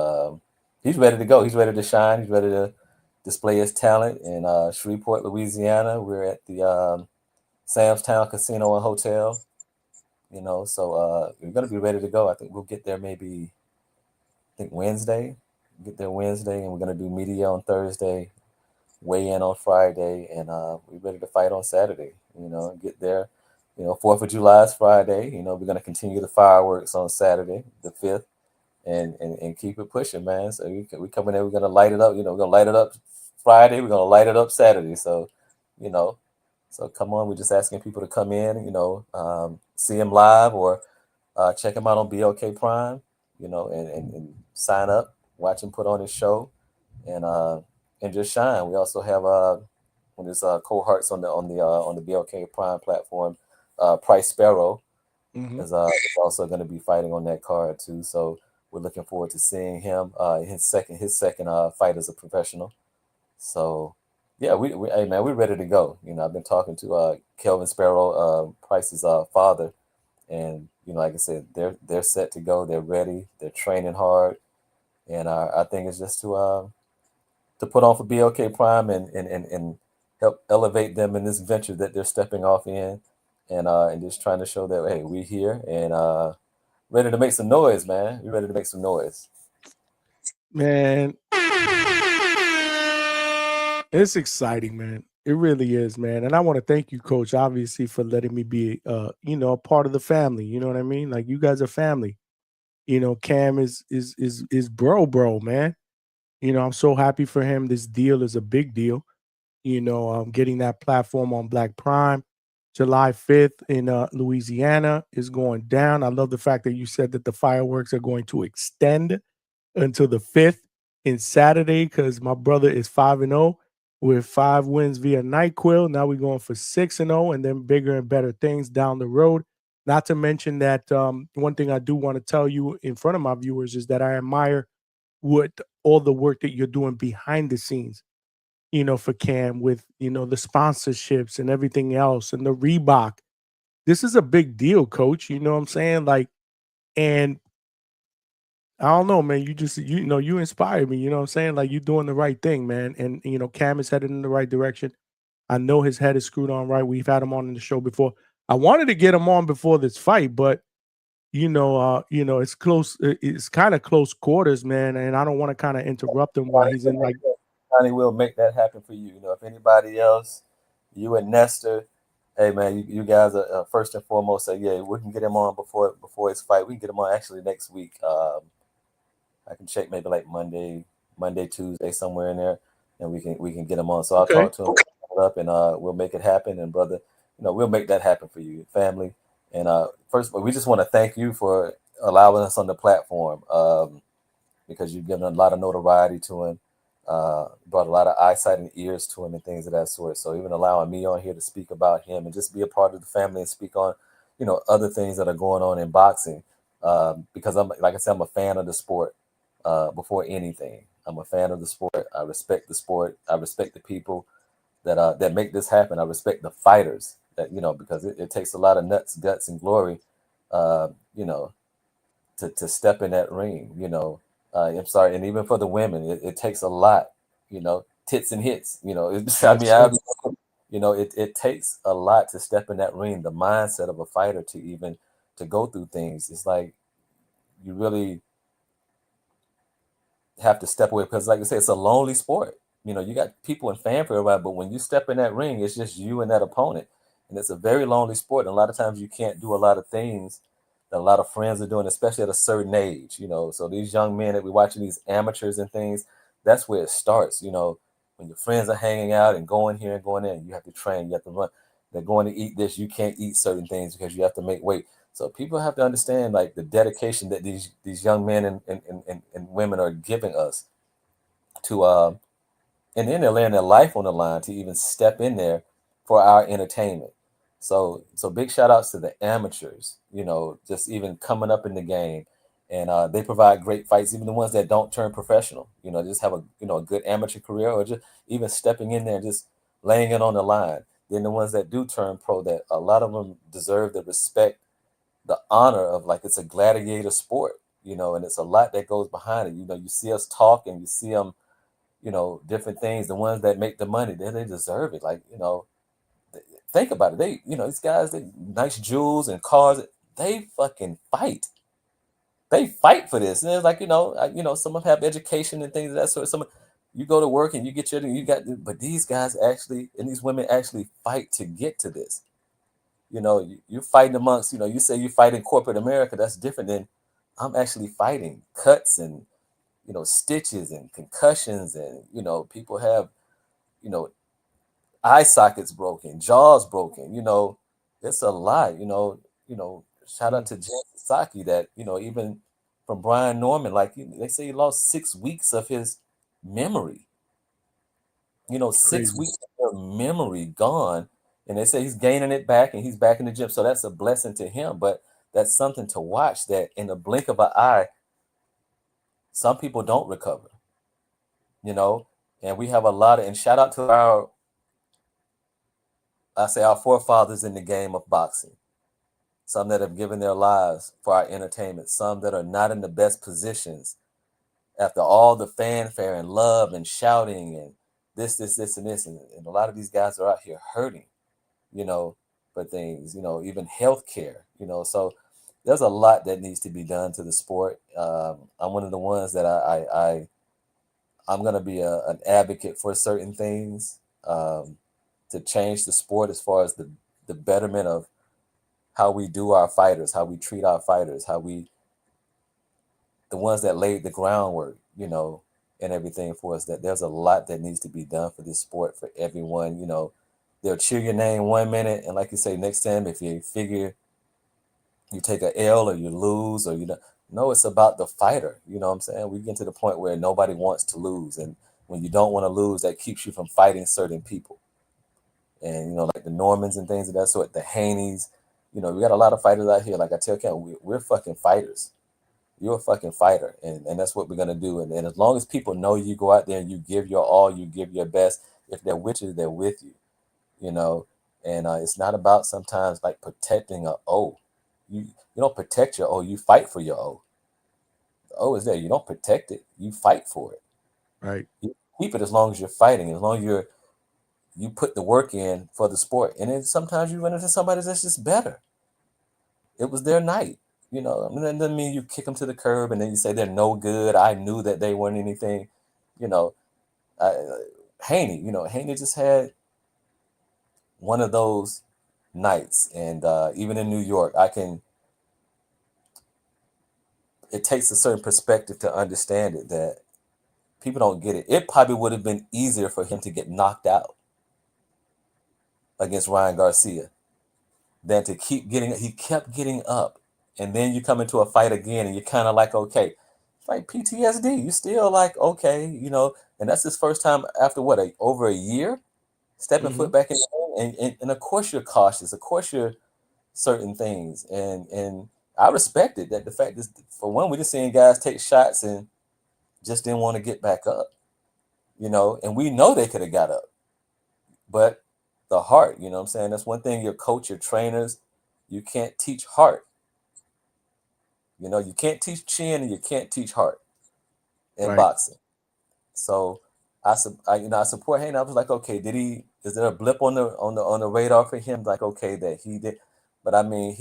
He's ready to go. He's ready to shine. He's ready to display his talent in Shreveport, Louisiana. We're at the Sam's Town Casino and Hotel. So we're going to be ready to go. I think we'll get there maybe, Wednesday. Get there Wednesday, and we're going to do media on Thursday, weigh in on Friday, and we're ready to fight on Saturday. Get there. 4th of July is Friday. We're going to continue the fireworks on Saturday, the 5th. And keep it pushing, man. So we come in there, we're gonna light it up. We're gonna light it up Friday. We're gonna light it up Saturday. So, so come on. We're just asking people to come in. See him live or check him out on BLK Prime. And sign up, watch him put on his show, and just shine. We also have one of his cohorts on the BLK Prime platform, Price Sparrow. Is also going to be fighting on that card too. So we're looking forward to seeing him his second fight as a professional. So yeah, hey man, we're ready to go. I've been talking to Kelvin Sparrow, Price's father, and like I said, they're set to go. They're ready. They're training hard, and our thing is just to put on for BLK Prime and help elevate them in this venture that they're stepping off in. And just trying to show that, hey, we're here and ready to make some noise, man. We're ready to make some noise. Man, it's exciting, man. It really is, man. And I want to thank you, Coach, obviously, for letting me be, a part of the family. You know what I mean? Like, you guys are family. Cam is bro, man. I'm so happy for him. This deal is a big deal. Getting that platform on Black Prime. July 5th in Louisiana is going down. I love the fact that you said that the fireworks are going to extend until the 5th in Saturday, because my brother is 5-0 with 5 wins via NyQuil. Now we're going for 6-0 and then bigger and better things down the road. Not to mention that one thing I do want to tell you in front of my viewers is that I admire all the work that you're doing behind the scenes. For Cam with, the sponsorships and everything else and the Reebok. This is a big deal, Coach. You know what I'm saying? Like, and I don't know, man. You just, you inspire me. You know what I'm saying? Like, you're doing the right thing, man. And, Cam is headed in the right direction. I know his head is screwed on right. We've had him on in the show before. I wanted to get him on before this fight, but, it's close. It's kind of close quarters, man. And I don't want to kind of interrupt him while he's in like. Haney will make that happen for you. If anybody else, you and Nestor, hey man, you guys are first and foremost. So yeah, we can get him on before his fight. We can get him on actually next week. I can check maybe like Monday, Tuesday, somewhere in there, and we can get him on. So I'll talk to him up, and we'll make it happen. And brother, we'll make that happen for you, family. And first of all, we just want to thank you for allowing us on the platform, because you've given a lot of notoriety to him, brought a lot of eyesight and ears to him and things of that sort. So even allowing me on here to speak about him and just be a part of the family and speak on, other things that are going on in boxing, because like I said, I'm a fan of the sport before anything. I'm a fan of the sport. I respect the sport. I respect the people that make this happen. I respect the fighters because it takes a lot of nuts, guts, and glory, to step in that ring. I'm sorry, and even for the women, it takes a lot. Tits and hits. It takes a lot to step in that ring. The mindset of a fighter to go through things. It's like you really have to step away because, like I said, it's a lonely sport. You got people and fanfare around, but when you step in that ring, it's just you and that opponent, and it's a very lonely sport. And a lot of times, you can't do a lot of things that a lot of friends are doing, especially at a certain age. So these young men that we're watching, these amateurs and things, that's where it starts. When your friends are hanging out and going here and going in, you have to train, you have to run. They're going to eat this, you can't eat certain things because you have to make weight. So people have to understand like the dedication that these young men and women are giving us to and then they're laying their life on the line to even step in there for our entertainment. So big shout outs to the amateurs, just even coming up in the game, and they provide great fights. Even the ones that don't turn professional, just have a good amateur career, or just even stepping in there and just laying it on the line. Then the ones that do turn pro, that a lot of them deserve the respect, the honor of like it's a gladiator sport, and it's a lot that goes behind it. You see us talk and you see them, different things. The ones that make the money, they deserve it. Like, think about it. They, these guys, they nice jewels and cars. They fucking fight. They fight for this. And it's like, some of them have education and things of that sort. Some you go to work and you get but these guys actually, and these women actually fight to get to this. You're fighting amongst, you say you fight in corporate America. That's different than I'm actually fighting cuts and, stitches and concussions, and, people have, eye sockets broken, jaws broken, it's a lot, shout out to Jen Saki that, even from Brian Norman, like they say he lost 6 weeks of his memory, 6 Crazy. weeks of your memory gone. And they say he's gaining it back and he's back in the gym. So that's a blessing to him, but that's something to watch that in the blink of an eye, some people don't recover, and we have a lot of, and shout out to our forefathers in the game of boxing, some that have given their lives for our entertainment, some that are not in the best positions after all the fanfare and love and shouting and this, and this. And a lot of these guys are out here hurting, for things, even healthcare, so there's a lot that needs to be done to the sport. I'm one of the ones that I'm going to be an advocate for certain things to change the sport as far as the betterment of how we do our fighters, how we treat our fighters, the ones that laid the groundwork, and everything for us, that there's a lot that needs to be done for this sport for everyone. They'll cheer your name 1 minute, and like you say, next time if you figure you take a L or you lose or no, it's about the fighter. You know what I'm saying? We get to the point where nobody wants to lose, and when you don't want to lose, that keeps you from fighting certain people. And like the Normans and things of that sort, the Haneys. We got a lot of fighters out here. Like I tell Ken, we're fucking fighters. You're a fucking fighter, and that's what we're gonna do. And as long as people know you go out there and you give your all, you give your best. If they're with you, they're with you. And it's not about sometimes like protecting a O. You don't protect your O, you fight for your O. The O is there. You don't protect it, you fight for it. Right. You keep it as long as you're fighting, as long as you put the work in for the sport. And then sometimes you run into somebody that's just better. It was their night. And that doesn't mean you kick them to the curb and then you say they're no good. I knew that they weren't anything. Haney, Haney just had one of those nights. And even in New York, it takes a certain perspective to understand it, that people don't get it. It probably would have been easier for him to get knocked out against Ryan Garcia than to keep getting. He kept getting up, and then you come into a fight again, and you're kind of like, okay, like PTSD. You still like, okay, and that's his first time after what, over a year stepping foot back in the ring, and of course you're cautious. Of course you're certain things, and I respect it. That the fact is, for one, we just seeing guys take shots and just didn't want to get back up, and we know they could have got up, but the heart, what I'm saying, that's one thing. Your coach, your trainers, you can't teach heart. You can't teach chin and you can't teach heart in Right. boxing. So I support Haney. I was like, okay, is there a blip on the radar for him? Like, okay, that he did, but I mean,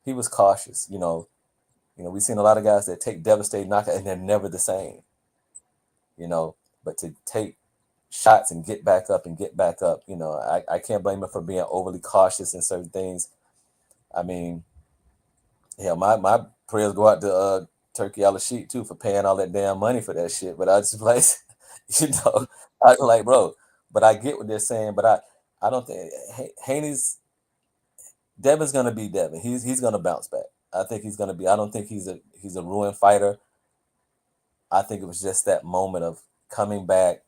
he was cautious. We've seen a lot of guys that take devastating knockouts and they're never the same. But to take shots and get back up, I can't blame him for being overly cautious in certain things. I mean, yeah, my prayers go out to Turkey Al-Sheikh too for paying all that damn money for that shit. But I just like, I like, bro. But I get what they're saying. But I don't think Devin's gonna be Devin. He's gonna bounce back. I think he's gonna be. I don't think he's a ruined fighter. I think it was just that moment of coming back.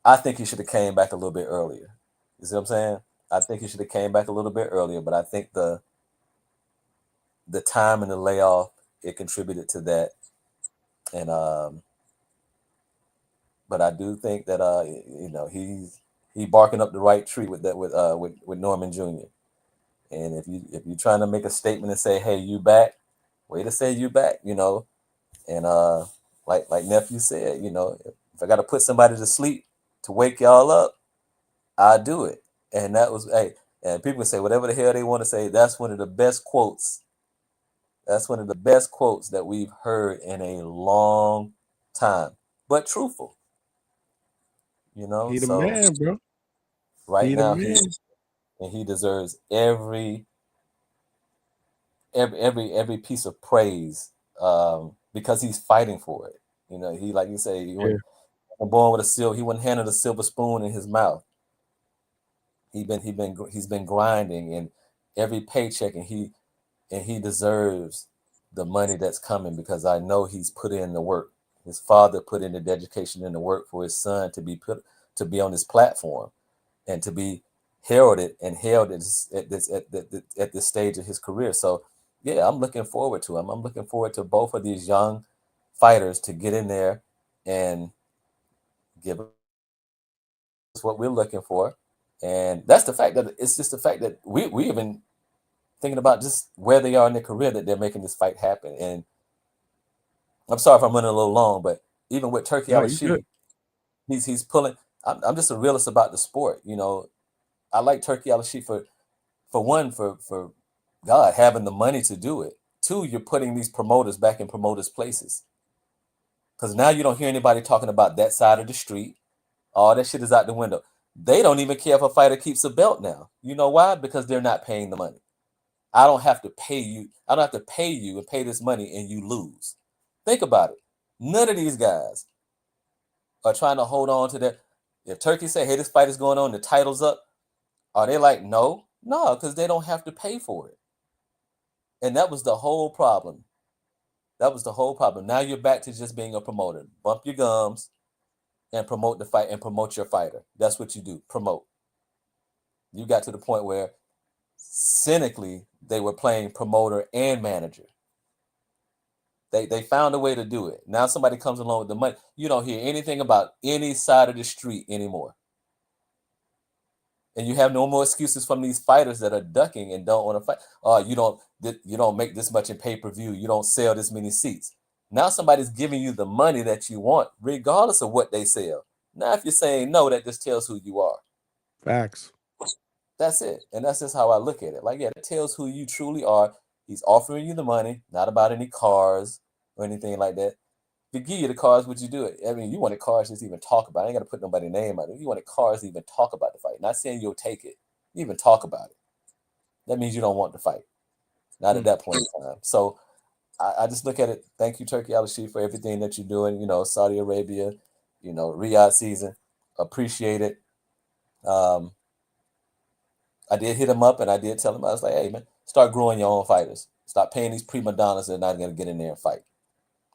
I think he should have came back a little bit earlier. You see what I'm saying? I think he should have came back a little bit earlier. But I think the time and the layoff, it contributed to that. And but I do think that he's barking up the right tree with that with Norman Jr. And if you're trying to make a statement and say, hey, you back, way to say you back, and like nephew said, if I got to put somebody to sleep to wake y'all up, I do it. And that was, hey, and people can say whatever the hell they want to say. That's one of the best quotes. That's one of the best quotes that we've heard in a long time, but truthful. He the So man, bro. right He the now man. he deserves every piece of praise, because he's fighting for it. He, like you say, he wasn't born with he wasn't handed a silver spoon in his mouth. He's been grinding, and every paycheck, and he deserves the money that's coming, because I know he's put in the work. His father put in the dedication and the work for his son to be on this platform and to be heralded and held at this stage of his career. So yeah, I'm looking forward to him. I'm looking forward to both of these young fighters to get in there and give us what we're looking for. And that's the fact that it's just the fact that we even thinking about just where they are in their career, that they're making this fight happen. And I'm sorry if I'm running a little long, but even with Turkey No, you Al-Sheikh, good. he's pulling. I'm just a realist about the sport. I like Turkey Al-Sheikh for one, for God having the money to do it. Two, you're putting these promoters back in promoters' places, because now you don't hear anybody talking about that side of the street. All that shit is out the window. They don't even care if a fighter keeps a belt now. You know why? Because they're not paying the money. I don't have to pay you. I don't have to pay you and pay this money and you lose. Think about it. None of these guys are trying to hold on to that. If Turkey say, hey, this fight is going on, the title's up, are they like, no, because they don't have to pay for it. And that was the whole problem. Now you're back to just being a promoter. Bump your gums and promote the fight and promote your fighter. That's what you do. Promote. You got to the point where cynically they were playing promoter and manager. They found a way to do it. Now somebody comes along with the money. You don't hear anything about any side of the street anymore. And you have no more excuses from these fighters that are ducking and don't want to fight. Oh, you don't make this much in pay-per-view. You don't sell this many seats. Now somebody's giving you the money that you want, regardless of what they sell. Now, if you're saying no, that just tells who you are. Facts. That's it. And that's just how I look at it. Like, yeah, it tells who you truly are. He's offering you the money, not about any cars or anything like that. If he give you the cars, would you do it? I mean, you wanted cars just even talk about it. I ain't got to put nobody's name out of it. You wanted cars to even talk about the fight. Not saying you'll take it. You even talk about it. That means you don't want the fight. Not at that point in time. So I just look at it. Thank you, Turkey Al-Sheikh, for everything that you're doing. Saudi Arabia, Riyadh season. Appreciate it. I did hit him up and I did tell him, I was like, hey man, start growing your own fighters. Stop paying these prima donnas that are not going to get in there and fight.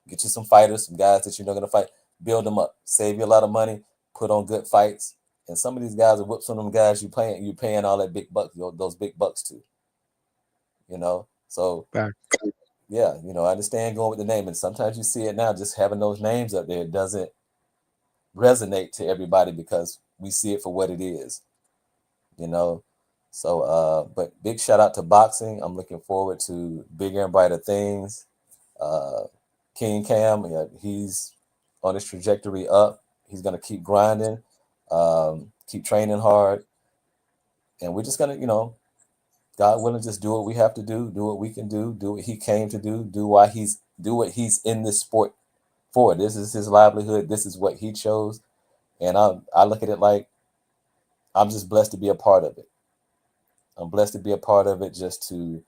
Get you some fighters, some guys that you're not going to fight. Build them up. Save you a lot of money. Put on good fights. And some of these guys are whip some of them guys you paying all that big bucks, those big bucks to. You know, so Back. yeah, you know, I understand going with the name, and sometimes you see it now. Just having those names up there doesn't resonate to everybody because we see it for what it is. You know, so but big shout out to boxing. I'm looking forward to bigger and brighter things. King Cam, yeah, he's on his trajectory up. He's gonna keep grinding, keep training hard, and we're just gonna, you know, God willing, just do what we have to do what we can do what he came to do what he's in this sport for. This is his livelihood. This is what he chose, and I look at it like I'm just blessed to be a part of it. I'm blessed to be a part of it, just to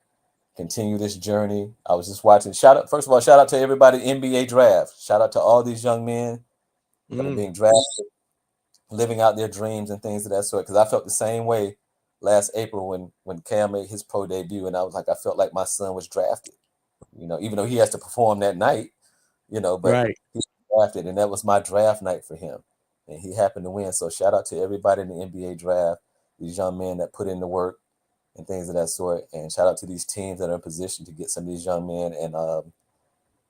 continue this journey. I was just watching. First of all, shout out to everybody NBA draft. Shout out to all these young men that are being drafted, living out their dreams and things of that sort. Because I felt the same way last April when Cam made his pro debut, and I was like, I felt like my son was drafted. You know, even though he has to perform that night, you know, but Right. he was drafted, and that was my draft night for him, and he happened to win. So shout out to everybody in the NBA draft, these young men that put in the work and things of that sort, and shout out to these teams that are in position to get some of these young men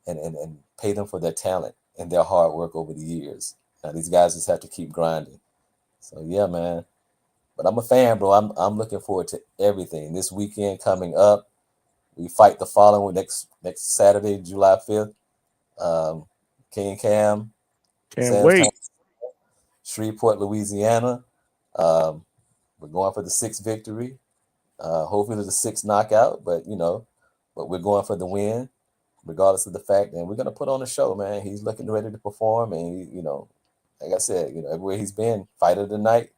and pay them for their talent and their hard work over the years. Now these guys just have to keep grinding. So yeah, man. But I'm a fan, bro. I'm looking forward to everything. This weekend coming up, we fight the following next Saturday, July 5th. King Cam, Can't Sam's wait. Town, Shreveport, Louisiana. We're going for the 6th victory. Hopefully the 6th knockout, but we're going for the win, regardless of the fact. And we're gonna put on a show, man. He's looking ready to perform, and like I said, everywhere he's been, fight of the night,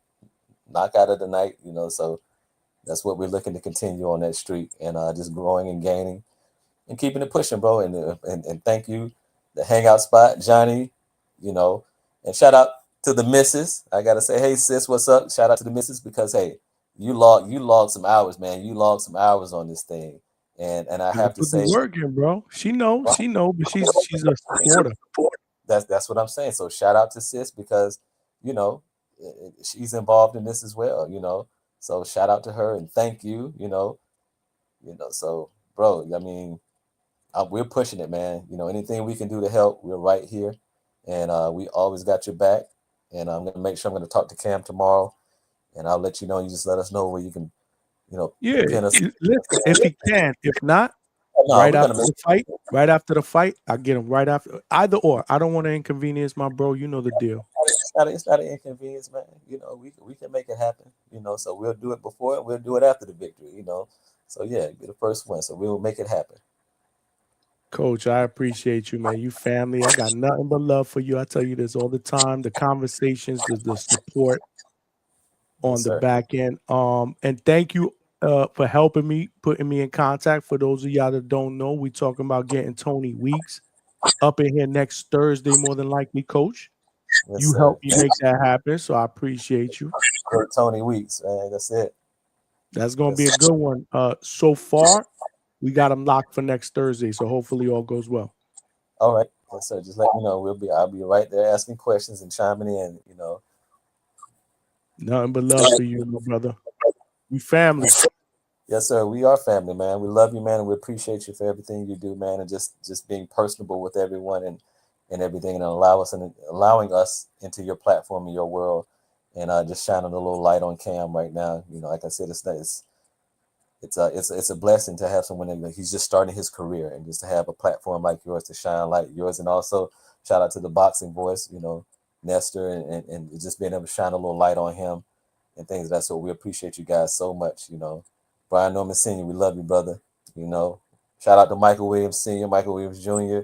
knockout of the night. So that's what we're looking to continue on that streak, and just growing and gaining and keeping it pushing, bro. And thank you, the Hangout spot, Johnny. And shout out to the missus. I gotta say, hey sis, what's up? Shout out to the missus, because hey, you logged some hours, man. You logged some hours on this thing, and I Gotta have to put the say, work in, bro. She know, but she's a supporter. that's what I'm saying. So shout out to sis, because she's involved in this as well. So shout out to her and thank you. So bro, I mean, we're pushing it, man. Anything we can do to help, we're right here, and we always got your back. And I'm gonna make sure I'm gonna talk to Cam tomorrow, and I'll let you know. You just let us know where you can, pin us. Listen, if he can, if not, No, right we're after gonna the fight, I get him right after. Either or. I don't want to inconvenience my bro. You know the deal. It's not an inconvenience, man. We can make it happen. So we'll do it before and we'll do it after the victory. So yeah, be the first one. So we'll make it happen. Coach, I appreciate you, man. You family. I got nothing but love for you. I tell you this all the time. The conversations, the support on the back end. And thank you for helping me, putting me in contact. For those of y'all that don't know, we talking about getting Tony Weeks up in here next Thursday, more than likely, Coach. Yes, you sir. helped me make that happen, so I appreciate you. Tony Weeks, man. That's it. That's gonna be a good one. So far, we got him locked for next Thursday, so hopefully all goes well. All right. Yes, sir. Just let me know. I'll be right there asking questions and chiming in, Nothing but love for you, my brother. We family. Yes, sir. We are family, man. We love you, man, and we appreciate you for everything you do, man, and just being personable with everyone and everything, and allowing us into your platform and your world, and just shining a little light on Cam right now. Like I said, it's a blessing to have someone that he's just starting his career, and just to have a platform like yours to shine like yours. And also shout out to the boxing voice, Nestor, and just being able to shine a little light on him and things of that sort. We appreciate you guys so much. Brian Norman Sr., we love you, brother. Shout out to Michael Williams Sr., Michael Williams Jr.,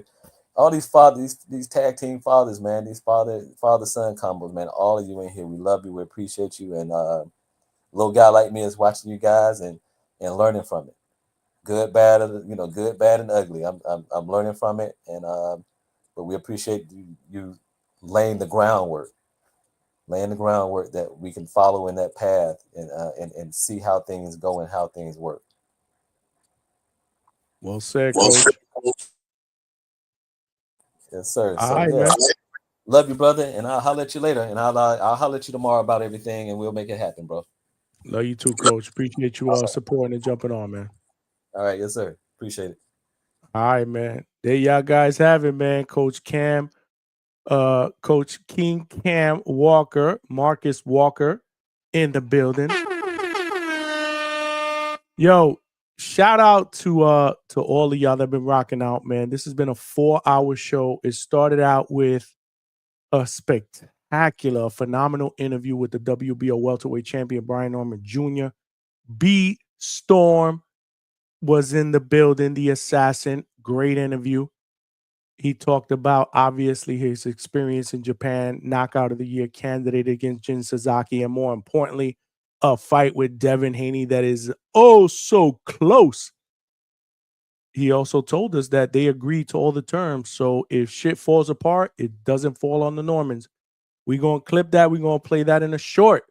all these fathers, these tag team fathers, man, these father-son combos, man, all of you in here, we love you, we appreciate you. And little guy like me is watching you guys and learning from it. Good, bad, good, bad, and ugly. I'm learning from it, and but we appreciate you laying the groundwork. laying the groundwork that we can follow in that path and see how things go and how things work. Well said, Coach. Yes, sir. All So right, yeah, man. love you, brother, and I'll holler at you later, and I'll holler at you tomorrow about everything, and we'll make it happen, bro. Love you too, Coach. Appreciate you supporting and jumping on, man. All right, yes, sir. Appreciate it. All right, man. There y'all guys have it, man. Coach Cam, Coach King Cam Walker, Marcus Walker in the building. Yo, shout out to all of y'all that have been rocking out, man. This has been a 4-hour show. It started out with a spectacular, phenomenal interview with the WBO welterweight champion Brian Norman Jr. B Storm was in the building, the assassin. Great interview. He talked about, obviously, his experience in Japan, knockout of the year candidate against Jin Sasaki, and more importantly, a fight with Devin Haney that is oh so close. He also told us that they agreed to all the terms. So if shit falls apart, it doesn't fall on the Normans. We're going to clip that. We're going to play that in a short.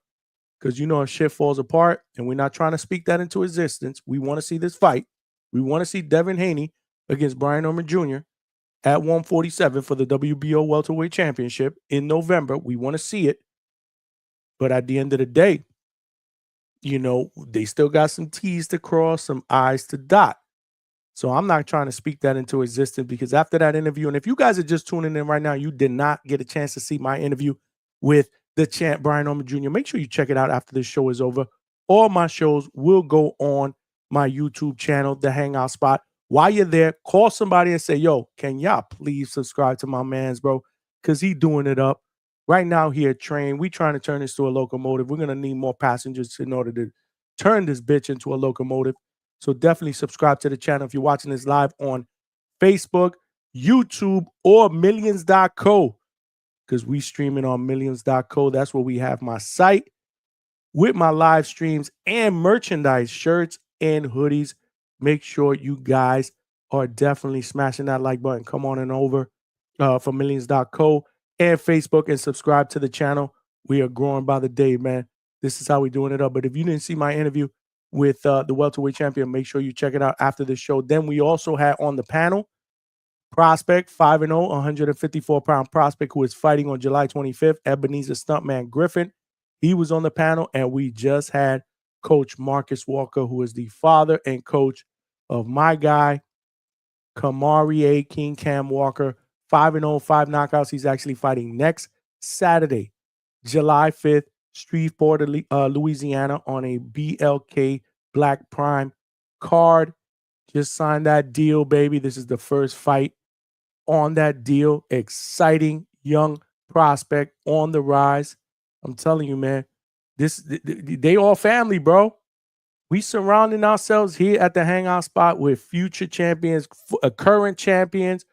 Because, if shit falls apart, and we're not trying to speak that into existence, we want to see this fight. We want to see Devin Haney against Brian Norman Jr. at 147 for the WBO welterweight championship in November. We want to see it. But at the end of the day, they still got some T's to cross, some I's to dot. So I'm not trying to speak that into existence, because after that interview, and if you guys are just tuning in right now, you did not get a chance to see my interview with the champ, Brian Norman Jr., make sure you check it out after this show is over. All my shows will go on my YouTube channel, The Hangout Spot. While you're there, call somebody and say, yo, can y'all please subscribe to my mans, bro? Because he doing it up. Right now here at Train, we trying to turn this to a locomotive. We're going to need more passengers in order to turn this bitch into a locomotive. So definitely subscribe to the channel if you're watching this live on Facebook, YouTube, or millions.co, because we streaming on millions.co. That's where we have my site with my live streams and merchandise, shirts and hoodies. Make sure you guys are definitely smashing that like button. Come on and over for millions.co and Facebook and subscribe to the channel. We are growing by the day, man. This is how we're doing it up. But if you didn't see my interview with the welterweight champion, make sure you check it out after the show. Then we also had on the panel prospect, 5-0, 154-pound prospect who is fighting on July 25th, Ebenezer Stuntman Griffith. He was on the panel, and we just had Coach Marcus Walker, who is the father and coach of my guy, Kamari A. King Cam Walker, 5-0, 5 knockouts. He's actually fighting next Saturday, July 5th, Shreveport, Louisiana, on a BLK Black Prime card. Just signed that deal, baby. This is the first fight on that deal. Exciting young prospect on the rise. I'm telling you, man, they all family, bro. We surrounding ourselves here at the Hangout Spot with future champions, current champions,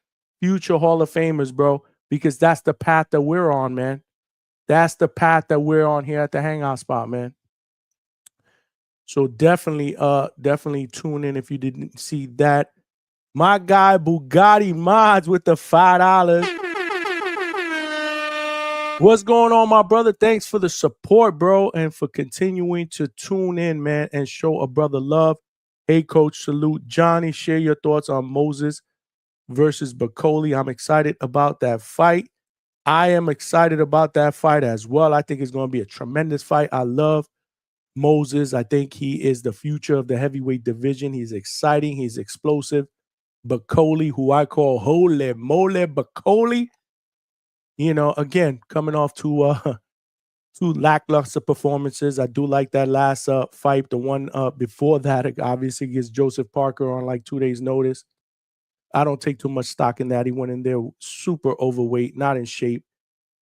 future Hall of Famers, bro, because that's the path that we're on, man. That's the path that we're on here at the Hangout Spot, man. So definitely tune in if you didn't see that. My guy Bugatti Mods with the $5. What's going on, my brother? Thanks for the support, bro, and for continuing to tune in, man, and show a brother love. Hey, Coach, salute. Johnny, share your thoughts on Moses versus Bacoli. I'm excited about that fight. I am excited about that fight as well. I think it's going to be a tremendous fight. I love Moses. I think he is the future of the heavyweight division. He's exciting. He's explosive. Bacoli, who I call Holy Moly Bacoli, again, coming off two lackluster performances. I do like that last fight. The one before that, obviously, against Joseph Parker on like 2 days' notice. I don't take too much stock in that. He went in there super overweight, not in shape,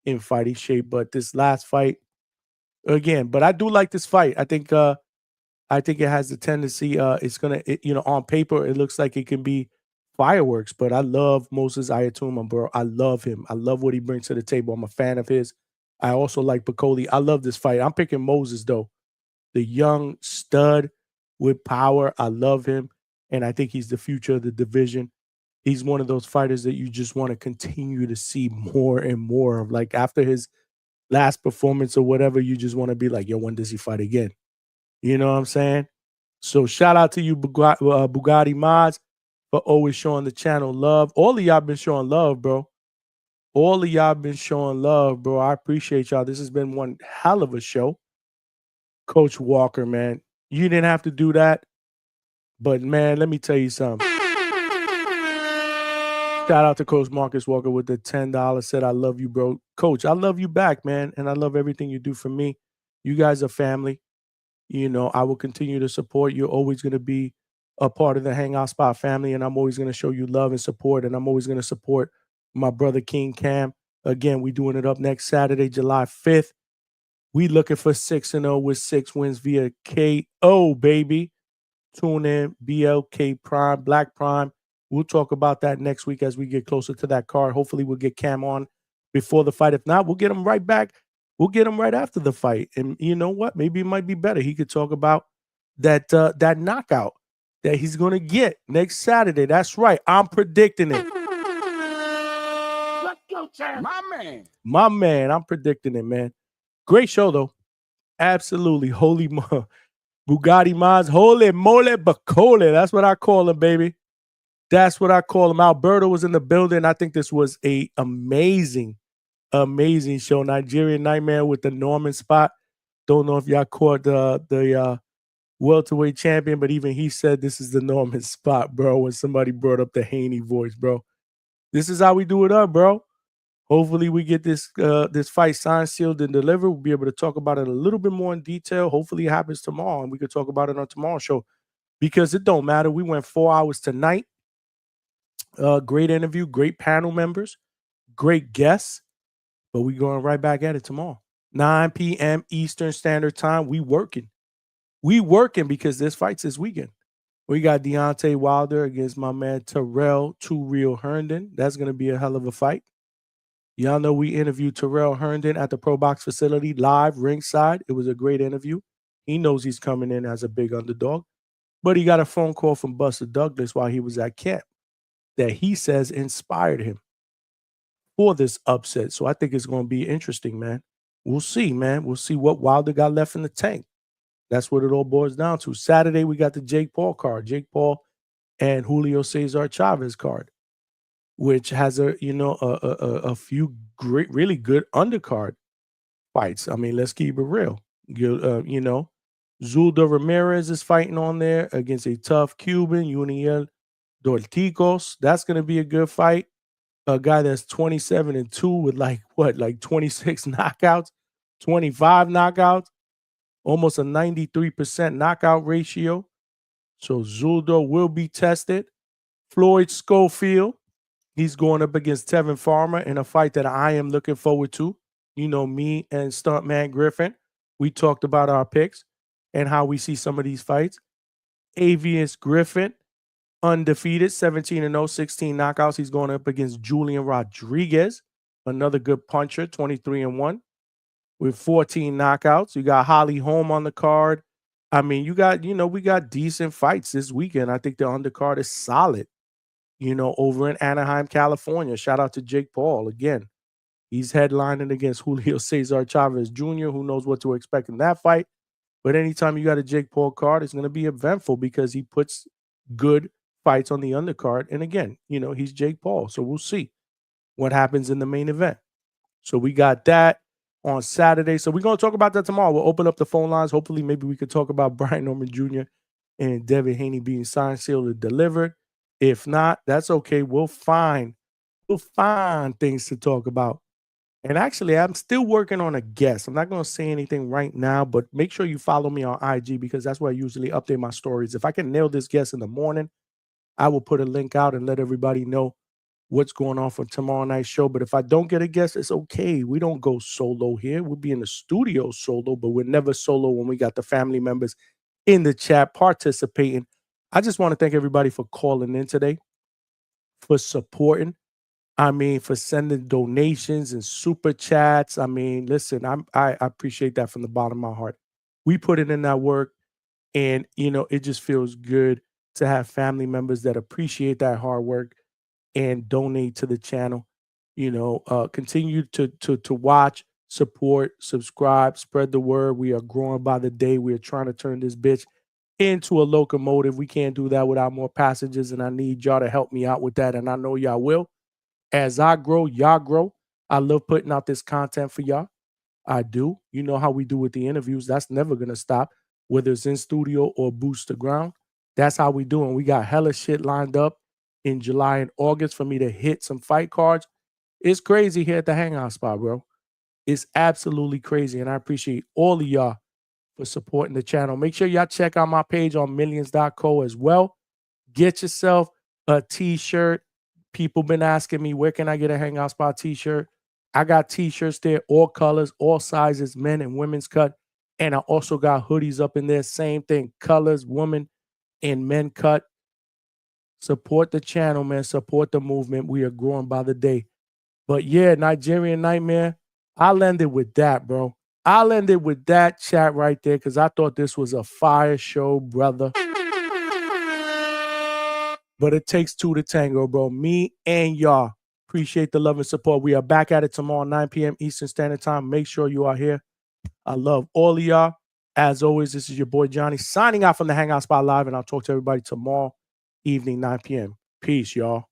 in fighting shape. But this last fight, again, but I do like this fight. I think it has the tendency. It's gonna, on paper, it looks like it can be fireworks. But I love Moses Ayatuma, bro. I love him. I love what he brings to the table. I'm a fan of his. I also like Bacoli. I love this fight. I'm picking Moses, though. The young stud with power. I love him. And I think he's the future of the division. He's one of those fighters that you just want to continue to see more and more of. Like after his last performance or whatever, you just want to be like, yo, when does he fight again? You know what I'm saying? So shout out to you, Bugatti Mods, for always showing the channel love. All of y'all been showing love, bro. All of y'all been showing love, bro. I appreciate y'all. This has been one hell of a show. Coach Walker, man, you didn't have to do that. But, man, let me tell you something. Shout out to Coach Marcus Walker with the $10. Said, I love you, bro. Coach, I love you back, man. And I love everything you do for me. You guys are family. You know, I will continue to support. You're always going to be a part of the Hangout Spot family. And I'm always going to show you love and support. And I'm always going to support my brother King Cam. Again, we doing it up next Saturday, July 5th. We looking for 6-0 with 6 wins via KO, baby. Tune in, BLK Prime, Black Prime. We'll talk about that next week as we get closer to that card. Hopefully we'll get Cam on before the fight. If not, we'll get him right back. We'll get him right after the fight. And you know what? Maybe it might be better. He could talk about that that knockout that he's going to get next Saturday. That's right. I'm predicting it. Let's go, champ. My man. My man, I'm predicting it, man. Great show, though. Absolutely. Holy Bugatti Mods. Holy mole bacole. That's what I call him, baby. That's what I call him. Alberto was in the building. I think this was a amazing show. Nigerian Nightmare with the Norman spot. Don't know if y'all caught the welterweight champion, but even he said this is the Norman spot, bro, when somebody brought up the Haney voice, bro. This is how we do it up, bro. Hopefully we get this fight signed, sealed, and delivered. We'll be able to talk about it a little bit more in detail. Hopefully it happens tomorrow, and we could talk about it on tomorrow's show because it don't matter. We went 4 hours tonight. Great interview, great panel members, great guests, but we going right back at it tomorrow. 9 p.m. Eastern Standard Time. We working because this fight's this weekend. We got Deontay Wilder against my man Terrell Too Real Herndon. That's going to be a hell of a fight. Y'all know we interviewed Terrell Herndon at the Pro Box facility live ringside. It was a great interview. He knows he's coming in as a big underdog, but he got a phone call from Buster Douglas while he was at camp that he says inspired him for this upset. So I think it's going to be interesting, man. We'll see, man. We'll see what Wilder got left in the tank. That's what it all boils down to. Saturday, we got the Jake Paul card. Jake Paul and Julio Cesar Chavez card, which has a few great, really good undercard fights. I mean, let's keep it real. Zulda Ramirez is fighting on there against a tough Cuban, Uniel Dorticos. That's going to be a good fight. A guy that's 27-2 with like 26 knockouts, 25 knockouts, almost a 93% knockout ratio. So Zulda will be tested. Floyd Schofield, he's going up against Tevin Farmer in a fight that I am looking forward to. You know, me and Stuntman Griffith, we talked about our picks and how we see some of these fights. Avius Griffith, undefeated, 17-0, 16 knockouts. He's going up against Julian Rodriguez, another good puncher, 23-1 with 14 knockouts. You got Holly Holm on the card. I mean, we got decent fights this weekend. I think the undercard is solid, over in Anaheim, California. Shout out to Jake Paul again. He's headlining against Julio Cesar Chavez Jr. Who knows what to expect in that fight? But anytime you got a Jake Paul card, it's going to be eventful because he puts good fights on the undercard. And again, he's Jake Paul. So we'll see what happens in the main event. So we got that on Saturday. So we're going to talk about that tomorrow. We'll open up the phone lines. Hopefully, maybe we could talk about Brian Norman Jr. and Devin Haney being signed, sealed, and delivered. If not, that's okay. We'll find things to talk about. And actually, I'm still working on a guest. I'm not going to say anything right now, but make sure you follow me on IG because that's where I usually update my stories. If I can nail this guest in the morning, I will put a link out and let everybody know what's going on for tomorrow night's show. But if I don't get a guest, it's okay. We don't go solo here. We'll be in the studio solo, but we're never solo when we got the family members in the chat participating. I just want to thank everybody for calling in today, for supporting. I mean, for sending donations and super chats. I mean, listen, I appreciate that from the bottom of my heart. We put it in that work, and it just feels good to have family members that appreciate that hard work and donate to the channel. Continue to watch, support, subscribe, spread the word. We are growing by the day. We are trying to turn this bitch into a locomotive. We can't do that without more passengers, and I need y'all to help me out with that, and I know y'all will. As I grow, y'all grow. I love putting out this content for y'all. I do. You know how we do with the interviews. That's never going to stop, whether it's in studio or boots to ground. That's how we do. And we got hella shit lined up in July and August for me to hit some fight cards. It's crazy here at the Hangout spot, bro. It's absolutely crazy. And I appreciate all of y'all for supporting the channel. Make sure y'all check out my page on millions.co as well. Get yourself a t-shirt. People been asking me, where can I get a Hangout Spot t-shirt? I got t-shirts there, all colors, all sizes, men and women's cut. And I also got hoodies up in there. Same thing, colors, women and men cut. Support the channel, man. Support the movement. We are growing by the day. But yeah, Nigerian Nightmare, I'll end it with that, bro. I'll end it with that chat right there because I thought this was a fire show, brother. But it takes two to tango, bro. Me and y'all. Appreciate the love and support. We are back at it tomorrow, 9 p.m. Eastern Standard Time. Make sure you are here. I love all of y'all. As always, this is your boy Johnny signing out from the Hangout Spot Live, and I'll talk to everybody tomorrow evening, 9 p.m. Peace, y'all.